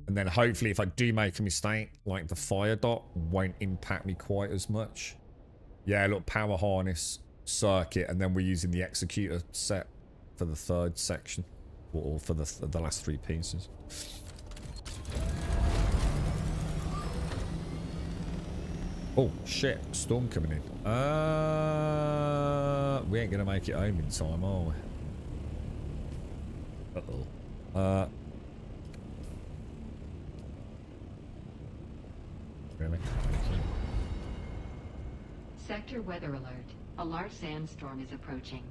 And then hopefully if I do make a mistake, like the fire dot won't impact me quite as much. Yeah, look, power harness, circuit, and then we're using the executor set for the third section. Or for the last 3 pieces. Oh, shit. Storm coming in. We ain't gonna make it home in time, are we? Uh-oh. Really? Sector weather alert. A large sandstorm is approaching.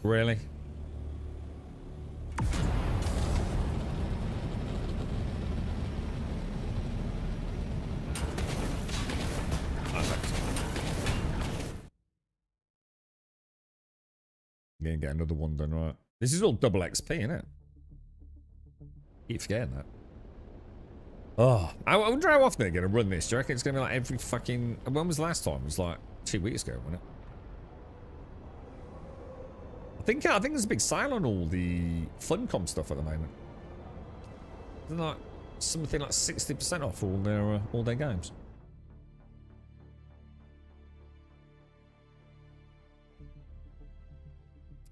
Really? Gonna get another one done, right? This is all double XP, isn't it? Keep forgetting that. Oh, I wonder how often they're gonna run this. Do you reckon it's gonna be like every fucking... When was the last time? It was like 2 weeks ago, wasn't it? I think there's a big sale on all the Funcom stuff at the moment. Isn't like something like 60% off all their games?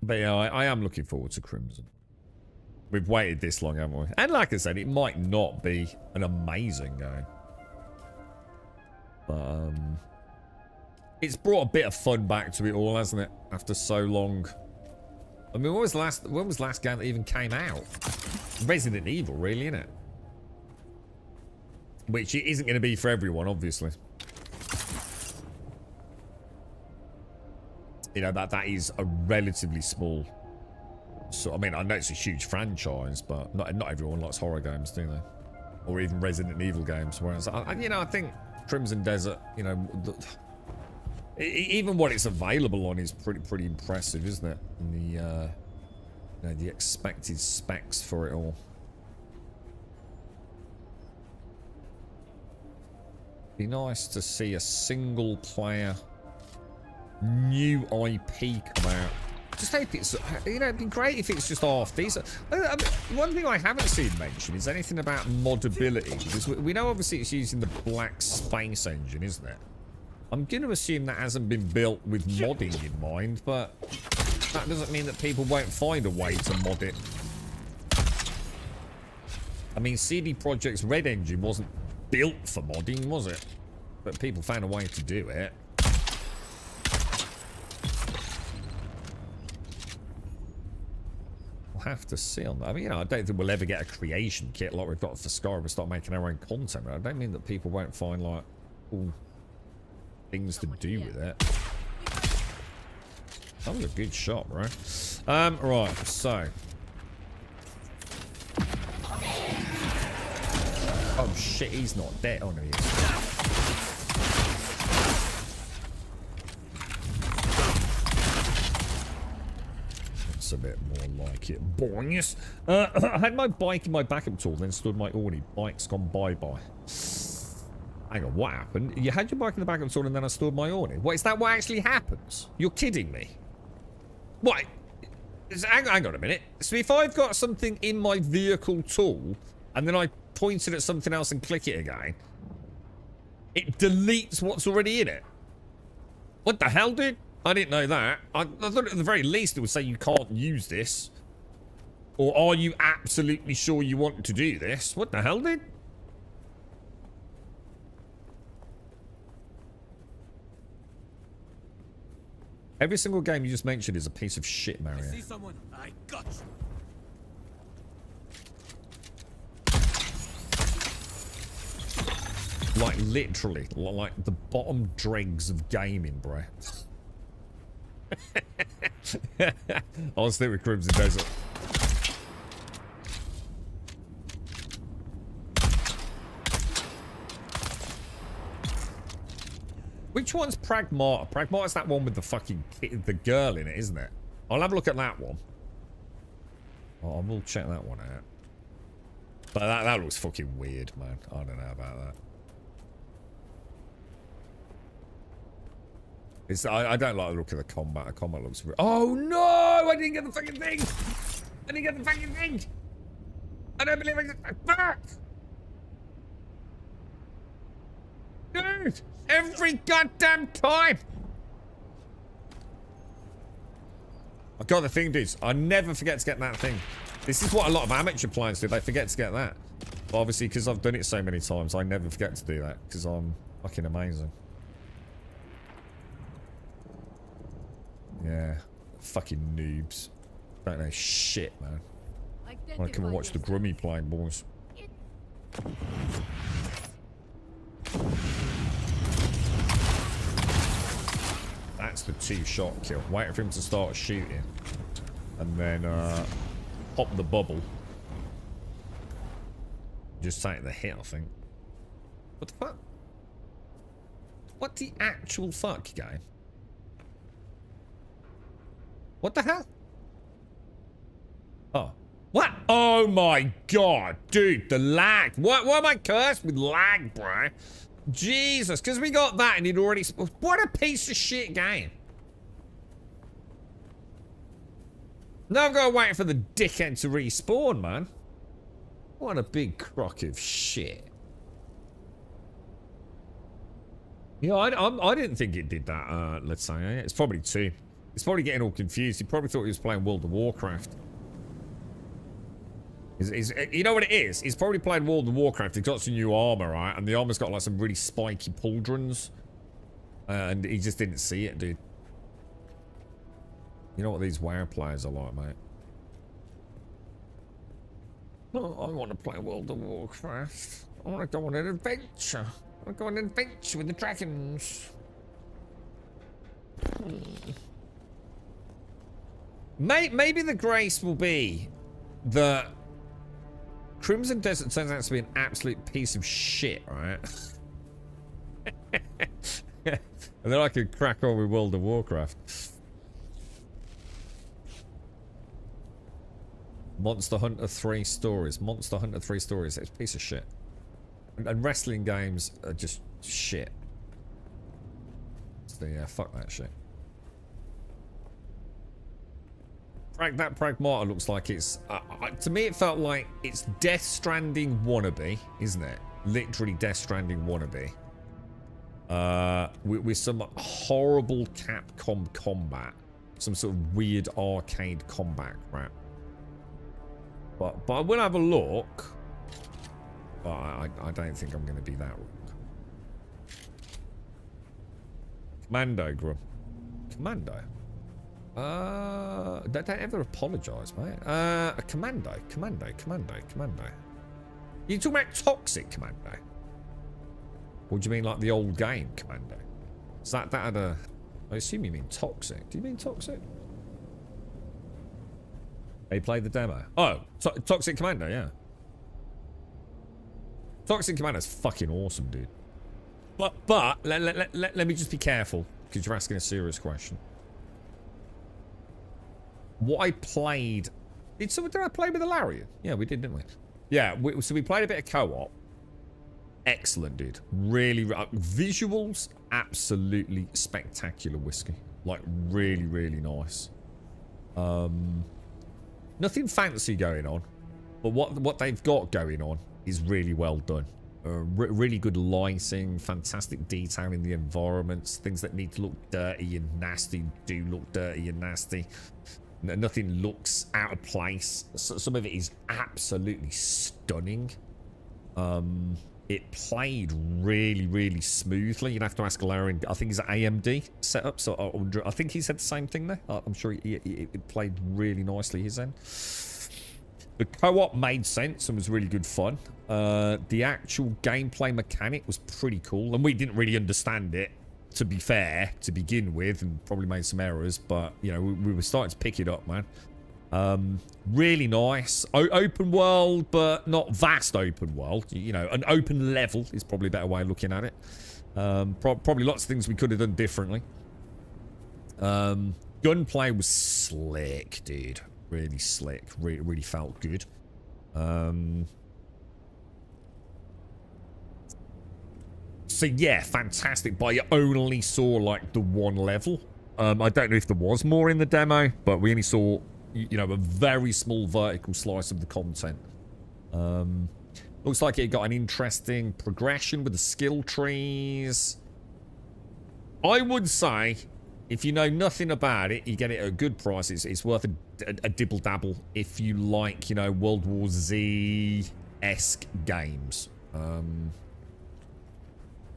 But yeah, I am looking forward to Crimson. We've waited this long, haven't we? And like I said, it might not be an amazing game. But it's brought a bit of fun back to it all, hasn't it? After so long. I mean, when was the last game that even came out? Resident Evil, really, isn't it? Which it isn't going to be for everyone, obviously. You know, that is a relatively small... So, I mean, I know it's a huge franchise, but not everyone likes horror games, do they? Or even Resident Evil games. Whereas, you know, I think Crimson Desert, you know... Even what it's available on is pretty impressive, isn't it? And the, you know, the expected specs for it all. Be nice to see a single player new IP come out. Just hope it's, you know, it'd be great if it's just half decent. I mean, one thing I haven't seen mentioned is anything about modability, because we know obviously it's using the Black Space engine, isn't it? I'm going to assume that hasn't been built with modding in mind, but that doesn't mean that people won't find a way to mod it. I mean, CD Projekt's Red engine wasn't built for modding, was it? But people found a way to do it. We'll have to see on that. I mean, you know, I don't think we'll ever get a creation kit like we've got for Skyrim and start making our own content. I don't mean that people won't find, like, cool things to do with it. That was a good shot, bro. Right, so. Oh shit, he's not dead. Oh no, he is. That's a bit more like it, boys. I had my bike in my backup tool, then stood my Orny. Bike's gone bye-bye. Hang on, what happened? You had your bike in the backup tool and then I stored my Orny. What, is that what actually happens? You're kidding me. What? Hang on a minute. So if I've got something in my vehicle tool and then I point it at something else and click it again, it deletes what's already in it. What the hell, dude? I didn't know that. I thought at the very least it would say you can't use this. Or are you absolutely sure you want to do this? What the hell, dude? Every single game you just mentioned is a piece of shit, Mario. I see someone. I got you. Like, literally. Like, the bottom dregs of gaming, bro. I'll stick with Crimson Desert. Which one's Pragmata? Pragmata's that one with the fucking the girl in it, isn't it? I'll have a look at that one. Oh, I will check that one out. But that looks fucking weird, man. I don't know about that. It's I don't like the look of the combat. The combat looks weird. Oh no! I didn't get the fucking thing! I didn't get the fucking thing! I don't believe I just... Fuck! Dude! Every goddamn time! I got the thing, dudes. I never forget to get that thing. This is what a lot of amateur players do. They forget to get that. But obviously, because I've done it so many times, I never forget to do that. Because I'm fucking amazing. Yeah. Fucking noobs. Don't know shit, man. I want to come and watch the Grummy playing, boys. That's the two-shot kill. Waiting for him to start shooting. And then, pop the bubble. Just take the hit, I think. What the fuck? What the actual fuck, game? What the hell? Oh. What? Oh my god, dude, the lag. What am I cursed with lag, bro? Jesus, because we got that and he'd already... What a piece of shit game. Now I've got to wait for the dickhead to respawn, man. What a big crock of shit. Yeah, I didn't think it did that, let's say. It's probably two. He's probably getting all confused. He probably thought he was playing World of Warcraft. You know what it is? He's probably played World of Warcraft. He's got some new armor, right? And the armor's got like some really spiky pauldrons. And he just didn't see it, dude. You know what these WoW players are like, mate? Oh, I want to play World of Warcraft. I want to go on an adventure. I want to go on an adventure with the dragons. Maybe the grace will be that Crimson Desert turns out to be an absolute piece of shit, right? And then I could crack on with World of Warcraft. Monster Hunter 3 stories. Monster Hunter 3 stories. It's a piece of shit. And wrestling games are just shit. So yeah, fuck that shit. That Pragmata looks like it's... to me, it felt like it's Death Stranding wannabe, isn't it? Literally Death Stranding wannabe. With some horrible Capcom combat. Some sort of weird arcade combat crap. But I will have a look. But I don't think I'm going to be that wrong. Commando, Grum. Commando? Don't ever apologise, mate. Commando. You talking about Toxic Commando? Or do you mean like the old game Commando? Is that had a... I assume you mean Toxic. Do you mean Toxic? They played the demo. Oh, Toxic Commando, yeah. Toxic Commando's fucking awesome, dude. But let me just be careful, because you're asking a serious question. what I played... Did I play with Ilarion? Yeah, we did, didn't we? Yeah, so we played a bit of co-op. Excellent, dude. Really, visuals, absolutely spectacular whiskey. Like, really, really nice. Nothing fancy going on, but what they've got going on is really well done. Really good lighting, fantastic detail in the environments. Things that need to look dirty and nasty do look dirty and nasty. Nothing looks out of place. Some of it is absolutely stunning. It played really, really smoothly. You'd have to ask Larry. I think he's an AMD setup, so I think he said the same thing there. I'm sure it played really nicely his end. The co-op made sense and was really good fun. The actual gameplay mechanic was pretty cool, and we didn't really understand it, to be fair, to begin with, and probably made some errors, but, you know, we were starting to pick it up, man. Really nice. Open world, but not vast open world. You know, an open level is probably a better way of looking at it. Probably lots of things we could have done differently. Gunplay was slick, dude. Really slick. Really felt good. So yeah, fantastic. But I only saw like the one level. I don't know if there was more in the demo, but we only saw, you know, a very small vertical slice of the content. Looks like it got an interesting progression with the skill trees. I would say, if you know nothing about it, you get it at a good price. It's worth a dibble dabble if you like, you know, World War Z-esque games.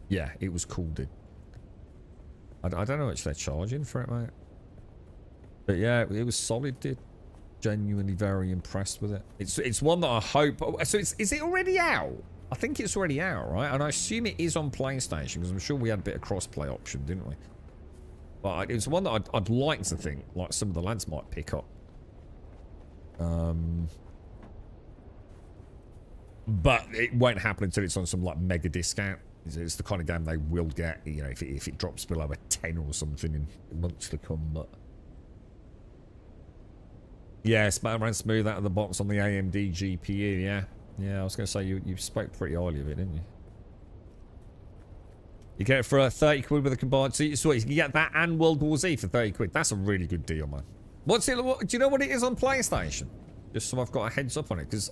Yeah, it was cool, dude. I don't know how much they're charging for it, mate. But yeah, it was solid, dude. Genuinely very impressed with it. It's one that I hope... So is it already out? I think it's already out, right? And I assume it is on PlayStation, because I'm sure we had a bit of cross-play option, didn't we? But it's one that I'd like to think, like, some of the lads might pick up. But it won't happen until it's on some, like, mega discount. It's the kind of game they will get, you know, if it drops below a 10 or something in months to come, but... Yeah, Smatter ran smooth out of the box on the AMD GPU, yeah. Yeah, I was going to say, you spoke pretty highly of it, didn't you? You get it for 30 quid with a combined... So you can get that and World War Z for 30 quid. That's a really good deal, man. What's it... Do you know what it is on PlayStation? Just so I've got a heads up on it, because...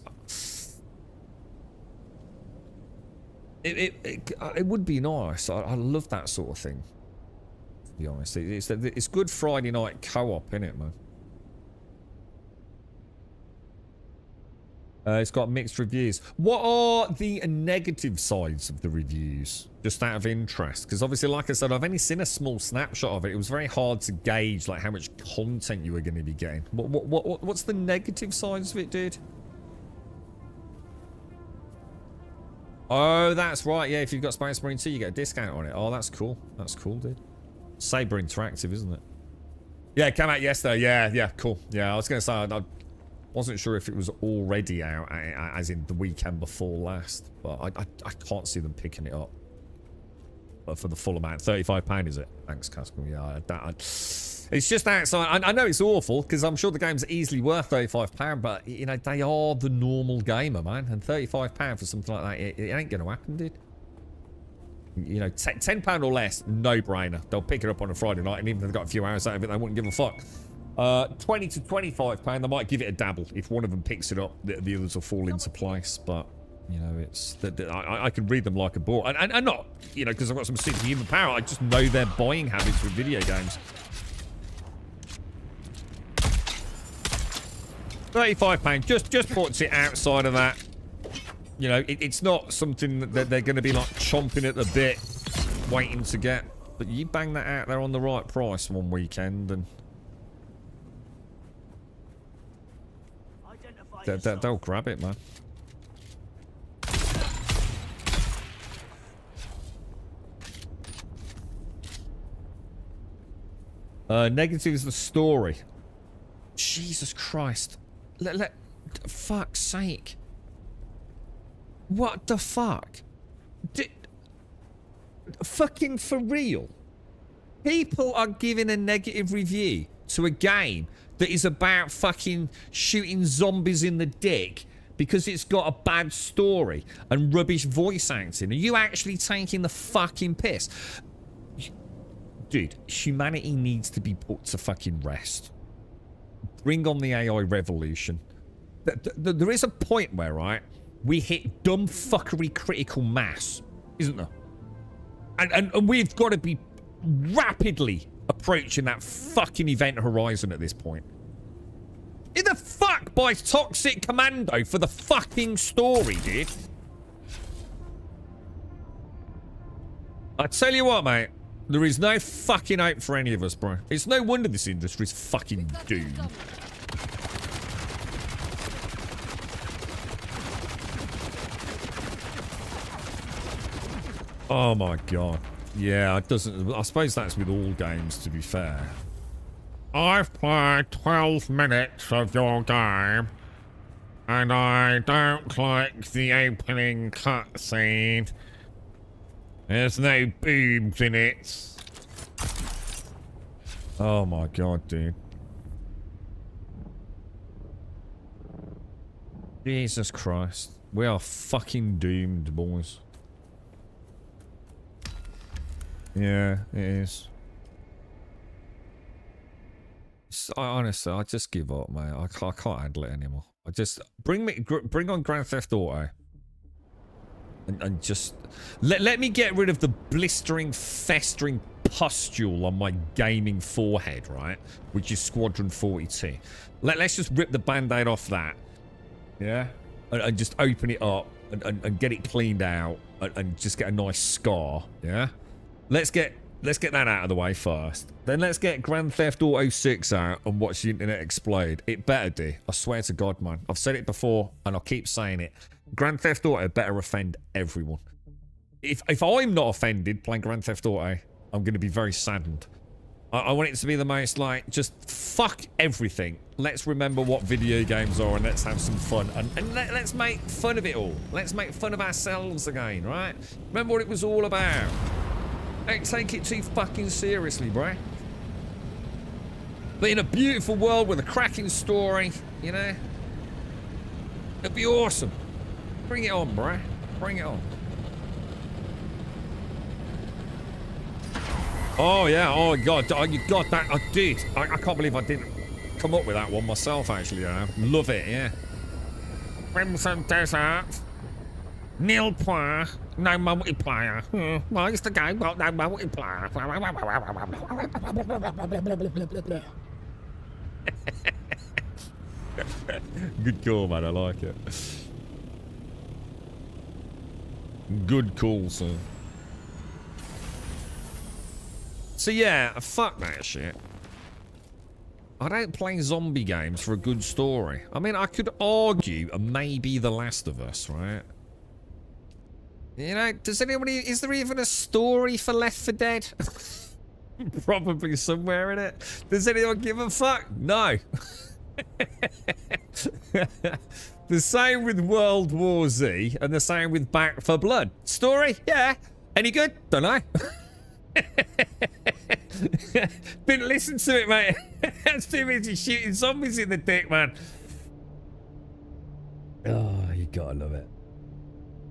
It would be nice. I love that sort of thing, to be honest. It's good Friday night co-op, innit, man? It's got mixed reviews. What are the negative sides of the reviews? Just out of interest. Because obviously, like I said, I've only seen a small snapshot of it. It was very hard to gauge like how much content you were going to be getting. What's the negative sides of it, dude? Oh, that's right. Yeah, if you've got Space Marine 2, you get a discount on it. Oh, that's cool. That's cool, dude. Saber Interactive, isn't it? Yeah, it came out yesterday. Yeah, cool. Yeah, I was going to say, I wasn't sure if it was already out, as in the weekend before last. But I can't see them picking it up. But for the full amount. £35, is it? Thanks, Casco. Yeah, it's just outside. I know it's awful, because I'm sure the game's easily worth £35, but, you know, they are the normal gamer, man. And £35 for something like that, it ain't going to happen, dude. You know, £10 or less, no-brainer. They'll pick it up on a Friday night, and even if they've got a few hours out of it, they wouldn't give a fuck. 20 to £25, they might give it a dabble. If one of them picks it up, the others will fall into place, but... You know, it's... I can read them like a book. And not, you know, because I've got some superhuman power. I just know their buying habits with video games. £35 just puts it outside of that. You know, it's not something that they're going to be like chomping at the bit, waiting to get. But you bang that out there on the right price one weekend, and they'll grab it, man. Negative is the story. Jesus Christ. Fuck's sake. What the fuck? Fucking for real? People are giving a negative review to a game that is about fucking shooting zombies in the dick because it's got a bad story and rubbish voice acting? Are you actually taking the fucking piss? Dude, humanity needs to be put to fucking rest. Bring on the AI revolution. There is a point where, right, we hit dumb fuckery critical mass, isn't there? And we've got to be rapidly approaching that fucking event horizon at this point. Who the fuck buys Toxic Commando for the fucking story, dude? I tell you what, mate. There is no fucking hope for any of us, bro. It's no wonder this industry's fucking doomed. Oh my god. Yeah, it doesn't... I suppose that's with all games, to be fair. I've played 12 minutes of your game, and I don't like the opening cutscene. There's no boobs in it. Oh my god, dude. Jesus Christ. We are fucking doomed, boys. Yeah, it is. Honestly, I just give up, mate. I can't handle it anymore. I just bring on Grand Theft Auto, and just let me get rid of the blistering, festering pustule on my gaming forehead, right? Which is Squadron 42. Let's just rip the band-aid off that, yeah, and just open it up and get it cleaned out and just get a nice scar, yeah. Let's get that out of the way first. Then let's get Grand Theft Auto 6 out and watch the internet explode. It better do. I swear to God, man. I've said it before and I'll keep saying it. Grand Theft Auto better offend everyone. If I'm not offended playing Grand Theft Auto, I'm going to be very saddened. I want it to be the most, like, just fuck everything. Let's remember what video games are and let's have some fun. And let's make fun of it all. Let's make fun of ourselves again, right? Remember what it was all about. Don't take it too fucking seriously, bro. But in a beautiful world with a cracking story, you know, it'd be awesome. Bring it on, bro. Bring it on. Oh, yeah. Oh, God. Oh, you got that. I did. I can't believe I didn't come up with that one myself, actually. Yeah. Love it, yeah. Crimson Desert. Nil point. No multiplayer. Well, it's the game, but no multiplayer. Good call, man. I like it. Good call, sir. So yeah, fuck that shit. I don't play zombie games for a good story. I mean, I could argue maybe The Last of Us, right? You know, does anybody... Is there even a story for Left 4 Dead? Probably somewhere in it. Does anyone give a fuck? No. The same with World War Z and the same with Back 4 Blood. Story? Yeah. Any good? Don't know. Didn't listen to it, mate. That's too busy shooting zombies in the dick, man. Oh, you gotta love it.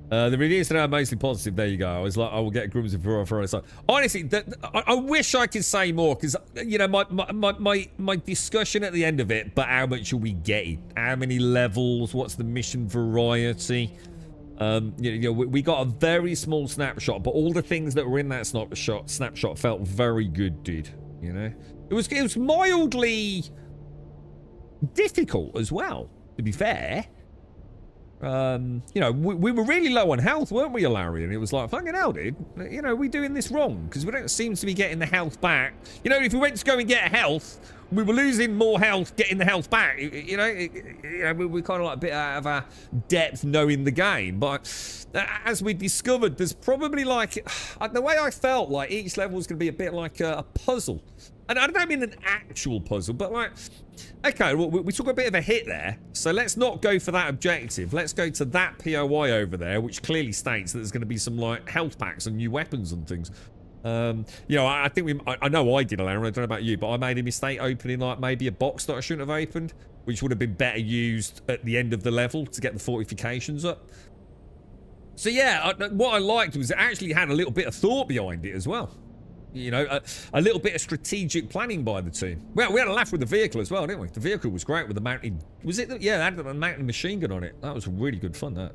The reviews today are mostly positive. There you go. I was like, I will get grooms of for so. Honestly, I wish I could say more because you know my discussion at the end of it. But how much are we getting? How many levels? What's the mission variety? You know, we got a very small snapshot, but all the things that were in that snapshot felt very good, dude. You know, it was mildly difficult as well. To be fair. You know, we were really low on health, weren't we, Larry? And it was like, fucking hell, dude. You know, we're doing this wrong because we don't seem to be getting the health back. You know, if we went to go and get health, we were losing more health getting the health back. You know, we're kind of like a bit out of our depth knowing the game. But as we discovered, there's probably like, the way I felt like each level was going to be a bit like a puzzle. And I don't mean an actual puzzle, but like, okay, well, we took a bit of a hit there, so let's not go for that objective. Let's go to that POI over there, which clearly states that there's going to be some like health packs and new weapons and things. You know, I think I know I did, Alan. I don't know about you, but I made a mistake opening like maybe a box that I shouldn't have opened, which would have been better used at the end of the level to get the fortifications up. So yeah, what I liked was it actually had a little bit of thought behind it as well. You know, a little bit of strategic planning by the team. Well, we had a laugh with the vehicle as well, didn't we? The vehicle was great with the mounted... Was it? Yeah, it had a mounted machine gun on it. That was really good fun, that.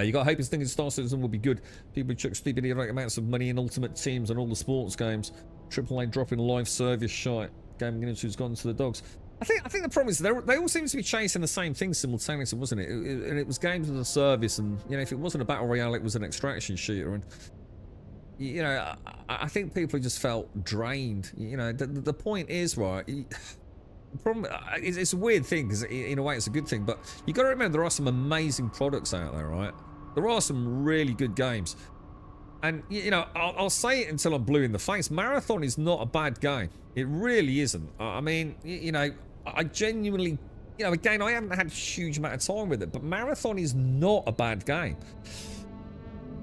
You got hope and thinking Star Citizen will be good. People chuck stupid idiotic amounts of money in Ultimate Teams and all the sports games. AAA dropping live service shite. Gaming industry's gone to the dogs. I think the problem is they all seem to be chasing the same thing simultaneously, wasn't it? And it was games as a service, and you know, if it wasn't a battle royale, it was an extraction shooter. And you know, I think people just felt drained. You know, the point is, right. The problem, it's a weird thing because in a way it's a good thing, but you got to remember there are some amazing products out there, right? There are some really good games, and you know, I'll say it until I'm blue in the face. Marathon is not a bad game. It really isn't. I mean, you know, I genuinely, you know, again, I haven't had a huge amount of time with it, but Marathon is not a bad game.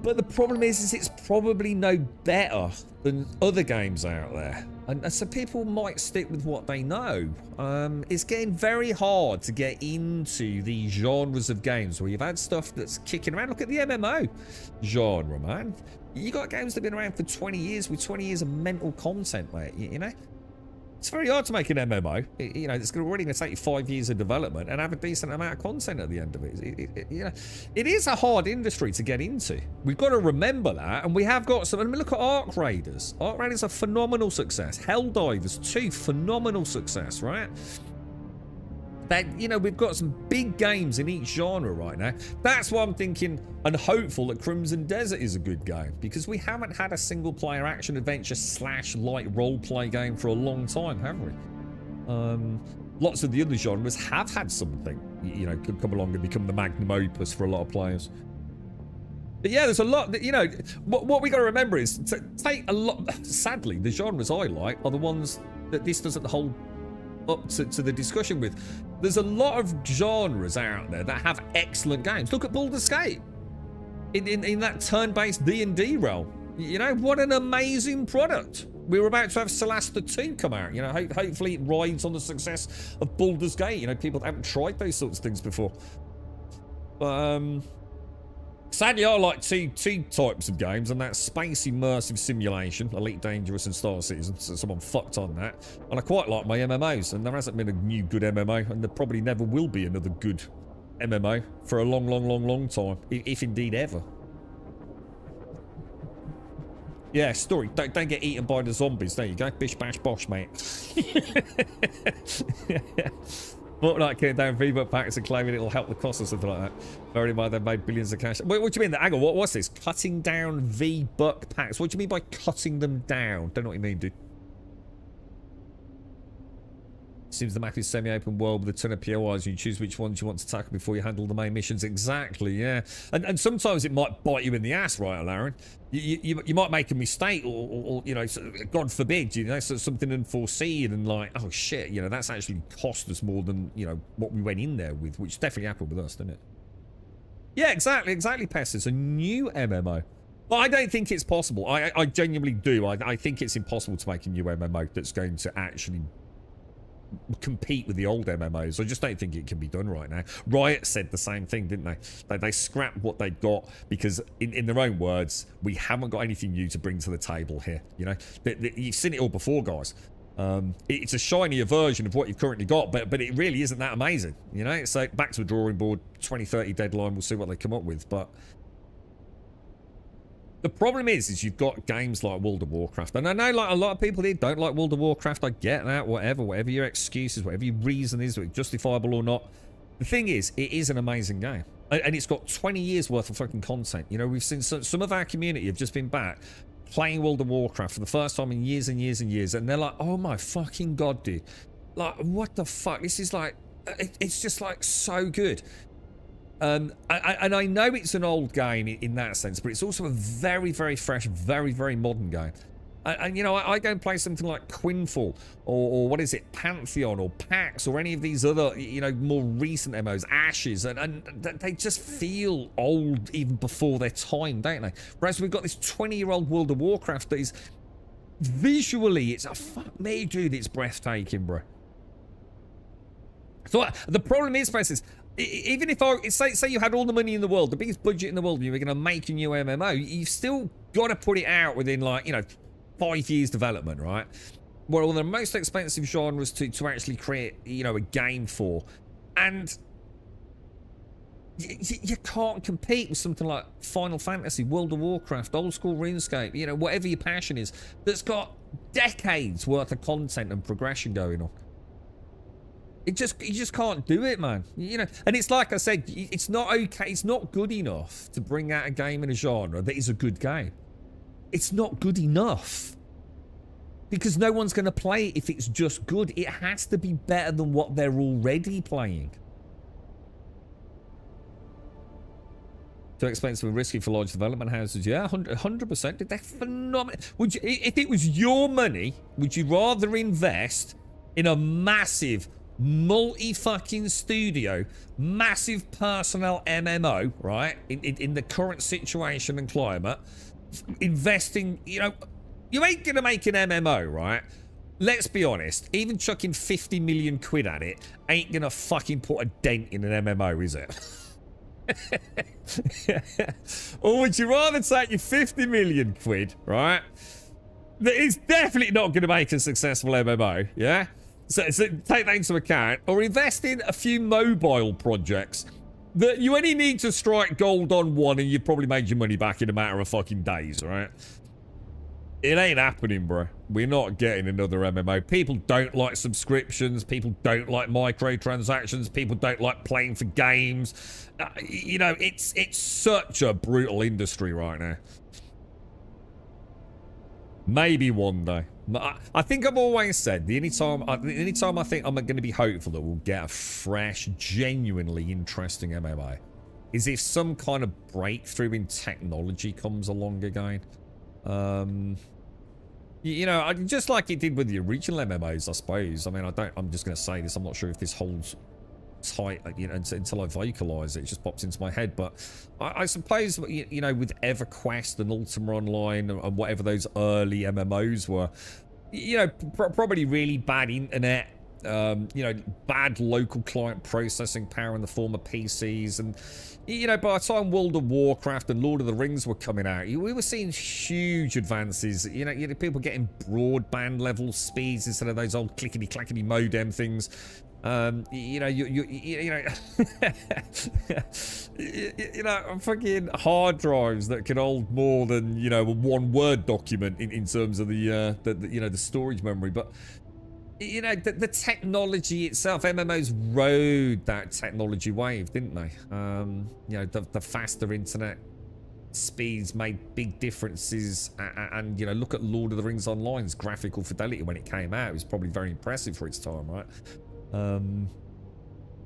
But the problem is it's probably no better than other games out there. And so people might stick with what they know. It's getting very hard to get into these genres of games where you've had stuff that's kicking around. Look at the MMO genre, man. You got games that have been around for 20 years with 20 years of mental content, mate. You know? It's very hard to make an MMO. You know, it's already going to take you 5 years of development and have a decent amount of content at the end of it. You know, it is a hard industry to get into. We've got to remember that, and we have got some. I mean, look at Ark Raiders. Ark Raiders a phenomenal success. Helldivers 2, phenomenal success, right? That, you know, we've got some big games in each genre right now. That's why I'm thinking and hopeful that Crimson Desert is a good game, because we haven't had a single player action adventure / light role play game for a long time, have we? Lots of the other genres have had something, you know, could come along and become the magnum opus for a lot of players. But yeah, there's a lot that, you know, what we got to remember is to take a lot. Sadly, the genres I like are the ones that this doesn't hold up to the discussion with. There's a lot of genres out there that have excellent games. Look at Baldur's Gate in that turn-based D&D realm. You know, what an amazing product. We were about to have Solasta 2 come out. You know, hopefully it rides on the success of Baldur's Gate. You know, people haven't tried those sorts of things before. But sadly, I like two types of games, and that's space immersive simulation, Elite Dangerous and Star Citizen, so someone fucked on that. And I quite like my MMOs, and there hasn't been a new good MMO, and there probably never will be another good MMO for a long time, if indeed ever. Yeah, story. Don't get eaten by the zombies. There you go. Bish bash bosh, mate. Fortnite came down V-Buck packs and claiming it'll help the cost or something like that. Bearing in mind they've made billions of cash. Wait, what do you mean? Hang on, what's this? Cutting down V-Buck packs. What do you mean by cutting them down? Don't know what you mean, dude. Seems the map is semi-open world with a ton of POIs. You choose which ones you want to tackle before you handle the main missions. Exactly, yeah. And sometimes it might bite you in the ass, right, Lauren? You might make a mistake, or you know, God forbid, you know, so something unforeseen, and like, oh shit, you know, that's actually cost us more than, you know, what we went in there with, which definitely happened with us, didn't it? Yeah, exactly, Pest. It's a new MMO. But I don't think it's possible. I genuinely do. I think it's impossible to make a new MMO that's going to actually compete with the old MMOs. I just don't think it can be done right now. Riot said the same thing, didn't they? They scrapped what they'd got because, in their own words, we haven't got anything new to bring to the table here. You know, you've seen it all before, guys. It's a shinier version of what you've currently got, but it really isn't that amazing. You know, so back to the drawing board. 2030 deadline. We'll see what they come up with, but. The problem is you've got games like World of Warcraft. And I know like a lot of people here don't like World of Warcraft. I get that, whatever your excuse is, whatever your reason is, justifiable or not. The thing is, it is an amazing game. And it's got 20 years worth of fucking content. You know, we've seen some of our community have just been back playing World of Warcraft for the first time in years and years and years. And they're like, oh my fucking God, dude. Like, what the fuck? This is like, it's just like so good. And I know it's an old game in that sense, but it's also a very, very fresh, very, very modern game. And you know, I go and play something like Quinfall or what is it, Pantheon or PAX or any of these other, you know, more recent MMOs, Ashes, and they just feel old even before their time, don't they? Whereas we've got this 20-year-old World of Warcraft that is visually, it's a fuck me, dude, it's breathtaking, bro. So the problem is, Francis, even if say you had all the money in the world, the biggest budget in the world, and you were going to make a new MMO, you've still got to put it out within, like, you know, 5 years development, right? One of the most expensive genres to actually create, you know, a game for, and you can't compete with something like Final Fantasy, World of Warcraft, old school RuneScape, you know, whatever your passion is, that's got decades worth of content and progression going on. You just can't do it, man. You know, and it's like I said, it's not okay. It's not good enough to bring out a game in a genre that is a good game. It's not good enough because no one's going to play it if it's just good. It has to be better than what they're already playing. Too expensive and risky for large development houses. Yeah, 100%. They're phenomenal. Would you, if it was your money, would you rather invest in a massive multi-fucking studio, massive personnel MMO, right? In the current situation and climate, investing, you know, you ain't gonna make an MMO, right? Let's be honest, even chucking 50 million quid at it ain't gonna fucking put a dent in an MMO, is it? Or would you rather take your 50 million quid, right? That is definitely not gonna make a successful MMO, yeah? So take that into account, or invest in a few mobile projects that you only need to strike gold on one and you've probably made your money back in a matter of fucking days, right? It ain't happening, bro. We're not getting another MMO. People don't like subscriptions. People don't like microtransactions. People don't like playing for games. You know, it's such a brutal industry right now. Maybe one day. I think I've always said the only time I think I'm going to be hopeful that we'll get a fresh, genuinely interesting MMO is if some kind of breakthrough in technology comes along again. You know, just like it did with the original MMOs, I suppose. I mean, I'm just going to say this. I'm not sure if this holds tight, you know, until I vocalize it. It just pops into my head. But I suppose, you know, with EverQuest and Ultima Online and whatever those early MMOs were, you know, probably really bad internet, you know, bad local client processing power in the form of PCs, and you know, by the time World of Warcraft and Lord of the Rings were coming out, we were seeing huge advances. You know, people getting broadband level speeds instead of those old clickety clackety modem things. You know, you know, you know, fucking hard drives that can hold more than, you know, one Word document in terms of the you know, the storage memory. But you know, the technology itself, MMOs rode that technology wave, didn't they? You know, the faster internet speeds made big differences, and you know, look at Lord of the Rings Online's graphical fidelity when it came out. It was probably very impressive for its time, right?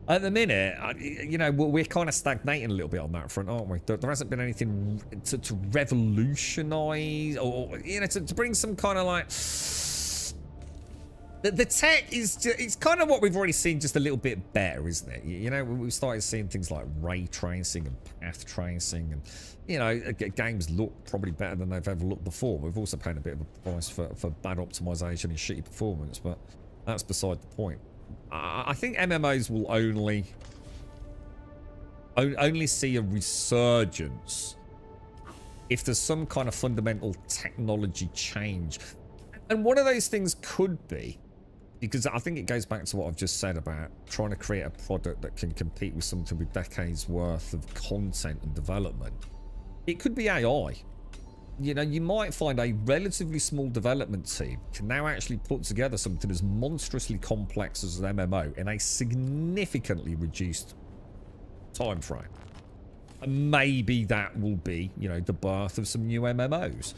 At the minute, you know, we're kind of stagnating a little bit on that front, aren't we? There hasn't been anything to revolutionize, or you know, to bring some kind of like the tech is just, it's kind of what we've already seen, just a little bit better, isn't it? You know, we've started seeing things like ray tracing and path tracing, and you know, games look probably better than they've ever looked before. We've also paid a bit of a price for bad optimization and shitty performance, but that's beside the point. I think MMOs will only see a resurgence if there's some kind of fundamental technology change. And one of those things could be, because I think it goes back to what I've just said about trying to create a product that can compete with something with decades worth of content and development. It could be AI. You know, you might find a relatively small development team can now actually put together something as monstrously complex as an MMO in a significantly reduced time frame. And maybe that will be, you know, the birth of some new MMOs.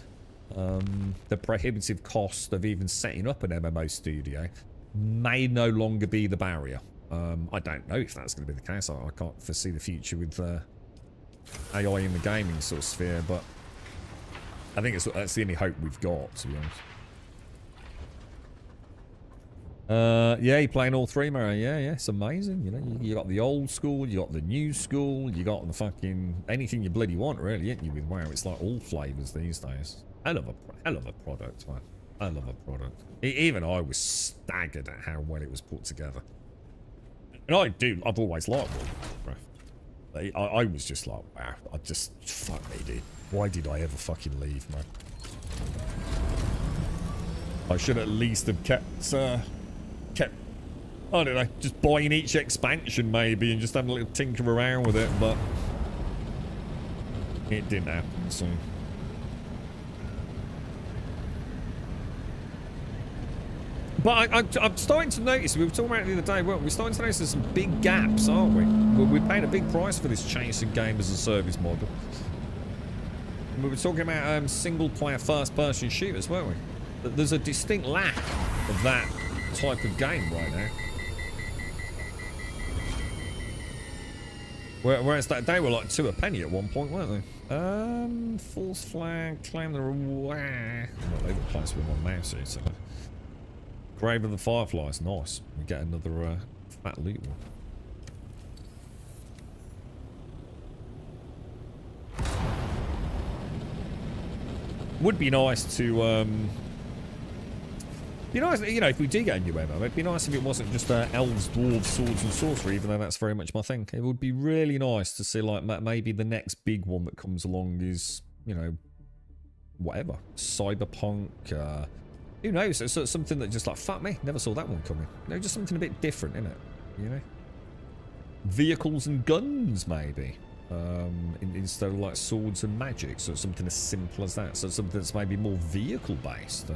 The prohibitive cost of even setting up an MMO studio may no longer be the barrier. I don't know if that's going to be the case. I can't foresee the future with AI in the gaming sort of sphere, but I think that's the only hope we've got, to be honest. Yeah, you're playing all three, Mario. Yeah, it's amazing. You know, you got the old school, you got the new school, you got the fucking anything you bloody want, really, ain't you? With WoW, it's like all flavors these days. I love a product, man. I love a product. Even I was staggered at how well it was put together. And I've always liked Warcraft. I was just like, wow, fuck me, dude. Why did I ever fucking leave, man? I should at least have kept, I don't know, just buying each expansion maybe and just having a little tinker around with it, but it didn't happen, so. But I'm starting to notice, we were talking about it the other day, weren't we? We're starting to notice there's some big gaps, aren't we? We're paying a big price for this chasing game as a service model. We were talking about single-player first-person shooters, weren't we? There's a distinct lack of that type of game right now. Whereas they were like 2 a penny at one point, weren't they? False flag, claim the reward. I'm not over the place with my mouse here, so. Grave of the Fireflies, nice. We get another fat loot one. Would be nice to, you know, if we do get a new MMO, it'd be nice if it wasn't just elves, dwarves, swords, and sorcery, even though that's very much my thing. It would be really nice to see, like, maybe the next big one that comes along is, you know, whatever. Cyberpunk, who knows? It's something that just like, fuck me, never saw that one coming. You know, just something a bit different, innit? You know? Vehicles and guns, maybe. Instead of like swords and magic, so something as simple as that. So something that's maybe more vehicle based.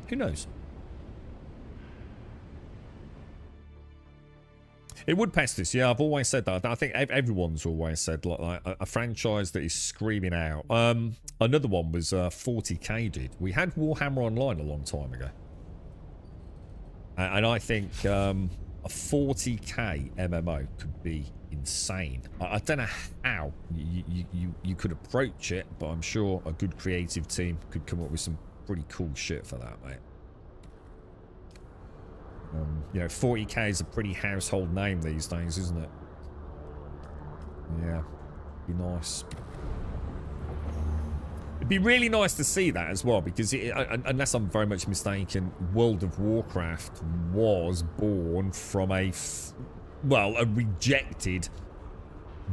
Who knows? It would pest us, yeah. I've always said that. I think everyone's always said like a franchise that is screaming out. Another one was 40k, dude. We had Warhammer Online a long time ago, and I think a 40k MMO could be insane. I don't know how you could approach it, but I'm sure a good creative team could come up with some pretty cool shit for that, mate. You know, 40k is a pretty household name these days, isn't it? Yeah, be nice. It'd be really nice to see that as well, because unless I'm very much mistaken, World of Warcraft was born from a rejected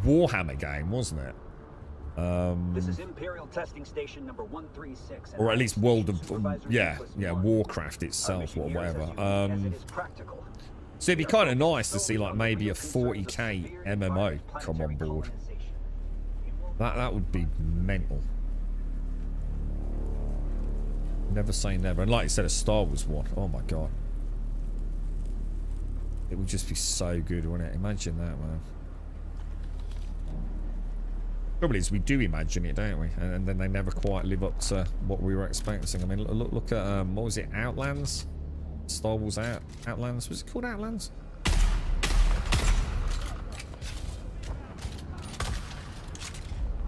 Warhammer game, wasn't it? This is Imperial Testing Station number 136. Or at least World of Warcraft itself, or whatever. So it'd be kind of nice to see like maybe a 40k MMO come on board. That would be mental. Never say never. And like you said, a Star Wars one. Oh my god. It would just be so good, wouldn't it? Imagine that, man. Trouble is, we do imagine it, don't we? And then they never quite live up to what we were expecting. I mean, look at what was it? Outlands? Star Wars Outlands? Was it called Outlands?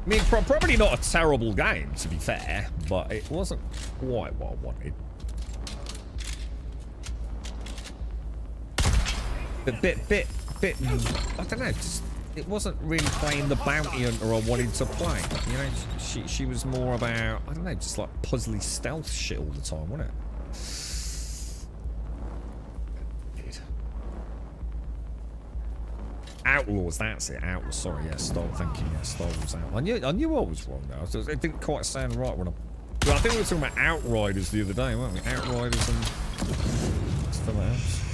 I mean, probably not a terrible game, to be fair, but it wasn't quite what I wanted. Bit. I don't know. Just, it wasn't really playing the bounty hunter I wanted to play. You know, she was more about, I don't know, just like puzzly stealth shit all the time, wasn't it? Outlaws, that's it. Outlaws, sorry, yeah, thank you, yeah, Star Wars Outlaws. I knew I was wrong though. It didn't quite sound right when I think we were talking about Outriders the other day, weren't we? Outriders and stuff else.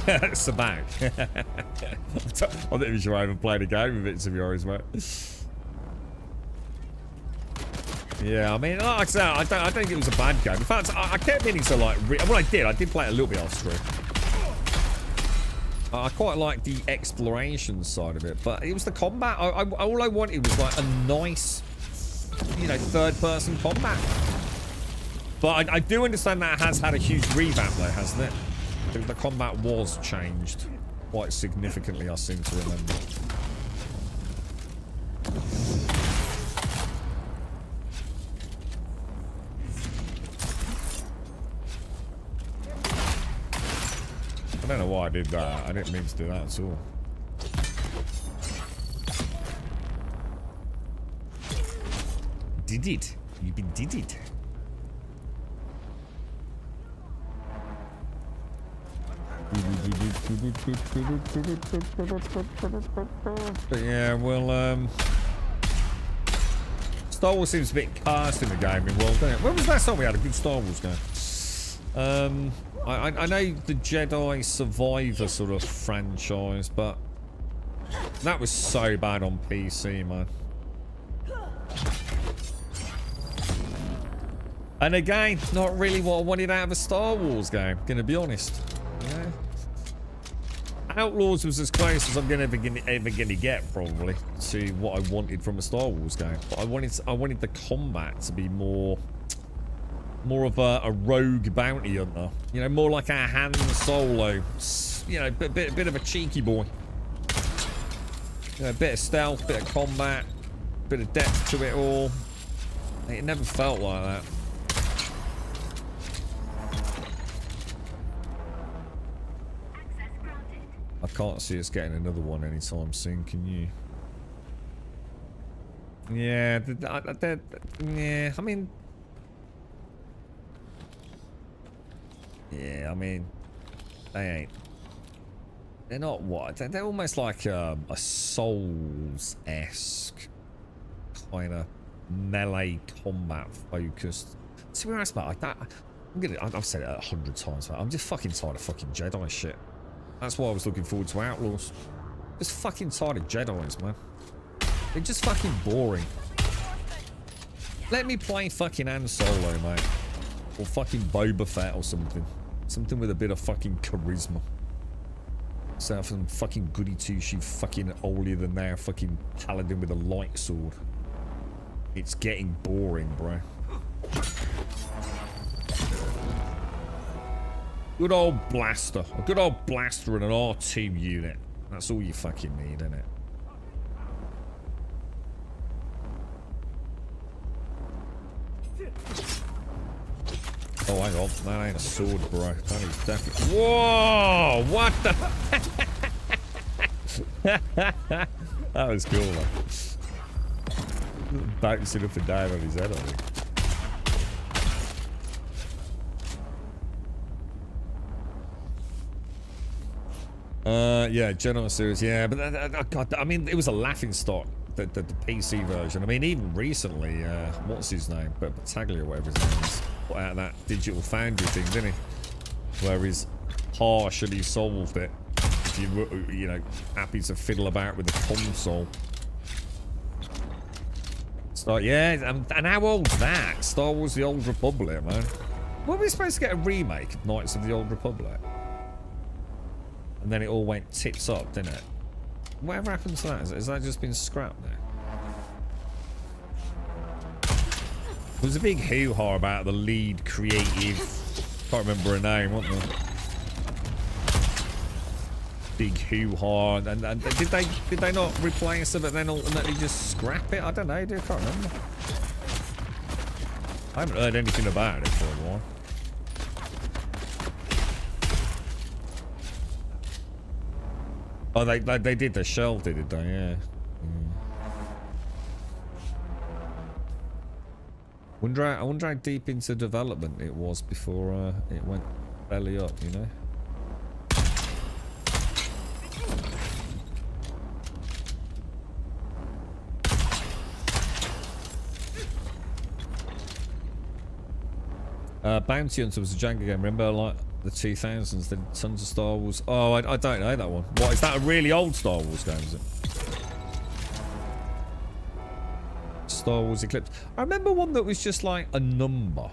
It's the bag. I'm not even sure I haven't played a game with it, to be honest, mate. Yeah, I mean, like I said, I don't think it was a bad game. In fact, I kept meaning to like. Well, I did play it a little bit off screen. I quite like the exploration side of it, but it was the combat. All I wanted was like a nice, you know, third-person combat. But I do understand that has had a huge revamp, though, hasn't it? The combat was changed. quite significantly, I seem to remember. I don't know why I did that. I didn't mean to do that at all. Did it? You been did it? But yeah, well, Star Wars seems a bit cursed in the gaming world, doesn't it? When was the last time we had a good Star Wars game? I know the Jedi Survivor sort of franchise, but that was so bad on PC, man. And again, not really what I wanted out of a Star Wars game, gonna be honest. Yeah. Outlaws was as close as I'm ever gonna get, probably, to what I wanted from a Star Wars game. But I wanted the combat to be more of a rogue bounty hunter. You know, more like a Han Solo. You know, bit of a cheeky boy. You know, a bit of stealth, bit of combat, bit of depth to it all. It never felt like that. I can't see us getting another one anytime soon, can you? Yeah, yeah, I mean... Yeah, I mean... They ain't... They're not what? They're almost like a Souls-esque kind of melee combat focused. To be honest, mate, I've said it 100 times, mate. I'm just fucking tired of fucking Jedi shit. That's why I was looking forward to Outlaws. Just fucking tired of Jedis, man. They're just fucking boring. Let me play fucking Han Solo, mate. Or fucking Boba Fett or something. Something with a bit of fucking charisma. Instead of some fucking goody two-shoe fucking holier than thou fucking paladin with a light sword. It's getting boring, bro. Good old blaster. A good old blaster and an R2 unit. That's all you fucking need, isn't it? Oh, hang on. That ain't a sword, bro. That is definitely... Whoa! What the... That was cool, man. Bouncing up and down on his head, I think. Yeah, Jedi series, yeah, but God, I mean, it was a laughing stock, the PC version. I mean, even recently, what's his name? But Battaglia, whatever his name is, put out that Digital Foundry thing, didn't he? Where he's partially solved it. If you know, happy to fiddle about with the console. So, yeah, and how old's that? Star Wars: The Old Republic, man. Were we supposed to get a remake of Knights of the Old Republic? And then it all went tits up, didn't it? Whatever happened to that? Has that just been scrapped now? There was a big hoo-ha about the lead creative... Can't remember her name, wasn't there? Big hoo-ha. And did they not replace her, but then ultimately just scrap it? I don't know, dude. I can't remember. I haven't heard anything about it for a while. Oh, they did the shelved it, did they? Yeah. I wonder how deep into development it was before it went belly up, you know? Bounty Hunter was a Django game. Remember, like the 2000s, then tons of Star Wars. Oh, I don't know that one. What, is that a really old Star Wars game, is it? Star Wars Eclipse. I remember one that was just like a number.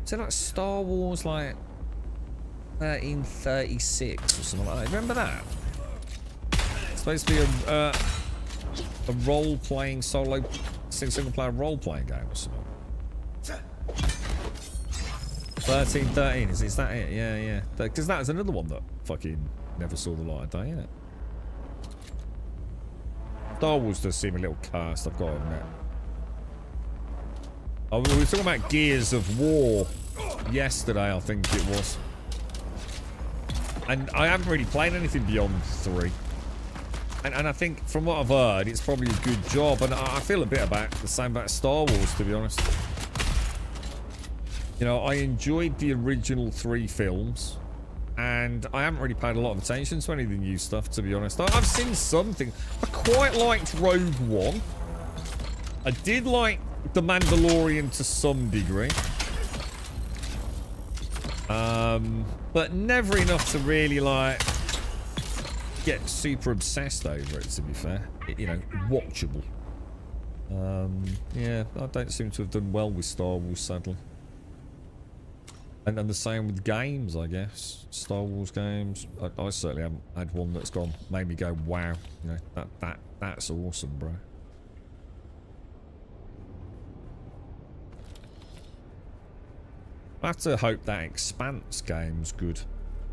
Is it like Star Wars like 1336 or something like that? Remember that? It's supposed to be a role-playing solo single-player role-playing game or something. 1313, is that it? Yeah, yeah. Because that was another one that fucking never saw the light of day, innit? Star Wars does seem a little cursed, I've got to admit. Oh, we were talking about Gears of War yesterday, I think it was. And I haven't really played anything beyond 3. And I think, from what I've heard, it's probably a good job. And I feel a bit about the same about Star Wars, to be honest. You know, I enjoyed the original 3 films. And I haven't really paid a lot of attention to any of the new stuff, to be honest. I've seen something. I quite liked Rogue One. I did like The Mandalorian to some degree. But never enough to really, like, get super obsessed over it, to be fair. You know, watchable. Yeah, I don't seem to have done well with Star Wars, sadly. And the same with games, I guess. Star Wars games. I certainly haven't had one that's made me go, wow. You know, that's awesome, bro. I have to hope that Expanse game's good.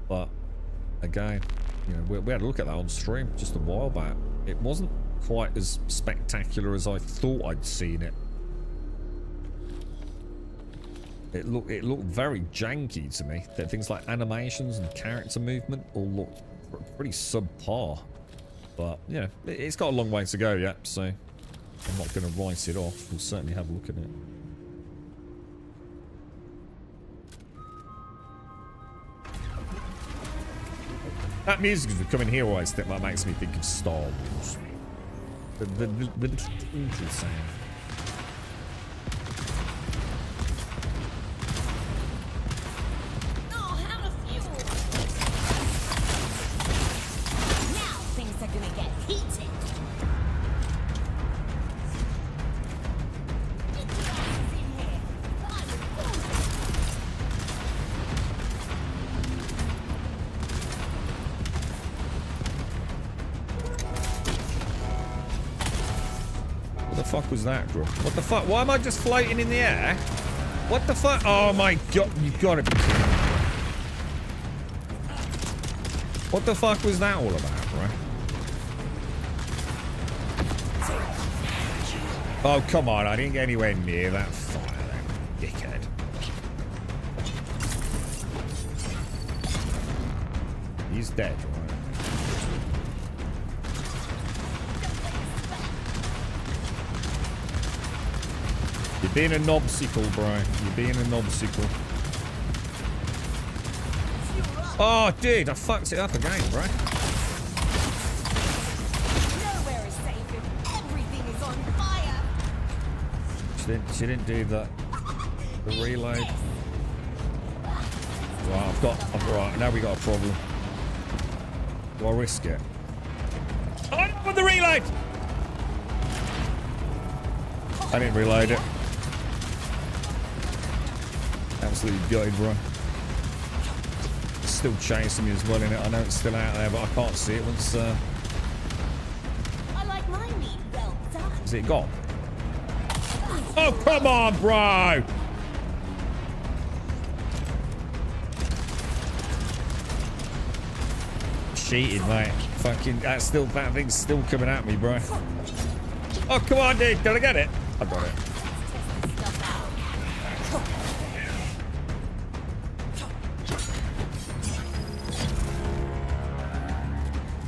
But, again, you know, we had a look at that on stream just a while back. It wasn't quite as spectacular as I thought I'd seen it. It looked very janky to me. Things like animations and character movement all looked pretty subpar. But, you know, it's got a long way to go yet, so I'm not going to write it off. We'll certainly have a look at it. That music is coming here always that makes me think of Star Wars. The little tinkle sound. What was that, bro? What the fuck? Why am I just floating in the air? What the fuck? Oh my god, you gotta be kidding me. What the fuck was that all about, bro? Oh, come on, I didn't get anywhere near that fire, then, dickhead. He's dead, right? You're being a knobsicle, bro. You're being a knobsicle. Oh, dude, I fucked it up again, bro. Nowhere is safe if everything is on fire. She didn't do that. The reload. Right, right, now we got a problem. Do I risk it? Oh, with the reload! I didn't reload it. Absolutely gutted, bro. It's still chasing me as well in it. I know it's still out there, but I can't see it once. I like my meat well done. Is it gone? Oh, come on, bro! Cheated, mate. Fucking, that thing's still coming at me, bro. Oh, come on, dude. Did I get it? I got it.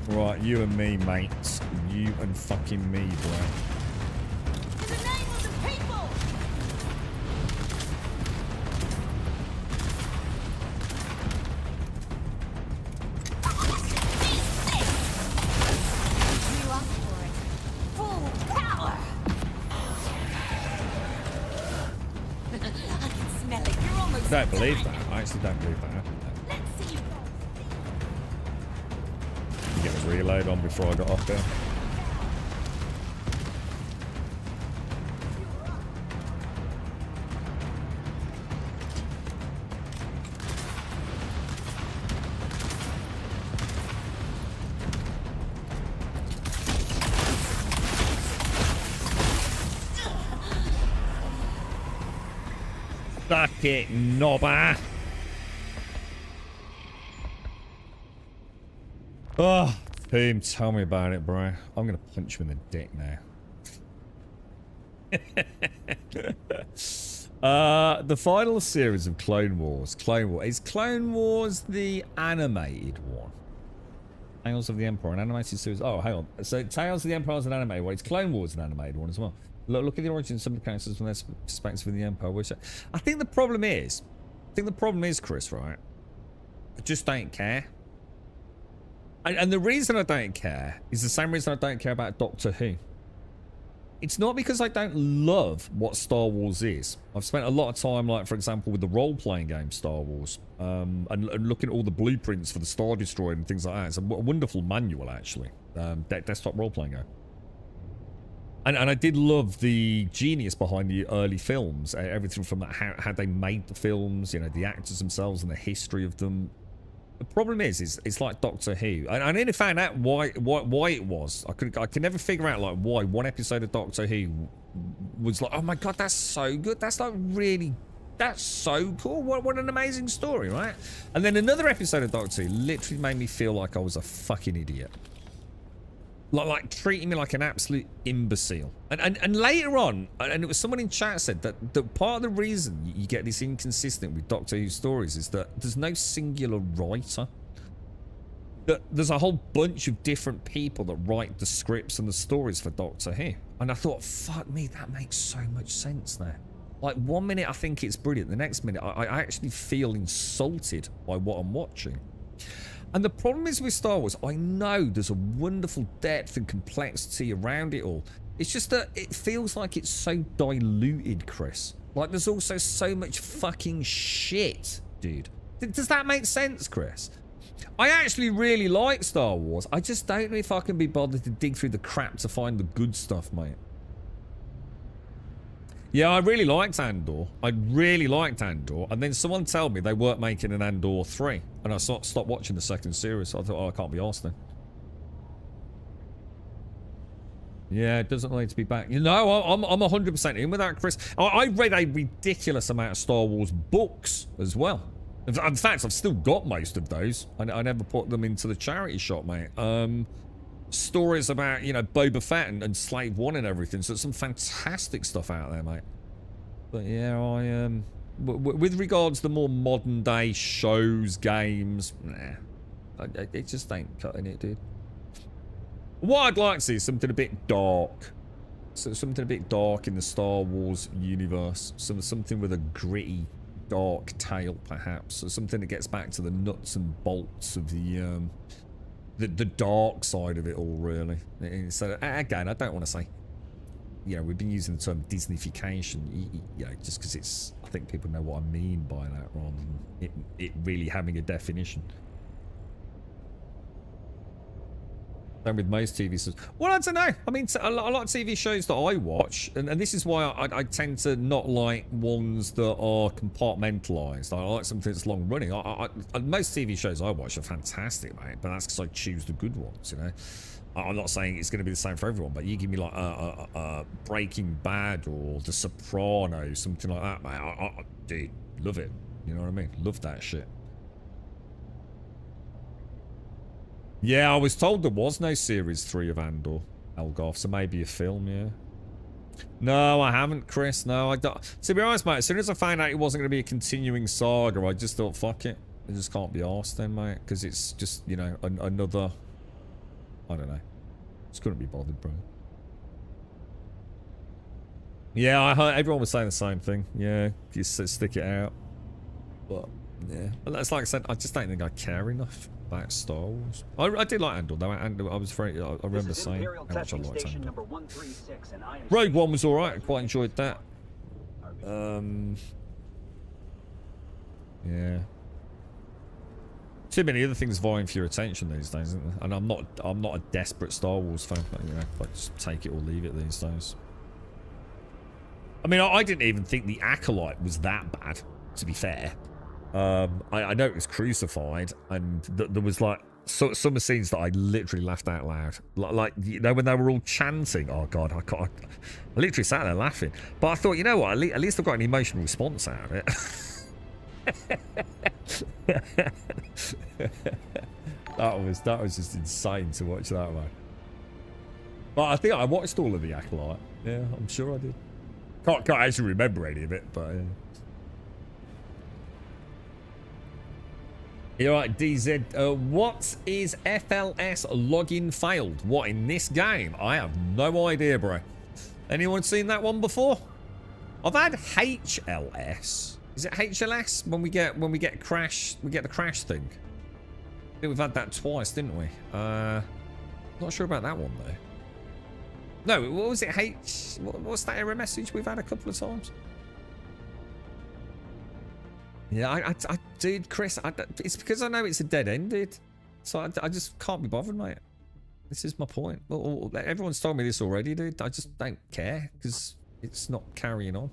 Right, you and me, mates. You and fucking me, bro. In the name of the people! You up for it. Full power! I can smell it. You're almost I don't believe that. I actually don't believe that. Let's see you go. Get his reload on before I got off there. Suck it, knobber. Oh, team, tell me about it, bro. I'm gonna punch him in the dick now. The final series of Clone Wars. Is Clone Wars the animated one? Tales of the Empire, an animated series. Oh, hang on. So Tales of the Empire is an animated one. It's Clone Wars, an animated one as well. Look at the origins of some of the characters from their perspective of the Empire. Which I think the problem is, Chris, right? I just don't care. And the reason I don't care is the same reason I don't care about Doctor Who. It's not because I don't love what Star Wars is. I've spent a lot of time, like, for example, with the role-playing game Star Wars, and looking at all the blueprints for the Star Destroyer and things like that. It's a wonderful manual, actually. Desktop role-playing game. And I did love the genius behind the early films. Everything from that, how they made the films, you know, the actors themselves and the history of them. The problem is it's like Doctor Who. I nearly found out why it was. I could never figure out like why one episode of Doctor Who was like, oh my god, that's so good. That's like really, that's so cool. What an amazing story, right? And then another episode of Doctor Who literally made me feel like I was a fucking idiot. Like treating me like an absolute imbecile. And later on, and it was someone in chat said that part of the reason you get this inconsistent with Doctor Who stories is that there's no singular writer. That there's a whole bunch of different people that write the scripts and the stories for Doctor Who. And I thought, fuck me, that makes so much sense now. Like, one minute I think it's brilliant, the next minute I actually feel insulted by what I'm watching. And the problem is with Star Wars, I know there's a wonderful depth and complexity around it all. It's just that it feels like it's so diluted, Chris. Like, there's also so much fucking shit, dude. Does that make sense, Chris? I actually really like Star Wars. I just don't know if I can be bothered to dig through the crap to find the good stuff, mate. Yeah, I really liked Andor. And then someone told me they weren't making an Andor 3. And I stopped watching the second series. So I thought, oh, I can't be arsed then. Yeah, it doesn't need to be back. You know, I'm 100% in with that, Chris. I read a ridiculous amount of Star Wars books as well. In fact, I've still got most of those. I never put them into the charity shop, mate. Stories about, you know, Boba Fett and Slave One and everything. So there's some fantastic stuff out there, mate. But yeah, with regards to the more modern day shows, games, nah, it just ain't cutting it, dude. What I'd like to see is something a bit dark. So something a bit dark in the Star Wars universe. Something with a gritty, dark tale, perhaps. Or something that gets back to the nuts and bolts of the dark side of it all, really. So again, I don't want to say, you know, we've been using the term Disneyfication, you know, just because it's, I think people know what I mean by that, rather than it really having a definition. Same with most TV shows. Well, I don't know. I mean, a lot of TV shows that I watch, and this is why I tend to not like ones that are compartmentalised. I like something that's long running. Most TV shows I watch are fantastic, mate, but that's because I choose the good ones, you know. I'm not saying it's going to be the same for everyone, but you give me like Breaking Bad or The Sopranos, something like that, mate. Dude, love it. You know what I mean? Love that shit. Yeah, I was told there was no Series 3 of Andor, Elgoth, so maybe a film, yeah. No, I haven't, Chris. No, I don't. To be honest, mate, as soon as I found out it wasn't going to be a continuing saga, I just thought, fuck it. I just can't be arsed then, mate, because it's just, you know, another... I don't know. Just couldn't be bothered, bro. Yeah, I heard everyone was saying the same thing. Yeah, just stick it out. But, yeah. But that's like I said, I just don't think I care enough about Star Wars. I did like Andor, though. Andor, I was very... I remember saying how much I liked Andor. Rogue One was alright. I quite enjoyed that. Yeah. Too many other things vying for your attention these days, isn't there? And I'm not a desperate Star Wars fan, but, you know, I just take it or leave it these days. I mean, I didn't even think the Acolyte was that bad, to be fair. I know it was crucified, and there was like some scenes that I literally laughed out loud. Like, you know, when they were all chanting, oh god, I literally sat there laughing. But I thought, you know what, at least I've got an emotional response out of it. That was just insane to watch that, man. But I think I watched all of the Acolyte. Yeah, I'm sure I did. Can't actually remember any of it, but yeah. You're right, DZ. What is FLS login failed? What, in this game? I have no idea, bro. Anyone seen that one before? I've had HLS. Is it HLS when we get crash? We get the crash thing. I think we've had that twice, didn't we? Not sure about that one though. No, what was it? What's that error message we've had a couple of times? Yeah, I dude, Chris, it's because I know it's a dead end, dude. So I just can't be bothered, mate. This is my point. Well, everyone's told me this already, dude. I just don't care because it's not carrying on.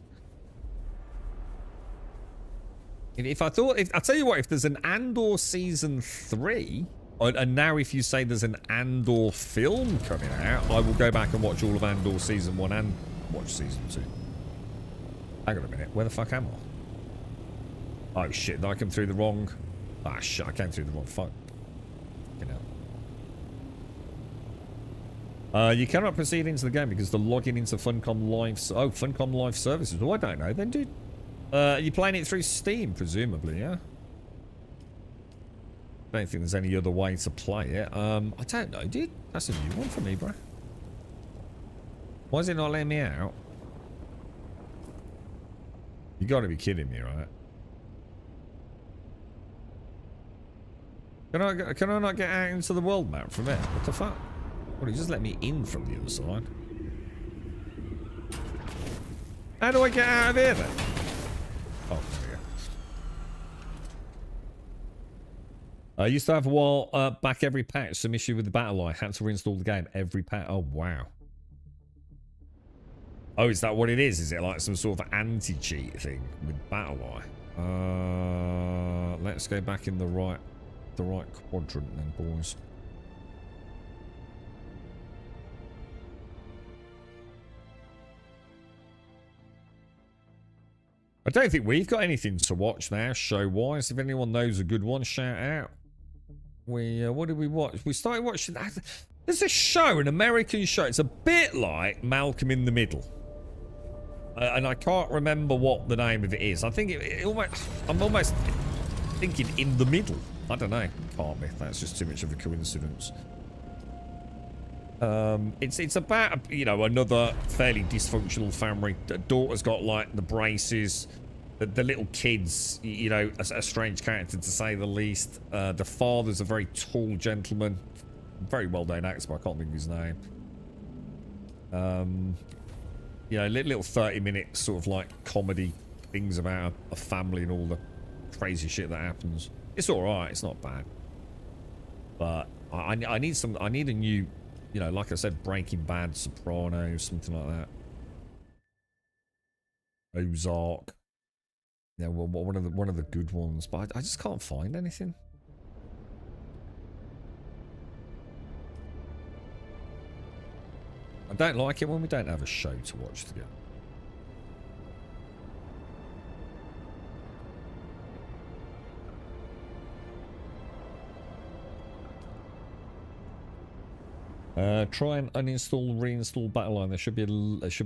I'll tell you what, if there's an Andor season 3, and now if you say there's an Andor film coming out, I will go back and watch all of Andor season 1 and watch season 2. Hang on a minute, where the fuck am I? Oh shit, did I come through the wrong... Ah shit, I came through the wrong fuck. Fucking hell. You cannot proceed into the game because the login into Funcom Live... Oh, Funcom Live Services. Well, I don't know then, dude. You're playing it through Steam, presumably, yeah? I don't think there's any other way to play it. I don't know, dude. That's a new one for me, bro. Why is it not letting me out? You gotta be kidding me, right? Can I not get out into the world map from it? What the fuck? Well, he just let me in from the other side. How do I get out of here then? Oh, there we go. I used to have a while back every patch, some issue with the battle eye. Had to reinstall the game every patch. Oh, wow. Oh, is that what it is? Is it like some sort of anti-cheat thing with battle eye? Let's go back in the right quadrant then, boys. I don't think we've got anything to watch now, show-wise. If anyone knows a good one, shout out. What did we watch? We started watching that. There's a show, an American show. It's a bit like Malcolm in the Middle. And I can't remember what the name of it is. I think I'm almost thinking In the Middle. I don't know. Can't be. That's just too much of a coincidence. It's about, you know, another fairly dysfunctional family. The daughter's got like the braces. The little kids, you know, a strange character to say the least. The father's a very tall gentleman. Very well known actor, but I can't think of his name. You know, little 30-minute sort of like comedy things about a family and all the crazy shit that happens. It's alright, it's not bad. But I need a new, you know, like I said, Breaking Bad, Sopranos, something like that. Ozark. Yeah, well, one of the good ones, but I just can't find anything. I don't like it when we don't have a show to watch together. Try and uninstall, reinstall Battleline. There should be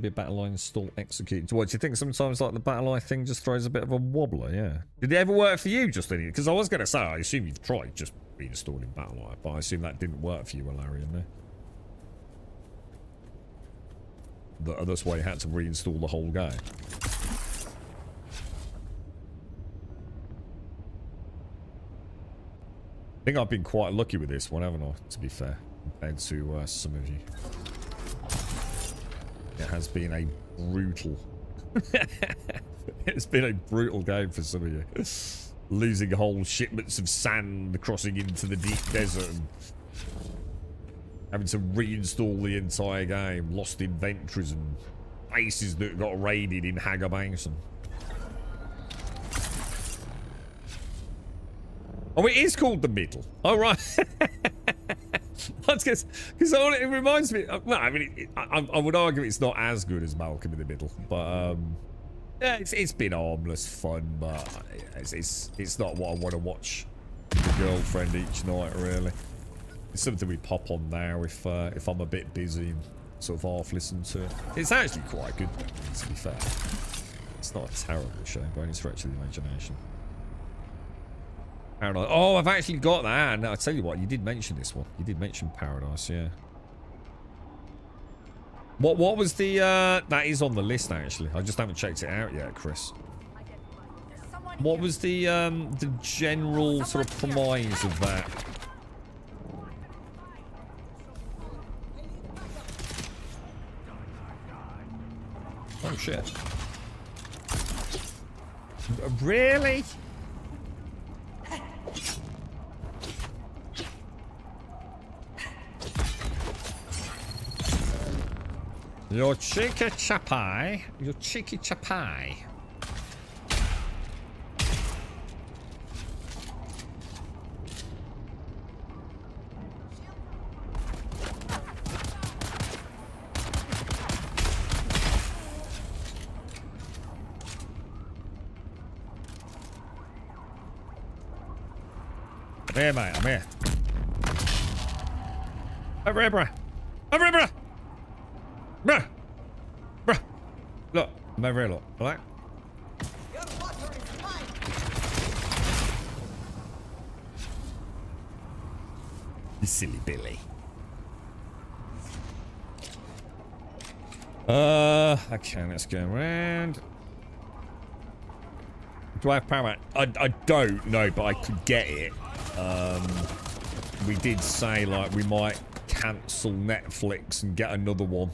a Battleline install execute. What do you think? Sometimes like the Battleline thing just throws a bit of a wobbler. Yeah. Did it ever work for you, Justin? Because I was going to say, I assume you've tried just reinstalling Battleline, but I assume that didn't work for you, Larry, in there. That's why you had to reinstall the whole game. I think I've been quite lucky with this one, haven't I? To be fair. Compared to some of you. It has been a brutal... It's been a brutal game for some of you. Losing whole shipments of sand crossing into the deep desert and having to reinstall the entire game. Lost inventories and bases that got raided in Hagabanson. Oh, it is called The Middle. Oh, right. Because it reminds me. Well, I mean, I would argue it's not as good as Malcolm in the Middle, but yeah, it's been harmless fun, but it's not what I want to watch girlfriend each night, really. It's something we pop on now if I'm a bit busy and sort of half listen to it. It's actually quite good, to be fair. It's not a terrible show by any stretch of the imagination. Paradise. Oh, I've actually got that. And I'll tell you what, you did mention this one. You did mention Paradise, yeah. What was the that is on the list actually. I just haven't checked it out yet, Chris. What was the general sort of premise of that? Oh shit. Really? Your cheeky chapai. Your cheeky chapai. I'm here, mate. I'm here. Over here, bruh. Over here, bruh. Bruh! Bruh! Look, I'm over here, look. Alright? You silly Billy. Okay, let's go around. Do I have Paramount? I don't know, but I could get it. We did say, like, we might cancel Netflix and get another one.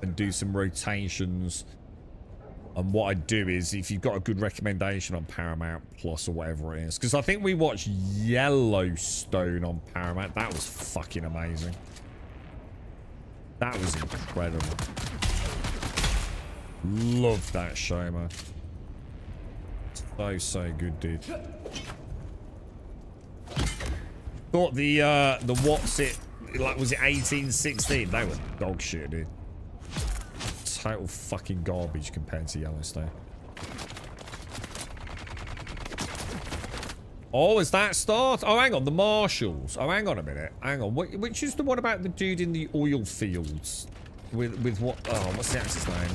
And do some rotations. And what I'd do is, if you've got a good recommendation on Paramount Plus or whatever it is, because I think we watched Yellowstone on Paramount. That was fucking amazing. That was incredible. Love that show, man. So good, dude. Thought the what's it like? Was it 1816? They were dog shit, dude. Total fucking garbage compared to Yellowstone. Oh, is that start? Oh, hang on, the Marshals. Oh, hang on a minute. Hang on. Which is the one about the dude in the oil fields? With what? Oh, what's the actor's name?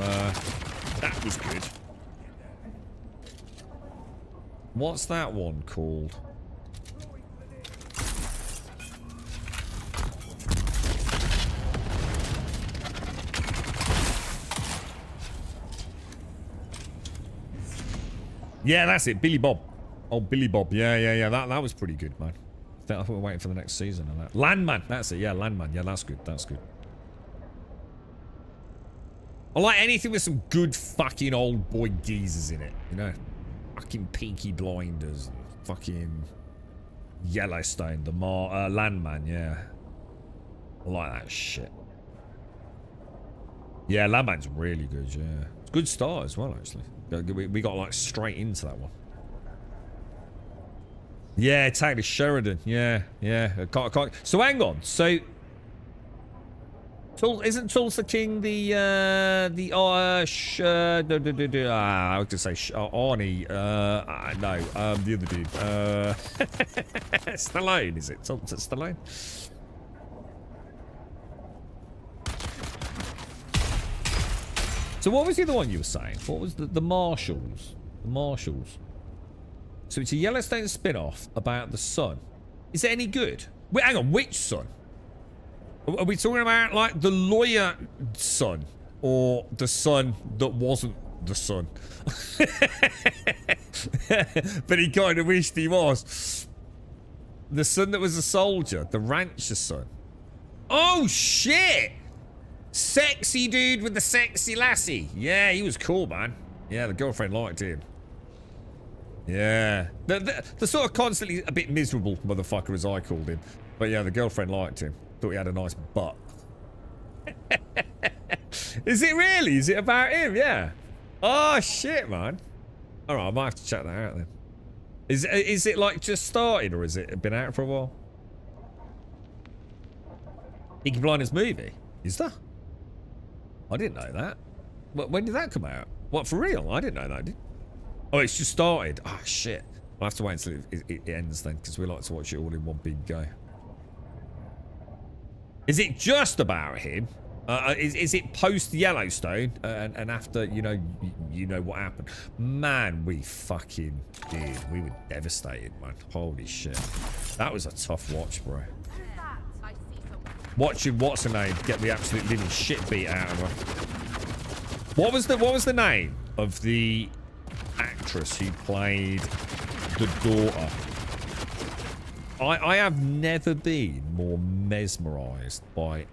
That was good. What's that one called? Yeah, that's it. Billy Bob. Oh, Billy Bob. Yeah. That was pretty good, man. I thought we're waiting for the next season of that. Landman. That's it. Yeah, Landman. Yeah, that's good. That's good. I like anything with some good fucking old boy geezers in it. You know? Fucking Peaky Blinders. Fucking Yellowstone. The Landman, yeah. I like that shit. Yeah, Landman's really good, yeah. It's a good start as well, actually. We got like straight into that one. Yeah, Taylor Sheridan. Yeah. So hang on. So isn't Tulsa King the I was gonna say Arnie. No, the other dude. Stallone, is it? Tulsa Stallone? So what was the other one you were saying? What was the Marshals? The Marshals. So it's a Yellowstone spin-off about the son. Is it any good? Wait, hang on, which son? Are we talking about, like, the lawyer son? Or the son that wasn't the son? But he kind of wished he was. The son that was a soldier. The rancher son. Oh, shit! Sexy dude with the sexy lassie. Yeah, he was cool, man. Yeah, the girlfriend liked him. Yeah. The sort of constantly a bit miserable motherfucker, as I called him. But yeah, the girlfriend liked him. Thought he had a nice butt. Is it really? Is it about him? Yeah. Oh, shit, man. Alright, I might have to check that out then. Is it like just started, or has it been out for a while? Peaky Blinders movie? Is that? I didn't know that. When did that come out? What, for real? I didn't know that. Oh, it's just started. Oh, shit. I'll have to wait until it ends then, because we like to watch it all in one big go. Is it just about him? Is it post Yellowstone and after you know what happened? Man, we fucking did. We were devastated, man. Holy shit, that was a tough watch, bro. Watching what's her name get the absolute living shit beat out of her. What was the name of the actress who played the daughter? I have never been more mesmerized by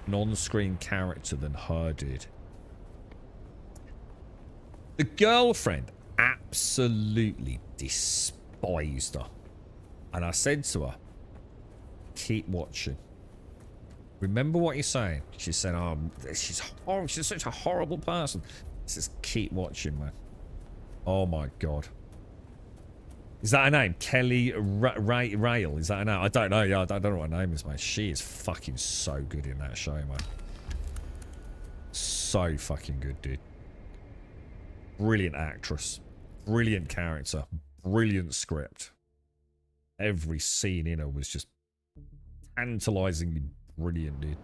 an on-screen character than her did. The girlfriend absolutely despised her. And I said to her, keep watching. Remember what you're saying. She said, oh, she's horrible. She's such a horrible person. Says, keep watching, man. Oh my God. Is that her name? Kelly Rail? Is that her name? I don't know. Yeah, I don't know what her name is, man. She is fucking so good in that show, man. So fucking good, dude. Brilliant actress. Brilliant character. Brilliant script. Every scene in her was just tantalizingly brilliant, dude.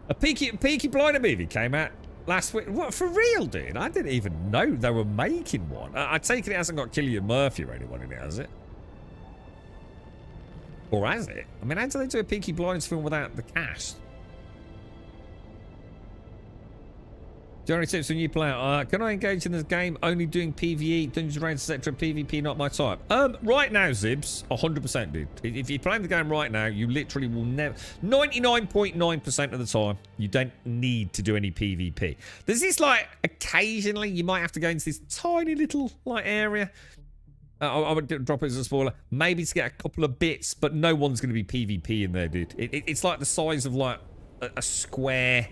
A Peaky Blinder movie came out last week. What, for real, dude? I didn't even know they were making one. I take it hasn't got Cillian Murphy or anyone in it, has it? Or has it? I mean, how do they do a Peaky Blinders film without the cast? Do you have any tips when you play? Can I engage in this game only doing PvE, Dungeons and Dragons, etc.? PvP not my type. Right now, Zibs, 100%, dude. If you're playing the game right now, you literally will never... 99.9% of the time, you don't need to do any PvP. There's this, like, occasionally, you might have to go into this tiny little, like, area. I would drop it as a spoiler. Maybe to get a couple of bits, but no one's going to be PvP in there, dude. It's like the size of, like, a square...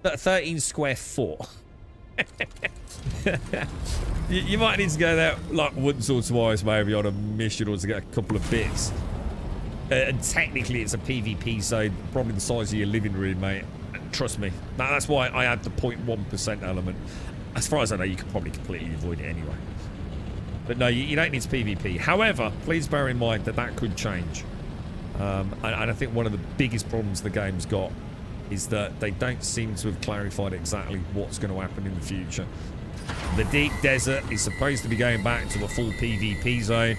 13 square foot. you might need to go there like once or twice maybe on a mission or to get a couple of bits. And technically it's a PvP zone, probably the size of your living room, mate. Trust me. That's why I add the 0.1% element. As far as I know, you could probably completely avoid it anyway. But no, you don't need to PvP. However, please bear in mind that that could change. And I think one of the biggest problems the game's got is that they don't seem to have clarified exactly what's going to happen in the future. The deep desert is supposed to be going back to a full PvP zone,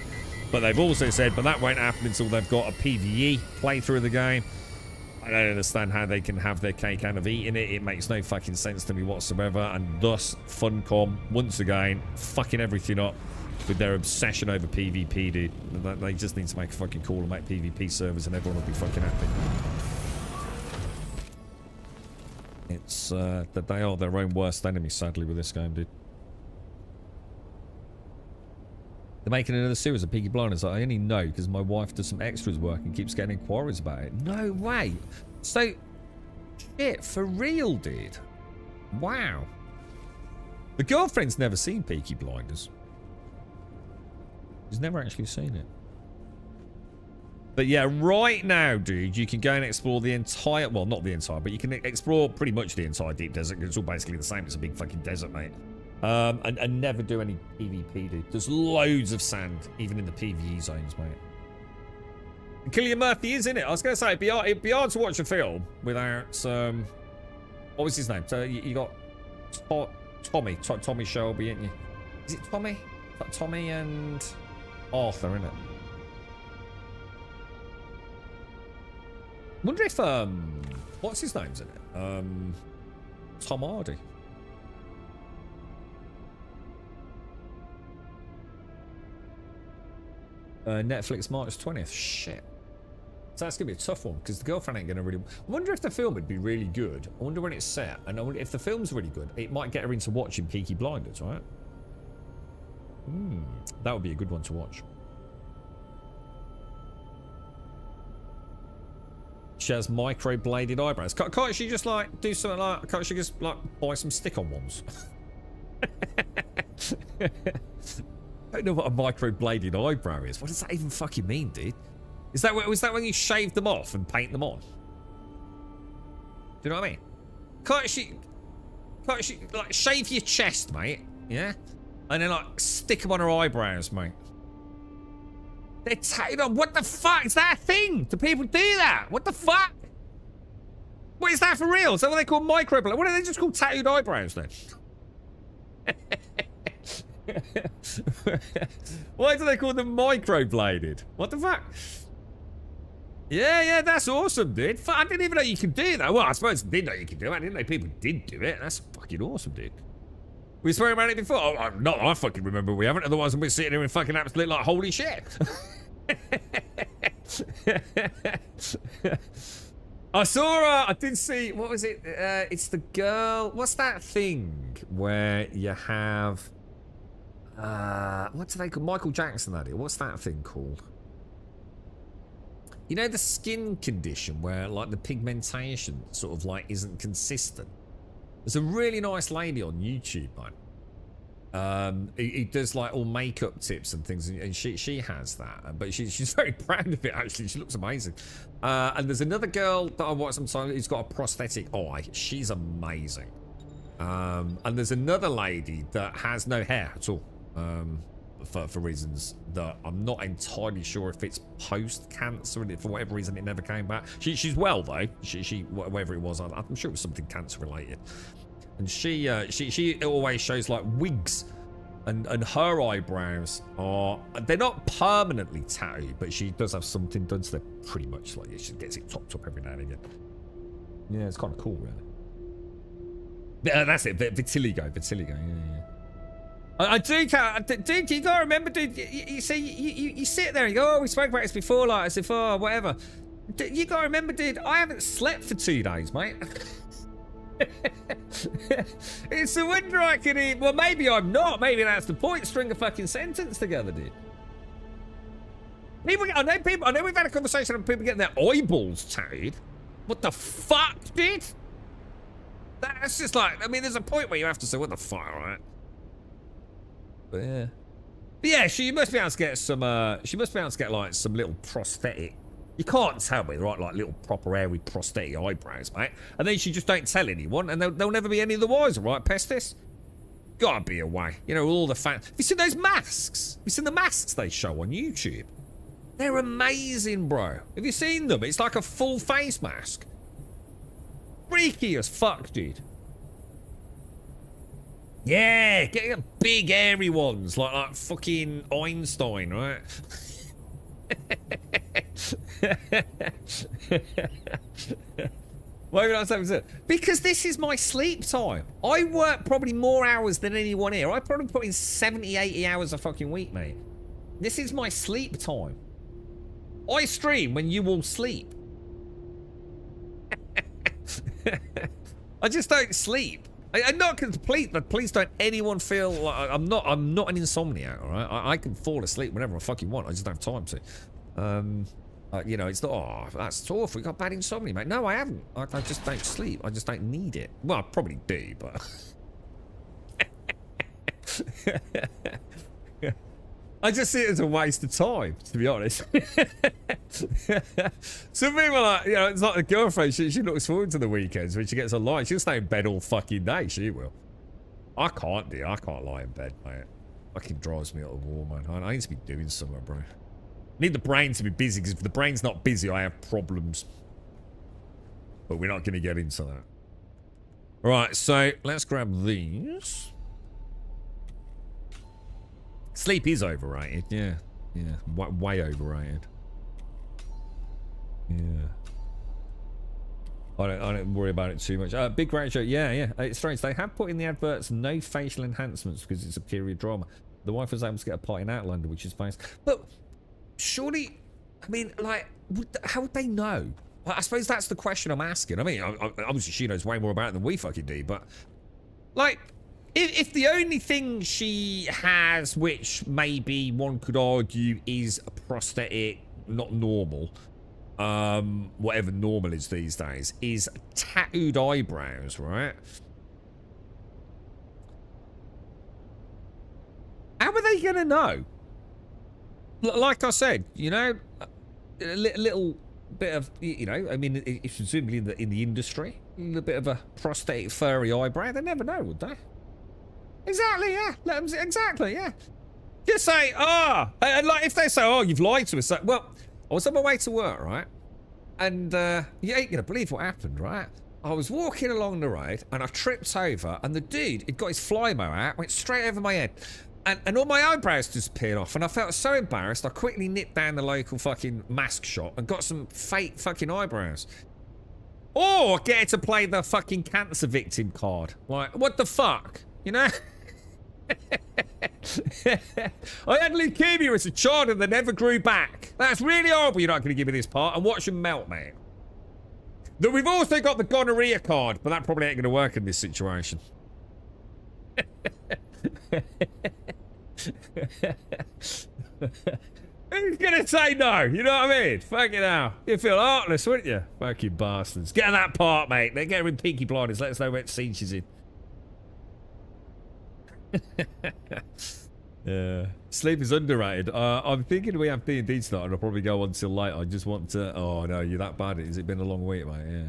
but they've also said, but that won't happen until they've got a PvE playthrough of the game. I don't understand how they can have their cake and have eaten it. It makes no fucking sense to me whatsoever, and thus Funcom, once again, fucking everything up with their obsession over PvP, dude. They just need to make a fucking call and make PvP servers and everyone will be fucking happy. It's that they are their own worst enemy, sadly, with this game, dude. They're making another series of Peaky Blinders. I only know because my wife does some extras work and keeps getting inquiries about it. No way. So, shit, for real, dude. Wow. The girlfriend's never seen Peaky Blinders. She's never actually seen it. But yeah, right now, dude, you can go and explore the entire... Well, not the entire, but you can explore pretty much the entire deep desert. It's all basically the same. It's a big fucking desert, mate. And never do any PvP, dude. There's loads of sand, even in the PvE zones, mate. Cillian Murphy is in it. I was going to say, it'd be hard to watch a film without... what was his name? You got Tommy Shelby, ain't you? Is it Tommy? Tommy and Arthur, isn't it? Wonder if what's his name's in it? Tom Hardy. Netflix March 20th. Shit. So that's gonna be a tough one because the girlfriend ain't gonna really. I wonder if the film would be really good. I wonder when it's set, and I wonder if the film's really good, it might get her into watching Peaky Blinders, right? That would be a good one to watch. She has micro-bladed eyebrows. Can't she just like do something like? Can't she just like buy some stick-on ones? I don't know what a micro-bladed eyebrow is. What does that even fucking mean, dude? Was that when you shave them off and paint them on? Do you know what I mean? Can't she like shave your chest, mate? Yeah, and then like stick them on her eyebrows, mate. They're tattooed on. What the fuck? Is that a thing? Do people do that? What the fuck? What is that for real? Is that what they call microblading? What are they just called tattooed eyebrows then? Why do they call them microbladed? What the fuck? Yeah, that's awesome, dude. I didn't even know you could do that. Well, I suppose I did know you could do it. I didn't know people did do it. That's fucking awesome, dude. We spoke about it before. Oh, not I fucking remember we haven't. Otherwise, we're sitting here and fucking absolutely like, holy shit. I saw, I did see, what was it? It's the girl, what's that thing where you have, what do they call, Michael Jackson had it. What's that thing called? You know the skin condition where like the pigmentation sort of like isn't consistent? There's a really nice lady on YouTube, man. He does like all makeup tips and things, and she has that, but she's very proud of it actually. She looks amazing. And there's another girl that I watch sometimes who's got a prosthetic eye. She's amazing. And there's another lady that has no hair at all, for reasons that I'm not entirely sure if it's post cancer and for whatever reason it never came back. She's well though. She whatever it was, I'm sure it was something cancer related. And she always shows like wigs, and her eyebrows they're not permanently tattooed, but she does have something done, so they're pretty much like she gets it topped up every now and again. Yeah, it's kind of cool, really. That's it, vitiligo, yeah. I do, dude. You gotta remember, dude. You see, you sit there and you go, "Oh, we spoke about this before," like as if, "Oh, whatever." You gotta remember, dude. I haven't slept for 2 days, mate. It's a wonder I can eat. Well, maybe I'm not. Maybe that's the point. String a fucking sentence together, dude. I know we've had a conversation about people getting their eyeballs tattooed. What the fuck, dude? That's just like, I mean, there's a point where you have to say, "What the fuck," right? But yeah, she must be able to get some. She must be able to get like some little prosthetic. You can't tell me, right? Like little proper airy prosthetic eyebrows, mate. And then she just don't tell anyone, and they'll never be any of the wiser, right? Pestis. Gotta be a way. You know, all the fans. Have you seen those masks? Have you seen the masks they show on YouTube? They're amazing, bro. Have you seen them? It's like a full face mask. Freaky as fuck, dude. Yeah, getting big airy ones like fucking Einstein, right? Why would I say that? Because this is my sleep time. I work probably more hours than anyone here. I probably put in 70, 80 hours a fucking week, mate. This is my sleep time. I stream when you all sleep. I just don't sleep. I'm not complete, but please don't anyone feel like I'm not an insomniac, all right? I can fall asleep whenever I fucking want. I just don't have time to. You know, it's not, oh, that's awful. You got bad insomnia, mate. No, I haven't. I just don't sleep. I just don't need it. Well, I probably do, but I just see it as a waste of time, to be honest. Some people are like, you know, it's like the girlfriend. She looks forward to the weekends when she gets online. She'll stay in bed all fucking day. She will. I can't lie in bed, mate. Fucking drives me out of the wall, man. I need to be doing something, bro. I need the brain to be busy, because if the brain's not busy, I have problems. But we're not going to get into that. Right, so let's grab these. Sleep is overrated, yeah. Way overrated. Yeah. I don't worry about it too much. Big Great Show, yeah. It's strange. They have put in the adverts no facial enhancements because it's a period drama. The wife was able to get a part in Outlander, which is nice. But surely, I mean, like, how would they know? I suppose that's the question I'm asking. I mean, obviously she knows way more about it than we fucking do, but like, if the only thing she has, which maybe one could argue is a prosthetic, not normal, whatever normal is these days, is tattooed eyebrows, right? How are they gonna know? Like I said, you know, a little bit of, you know, I mean, it's presumably in the industry, a little bit of a prosthetic furry eyebrow. They never know, would they? Exactly, yeah. Exactly, yeah. Just say, and like if they say, oh, you've lied to us. Like, well, I was on my way to work, right? And you ain't gonna believe what happened, right? I was walking along the road and I tripped over, and the dude, he'd got his flymo out, went straight over my head. And all my eyebrows disappeared off, and I felt so embarrassed, I quickly nipped down the local fucking mask shop and got some fake fucking eyebrows. Or get to play the fucking cancer victim card. Like, what the fuck? You know? I had leukemia as a child and they never grew back. That's really horrible you're not going to give me this part, and watch them melt, mate. Then we've also got the gonorrhea card, but that probably ain't going to work in this situation. Who's gonna say no? You know what I mean? Fucking hell. You'd feel heartless, wouldn't you? Fucking bastards. Get that part, mate. They get her in Peaky Blinders. Let us know what scene she's in. Yeah. Sleep is underrated. I'm thinking we have D&D tonight and I'll probably go on till late. I just want to... Oh, no. You're that bad. Has it been a long week, mate? Yeah.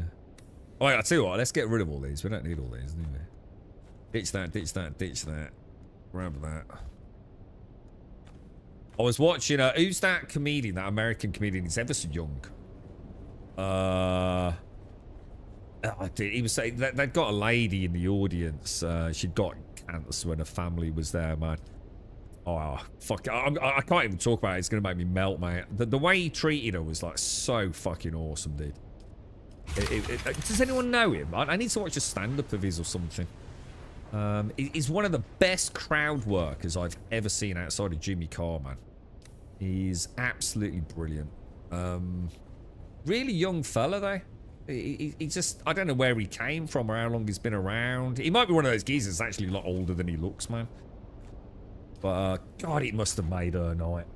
All right, I'll tell you what. Let's get rid of all these. We don't need all these, do we? Ditch that, ditch that, ditch that. Grab that. I was watching, who's that comedian, that American comedian? He's ever so young. He was saying that they'd got a lady in the audience. She'd got cancer when her family was there, man. Oh, fuck. I can't even talk about it. It's going to make me melt, mate. The way he treated her was, like, so fucking awesome, dude. Does anyone know him? I need to watch a stand-up of his or something. He's one of the best crowd workers I've ever seen outside of Jimmy Carr, man. He's absolutely brilliant. Really young fella, though. He just... I don't know where he came from or how long he's been around. He might be one of those geezers that's actually a lot older than he looks, man. But, God, it must have made her night.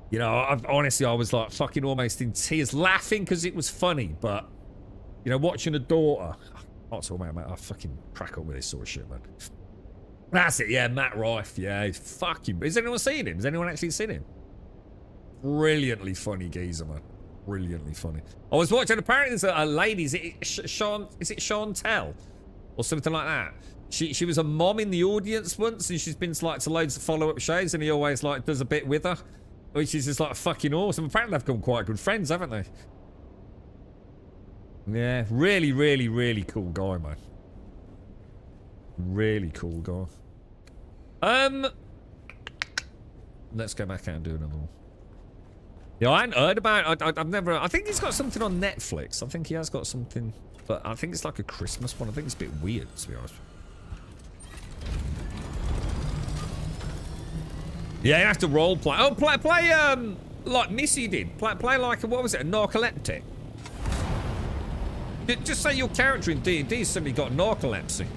You know, honestly, I was, like, fucking almost in tears, laughing because it was funny. But, you know, watching a daughter... Not so mate. I fucking crack up with this sort of shit, man. That's it, yeah, Matt Rife, yeah, he's fucking... Has anyone seen him? Has anyone actually seen him? Brilliantly funny geezer, man. Brilliantly funny. I was watching, apparently there's a lady, is it Chantel? Or something like that. She was a mom in the audience once, and she's been to loads of follow-up shows, and he always, like, does a bit with her. Which is just, like, fucking awesome. Apparently they've become quite good friends, haven't they? Yeah, really, really, really cool guy, man. Really cool guy. Let's go back out and do another one. Yeah, I hadn't heard about it. I've never... I think he's got something on Netflix. I think he has got something... But I think it's like a Christmas one. I think it's a bit weird, to be honest. Yeah, you have to role play. Oh, play like Missy did. Play like, what was it, a narcoleptic? Just say your character in D&D suddenly got narcolepsy.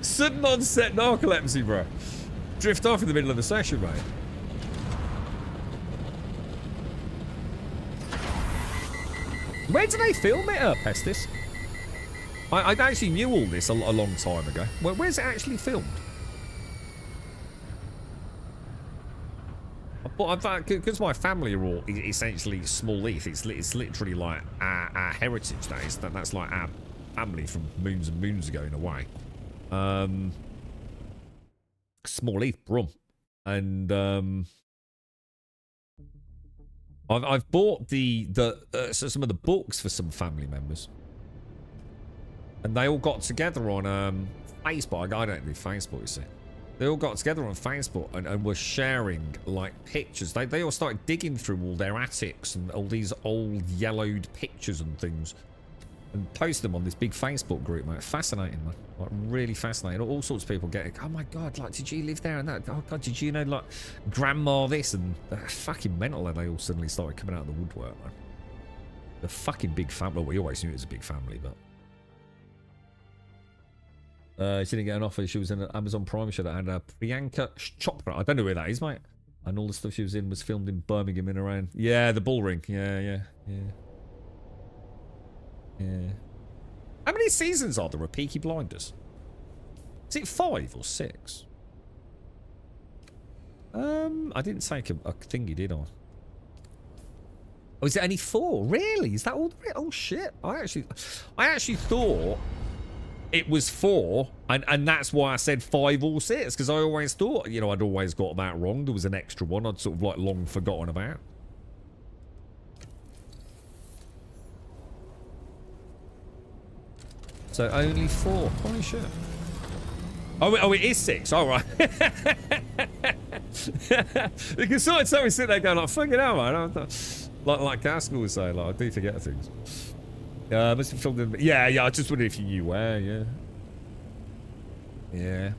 Sudden onset narcolepsy, bro. Drift off in the middle of the session, mate. Where did they film it, Pestis? I actually knew all this a long time ago. Where's it actually filmed? But because my family are all essentially Small Heath, it's literally like our heritage days. That's like our family from moons and moons ago in a way. Small Heath, Brum, and I've bought some of the books for some family members, and they all got together on Facebook. I don't do Facebook, you see. They all got together on Facebook and were sharing, like, pictures. They all started digging through all their attics and all these old yellowed pictures and things and post them on this big Facebook group, mate. Fascinating, man. Like, really fascinating. All sorts of people getting, oh my God, like, did you live there and that? Oh God, did you know, like, grandma this? And fucking mental that they all suddenly started coming out of the woodwork, man. The fucking big family. Well, we always knew it was a big family, but... she didn't get an offer. She was in an Amazon Prime show that had Priyanka Chopra. I don't know where that is, mate. And all the stuff she was in was filmed in Birmingham and around. Yeah, the Bull Ring. Yeah. How many seasons are there of Peaky Blinders? Is it 5 or 6? I didn't take a thingy, did I? Oh, is it only 4? Really? Is that all? Oh shit! I actually thought it was 4, and that's why I said 5 or 6, because I always thought, you know, I'd always got that wrong. There was an extra one I'd sort of like long forgotten about. So only 4. Holy shit. Oh, it is 6. All right. Because sometimes we sit there going like, fucking hell, man. Like Gaskell was saying, like, I do forget things. Must have filmed in, yeah, I just wondered if you knew where, yeah.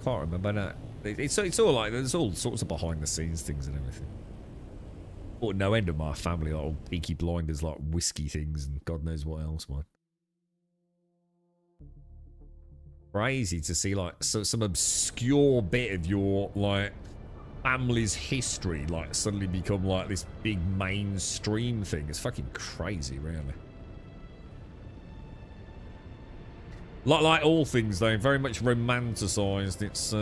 Can't remember that. It's all like, there's all sorts of behind the scenes things and everything. Or no end of my family, like all Peaky Blinders, like whiskey things and God knows what else, man. Crazy to see like some obscure bit of your like family's history like suddenly become like this big mainstream thing. It's fucking crazy, really. Like all things though, very much romanticized. It's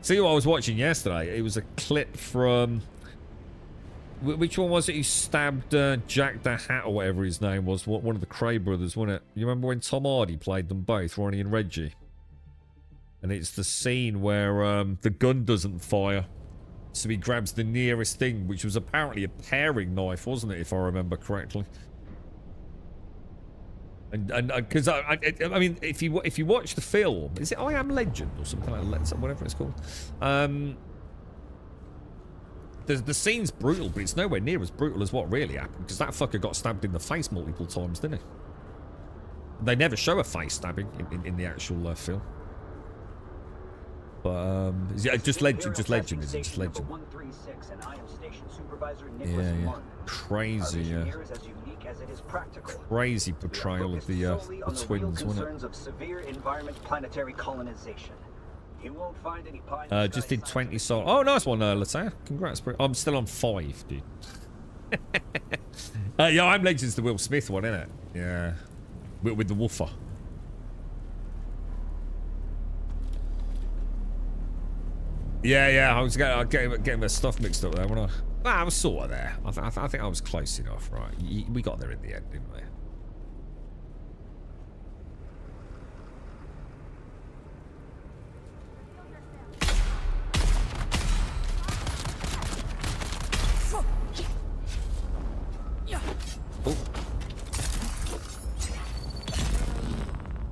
see what I was watching yesterday? It was a clip from, which one was it? Who stabbed Jack the Hat or whatever his name was? One of the Cray brothers, wasn't it? You remember when Tom Hardy played them both, Ronnie and Reggie? And it's the scene where the gun doesn't fire, so he grabs the nearest thing, which was apparently a paring knife, wasn't it? If I remember correctly. And because I mean, if you watch the film, is it I Am Legend or something like that, whatever it's called? The scene's brutal, but it's nowhere near as brutal as what really happened, because that fucker got stabbed in the face multiple times, didn't he? They never show a face stabbing in the actual film. But just legend, isn't it? Just legend. Yeah. Crazy, crazy portrayal of the twins, wasn't it? Just did 20 solo. Oh, nice one, Latea. Congrats, bro. I'm still on 5, dude. Yeah, I'm Legends, the Will Smith one, isn't it? Yeah. With the woofer. Yeah, I was getting my stuff mixed up there, wasn't I? Well, I was sort of there. I think I was close enough, right? We got there in the end, didn't we? Oh.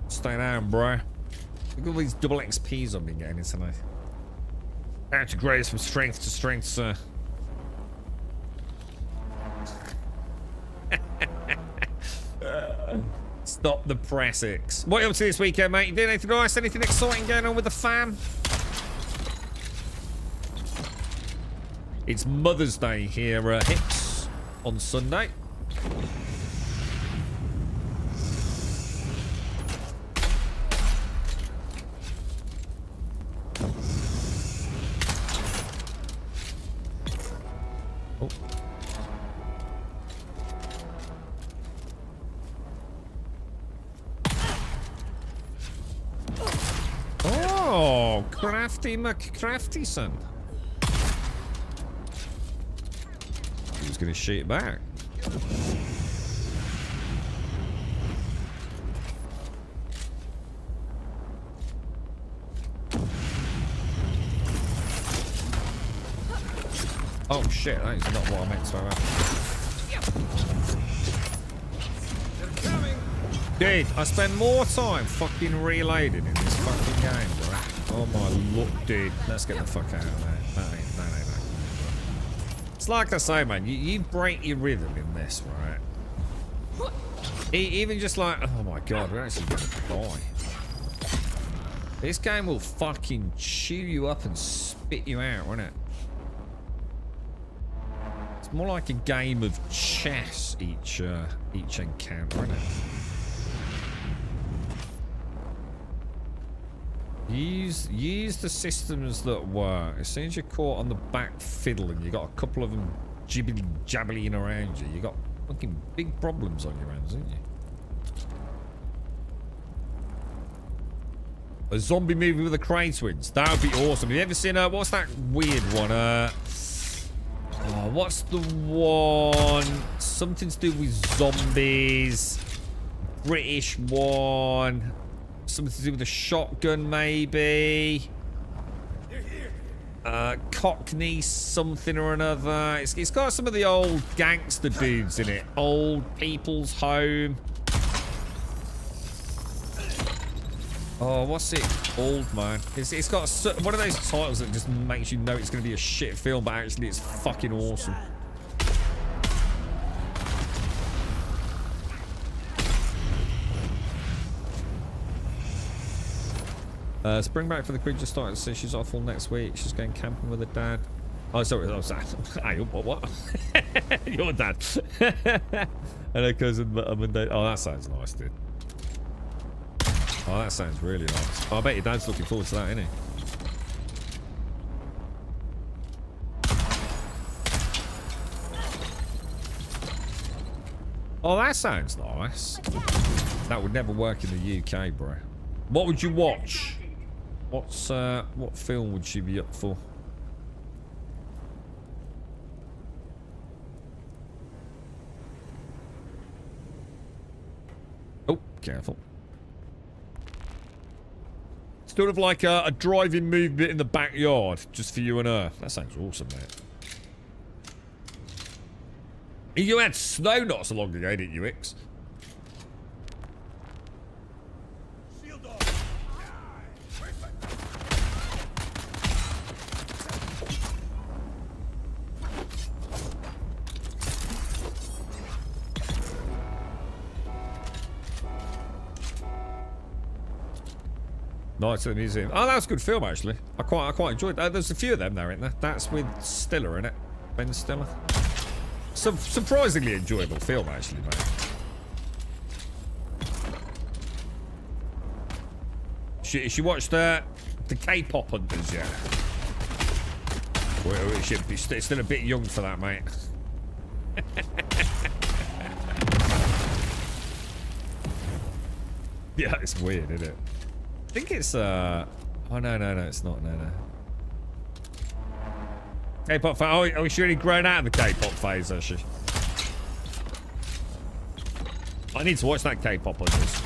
Stay down, bro. Look at all these double XPs I've been getting tonight. Back to grace from strength to strength, sir. Stop the press-ix. What are you up to this weekend, mate? You doing anything nice? Anything exciting going on with the fam? It's Mother's Day here, Hicks, on Sunday. Oh, crafty McCrafty son. He was gonna shoot back. Oh shit, that is not what I meant to have. Dude, I spend more time fucking reloading in this fucking game, bro. Oh my lord, dude. Let's get the fuck out of there. That ain't that. It's like I say, man, you break your rhythm in this, right? Even just like, oh my god, we're actually gonna die. This game will fucking chew you up and spit you out, won't it? It's more like a game of chess each encounter, isn't it? Use the systems that work. As soon as you're caught on the back fiddle and you got a couple of them jibbly jabbling around you, you got fucking big problems on your hands, haven't you? A zombie movie with the Cray twins. That would be awesome. Have you ever seen what's that weird one? What's the one? Something to do with zombies. British one. Something to do with a shotgun, maybe. Cockney something or another. It's got some of the old gangster dudes in it. Old People's Home. Oh, what's it called, man? It's got one of those titles that just makes you know it's going to be a shit film, but actually it's fucking awesome. Spring back for the crew just started to say she's off all next week. She's going camping with her dad. Oh, sorry. Oh, sorry. Hey, what? Your dad. And her cousin Monday. Oh, that sounds nice, dude. Oh, that sounds really nice. Oh, I bet your dad's looking forward to that, isn't he? Oh, that sounds nice. That would never work in the UK, bro. What would you watch? What film would she be up for? Oh, careful. Sort of like a driving movement in the backyard, just for you and her. That sounds awesome, mate. You had snow not so long ago, didn't you, Ix? Nights at the museum. Oh, that was a good film actually. I quite enjoyed that. There's a few of them there, isn't there? That's with Stiller in it. Ben Stiller. Surprisingly enjoyable film actually, mate. She watched the K-pop hunters yet? Well, she's still a bit young for that, mate. Yeah, it's weird, isn't it? I think it's oh no, it's not. No. K-pop phase. Oh, she's already grown out of the K-pop phase, has she? I need to watch that K-pop hunters.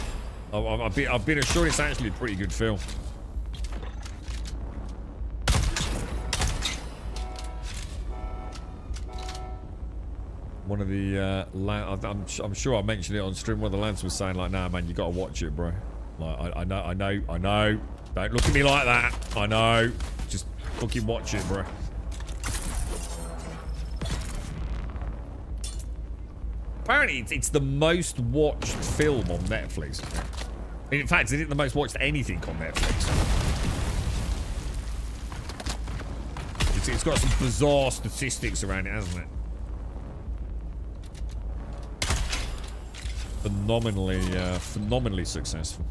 I've been assured it's actually a pretty good film. One of the I'm sure I mentioned it on stream. One of the lads was saying like, "Nah, man, you got to watch it, bro." Like, I know. Don't look at me like that. I know. Just fucking watch it, bro. Apparently, it's the most watched film on Netflix. In fact, it's the most watched anything on Netflix. It's got some bizarre statistics around it, hasn't it? Phenomenally successful.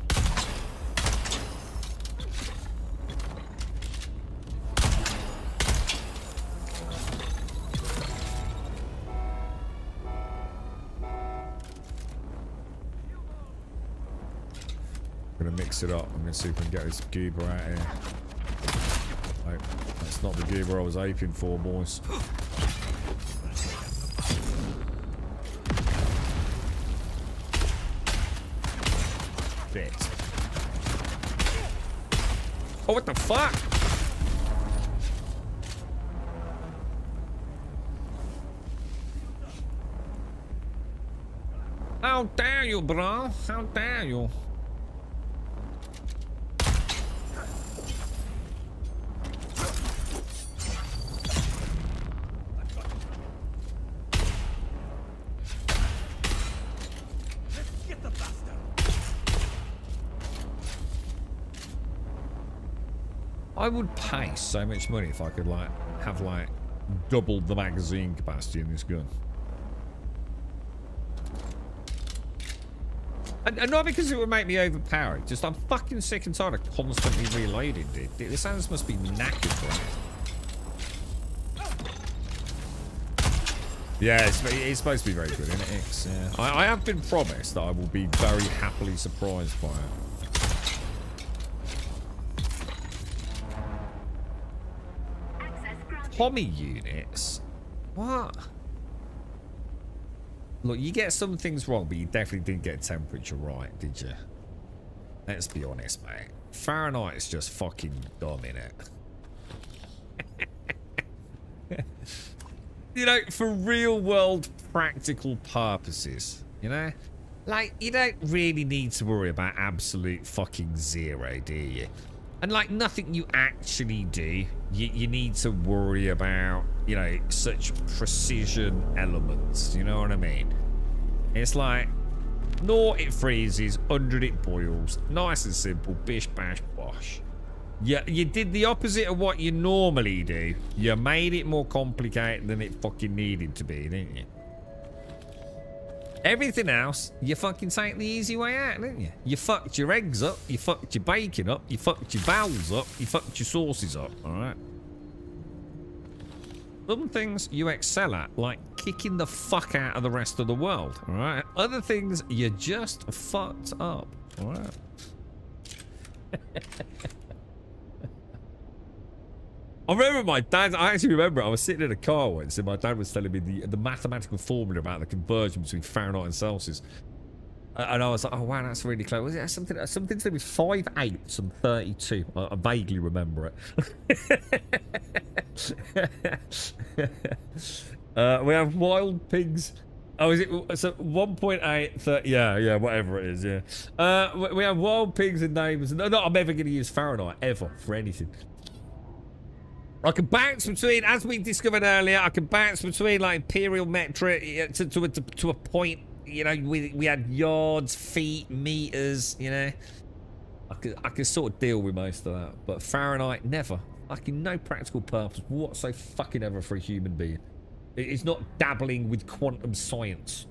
I'm gonna mix it up. I'm gonna see if I can get this goober out here. Nope, that's not the goober I was hoping for, boys. Bit. Oh, what the fuck? How dare you, bro? How dare you? I would pay so much money if I could have doubled the magazine capacity in this gun. And not because it would make me overpowered, just I'm fucking sick and tired of constantly reloading, dude. This hands must be knackered, right? Yeah, it's supposed to be very good, isn't it, X? Yeah. I have been promised that I will be very happily surprised by it. Tommy units? What? Look, you get some things wrong, but you definitely didn't get temperature right, did you? Let's be honest, mate. Fahrenheit is just fucking dumb, innit? You know, for real world practical purposes, you know? Like, you don't really need to worry about absolute fucking zero, do you? And like, nothing you actually do, you need to worry about, you know, such precision elements, you know what I mean? It's like, 0 it freezes, 100 it boils, nice and simple, bish bash bosh. Yeah, you did the opposite of what you normally do. You made it more complicated than it fucking needed to be, didn't you? Everything else, you fucking take the easy way out, didn't you? You fucked your eggs up, you fucked your bacon up, you fucked your vowels up, you fucked your sauces up, alright? Some things you excel at, like kicking the fuck out of the rest of the world, alright? Other things, you just fucked up, alright? I remember my dad, I actually remember I was sitting in a car once and my dad was telling me the mathematical formula about the conversion between Fahrenheit and Celsius. And I was like, oh wow, that's really close. Was it something to do with 5/8 and 32? I vaguely remember it. We have wild pigs. Oh, is it so 1.8? Yeah, whatever it is. Yeah. We have wild pigs and names. No, I'm ever going to use Fahrenheit ever for anything. I can bounce between, as we discovered earlier, I can bounce between like imperial metric to a point. You know, we had yards, feet, meters. You know, I could sort of deal with most of that, but Fahrenheit never. Fucking no practical purpose whatsoever fucking ever for a human being. It's not dabbling with quantum science.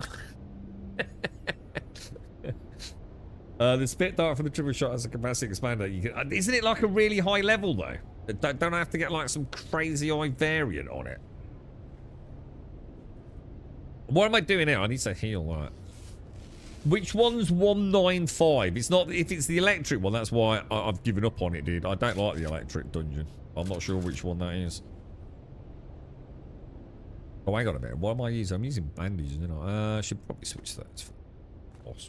The spit dart for the triple shot has a capacity expander. Isn't it like a really high level though? Don't I have to get like some crazy eye variant on it? What am I doing here? I need to heal. Right. Which one's 195? It's not. If it's the electric one, that's why I've given up on it, dude. I don't like the electric dungeon. I'm not sure which one that is. Oh, hang on a minute. What am I using? I'm using bandages, isn't I? I should probably switch that to boss.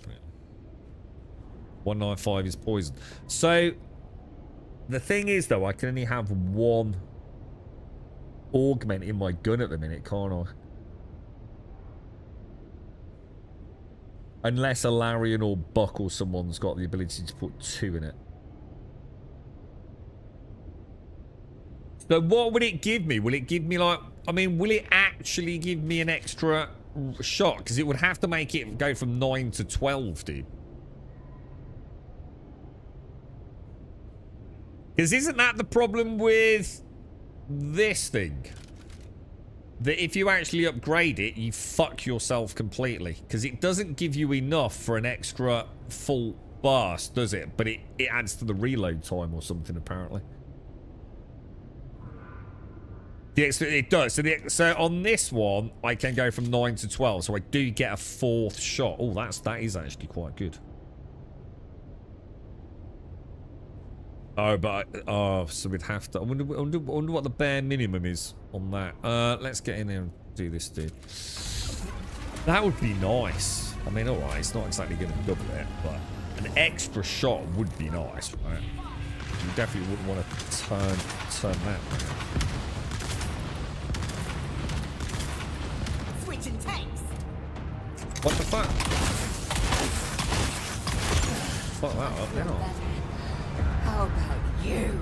195 is poison. So the thing is, though, I can only have one augment in my gun at the minute, can't I? Unless a Larian or Buck or someone's got the ability to put 2 in it. So what would it give me? Will it give me like... I mean, will it actually give me an extra shot? Because it would have to make it go from 9 to 12, dude. Because isn't that the problem with this thing? That if you actually upgrade it, you fuck yourself completely. Because it doesn't give you enough for an extra full burst, does it? But it adds to the reload time or something, apparently. It does. So on this one, I can go from 9 to 12. So I do get a 4th shot. Oh, that is actually quite good. Oh, but so we'd have to. I wonder what the bare minimum is on that. Let's get in there and do this, dude. That would be nice. I mean, all right, it's not exactly going to double it, but an extra shot would be nice, right? You definitely wouldn't want to turn that. Switching tanks. What the fuck? Fuck that up now. How about you?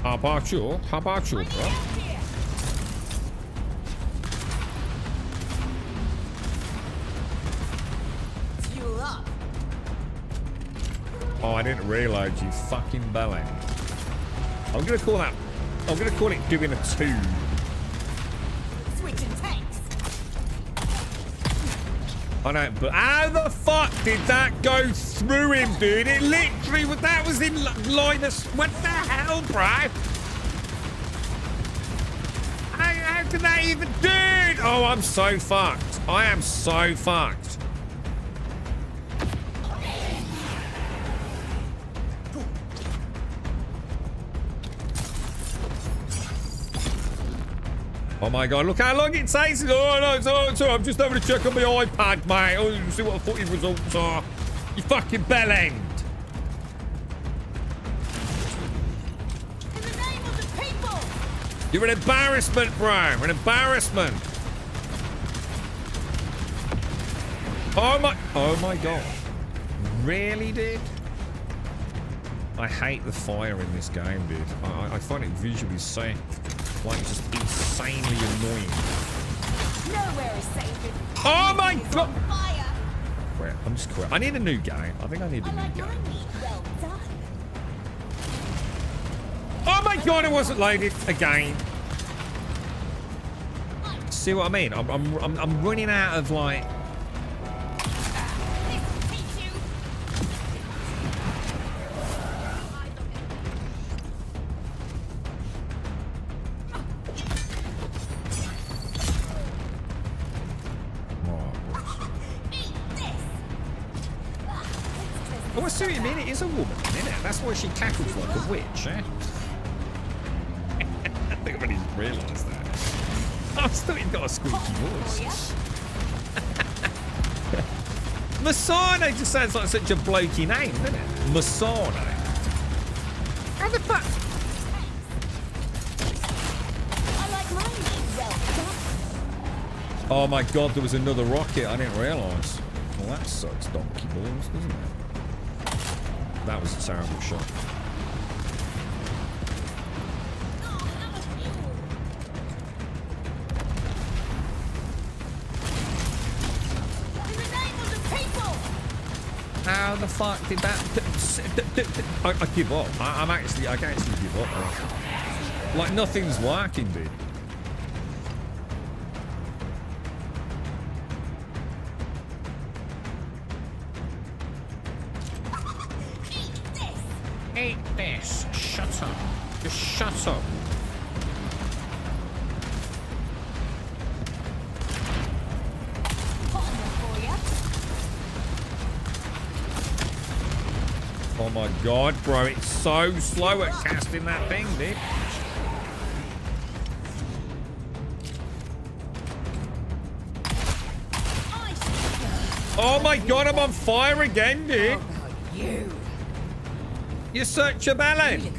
How about you? How about you, bro? Fuel up. Oh, I didn't realize you fucking belly. I'm gonna call that. I'm gonna call it doing a 2. Switching tanks. I know, but how the fuck did that go through him, dude? It literally, that was in line of... What the hell, bro? How did that even... Dude! Oh, I'm so fucked. I am so fucked. Oh my god, look how long it takes. Oh no, it's all right. I'm just having to check on my iPad, mate. Oh, see what the footage results are. You fucking bell end. In the name of the people! You're an embarrassment, bro. An embarrassment. Oh my god. Really, dude? I hate the fire in this game, dude. I find it visually sick. Like, just insanely annoying. Nowhere is safe. Oh my god! Fire! Wait, I'm just quit. I need a new game. I think I need a new game. Well done. Oh my god, it wasn't loaded again. See what I mean? I'm running out of like. Oh, I see what you mean. It is a woman, isn't it? That's why she cackles like a witch, eh? I think I didn't realise that. I still got a squeaky voice. Masano just sounds like such a blokey name, doesn't it? Masano. How the fuck? I like mine. Well done. Oh my god, there was another rocket. I didn't realise. Well, that sucks donkey balls, doesn't it? That was a terrible shot. How the fuck did that? I give up. I can actually give up. Like nothing's working, dude. Eat this. Shut up. Just shut up. Oh my god, bro, it's so slow at casting that thing, dude. Oh my god, I'm on fire again, dude. You're such a bellend.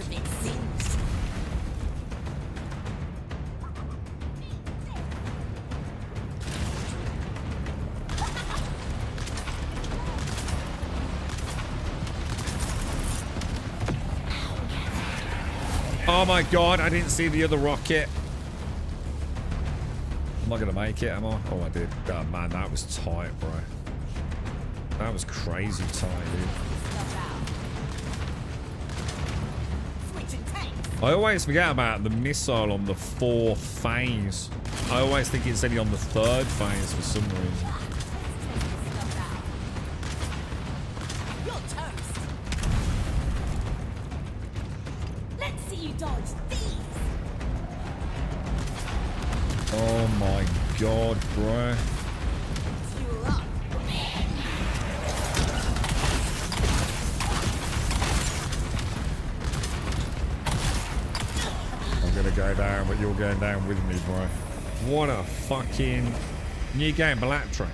Oh my god, I didn't see the other rocket. Am I gonna make it, am I? Oh, I did. Oh man, that was tight, bro. That was crazy tight, dude. I always forget about the missile on the 4th phase. I always think it's only on the 3rd phase for some reason. Let's see you dodge these. Oh my god, bro. I'm gonna go down, but you're going down with me, bro. What a fucking new game, Balatro.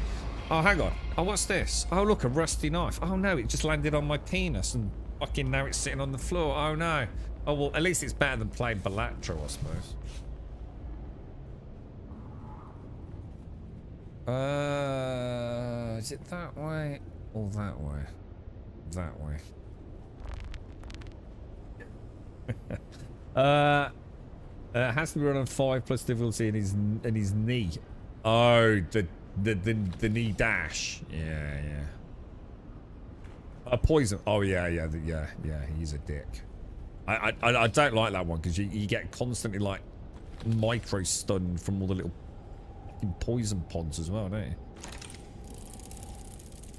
Oh, hang on. Oh, what's this? Oh, look, a rusty knife. Oh no, it just landed on my penis and fucking now it's sitting on the floor. Oh no. Oh well, at least it's better than playing Balatro, I suppose. Is it that way or that way? That way. It has to be run on 5+ difficulty in his knee. Oh, the knee dash. Yeah. A poison. Oh yeah. He's a dick. I don't like that one because you get constantly like micro stunned from all the little fucking poison pods as well, don't you?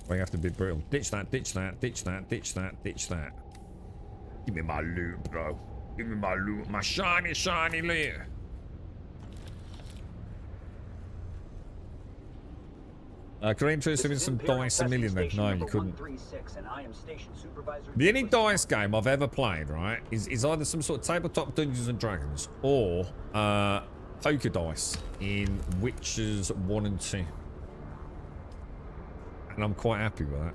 Well, you have to be brutal. Ditch that. Ditch that. Give me my loot, bro. Give me my loot. My shiny loot. Could I interest him in some dice a million then? No, you couldn't. The only dice game I've ever played, right, is either some sort of tabletop Dungeons and Dragons or poker dice in Witches 1 and 2. And I'm quite happy with that.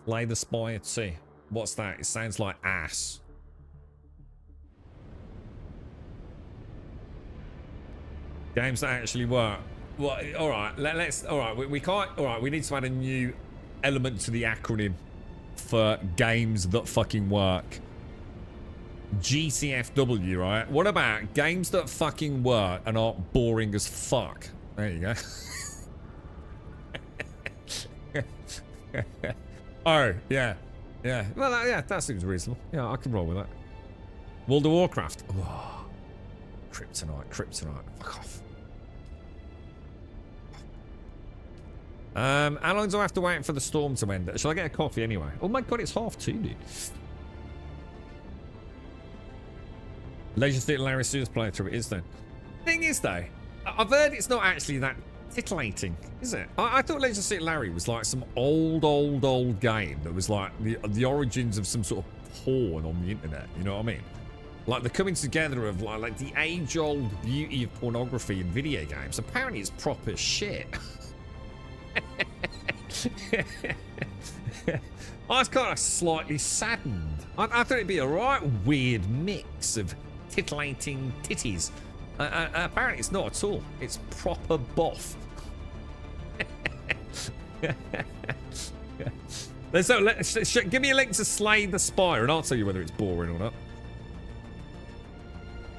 Slay the Spire 2. What's that? It sounds like ass. Games that actually work. Well, all right. Let's. All right. We can't. All right. We need to add a new element to the acronym for games that fucking work. GCFW, right? What about games that fucking work and aren't boring as fuck? There you go. Oh, yeah. Yeah. Well, that seems reasonable. Yeah, I can roll with that. World of Warcraft. Oh, Kryptonite. Fuck off. How long do I have to wait for the storm to end? Shall I get a coffee anyway? Oh my god, it's 2:30, dude. Leisure Suit Larry Sue's playthrough. It is though. Thing is though, I've heard it's not actually that titillating, is it? I thought Leisure Suit Larry was like some old game that was like the origins of some sort of porn on the internet. You know what I mean? Like the coming together of like the age-old beauty of pornography in video games. Apparently, it's proper shit. I was kind of slightly saddened. I thought it'd be a right weird mix of titillating titties. Apparently it's not at all. It's proper boff. So give me a link to Slay the Spire and I'll tell you whether it's boring or not.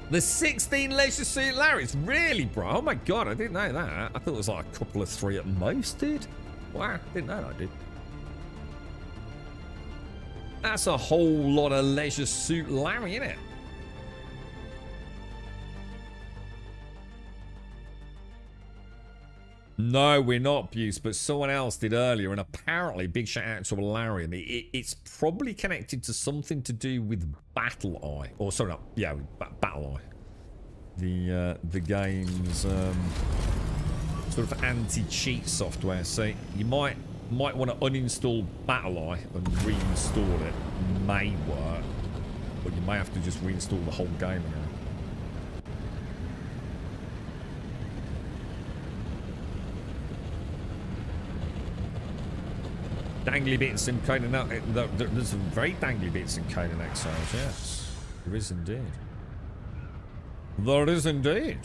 The 16 Leisure Suit Larrys, really, bro? Oh my god, I didn't know that. I thought it was like a couple of 3 at most, dude. Wow, didn't know that, dude. That's a whole lot of Leisure Suit Larry, innit? No, we're not Buse, but someone else did earlier, and apparently, big shout out to Larry. And it's probably connected to something to do with Battle Eye, or sorry, not yeah, Battle Eye, the game's sort of anti-cheat software. So you might want to uninstall Battle Eye and reinstall it. May work, but you may have to just reinstall the whole game again. Dangly bits in Conan. There's some very dangly bits in Conan Exiles, yes. There is indeed. There is indeed.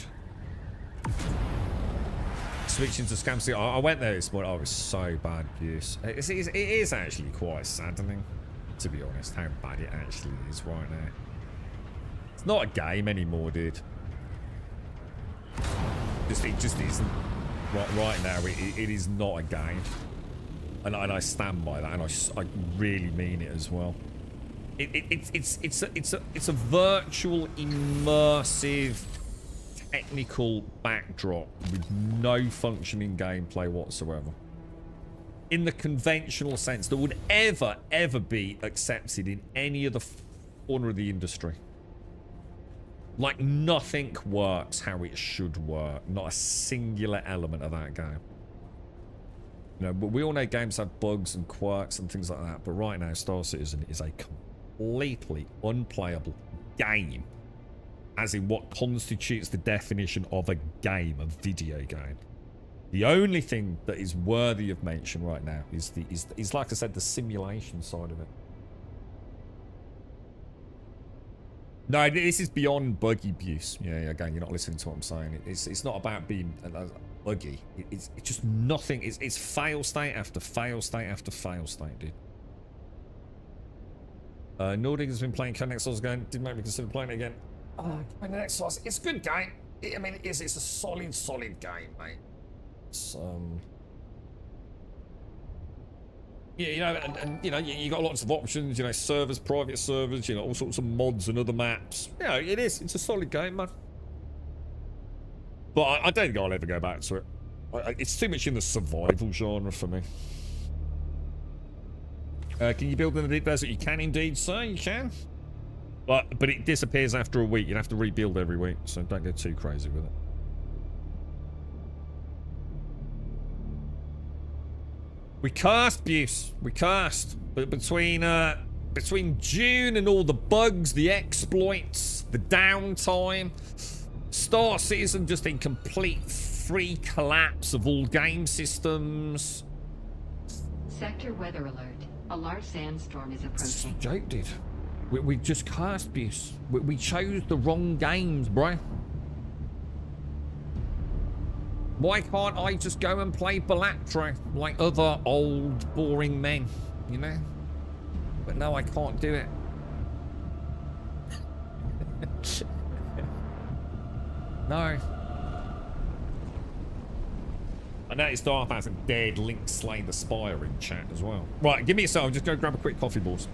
Switching to Scamsy. I went there this morning. Oh, it was so bad, Buse. It is actually quite saddening, to be honest, how bad it actually is right now. It's not a game anymore, dude. It just isn't. Right now, it is not a game. And I stand by that, and I really mean it as well. It's a virtual immersive technical backdrop with no functioning gameplay whatsoever. In the conventional sense that would ever be accepted in any other corner of the industry. Like nothing works how it should work. Not a singular element of that game. You know, but we all know games have bugs and quirks and things like that. But right now, Star Citizen is a completely unplayable game. As in what constitutes the definition of a game, a video game. The only thing that is worthy of mention right now is like I said, the simulation side of it. No, this is beyond buggy abuse. Yeah, again, you're not listening to what I'm saying. It's not about being buggy. It's just nothing. It's fail state after fail state after fail state, dude. Nordic has been playing Conan Exiles again. Didn't make me consider playing it again. Conan Exiles. It's a good game. I mean, it's a solid game, mate. It's yeah, you know, and you know, you got lots of options. You know, servers, private servers. You know, all sorts of mods and other maps. You know, it is. It's a solid game, man. But I don't think I'll ever go back to it. It's too much in the survival genre for me. Can you build in the deep desert? You can indeed, sir. You can. But it disappears after a week. You'd have to rebuild every week, so don't go too crazy with it. We cast, Buse. We cast. But between between Dune and all the bugs, the exploits, the downtime, Star Citizen just in complete free collapse of all game systems. Sector weather alert. A large sandstorm is approaching. Joke, dude. We just cursed abuse. We chose the wrong games, bro. Why can't I just go and play Balatro like other old, boring men, you know? But no, I can't do it. No. I noticed Darth has a dead Link Slay the Spire in chat as well. Right, give me a sec. I'm just going to grab a quick coffee, boss.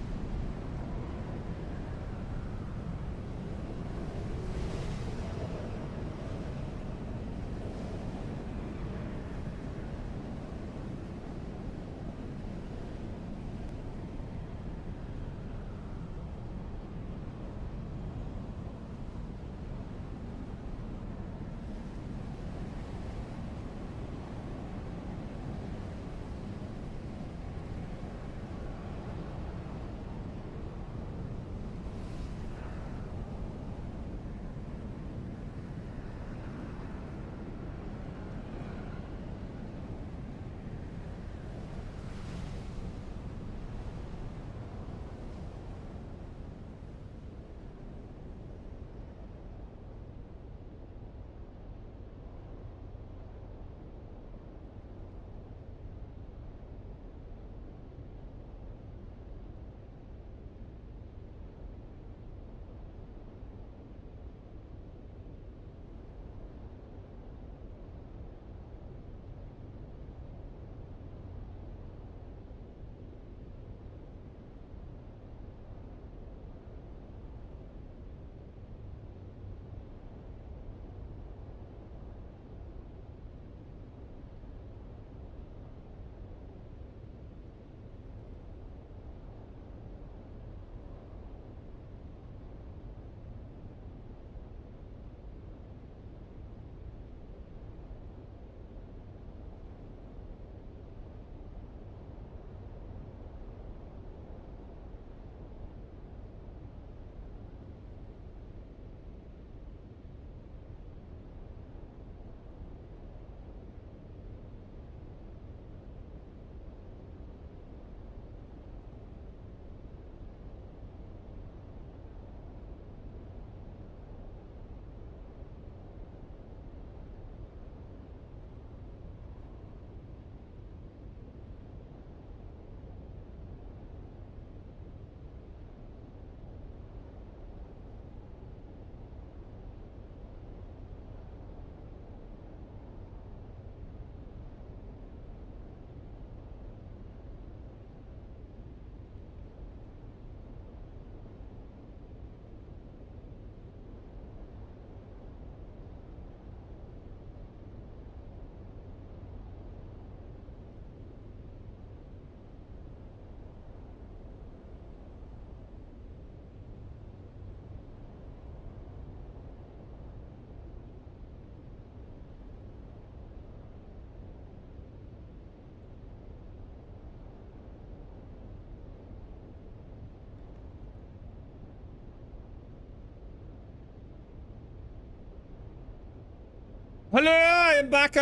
Hello, I'm back.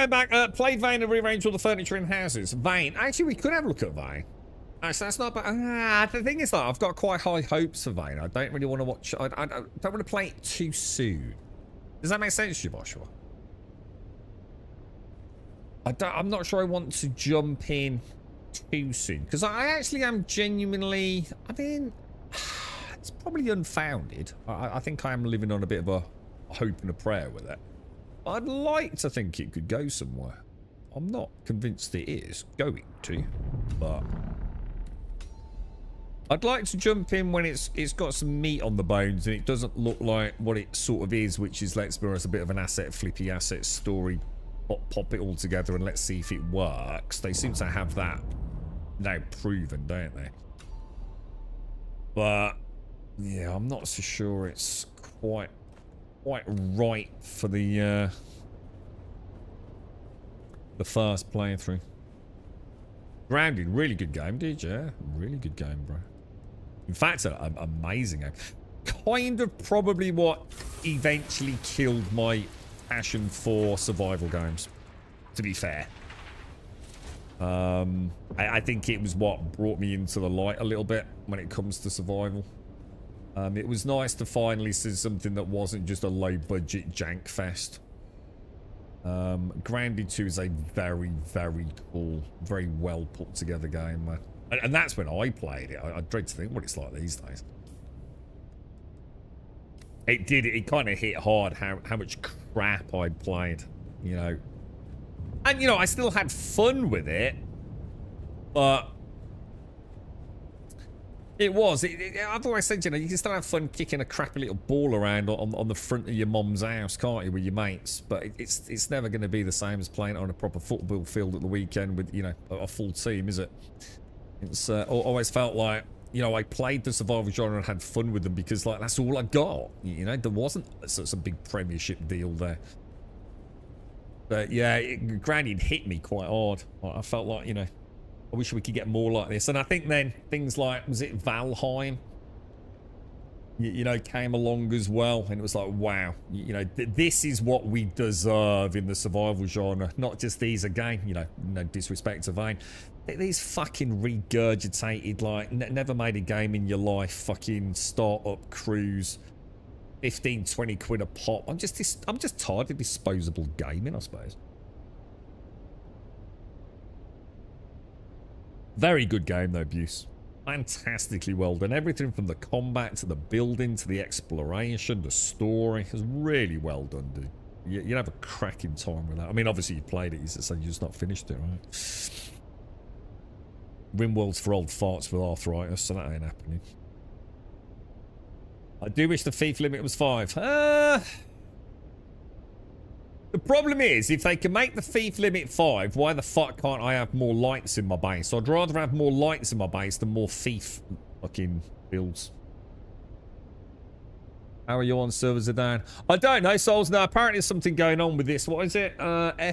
Play Vane and rearrange all the furniture in houses. Vane. Actually, we could have a look at Vane. Actually, that's not bad. The thing is that I've got quite high hopes for Vane. I don't really want to watch. I don't want to play it too soon. Does that make sense to you, Joshua? I'm not sure I want to jump in too soon. Because I actually am genuinely... I mean, it's probably unfounded. I think I am living on a bit of a hope and a prayer with it. I'd like to think it could go somewhere. I'm not convinced it is going to, but I'd like to jump in when it's got some meat on the bones and it doesn't look like what it sort of is, which is, let's be honest, a bit of an asset flippy asset story. Pop it all together and let's see if it works. They seem to have that now proven, don't they? But yeah, I'm not so sure it's quite right for the first playthrough. Grounded, really good game, dude. Yeah, really good game, bro. In fact, an amazing game. Kind of probably what eventually killed my passion for survival games, to be fair. I think it was what brought me into the light a little bit when it comes to survival. It was nice to finally see something that wasn't just a low-budget jank fest. Grounded 2 is a very, very cool, very well put together game, man. And that's when I played it. I dread to think what it's like these days. It kind of hit hard how much crap I'd played, you know. And, you know, I still had fun with it, but I've always said, you know, you can still have fun kicking a crappy little ball around on the front of your mum's house, can't you, with your mates? But it's never going to be the same as playing on a proper football field at the weekend with, you know, a full team, is it? It's always felt like, you know, I played the survival genre and had fun with them because, like, that's all I got. You know, there wasn't such a big premiership deal there. But yeah, Granny hit me quite hard. I felt like, you know, I wish we could get more like this. And I think then things like, was it Valheim? You know, came along as well. And it was like, wow, you know, this is what we deserve in the survival genre. Not just these again, you know, no disrespect to Vane. These fucking regurgitated, like, never made a game in your life, fucking start-up crews. 15, 20 quid a pop. I'm just tired of disposable gaming, I suppose. Very good game though, Buse. Fantastically well done. Everything from the combat to the building to the exploration, the story is really well done, dude. You'd have a cracking time with that. I mean, obviously you played it, so you just not finished it, right? Rimworld's for old farts with arthritis, so that ain't happening. I do wish the thief limit was 5. The problem is, if they can make the thief limit 5, why the fuck can't I have more lights in my base? I'd rather have more lights in my base than more thief fucking builds. How are you on servers are down? I don't know, Souls. No, apparently there's something going on with this. What is it?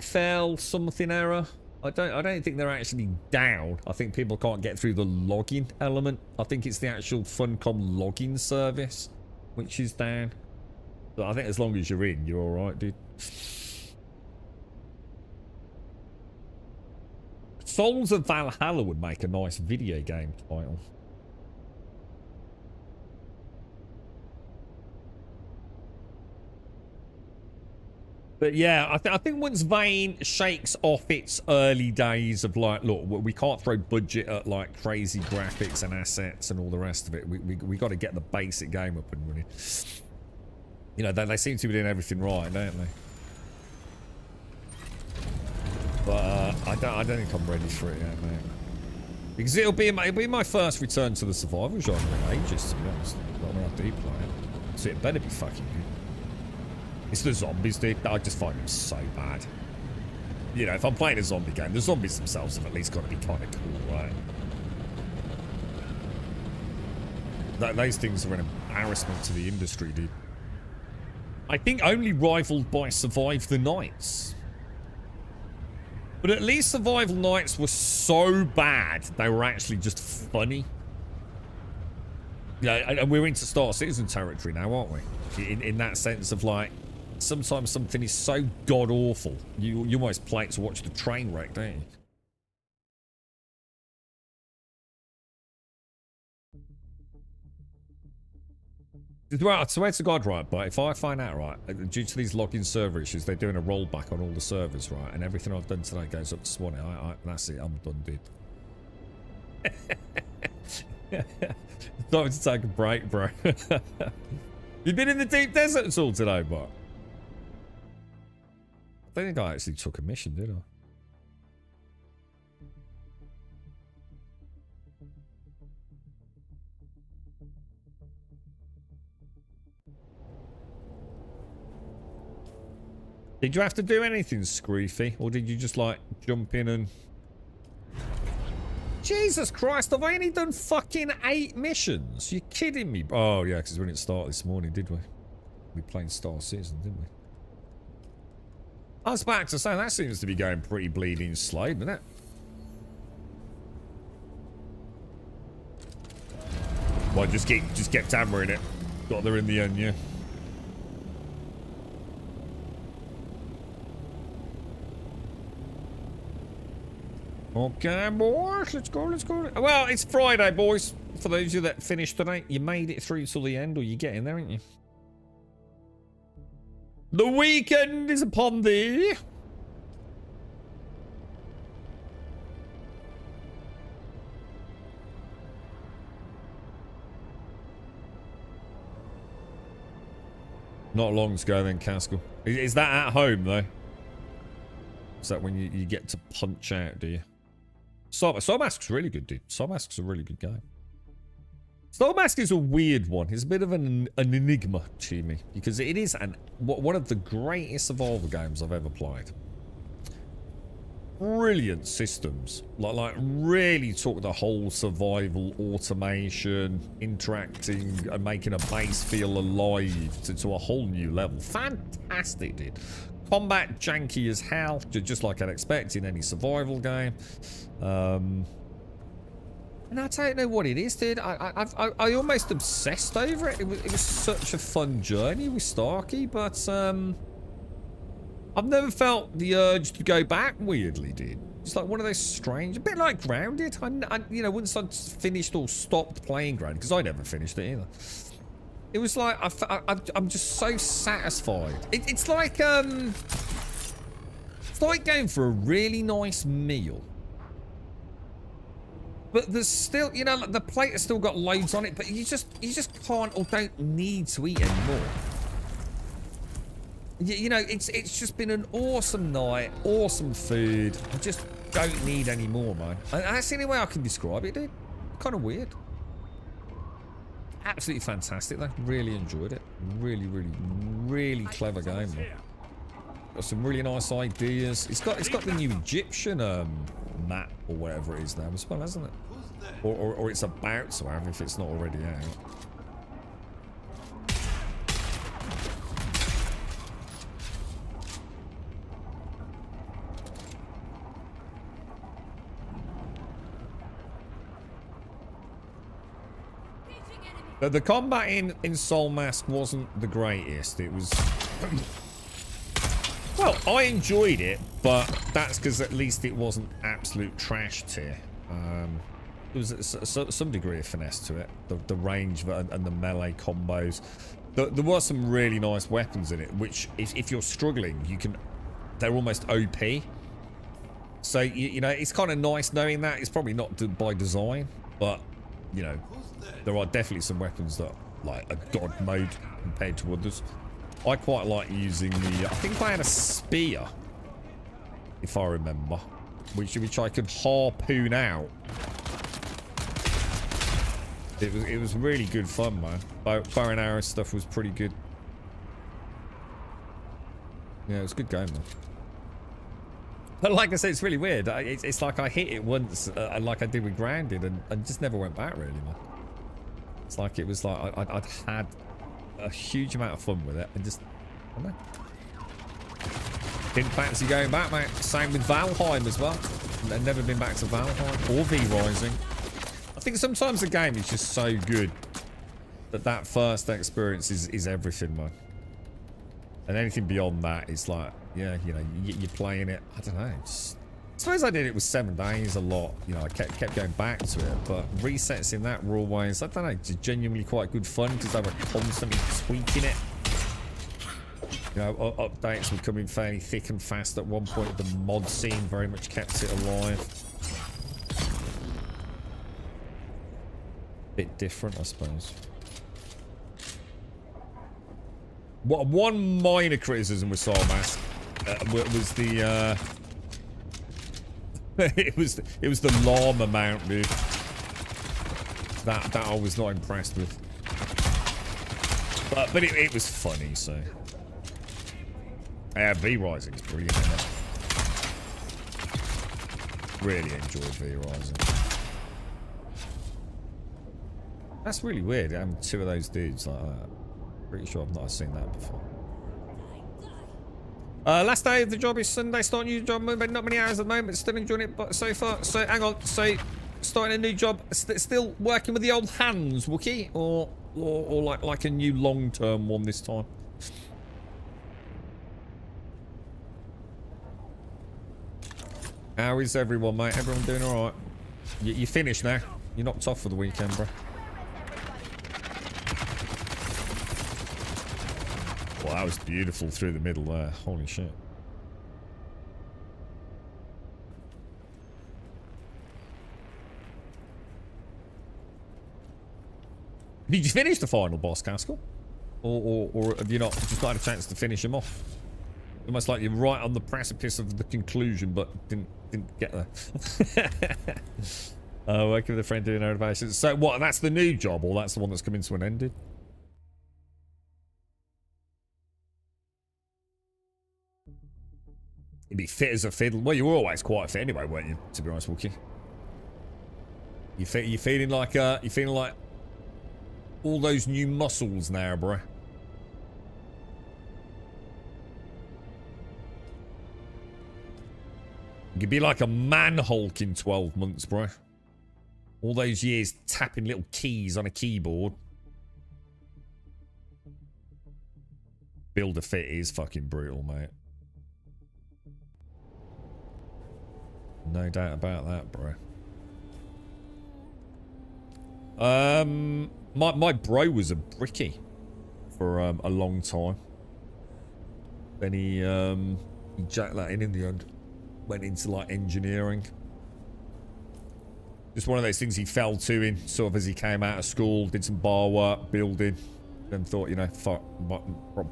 FL something error? I don't think they're actually down. I think people can't get through the login element. I think it's the actual Funcom login service which is down. So I think as long as you're in, you're alright, dude. Souls of Valhalla would make a nice video game title. But yeah, I think once Vane shakes off its early days of like, look, we can't throw budget at like crazy graphics and assets and all the rest of it. We got to get the basic game up and running. You know, they seem to be doing everything right, don't they? But I don't think I'm ready for it yet, mate. Because it'll be my first return to the survival genre in ages, to be honest. Not when I do play it. So it better be fucking good. It's the zombies, dude. I just find them so bad. You know, if I'm playing a zombie game, the zombies themselves have at least got to be kind of cool, right? Those things are an embarrassment to the industry, dude. I think only rivaled by Survive the Nights. But at least Survival Nights were so bad, they were actually just funny. Yeah, and we're into Star Citizen territory now, aren't we? In that sense of like, sometimes something is so god-awful, you almost play it to watch the train wreck, don't you? Well, I swear to God, right, but if I find out, right, due to these login server issues, they're doing a rollback on all the servers, right, and everything I've done today goes up to Swanee, that's it, I'm done, dude. Time to take a break, bro. You've been in the deep desert at all today, bro? I don't think I actually took a mission, did I? Did you have to do anything, Screefy? Or did you just, like, jump in and... Jesus Christ, have I only done fucking 8 missions? You kidding me? Oh, yeah, because we didn't start this morning, did we? We played Star Citizen, didn't we? I was back to say, that seems to be going pretty bleeding slow, doesn't it? Well, just kept hammering it. Got there in the end, yeah. Okay, boys, let's go, let's go. Well, it's Friday, boys. For those of you that finished today, you made it through till the end, or you're getting there, aren't you? The weekend is upon thee. Not long to go then, Caskell. Is that at home, though? Is that when you get to punch out, do you? Soulmask's really good, dude. Soulmask's a really good game. Soulmask is a weird one. It's a bit of an enigma to me. Because it is one of the greatest survival games I've ever played. Brilliant systems. Like really took the whole survival, automation, interacting, and making a base feel alive to a whole new level. Fantastic, dude. Combat janky as hell, just like I'd expect in any survival game. And I don't know what it is, dude. I almost obsessed over it. It was such a fun journey with Starkey, but I've never felt the urge to go back. Weirdly, dude. It's like one of those strange, a bit like Grounded. You know, once I'd finished or stopped playing Grounded, because I never finished it either. It was like I'm just so satisfied. It's like going for a really nice meal, but there's still, you know, like the plate has still got loads on it, but you just can't or don't need to eat anymore. You know, it's just been an awesome night, awesome food. I just don't need any more, man. And that's the only way I can describe it, dude. Kind of weird. Absolutely fantastic though. Really enjoyed it. Really, really, really clever game though. Got some really nice ideas. It's got the new Egyptian map or whatever it is now as well, hasn't it? Or it's about to have if it's not already out. The combat in Soul Mask wasn't the greatest. It was... well, I enjoyed it, but that's because at least it wasn't absolute trash tier. There was some degree of finesse to it. The range and the melee combos. There was some really nice weapons in it, which if you're struggling, you can... they're almost OP. So, you know, it's kind of nice knowing that. It's probably not by design, but, you know... there are definitely some weapons that are like a god mode compared to others. I quite like using the... I think I had a spear, if I remember, which I could harpoon out. It was really good fun, man. Bow and arrow stuff was pretty good. Yeah, it was a good game, though. But like I said, it's really weird. It's like I hit it once, like I did with Grounded, and just never went back, really, man. It's like it was like I'd had a huge amount of fun with it and just, I don't know. Didn't fancy going back, mate. Same with Valheim as well. I've never been back to Valheim or V-Rising. I think sometimes the game is just so good that first experience is everything, man. And anything beyond that is like, yeah, you know, you're playing it. I don't know. I suppose I did it with 7 days a lot. You know, I kept going back to it, but resets in that were always, I don't know, genuinely quite good fun because they were constantly tweaking it. You know, updates were coming fairly thick and fast at one point. The mod scene very much kept it alive. Bit different, I suppose. One minor criticism with Soul Mask was the it was the llama mount, dude. That I was not impressed with. But it was funny, so. Yeah, V-Rising is brilliant, isn't it? Really enjoyed V-Rising. That's really weird, having 2 of those dudes like that. Pretty sure I've not seen that before. Last day of the job is Sunday. Starting new job, but not many hours at the moment. Still enjoying it, but so far. So hang on. So starting a new job, still working with the old hands, Wookie, or like a new long-term one this time? How is everyone, mate? Everyone doing all right? You finished now. You're knocked off for the weekend, bro. Well, that was beautiful through the middle there. Holy shit. Did you finish the final boss, Caskell? Or have you not just not had a chance to finish him off? Almost like you're right on the precipice of the conclusion, but didn't get there. Working with a friend doing renovations. So what, that's the new job, or that's the one that's coming to an end? You'd be fit as a fiddle. Well, you were always quite fit anyway, weren't you, to be honest, Wookie? You feeling like all those new muscles now, bro. You could be like a man Hulk in 12 months, bro. All those years tapping little keys on a keyboard. Build a fit is fucking brutal, mate. No doubt about that, bro. My bro was a brickie for a long time. Then he jacked that in the end. Went into like engineering. Just one of those things he fell to in sort of as he came out of school, did some bar work, building, then thought, you know, fuck,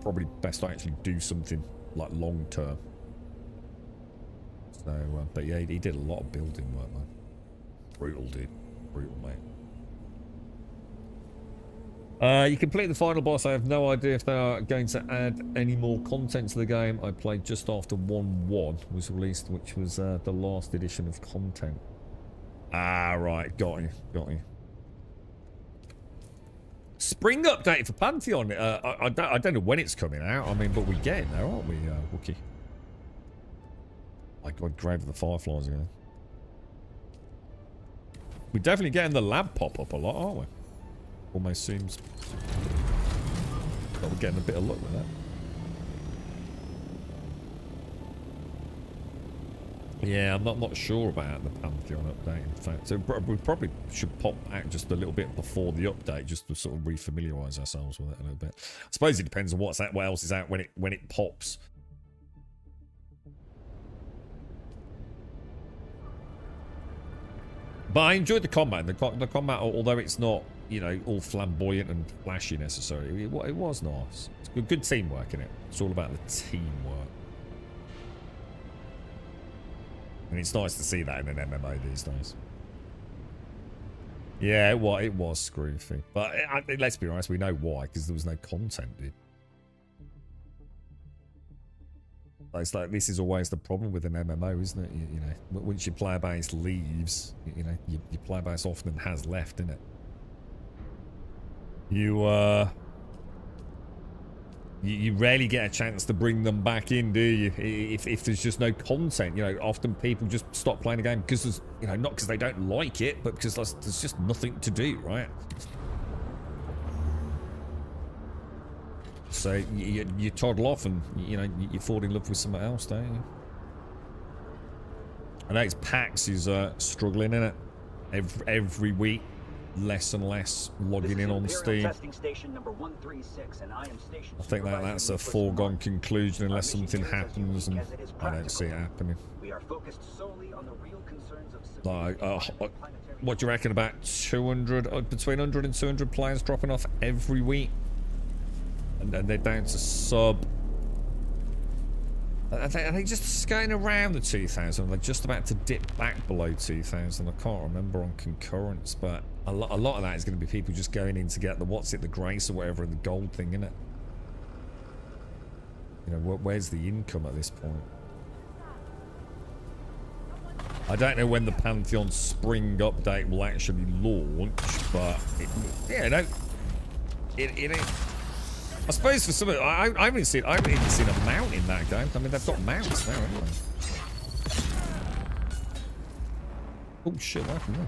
probably best to actually do something like long term. So, but yeah, he did a lot of building work, man. Brutal, dude. Brutal, mate. You complete the final boss. I have no idea if they are going to add any more content to the game. I played just after 1.1 was released, which was the last edition of content. Ah, right. Got you. Got you. Spring update for Pantheon. I don't know when it's coming out. I mean, but we're getting there, aren't we, Wookie? My God, Grave of the Fireflies again. We're definitely getting the lab pop up a lot, aren't we? Almost seems that we're getting a bit of luck with that. Yeah, I'm not sure about the Pantheon update, in fact. So we probably should pop out just a little bit before the update, just to sort of refamiliarise ourselves with it a little bit. I suppose it depends on what else is out when it pops. But I enjoyed the combat. The combat, although it's not, you know, all flamboyant and flashy necessarily, it was nice. It's good teamwork in it. It's all about the teamwork. And it's nice to see that in an MMO these days. Yeah, it was scroofy. But let's be honest, we know why, because there was no content, dude. It's like, this is always the problem with an MMO, isn't it? You know, once your player base leaves, you know, your player base often has left, innit? You rarely get a chance to bring them back in, do you? If there's just no content, you know, often people just stop playing the game because there's, you know, not because they don't like it, but because there's just nothing to do, right? So you toddle off and, you know, you fall in love with something else, don't you? I know it's PAX is struggling, innit? Every week, less and less logging in on Steam. I think that's a foregone conclusion unless something happens, and I don't see it happening. We are focused solely on the real concerns of like, what do you reckon, about 200, between 100 and 200 players dropping off every week? And they're down to sub. Are they just skirting around the 2,000? They're just about to dip back below 2,000. I can't remember on concurrence, but a lot of that is going to be people just going in to get the the grace or whatever, the gold thing, innit? You know, where's the income at this point? I don't know when the Pantheon Spring update will actually launch, but it I suppose for some of I haven't even seen a mount in that game. I mean, they've got mounts now anyway. Oh shit, what happened there?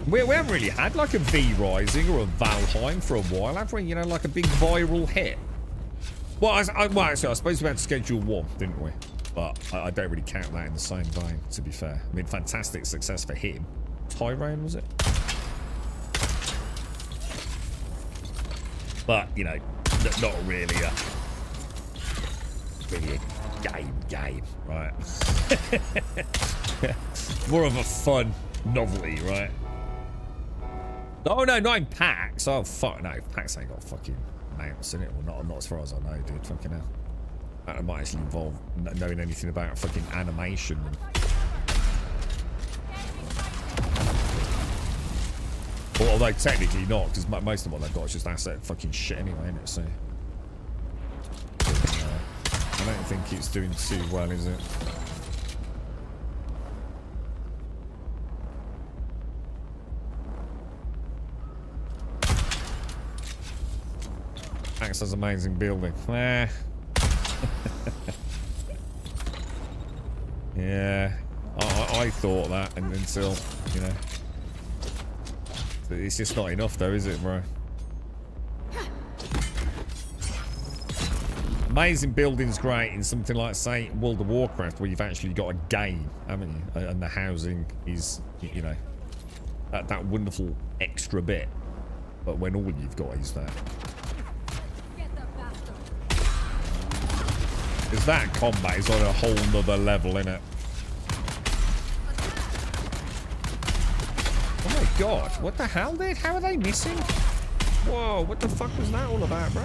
We haven't really had like a V Rising or a Valheim for a while, have we? You know, like a big viral hit. Well, well, actually, I suppose we had Schedule 1, didn't we? But I don't really count that in the same vein, to be fair. I mean, fantastic success for him. Tyrone, was it? But, you know, not really a game, right? More of a fun novelty, right? Oh, no, not in packs. Oh, fuck, no. Packs ain't got fucking mounts in it. Well, not as far as I know, dude. Fucking hell. That might actually involve knowing anything about fucking animation. Well, although technically not, because most of what they've got is just asset fucking shit anyway, isn't it? So, I don't think it's doing too well, is it? Max has amazing building. Yeah, I thought that until, you know. It's just not enough though, is it, bro? Amazing building's great in something like, say, World of Warcraft, where you've actually got a game, haven't you? And the housing is, you know, that wonderful extra bit. But when all you've got is that. Because that combat is on a whole nother level, innit? Oh my god, what the hell, dude? How are they missing? Whoa, what the fuck was that all about, bro?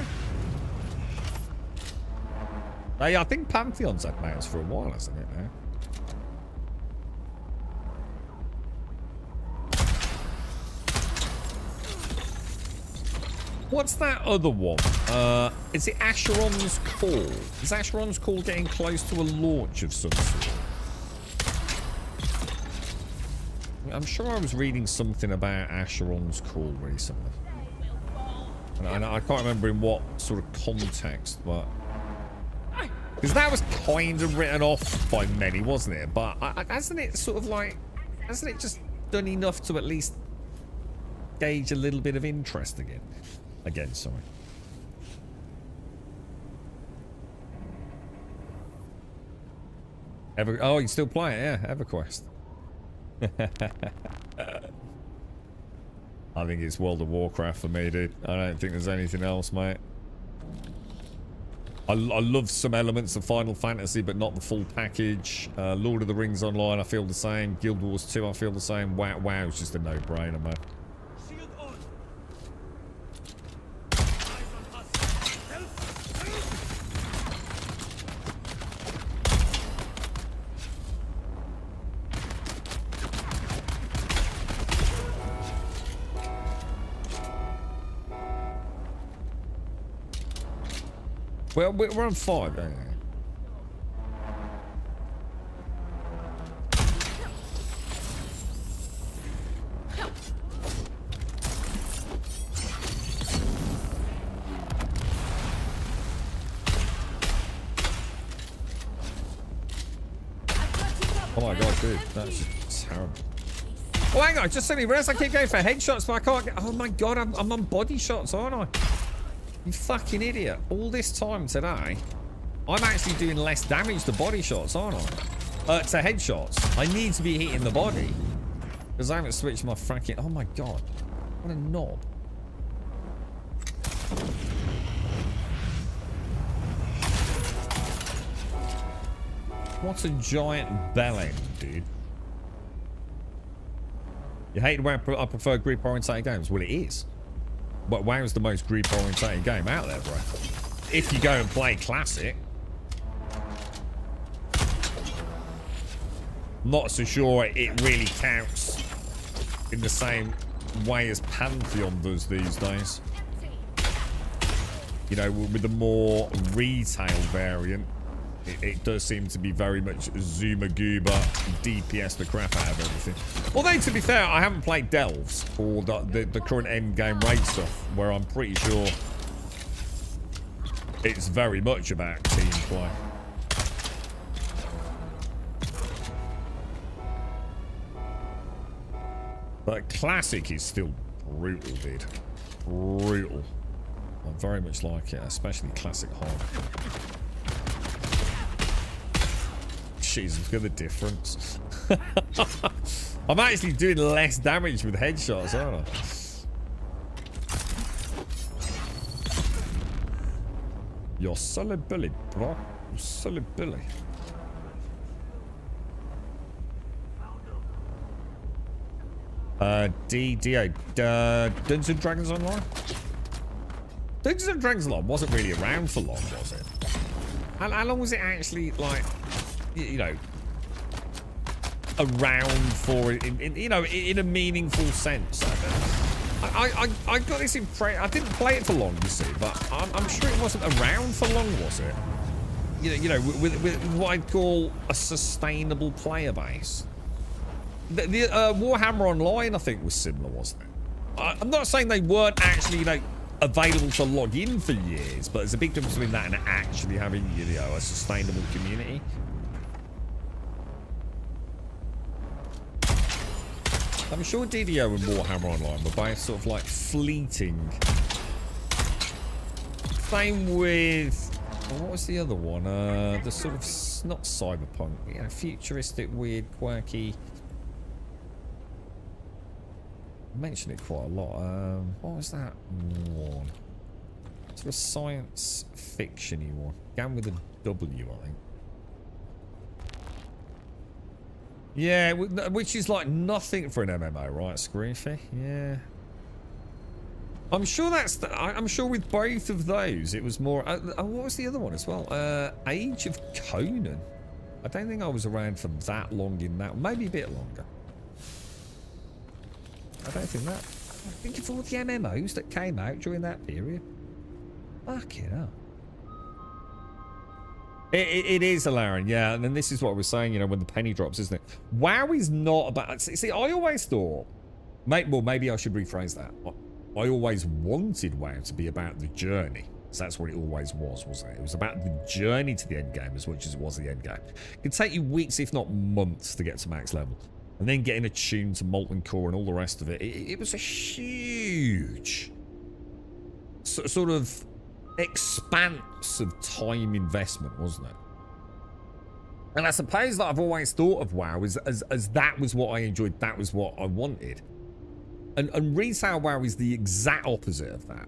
Hey, I think Pantheon's had mounts for a while, hasn't it, now? What's that other one? Is it Acheron's Call? Is Acheron's Call getting close to a launch of some sort? I'm sure I was reading something about Acheron's Call recently. And I can't remember in what sort of context, but... Because that was kind of written off by many, wasn't it? But hasn't it sort of like... Hasn't it just done enough to at least gauge a little bit of interest again? Again, sorry. Oh, you still play it? Yeah, EverQuest. I think it's World of Warcraft for me, dude. I don't think there's anything else, mate. I love some elements of Final Fantasy, but not the full package. Lord of the Rings Online, I feel the same. Guild Wars 2, I feel the same. WoW is just a no-brainer, man. Well, we're on 5, don't we? Oh my god, dude, that's just terrible. Oh, hang on, just suddenly realised I keep going for headshots, but I can't get... Oh my god, I'm on body shots, aren't I? You fucking idiot. All this time today, I'm actually doing less damage to body shots, aren't I? To headshots. I need to be hitting the body. Because I haven't switched my fucking... Oh my god. What a knob. What a giant bellend, dude. You hate when I prefer group-orientated games? Well, it is. But WoW's the most group-orientated game out there, bro. If you go and play Classic. Not so sure it really counts in the same way as Pantheon does these days. You know, with the more retail variant, it does seem to be very much Zuma-Gooba, DPS the crap out of everything. Although, to be fair, I haven't played Delves or the current endgame raid stuff, where I'm pretty sure It's very much about team play. But classic is still brutal, dude. Brutal. I very much like it, especially classic hard. Jesus, look at the difference. I'm actually doing less damage with headshots, aren't I? You're silly Billy, bro. You're silly Billy. DDO. Dungeons and Dragons Online? Dungeons and Dragons Online wasn't really around for long, was it? How long was it actually, like, you know, around for, in a meaningful sense? I got this impression. I didn't play it for long, you see, but I'm sure it wasn't around for long, was it? You know, with what I'd call a sustainable player base. The Warhammer Online, I think, was similar, wasn't it? I'm not saying they weren't actually, you know, available to log in for years, but there's a big difference between that and actually having, you know, a sustainable community. I'm sure DDO and Warhammer Online were both sort of like fleeting. Same with, what was the other one? The sort of, not cyberpunk, you know, futuristic, weird, quirky. I mentioned it quite a lot. What was that one? Sort of science fiction-y one. Began with a W, I think. Yeah, which is like nothing for an MMO, right, Screefy? Yeah. I'm sure that's I'm sure with both of those it was more. What was the other one as well? Age of Conan. I don't think I was around for that long in that. Maybe a bit longer. I don't think that. I think of all the MMOs that came out during that period. Fucking hell. It is hilarious, yeah. And then this is what I was saying, you know, when the penny drops, isn't it? WoW is not about... See, I always thought... Well, maybe I should rephrase that. I always wanted WoW to be about the journey. So that's what it always was, wasn't it? It was about the journey to the end game as much as it was the end game. It could take you weeks, if not months, to get to max level. And then getting attuned to Molten Core and all the rest of it. It was a huge... sort of... expanse of time investment, wasn't it? And I suppose that I've always thought of WoW as that was what I enjoyed, that was what I wanted. And retail WoW is the exact opposite of that.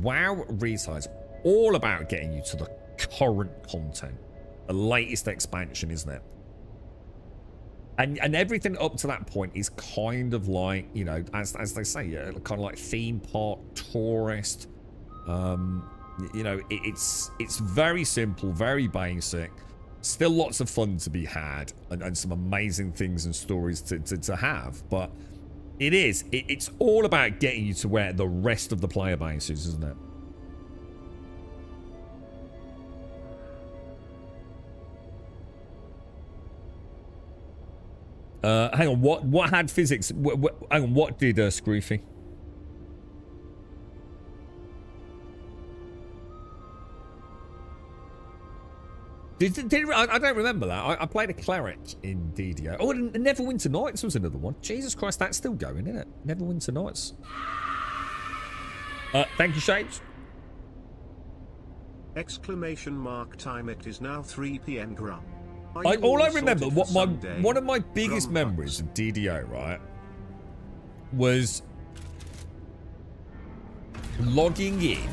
WoW retail is all about getting you to the current content, the latest expansion, isn't it? And everything up to that point is kind of like, you know, as they say, kind of like theme park, tourist. You know, it's very simple, very basic. Still lots of fun to be had, and some amazing things and stories to have. But it's all about getting you to where the rest of the player base is, isn't it? Hang on, what had physics? Hang on, what did Scroofy? I don't remember that. I played a cleric in DDO. Oh, and Neverwinter Nights was another one. Jesus Christ, that's still going, isn't it? Neverwinter Nights. Thank you, Shapes. Exclamation mark time, it is now 3 p.m. Grum. All I remember, one of my biggest memories of DDO, right, was logging in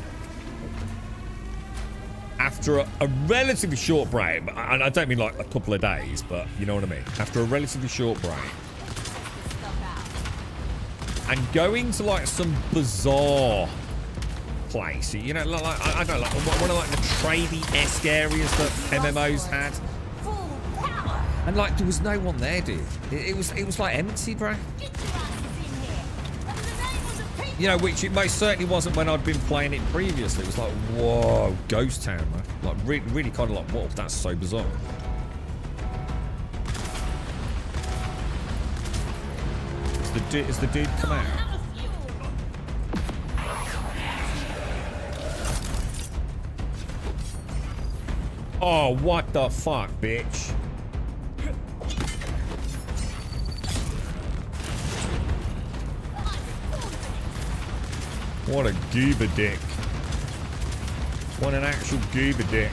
after a relatively short break, and I don't mean like a couple of days, but you know what I mean. After a relatively short break, and going to like some bizarre place, you know, like I don't know, like one of like the tradie-esque areas that MMOs had, and like there was no one there, dude. It was like empty, bro. You know, which it most certainly wasn't when I'd been playing it previously. It was like, whoa, ghost town, man. Like, really kind of like, whoa, that's so bizarre. Is the dude come out? Oh, what the fuck, bitch? What a goober dick. What an actual goober dick.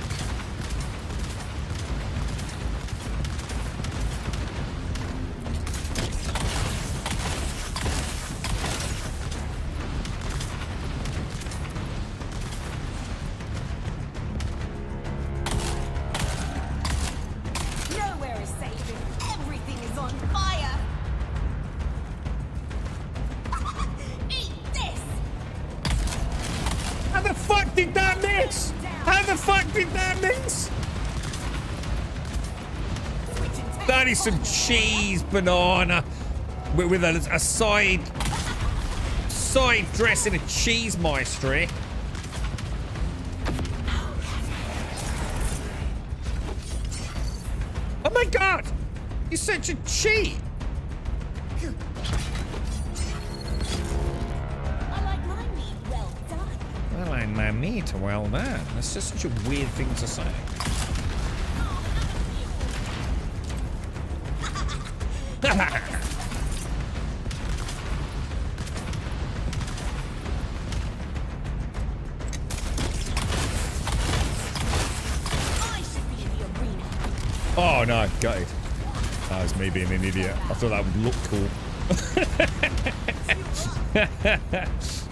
Nowhere is safe. Everything is on fire. Eat this. How the fuck did that miss? How the fuck did that miss? That is some cheese banana with a side dressing of cheese maestri. Oh my god! You're such a cheat! I like my meat well done. I like my meat well done. That's just such a weird thing to say. I should be in the arena. Oh no, gutted. That was me being an idiot. I thought that would look cool.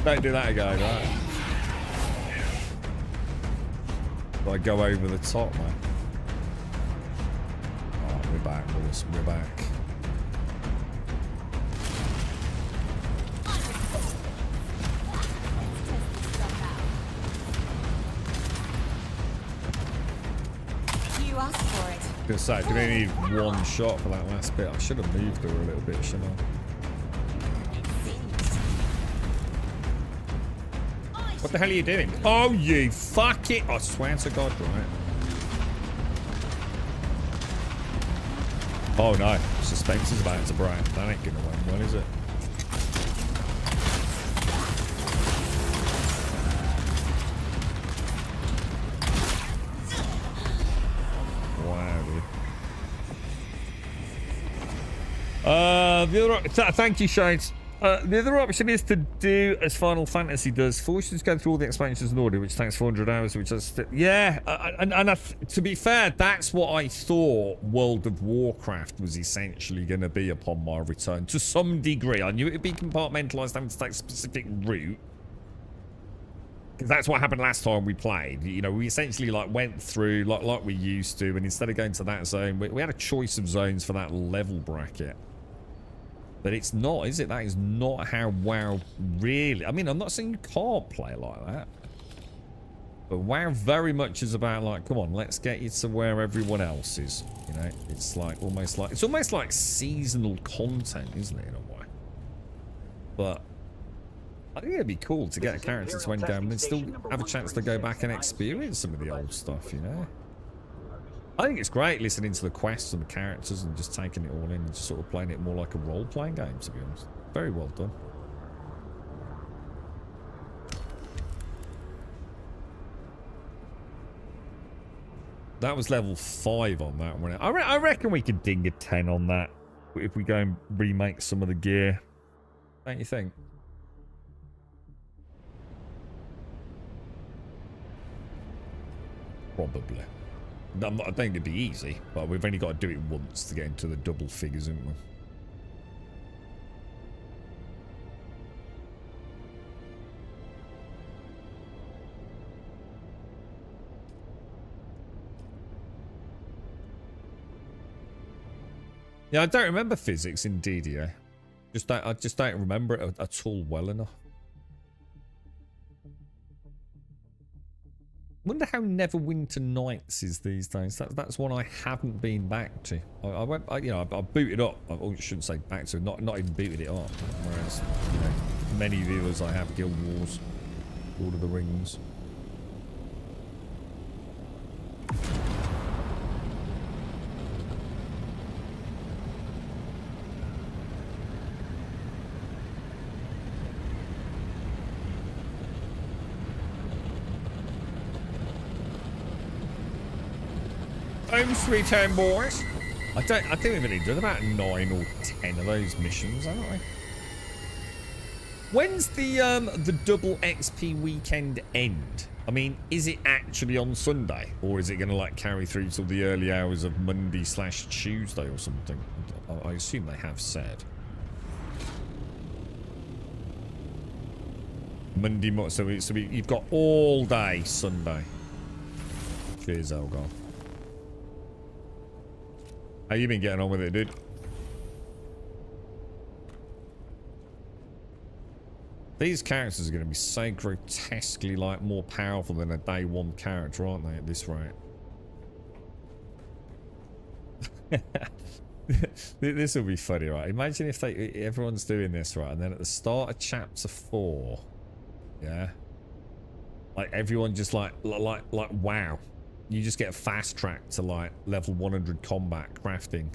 Don't do that again, right? I go over the top, man. Oh, we're back, boys. We're back. You asked for it. I was gonna say, I did only need one shot for that last bit. I should have moved her a little bit, shouldn't I? What the hell are you doing? Oh, you fuck it! I swear to God, right? Oh no, suspense is about to break. That ain't gonna win, well, is it? Wow, dude. The other, thank you, Shades. The other option is to do as Final Fantasy does, force you to go through all the expansions in order, which takes 400 hours, which is... Yeah, to be fair, that's what I thought World of Warcraft was essentially going to be upon my return, to some degree. I knew it would be compartmentalised, having to take a specific route. Because that's what happened last time we played. You know, we essentially like went through like we used to, and instead of going to that zone, we had a choice of zones for that level bracket. But it's not, is it? That is not how WoW really... I mean, I'm not saying you can't play like that. But WoW very much is about, like, come on, let's get you to where everyone else is. You know? It's like, almost like... It's almost like seasonal content, isn't it, in a way? But... I think it'd be cool to get a character to end game and still have a chance to go back and experience some of the old stuff, you know? I think it's great listening to the quests and the characters and just taking it all in and just sort of playing it more like a role-playing game, to be honest. Very well done. That was level 5 on that one. I reckon we could ding a 10 on that if we go and remake some of the gear. Don't you think? Probably. I don't think it'd be easy, but we've only got to do it once to get into the double figures, haven't we? Yeah, I don't remember physics in DDA. I just don't remember it at all well enough. Wonder how Neverwinter Nights is these days. That's one I haven't been back to. I went, you know, I booted up. I shouldn't say back to, not even booted it up. Whereas, you know, many viewers I have Guild Wars, Lord of the Rings. Home sweet home, boys. I think we've only done about 9 or 10 of those missions, haven't we? When's the double XP weekend end? I mean, is it actually on Sunday, or is it going to like carry through till the early hours of Monday/Tuesday or something? I assume they have said Monday. So you've got all day Sunday. Cheers, Elgar. How you been getting on with it, dude? These characters are going to be so grotesquely, like, more powerful than a day one character, aren't they, at this rate? This will be funny, right? Imagine if everyone's doing this, right? And then at the start of chapter 4, yeah? Like, everyone just, like, wow. You just get fast tracked to, like, level 100 combat crafting.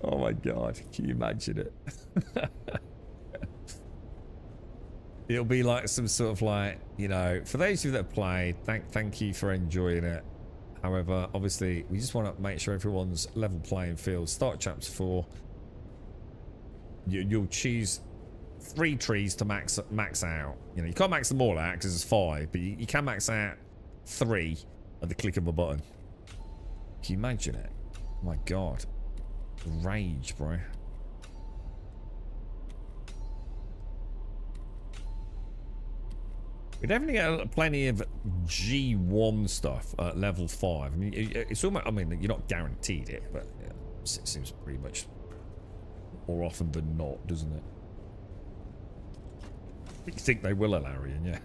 Oh my god, can you imagine it? It'll be like some sort of like, you know, for those of you that have played, thank you for enjoying it. However, obviously, we just want to make sure everyone's level playing field. Start chapter 4. You'll choose 3 trees to max out. You know, you can't max them all out because it's 5, but you can max out 3 at the click of a button. Can you imagine it? Oh my god. Rage, bro. We definitely get plenty of G1 stuff at level 5. I mean, it's almost, I mean, you're not guaranteed it, but yeah, it seems pretty much more often than not, doesn't it? You think they will, Alarian, yeah.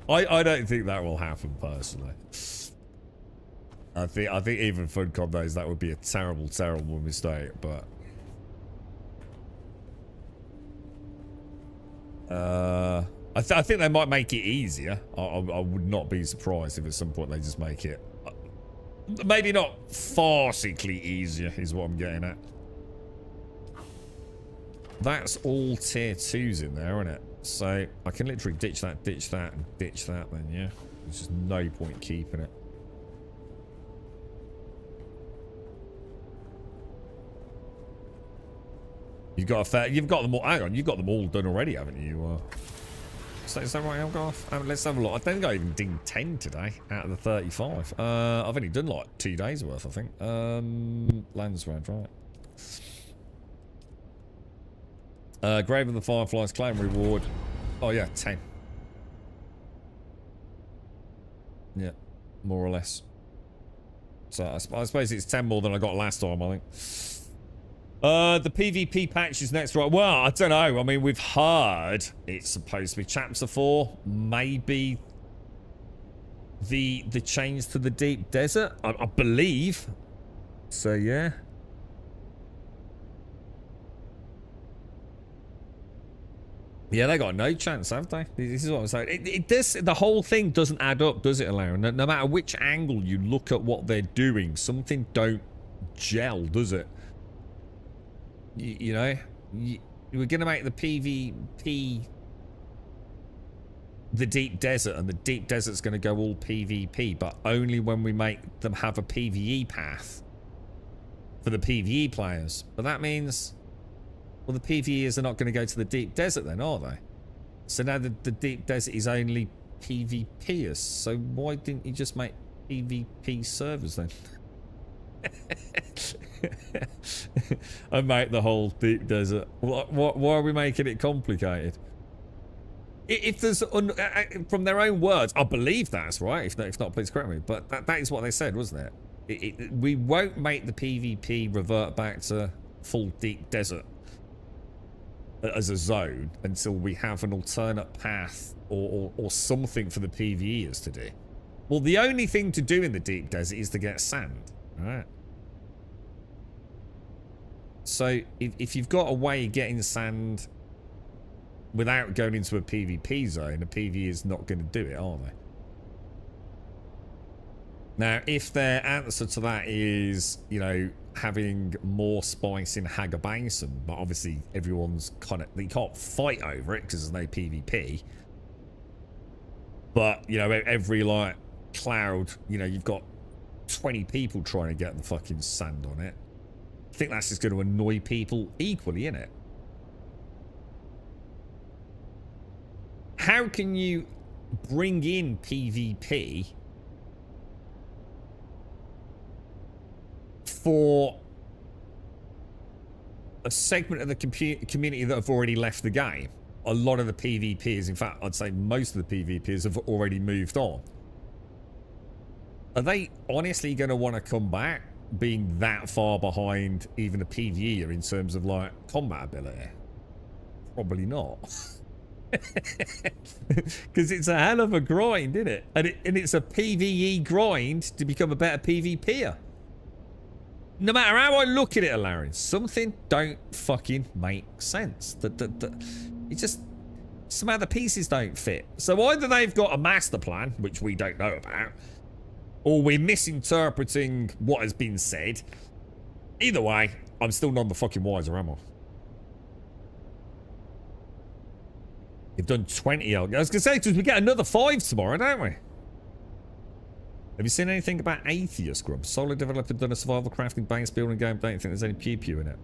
I don't think that will happen personally. I think even FunCon knows that would be a terrible, terrible mistake, but I think they might make it easier. I would not be surprised if at some point they just make it maybe not farcically easier is what I'm getting at. That's all tier 2s in there, isn't it? So I can literally ditch that, and ditch that then, yeah? There's just no point keeping it. You've got them all. Hang on, you've got them all done already, haven't you? Is that right, Elgar? Let's have a look. I don't think I even dinged 10 today out of the 35. I've only done like 2 days worth, I think. Landsrad, right? Grave of the Fireflies claim reward. Oh yeah, 10. Yeah, more or less. So I suppose it's 10 more than I got last time, I think. The PvP patch is next, right? Well, I don't know. I mean, we've heard it's supposed to be chapter 4, maybe the change to the deep desert, I believe. So yeah. Yeah, they got no chance, have they? This is what I'm saying. The whole thing doesn't add up, does it, Alarian? No matter which angle you look at what they're doing, something don't gel, does it? You know, we're going to make the PvP the deep desert, and the deep desert's going to go all PvP, but only when we make them have a PvE path for the PvE players. But that means, well, the PvEers are not going to go to the deep desert then, are they? So now the deep desert is only PvPers. So why didn't you just make PvP servers then? And make the whole deep desert. Why are we making it complicated? If there's from their own words, I believe that's right. If not, please correct me. But that is what they said, wasn't it? We won't make the PvP revert back to full deep desert as a zone until we have an alternate path or something for the PvEers to do. Well, the only thing to do in the deep desert is to get sand. All right. So if you've got a way of getting sand without going into a PvP zone, a PvE is not going to do it, are they? Now, if their answer to that is, you know, having more spice in Hagar Basin, but obviously everyone's kind of, you can't fight over it because there's no PvP. But, you know, every, like, cloud, you know, you've got 20 people trying to get the fucking sand on it. I think that's just going to annoy people equally, innit? How can you bring in PvP for a segment of the community that have already left the game? A lot of the PvPers, in fact, I'd say most of the PvPers have already moved on. Are they honestly going to want to come back being that far behind even a PvE in terms of, like, combat ability? Probably not. Because it's a hell of a grind, isn't it? And it's a PvE grind to become a better PvPer. No matter how I look at it, Alarin, something don't fucking make sense. It just, somehow the pieces don't fit. So either they've got a master plan, which we don't know about, or we're misinterpreting what has been said. Either way, I'm still none the fucking wiser, am I? You've done 20. I was going to say, because we get another 5 tomorrow, don't we? Have you seen anything about Atheist Grub? Solo developer done a survival crafting base building game. Don't think there's any pew-pew in it.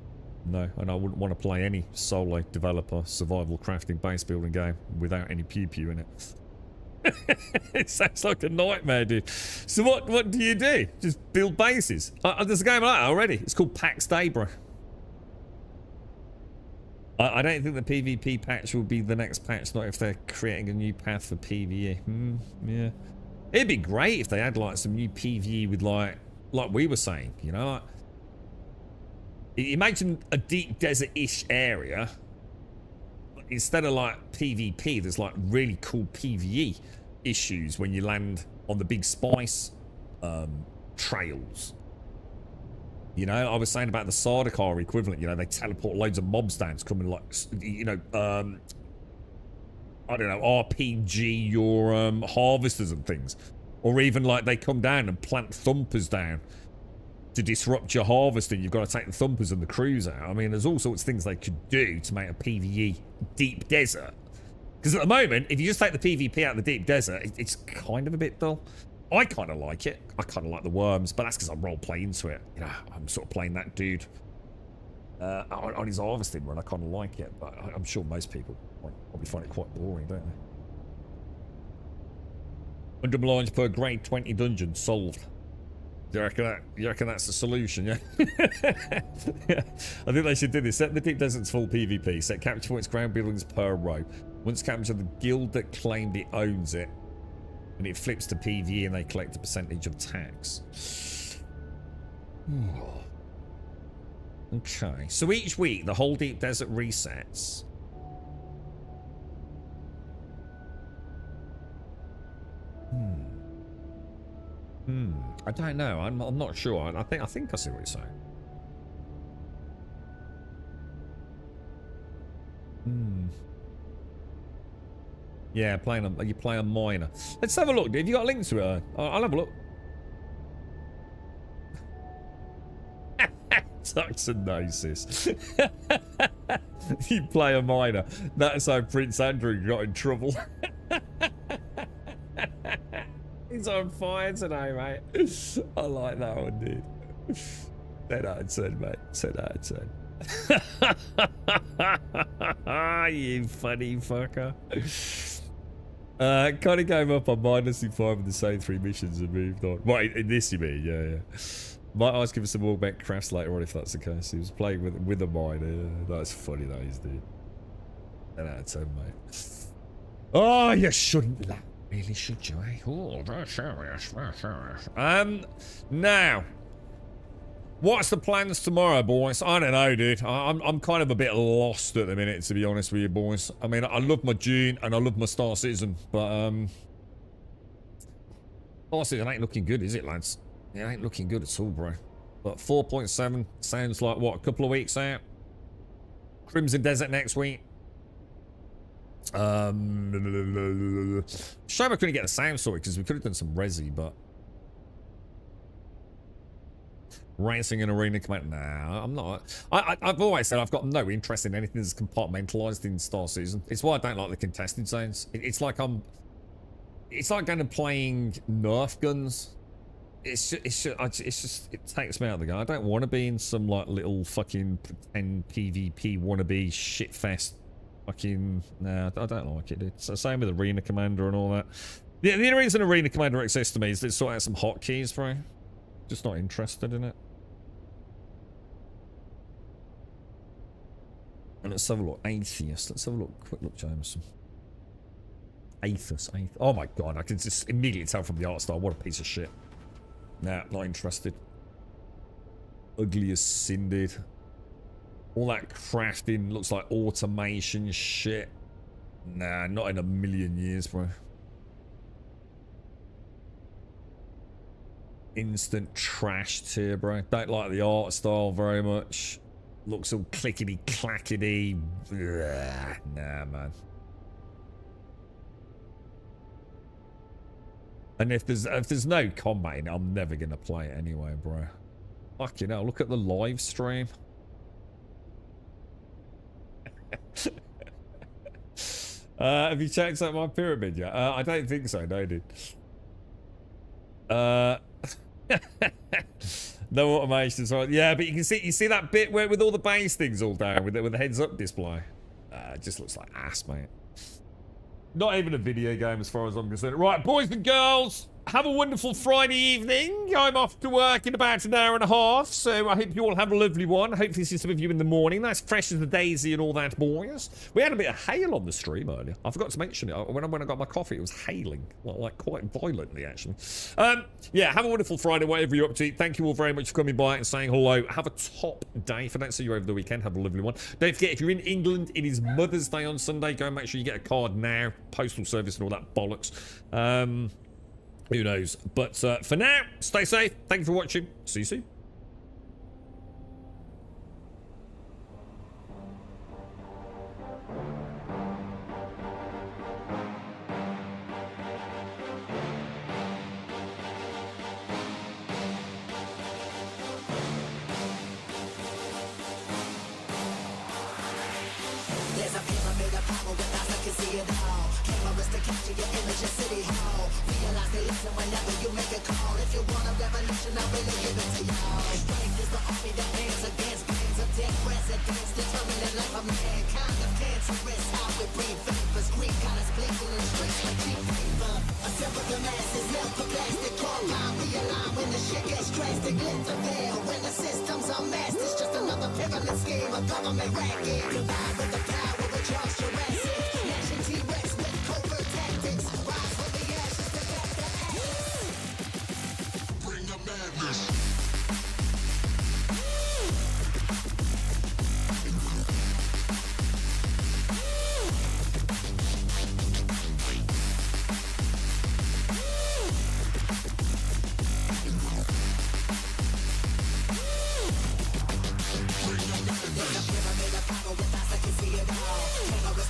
No, and I wouldn't want to play any solo developer survival crafting base building game without any pew-pew in it. It sounds like a nightmare, dude. So what do you do? Just build bases? There's a game like that already. It's called Pax Day, bro. I don't think the PvP patch will be the next patch, not if they're creating a new path for PvE. Yeah. It'd be great if they had, like, some new PvE with, like we were saying, you know? Like, imagine a deep desert-ish area. Instead of, like, PvP, there's, like, really cool PvE issues when you land on the big spice trails. You know, I was saying about the Sardaukar equivalent, you know, they teleport loads of mobs down to come and, like, you know, I don't know, RPG your harvesters and things. Or even, like, they come down and plant thumpers down to disrupt your harvesting. You've got to take the thumpers and the crews out. I mean, there's all sorts of things they could do to make a PvE deep desert. Because at the moment, if you just take the PvP out of the deep desert, it's kind of a bit dull. I kind of like it. I kind of like the worms, but that's because I role-play into it. You know, I'm sort of playing that dude on his harvesting run. I kind of like it, but I'm sure most people probably find it quite boring, don't they? 100 lines per grade 20 dungeon solved. You reckon that's the solution, yeah? Yeah? I think they should do this. Set the deep desert's full PvP. Set capture points, ground buildings per row. Once captured, the guild that claimed it owns it. And it flips to PvE and they collect a percentage of tax. Okay. So each week, the whole deep desert resets. I don't know. I'm not sure. I think I see what you're saying. Yeah, you play a miner. Let's have a look. Have you got a link to it? I'll have a look. Toxinosis. You play a miner. That's how Prince Andrew got in trouble. He's on fire today, mate. I like that one, dude. 10 out of 10, mate. 10 out of 10. You funny fucker. Kind of gave up on mindlessly 5 of the same 3 missions and moved on. Well, in this you mean, yeah. Might ask him for some more back crafts later on if that's the case. He was playing with a miner. That's funny, that is, dude. 10 out of 10, mate. Oh, you shouldn't laugh. Really, should you, eh? Oh, very serious, very serious. Now, what's the plans tomorrow, boys? I don't know, dude. I'm kind of a bit lost at the minute, to be honest with you, boys. I mean, I love my Dune and I love my Star Citizen, but Star Citizen ain't looking good, is it, lads? It ain't looking good at all, bro. But 4.7 sounds like what, a couple of weeks out? Crimson Desert next week. Shame I couldn't get the sound sorted because we could have done some resi, but Racing and arena command. Nah, I'm not. I've always said I've got no interest in anything that's compartmentalized in Star Citizen. It's why I don't like the contested zones. It's like it's like going and playing Nerf guns. It takes me out of the game. I don't want to be in some like little fucking pretend PvP wannabe shitfest. Fucking nah, I don't like it. It's the same with Arena Commander and all that. The only reason Arena Commander exists to me is to sort out some hotkeys, bro. Just not interested in it. And let's have a look. Atheist. Let's have a look. Quick look, Jameson. Atheist. Oh my god, I can just immediately tell from the art style. What a piece of shit. Nah, not interested. Ugly as sin, dude. All that crafting looks like automation shit. Nah, not in a million years, bro. Instant trash tier, bro. Don't like the art style very much. Looks all clickety clackety. Nah, man. And if there's no combat in it, I'm never gonna play it anyway, bro. Fucking hell, look at the live stream. Have you checked out my pyramid yet? I don't think so, no, dude. No automation, so yeah, but you see that bit where with all the base things all down with the heads up display. It just looks like ass, mate. Not even a video game as far as I'm concerned. Right, boys and girls, have a wonderful Friday evening. I'm off to work in about an hour and a half, so I hope you all have a lovely one. Hopefully see some of you in the morning. Nice fresh as the daisy and all that, boys. We had a bit of hail on the stream earlier. I forgot to mention it. When I got my coffee, it was hailing. Like quite violently, actually. Yeah, have a wonderful Friday, whatever you're up to. Thank you all very much for coming by and saying hello. Have a top day. If I don't see you over the weekend, have a lovely one. Don't forget, if you're in England, it is Mother's Day on Sunday. Go and make sure you get a card now. Postal service and all that bollocks. Who knows? But for now, stay safe. Thank you for watching. See you soon. There's a pyramid of power with eyes that can see it all. Cameras to capture your image of City Hall. Realize they listen whenever you make a call. If you want a revolution, I really give it to y'all. Strength is the army that bands against bands of dead presidents, determining the life of mankind. Of cancerous, how we breathe vapors. Greek got us blinking in the streets like cheap paper. Assemble the masses, melt the plastic, compound, realign when the shit gets drastic. Lift the veil when the system's unmasked. It's just another pyramid scheme, a government racket. Combined with the power of Charles Jurassic. Nation T-Rex with covert tactics. Rise from the ashes to back the ashes. Bring the madness.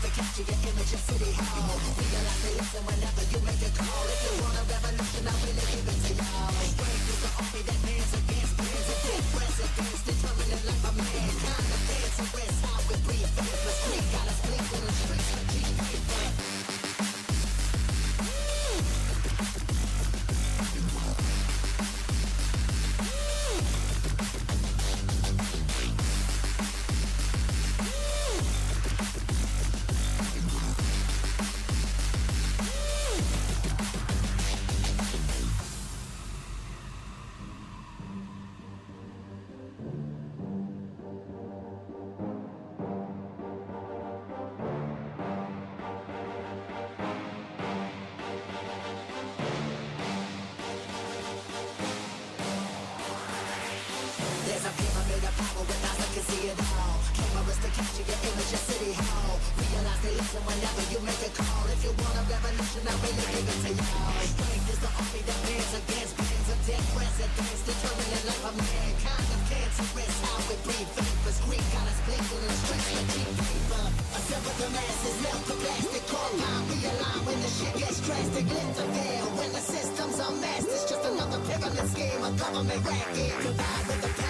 Capture your image of City Hall. Realize they listen whenever you make a call. If you want a revolution, I really give it to y'all. Strength is the army that bands against bands of dead presidents, determining the life of mankind. The cancerous, how we breathe vapors. Greek got us blinking in the streets like cheap paper. There's a pyramid of power with eyes that can see it all. Cameras to capture your image of City Hall. Realize they listen whenever you make a call. If you want a revolution, I really give it to y'all. Strength is the army that bands against bands of dead presidents, determining the life of mankind. Of cancerous, how we breathe vapors. Greek got us blinking in the streets like cheap paper. Assemble the masses, melt the plastic, compound, realign when the shit gets drastic. Lift the veil when the system's unmasked. It's just another pyramid scheme. government racket. Provide with the